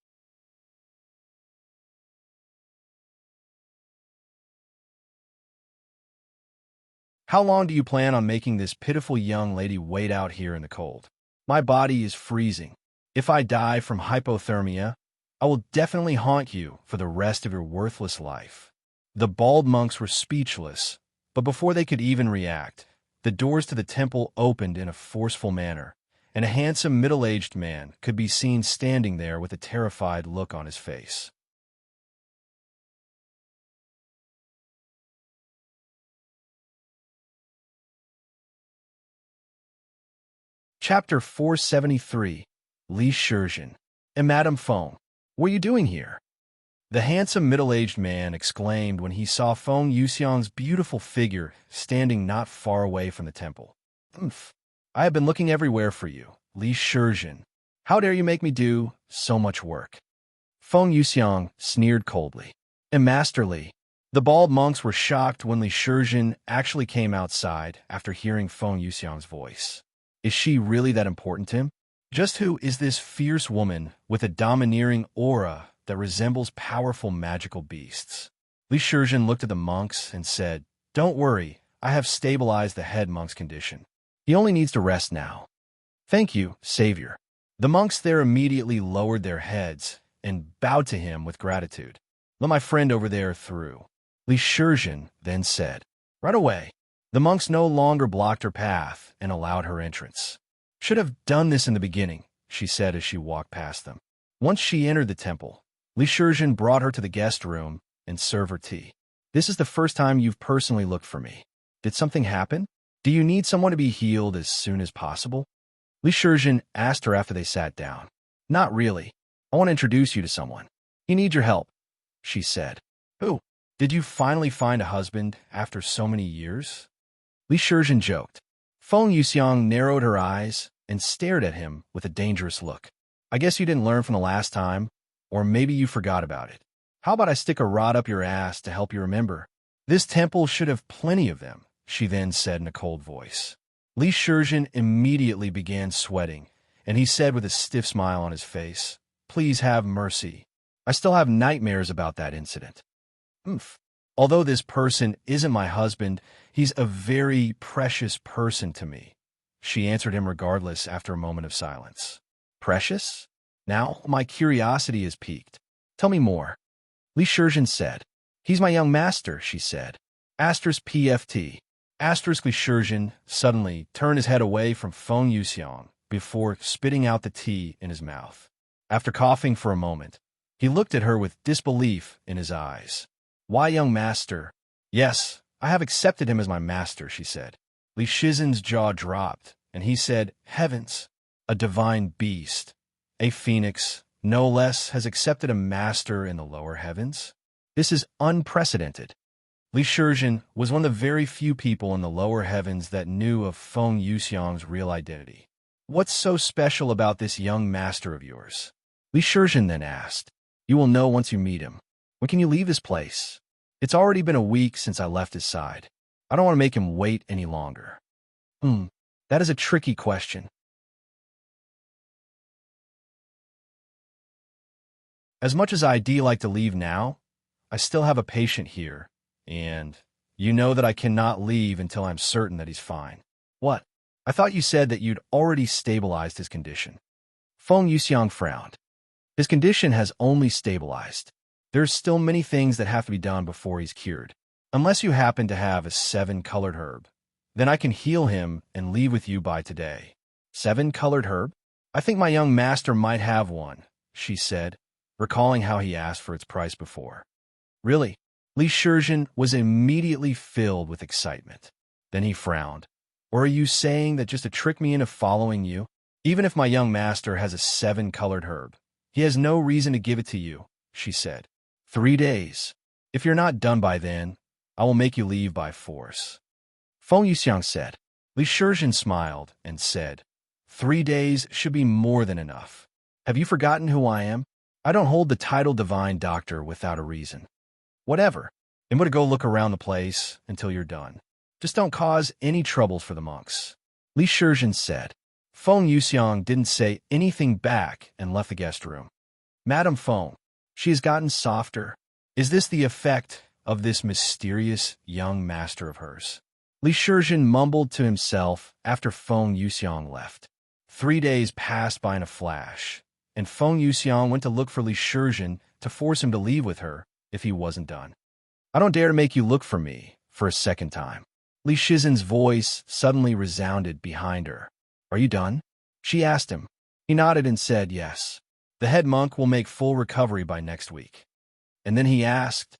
How long do you plan on making this pitiful young lady wait out here in the cold? My body is freezing. If I die from hypothermia, I will definitely haunt you for the rest of your worthless life." The bald monks were speechless, but before they could even react, the doors to the temple opened in a forceful manner, and a handsome middle-aged man could be seen standing there with a terrified look on his face. Chapter 473, Li Shizhen. And Madame Feng, what are you doing here? The handsome middle-aged man exclaimed when he saw Feng Yuxiang's beautiful figure standing not far away from the temple. "Umph, I have been looking everywhere for you, Li Shizhen. How dare you make me do so much work?" Feng Yuxiang sneered coldly. "And Master Li." The bald monks were shocked when Li Shizhen actually came outside after hearing Feng Yuxiang's voice. Is she really that important to him? Just who is this fierce woman with a domineering aura that resembles powerful magical beasts? Li Shizhen looked at the monks and said, "Don't worry, I have stabilized the head monk's condition. He only needs to rest now." "Thank you, Savior." The monks there immediately lowered their heads and bowed to him with gratitude. "Let my friend over there through," Li Shizhen then said. Right away, the monks no longer blocked her path and allowed her entrance. "Should have done this in the beginning," she said as she walked past them. Once she entered the temple, Li Shizhen brought her to the guest room and served her tea. "This is the first time you've personally looked for me. Did something happen? Do you need someone to be healed as soon as possible?" Li Shizhen asked her after they sat down. "Not really. I want to introduce you to someone. He needs your help," she said. "Who? Did you finally find a husband after so many years?" Li Shizhen joked. Feng Yuxiang narrowed her eyes and stared at him with a dangerous look. "I guess you didn't learn from the last time, or maybe you forgot about it. How about I stick a rod up your ass to help you remember? This temple should have plenty of them," she then said in a cold voice. Li Shizhen immediately began sweating, and he said with a stiff smile on his face, "Please have mercy. I still have nightmares about that incident." "Umph. Although this person isn't my husband, he's a very precious person to me," she answered him regardless after a moment of silence. "Precious? Now my curiosity is piqued. Tell me more." Li Shizhen said. "He's my young master," she said. *PFT. Li Shizhen suddenly turned his head away from Feng Yuxiang before spitting out the tea in his mouth. After coughing for a moment, he looked at her with disbelief in his eyes. "Why, young master?" "Yes, I have accepted him as my master," she said. Li Shizhen's jaw dropped, and he said, "Heavens, a divine beast, a phoenix, no less, has accepted a master in the lower heavens? This is unprecedented." Li Shizhen was one of the very few people in the lower heavens that knew of Feng Yuxiang's real identity. "What's so special about this young master of yours?" Li Shizhen then asked. "You will know once you meet him. When can you leave this place? It's already been a week since I left his side. I don't want to make him wait any longer." That is a tricky question. As much as I'd like to leave now, I still have a patient here, and you know that I cannot leave until I'm certain that he's fine." "What? I thought you said that you'd already stabilized his condition." Feng Yuxiang frowned. "His condition has only stabilized. There's still many things that have to be done before he's cured. Unless you happen to have a 7-colored herb, then I can heal him and leave with you by today." 7-colored herb? "I think my young master might have one," she said, recalling how he asked for its price before. "Really?" Li Shizhen was immediately filled with excitement. Then he frowned. "Or are you saying that just to trick me into following you? Even if my young master has a 7-colored herb, he has no reason to give it to you," she said. 3 days. If you're not done by then, I will make you leave by force." Feng Yuxiang said. Li Shizhen smiled and said, 3 days should be more than enough. Have you forgotten who I am? I don't hold the title Divine Doctor without a reason. Whatever. I'm going to go look around the place until you're done. Just don't cause any troubles for the monks." Li Shizhen said. Feng Yuxiang didn't say anything back and left the guest room. "Madame Feng, she has gotten softer. Is this the effect of this mysterious young master of hers?" Li Shizhen mumbled to himself after Feng Yuxiang left. 3 days passed by in a flash, and Feng Yuxiang went to look for Li Shizhen to force him to leave with her if he wasn't done. I don't dare to make you look for me for a second time. Li Shizhen's voice suddenly resounded behind her. Are you done? She asked him. He nodded and said yes. The head monk will make full recovery by next week. And then he asked,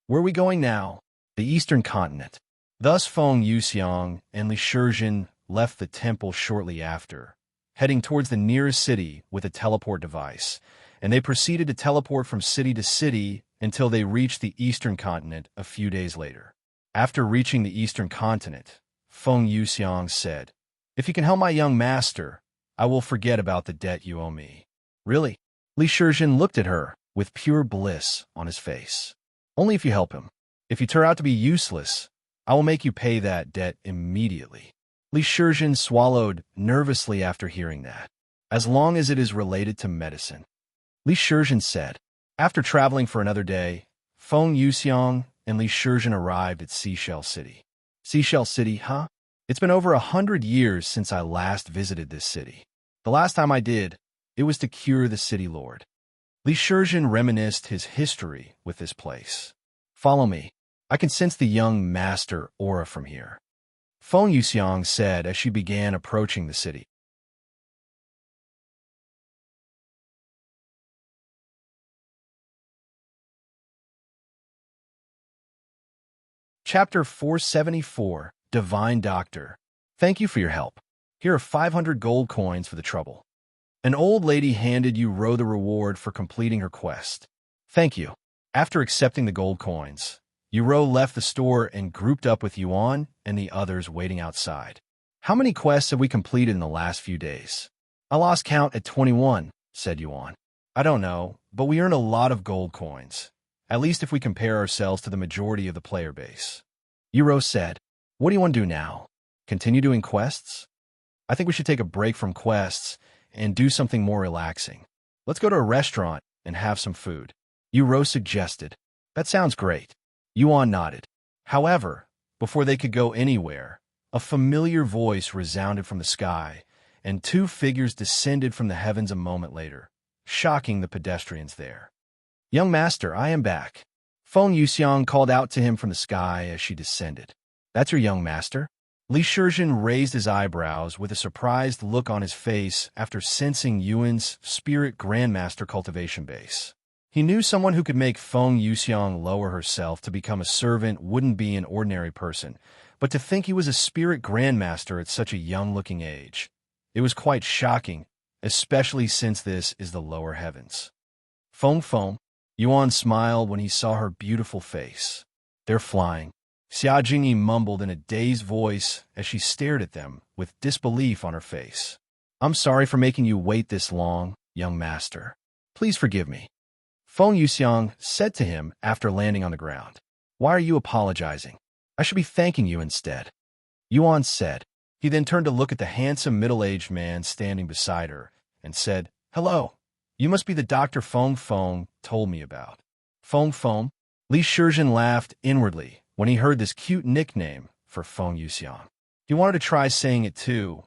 where are we going now? The Eastern Continent. Thus Feng Yuxiang and Li Shizhen left the temple shortly after, heading towards the nearest city with a teleport device, and they proceeded to teleport from city to city until they reached the Eastern Continent a few days later. After reaching the Eastern Continent, Feng Yuxiang said, if you can help my young master, I will forget about the debt you owe me. Really? Li Shizhen looked at her with pure bliss on his face. Only if you help him. If you turn out to be useless, I will make you pay that debt immediately. Li Shizhen swallowed nervously after hearing that. As long as it is related to medicine. Li Shizhen said. After traveling for another day, Feng Yuxiang and Li Shizhen arrived at Seashell City. Seashell City, huh? It's been over 100 years since I last visited this city. The last time I did, it was to cure the city lord. Li Shizhen reminisced his history with this place. Follow me. I can sense the young master aura from here. Feng Yuxiang said as she began approaching the city. Chapter 474, Divine Doctor. Thank you for your help. Here are 500 gold coins for the trouble. An old lady handed Ro the reward for completing her quest. Thank you. After accepting the gold coins, Ro left the store and grouped up with Yuan and the others waiting outside. How many quests have we completed in the last few days? I lost count at 21, said Yuan. I don't know, but we earn a lot of gold coins, at least if we compare ourselves to the majority of the player base. Ro said, what do you want to do now? Continue doing quests? I think we should take a break from quests and do something more relaxing. Let's go to a restaurant and have some food. Ro suggested. That sounds great. Yuan nodded. However, before they could go anywhere, a familiar voice resounded from the sky, and 2 figures descended from the heavens a moment later, shocking the pedestrians there. Young master, I am back. Feng Yuxiang called out to him from the sky as she descended. That's your young master? Li Shizhen raised his eyebrows with a surprised look on his face after sensing Yuan's spirit grandmaster cultivation base. He knew someone who could make Feng Yuxiang lower herself to become a servant wouldn't be an ordinary person, but to think he was a spirit grandmaster at such a young-looking age. It was quite shocking, especially since this is the lower heavens. Feng, Yuan smiled when he saw her beautiful face. They're flying. Xiao mumbled in a dazed voice as she stared at them with disbelief on her face. I'm sorry for making you wait this long, young master. Please forgive me. Feng Yuxiang said to him after landing on the ground. Why are you apologizing? I should be thanking you instead. Yuan said. He then turned to look at the handsome middle-aged man standing beside her and said, Hello, you must be the Dr. Feng told me about. Feng? Li Shizhen laughed inwardly when he heard this cute nickname for Feng Yuxiang. He wanted to try saying it too,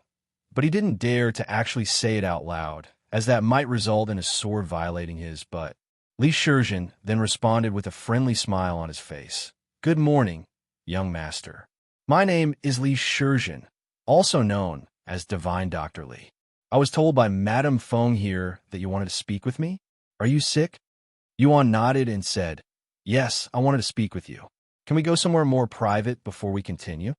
but he didn't dare to actually say it out loud, as that might result in his sword violating his butt. Li Shizhen then responded with a friendly smile on his face. Good morning, young master. My name is Li Shizhen, also known as Divine Dr. Li. I was told by Madame Feng here that you wanted to speak with me. Are you sick? Yuan nodded and said, Yes, I wanted to speak with you. Can we go somewhere more private before we continue?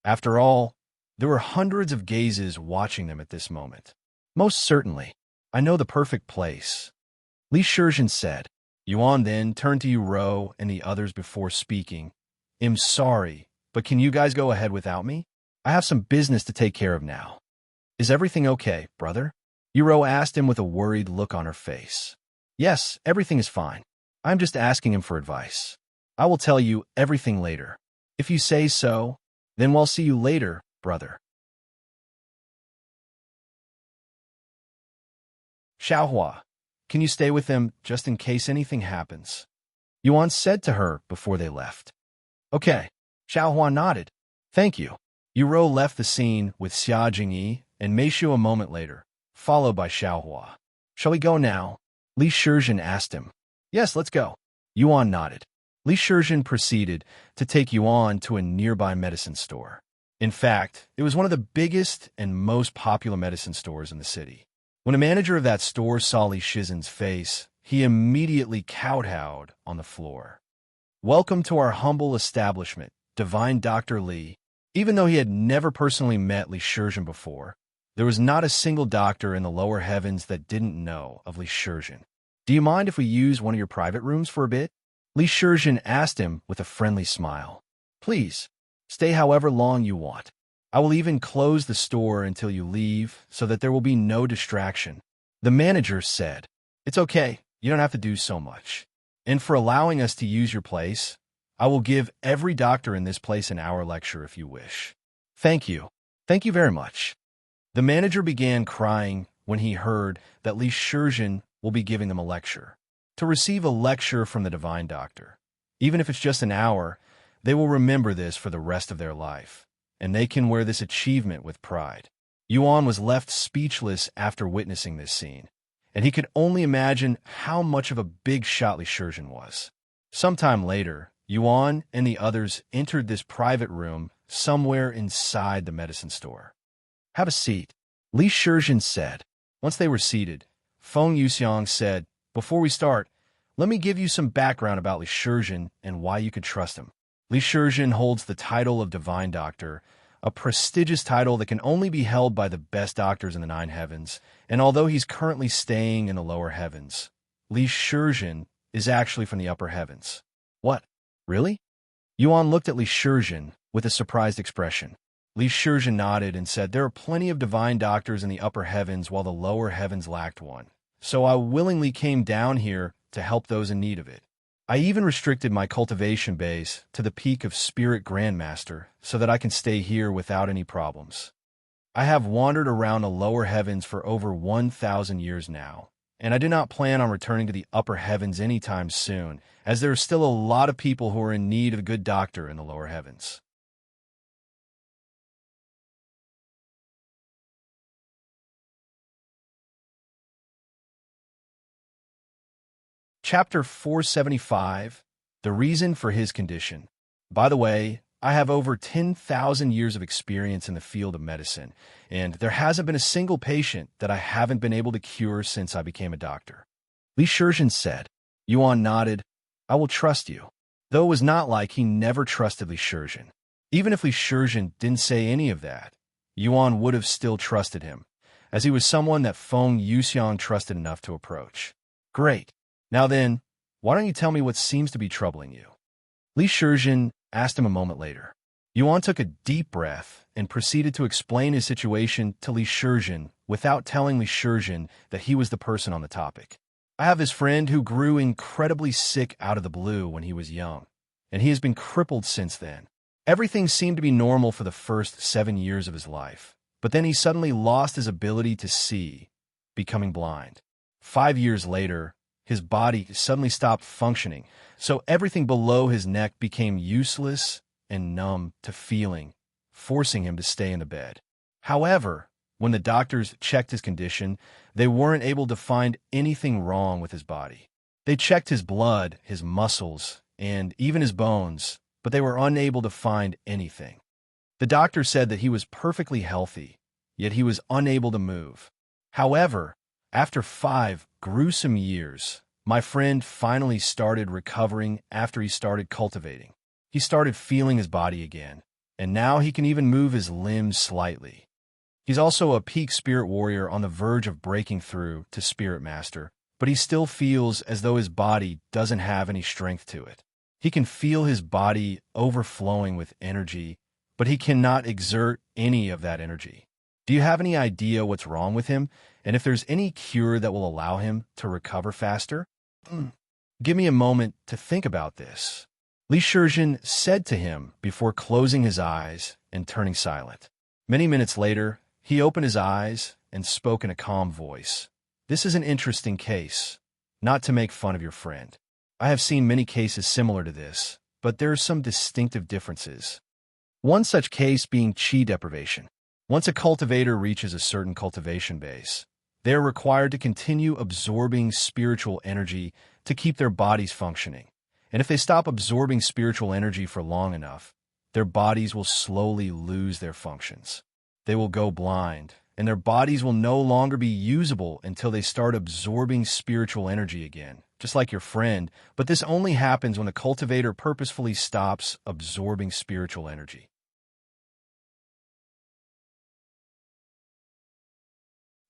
After all, there were hundreds of gazes watching them at this moment. Most certainly. I know the perfect place. Li Shizhen said. Yuan then turned to Ro and the others before speaking. I'm sorry, but can you guys go ahead without me? I have some business to take care of now. Is everything okay, brother? Ro asked him with a worried look on her face. Yes, everything is fine. I'm just asking him for advice. I will tell you everything later. If you say so, then we'll see you later, brother. Xiao, can you stay with them just in case anything happens? Yuan said to her before they left. Okay. Xiao nodded. Thank you. Yuro left the scene with Xia Jingyi and Meixiu a moment later, followed by Xiao. Shall we go now? Li Shizhen asked him. Yes, let's go. Yuan nodded. Li Shizhen proceeded to take Yuan to a nearby medicine store. In fact, it was one of the biggest and most popular medicine stores in the city. When a manager of that store saw Li Shizhen's face, he immediately kowtowed on the floor. Welcome to our humble establishment, Divine Dr. Li. Even though he had never personally met Li Shizhen before, there was not a single doctor in the lower heavens that didn't know of Li Shizhen. Do you mind if we use one of your private rooms for a bit? Li Shizhen asked him with a friendly smile. Please, stay however long you want. I will even close the store until you leave so that there will be no distraction. The manager said, It's okay, you don't have to do so much. And for allowing us to use your place, I will give every doctor in this place an hour lecture if you wish. Thank you. Thank you very much. The manager began crying when he heard that Li Shizhen will be giving them a lecture. To receive a lecture from the Divine Doctor, even if it's just an hour, they will remember this for the rest of their life, and they can wear this achievement with pride. Yuan was left speechless after witnessing this scene, and he could only imagine how much of a big shot Li Shizhen was. Sometime later, Yuan and the others entered this private room somewhere inside the medicine store. Have a seat, Li Shizhen said. Once they were seated, Feng Yuxiang said, Before we start, let me give you some background about Li Shizhen and why you could trust him. Li Shizhen holds the title of Divine Doctor, a prestigious title that can only be held by the best doctors in the 9 heavens, and although he's currently staying in the lower heavens, Li Shizhen is actually from the upper heavens. What? Really? Yuan looked at Li Shizhen with a surprised expression. Li Shizhen nodded and said, There are plenty of divine doctors in the upper heavens while the lower heavens lacked one. So I willingly came down here to help those in need of it. I even restricted my cultivation base to the peak of Spirit Grandmaster so that I can stay here without any problems. I have wandered around the lower heavens for over 1,000 years now, and I do not plan on returning to the upper heavens anytime soon, as there are still a lot of people who are in need of a good doctor in the lower heavens. Chapter 475, The Reason for His Condition. By the way, I have over 10,000 years of experience in the field of medicine, and there hasn't been a single patient that I haven't been able to cure since I became a doctor. Li Shizhen said. Yuan nodded. I will trust you. Though it was not like he never trusted Li Shizhen. Even if Li Shizhen didn't say any of that, Yuan would have still trusted him, as he was someone that Feng Yuxiang trusted enough to approach. Great. Now then, why don't you tell me what seems to be troubling you? Li Shizhen asked him a moment later. Yuan took a deep breath and proceeded to explain his situation to Li Shizhen without telling Li Shizhen that he was the person on the topic. I have this friend who grew incredibly sick out of the blue when he was young, and he has been crippled since then. Everything seemed to be normal for the first 7 years of his life, but then he suddenly lost his ability to see, becoming blind. 5 years later, his body suddenly stopped functioning, so everything below his neck became useless and numb to feeling, forcing him to stay in the bed. However, when the doctors checked his condition, they weren't able to find anything wrong with his body. They checked his blood, his muscles, and even his bones, but they were unable to find anything. The doctor said that he was perfectly healthy, yet he was unable to move. However, after 5 gruesome years, my friend finally started recovering after he started cultivating. He started feeling his body again, and now he can even move his limbs slightly. He's also a peak spirit warrior on the verge of breaking through to Spirit Master, but he still feels as though his body doesn't have any strength to it. He can feel his body overflowing with energy, but he cannot exert any of that energy. Do you have any idea what's wrong with him, and if there's any cure that will allow him to recover faster? Give me a moment to think about this, Li Shizhen said to him before closing his eyes and turning silent. Many minutes later, he opened his eyes and spoke in a calm voice. This is an interesting case, not to make fun of your friend. I have seen many cases similar to this, but there are some distinctive differences. One such case being qi deprivation. Once a cultivator reaches a certain cultivation base, they are required to continue absorbing spiritual energy to keep their bodies functioning. And if they stop absorbing spiritual energy for long enough, their bodies will slowly lose their functions. They will go blind, and their bodies will no longer be usable until they start absorbing spiritual energy again, just like your friend, but this only happens when a cultivator purposefully stops absorbing spiritual energy.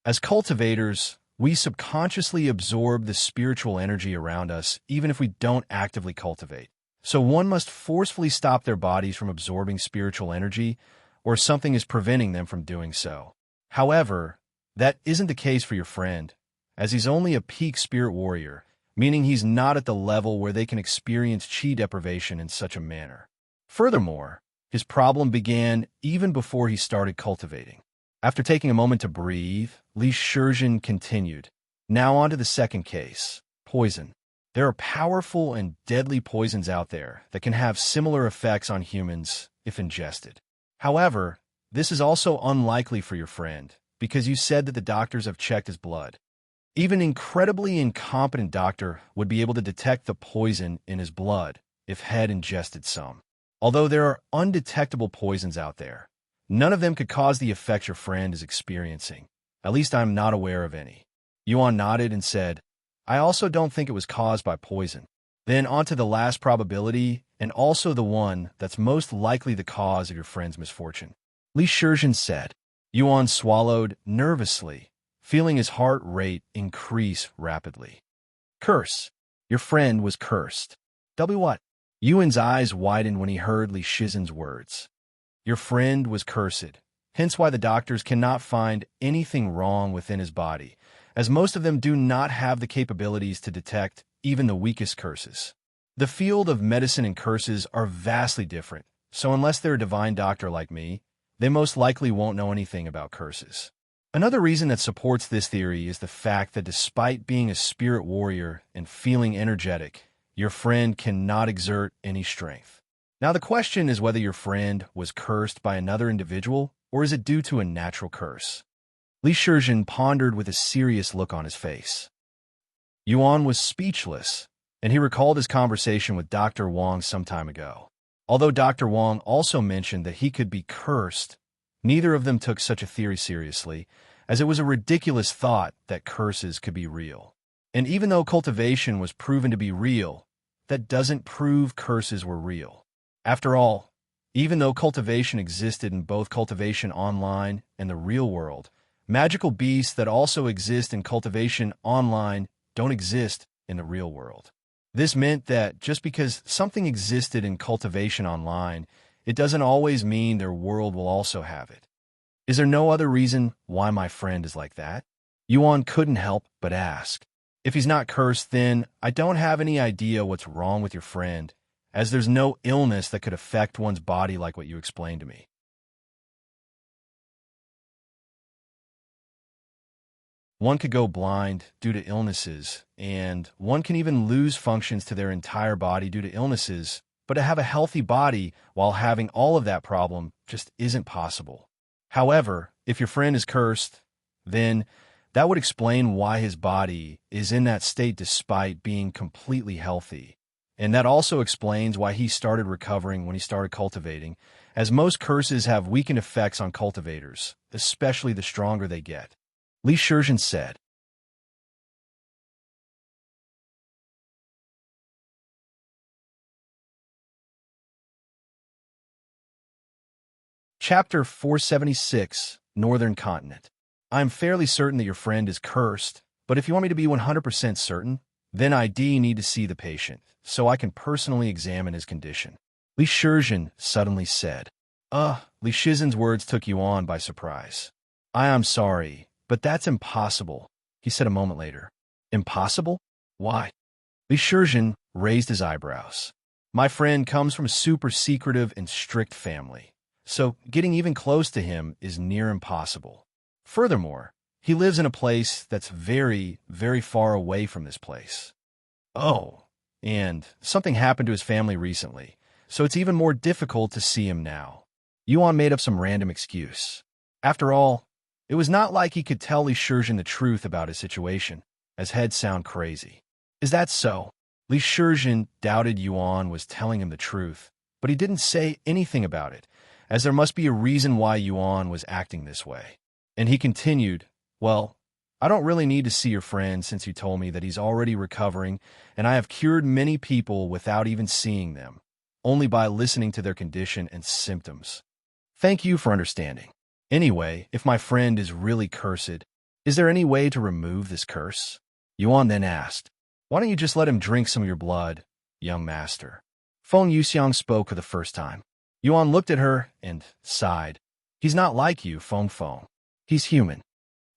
As cultivators, we subconsciously absorb the spiritual energy around us even if we don't actively cultivate. So one must forcefully stop their bodies from absorbing spiritual energy, or something is preventing them from doing so. However, that isn't the case for your friend, as he's only a peak spirit warrior, meaning he's not at the level where they can experience qi deprivation in such a manner. Furthermore, his problem began even before he started cultivating. After taking a moment to breathe, Shizhen continued. Now on to the second case, poison. There are powerful and deadly poisons out there that can have similar effects on humans if ingested. However, this is also unlikely for your friend, because you said that the doctors have checked his blood. Even an incredibly incompetent doctor would be able to detect the poison in his blood if had ingested some. Although there are undetectable poisons out there, none of them could cause the effects your friend is experiencing. At least I'm not aware of any. Yuan nodded and said, I also don't think it was caused by poison. Then on to the last probability, and also the one that's most likely the cause of your friend's misfortune. Shizhen said. Yuan swallowed nervously, feeling his heart rate increase rapidly. Curse. Your friend was cursed. What? Yuan's eyes widened when he heard Shizhen's words. Your friend was cursed, hence why the doctors cannot find anything wrong within his body, as most of them do not have the capabilities to detect even the weakest curses. The field of medicine and curses are vastly different, so unless they're a divine doctor like me, they most likely won't know anything about curses. Another reason that supports this theory is the fact that despite being a spirit warrior and feeling energetic, your friend cannot exert any strength. Now the question is whether your friend was cursed by another individual, or is it due to a natural curse? Shizhen pondered with a serious look on his face. Yuan was speechless, and he recalled his conversation with Dr. Wang some time ago. Although Dr. Wang also mentioned that he could be cursed, neither of them took such a theory seriously, as it was a ridiculous thought that curses could be real. And even though cultivation was proven to be real, that doesn't prove curses were real. After all, even though cultivation existed in both Cultivation Online and the real world, magical beasts that also exist in Cultivation Online don't exist in the real world. This meant that just because something existed in Cultivation Online, it doesn't always mean their world will also have it. Is there no other reason why my friend is like that? Yuan couldn't help but ask. If he's not cursed, then I don't have any idea what's wrong with your friend, as there's no illness that could affect one's body like what you explained to me. One could go blind due to illnesses, and one can even lose functions to their entire body due to illnesses, but to have a healthy body while having all of that problem just isn't possible. However, if your friend is cursed, then that would explain why his body is in that state despite being completely healthy. And that also explains why he started recovering when he started cultivating, as most curses have weakened effects on cultivators, especially the stronger they get. Shizhen said. Chapter 476, Northern Continent. I'm fairly certain that your friend is cursed, but if you want me to be 100% certain, then I need to see the patient, so I can personally examine his condition. Shizhen suddenly said. Shizhen's words took Yuan by surprise. I am sorry, but that's impossible, he said a moment later. Impossible? Why? Shizhen raised his eyebrows. My friend comes from a super secretive and strict family, so getting even close to him is near impossible. Furthermore, he lives in a place that's very, very far away from this place. Oh, and something happened to his family recently, so it's even more difficult to see him now. Yuan made up some random excuse. After all, it was not like he could tell Li Shizhen the truth about his situation, as heads sound crazy. Is that so? Li Shizhen doubted Yuan was telling him the truth, but he didn't say anything about it, as there must be a reason why Yuan was acting this way. And he continued, well, I don't really need to see your friend since you told me that he's already recovering, and I have cured many people without even seeing them, only by listening to their condition and symptoms. Thank you for understanding. Anyway, if my friend is really cursed, is there any way to remove this curse? Yuan then asked, why don't you just let him drink some of your blood, young master? Feng Yuxiang spoke for the first time. Yuan looked at her and sighed. He's not like you, Feng. He's human.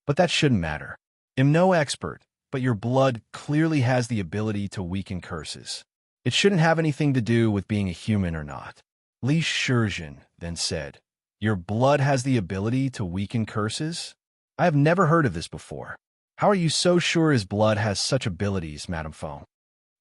But that shouldn't matter. I'm no expert, but your blood clearly has the ability to weaken curses. It shouldn't have anything to do with being a human or not. Li Shizhen then said, your blood has the ability to weaken curses? I have never heard of this before. How are you so sure his blood has such abilities, Madame Feng?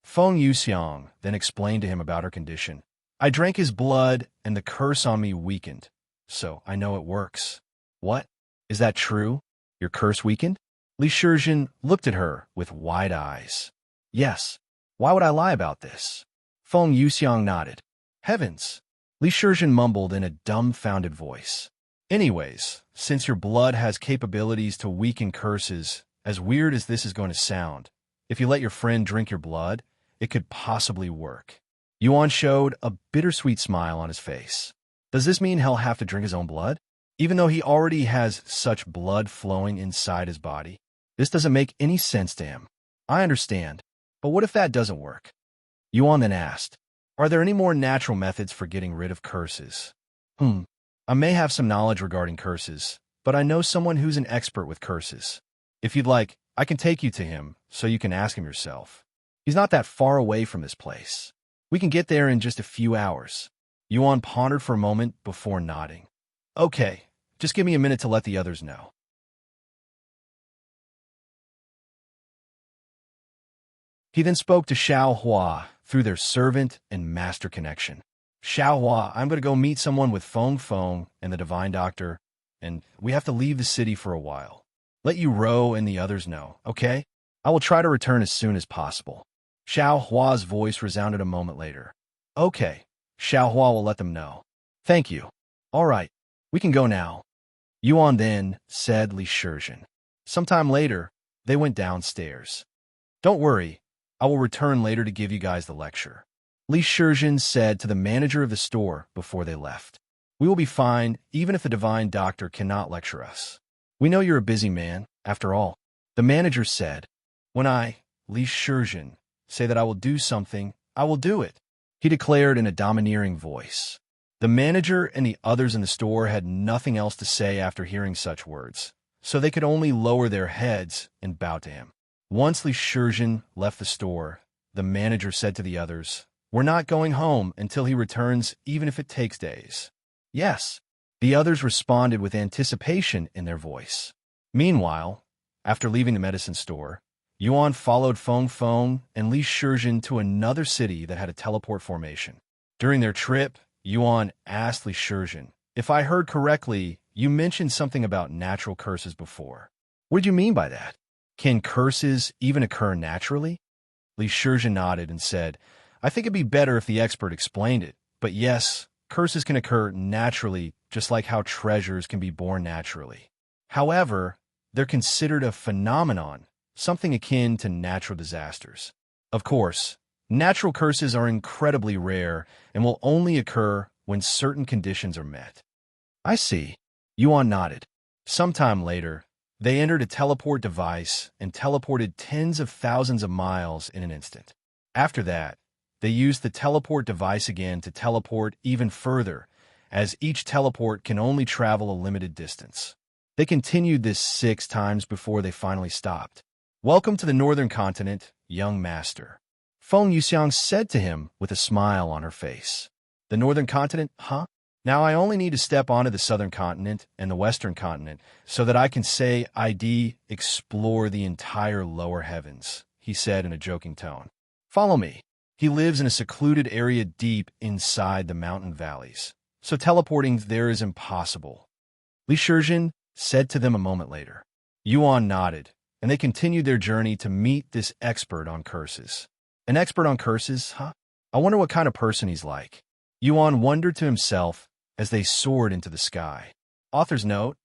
Feng Yuxiang then explained to him about her condition. I drank his blood, and the curse on me weakened, so I know it works. What? Is that true? Your curse weakened? Li Shizhen looked at her with wide eyes. Yes. Why would I lie about this? Feng Yuxiang nodded. Heavens! Li Shizhen mumbled in a dumbfounded voice. Anyways, since your blood has capabilities to weaken curses, as weird as this is going to sound, if you let your friend drink your blood, it could possibly work. Yuan showed a bittersweet smile on his face. Does this mean he'll have to drink his own blood? Even though he already has such blood flowing inside his body? This doesn't make any sense to him. I understand, but what if that doesn't work? Yuan then asked, are there any more natural methods for getting rid of curses? I may have some knowledge regarding curses, but I know someone who's an expert with curses. If you'd like, I can take you to him so you can ask him yourself. He's not that far away from this place. We can get there in just a few hours. Yuan pondered for a moment before nodding. Okay, just give me a minute to let the others know. He then spoke to Xiao Hua through their servant and master connection. Xiao Hua, I'm going to go meet someone with Feng and the Divine Doctor, and we have to leave the city for a while. Let you Ro and the others know, okay? I will try to return as soon as possible. Xiao Hua's voice resounded a moment later. Okay, Xiao Hua will let them know. Thank you. All right, we can go now. Yuan then said Li Shizhen. Sometime later, they went downstairs. Don't worry, I will return later to give you guys the lecture. Li Shizhen said to the manager of the store before they left. We will be fine, even if the Divine Doctor cannot lecture us. We know you're a busy man, after all. The manager said, when I, Li Shizhen, say that I will do something, I will do it. He declared in a domineering voice. The manager and the others in the store had nothing else to say after hearing such words, so they could only lower their heads and bow to him. Once Li Shizhen left the store, the manager said to the others, we're not going home until he returns, even if it takes days. Yes. The others responded with anticipation in their voice. Meanwhile, after leaving the medicine store, Yuan followed Feng and Li Shizhen to another city that had a teleport formation. During their trip, Yuan asked Li Shizhen, if I heard correctly, you mentioned something about natural curses before. What did you mean by that? Can curses even occur naturally? Li Shizhen nodded and said, I think it'd be better if the expert explained it, but yes, curses can occur naturally, just like how treasures can be born naturally. However, they're considered a phenomenon, something akin to natural disasters. Of course, natural curses are incredibly rare and will only occur when certain conditions are met. I see. Yuan nodded. Sometime later, they entered a teleport device and teleported tens of thousands of miles in an instant. After that, they used the teleport device again to teleport even further, as each teleport can only travel a limited distance. They continued this 6 times before they finally stopped. Welcome to the Northern Continent, young master. Feng Yuxiang said to him with a smile on her face. The Northern Continent, huh? Now I only need to step onto the Southern Continent and the Western Continent so that I can say I'd explore the entire lower heavens, he said in a joking tone. Follow me. He lives in a secluded area deep inside the mountain valleys, so teleporting there is impossible. Shizhen said to them a moment later. Yuan nodded, and they continued their journey to meet this expert on curses. An expert on curses, huh? I wonder what kind of person he's like. Yuan wondered to himself as they soared into the sky. Author's note: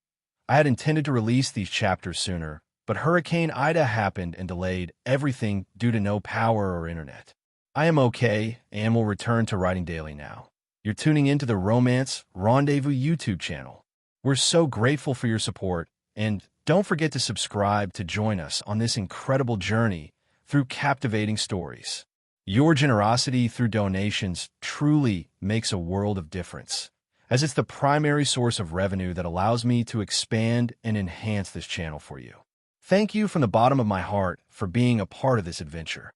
I had intended to release these chapters sooner, but Hurricane Ida happened and delayed everything due to no power or internet. I am okay and will return to writing daily now. You're tuning into the Romance Rendezvous YouTube channel. We're so grateful for your support, and don't forget to subscribe to join us on this incredible journey through captivating stories. Your generosity through donations truly makes a world of difference, as it's the primary source of revenue that allows me to expand and enhance this channel for you. Thank you from the bottom of my heart for being a part of this adventure.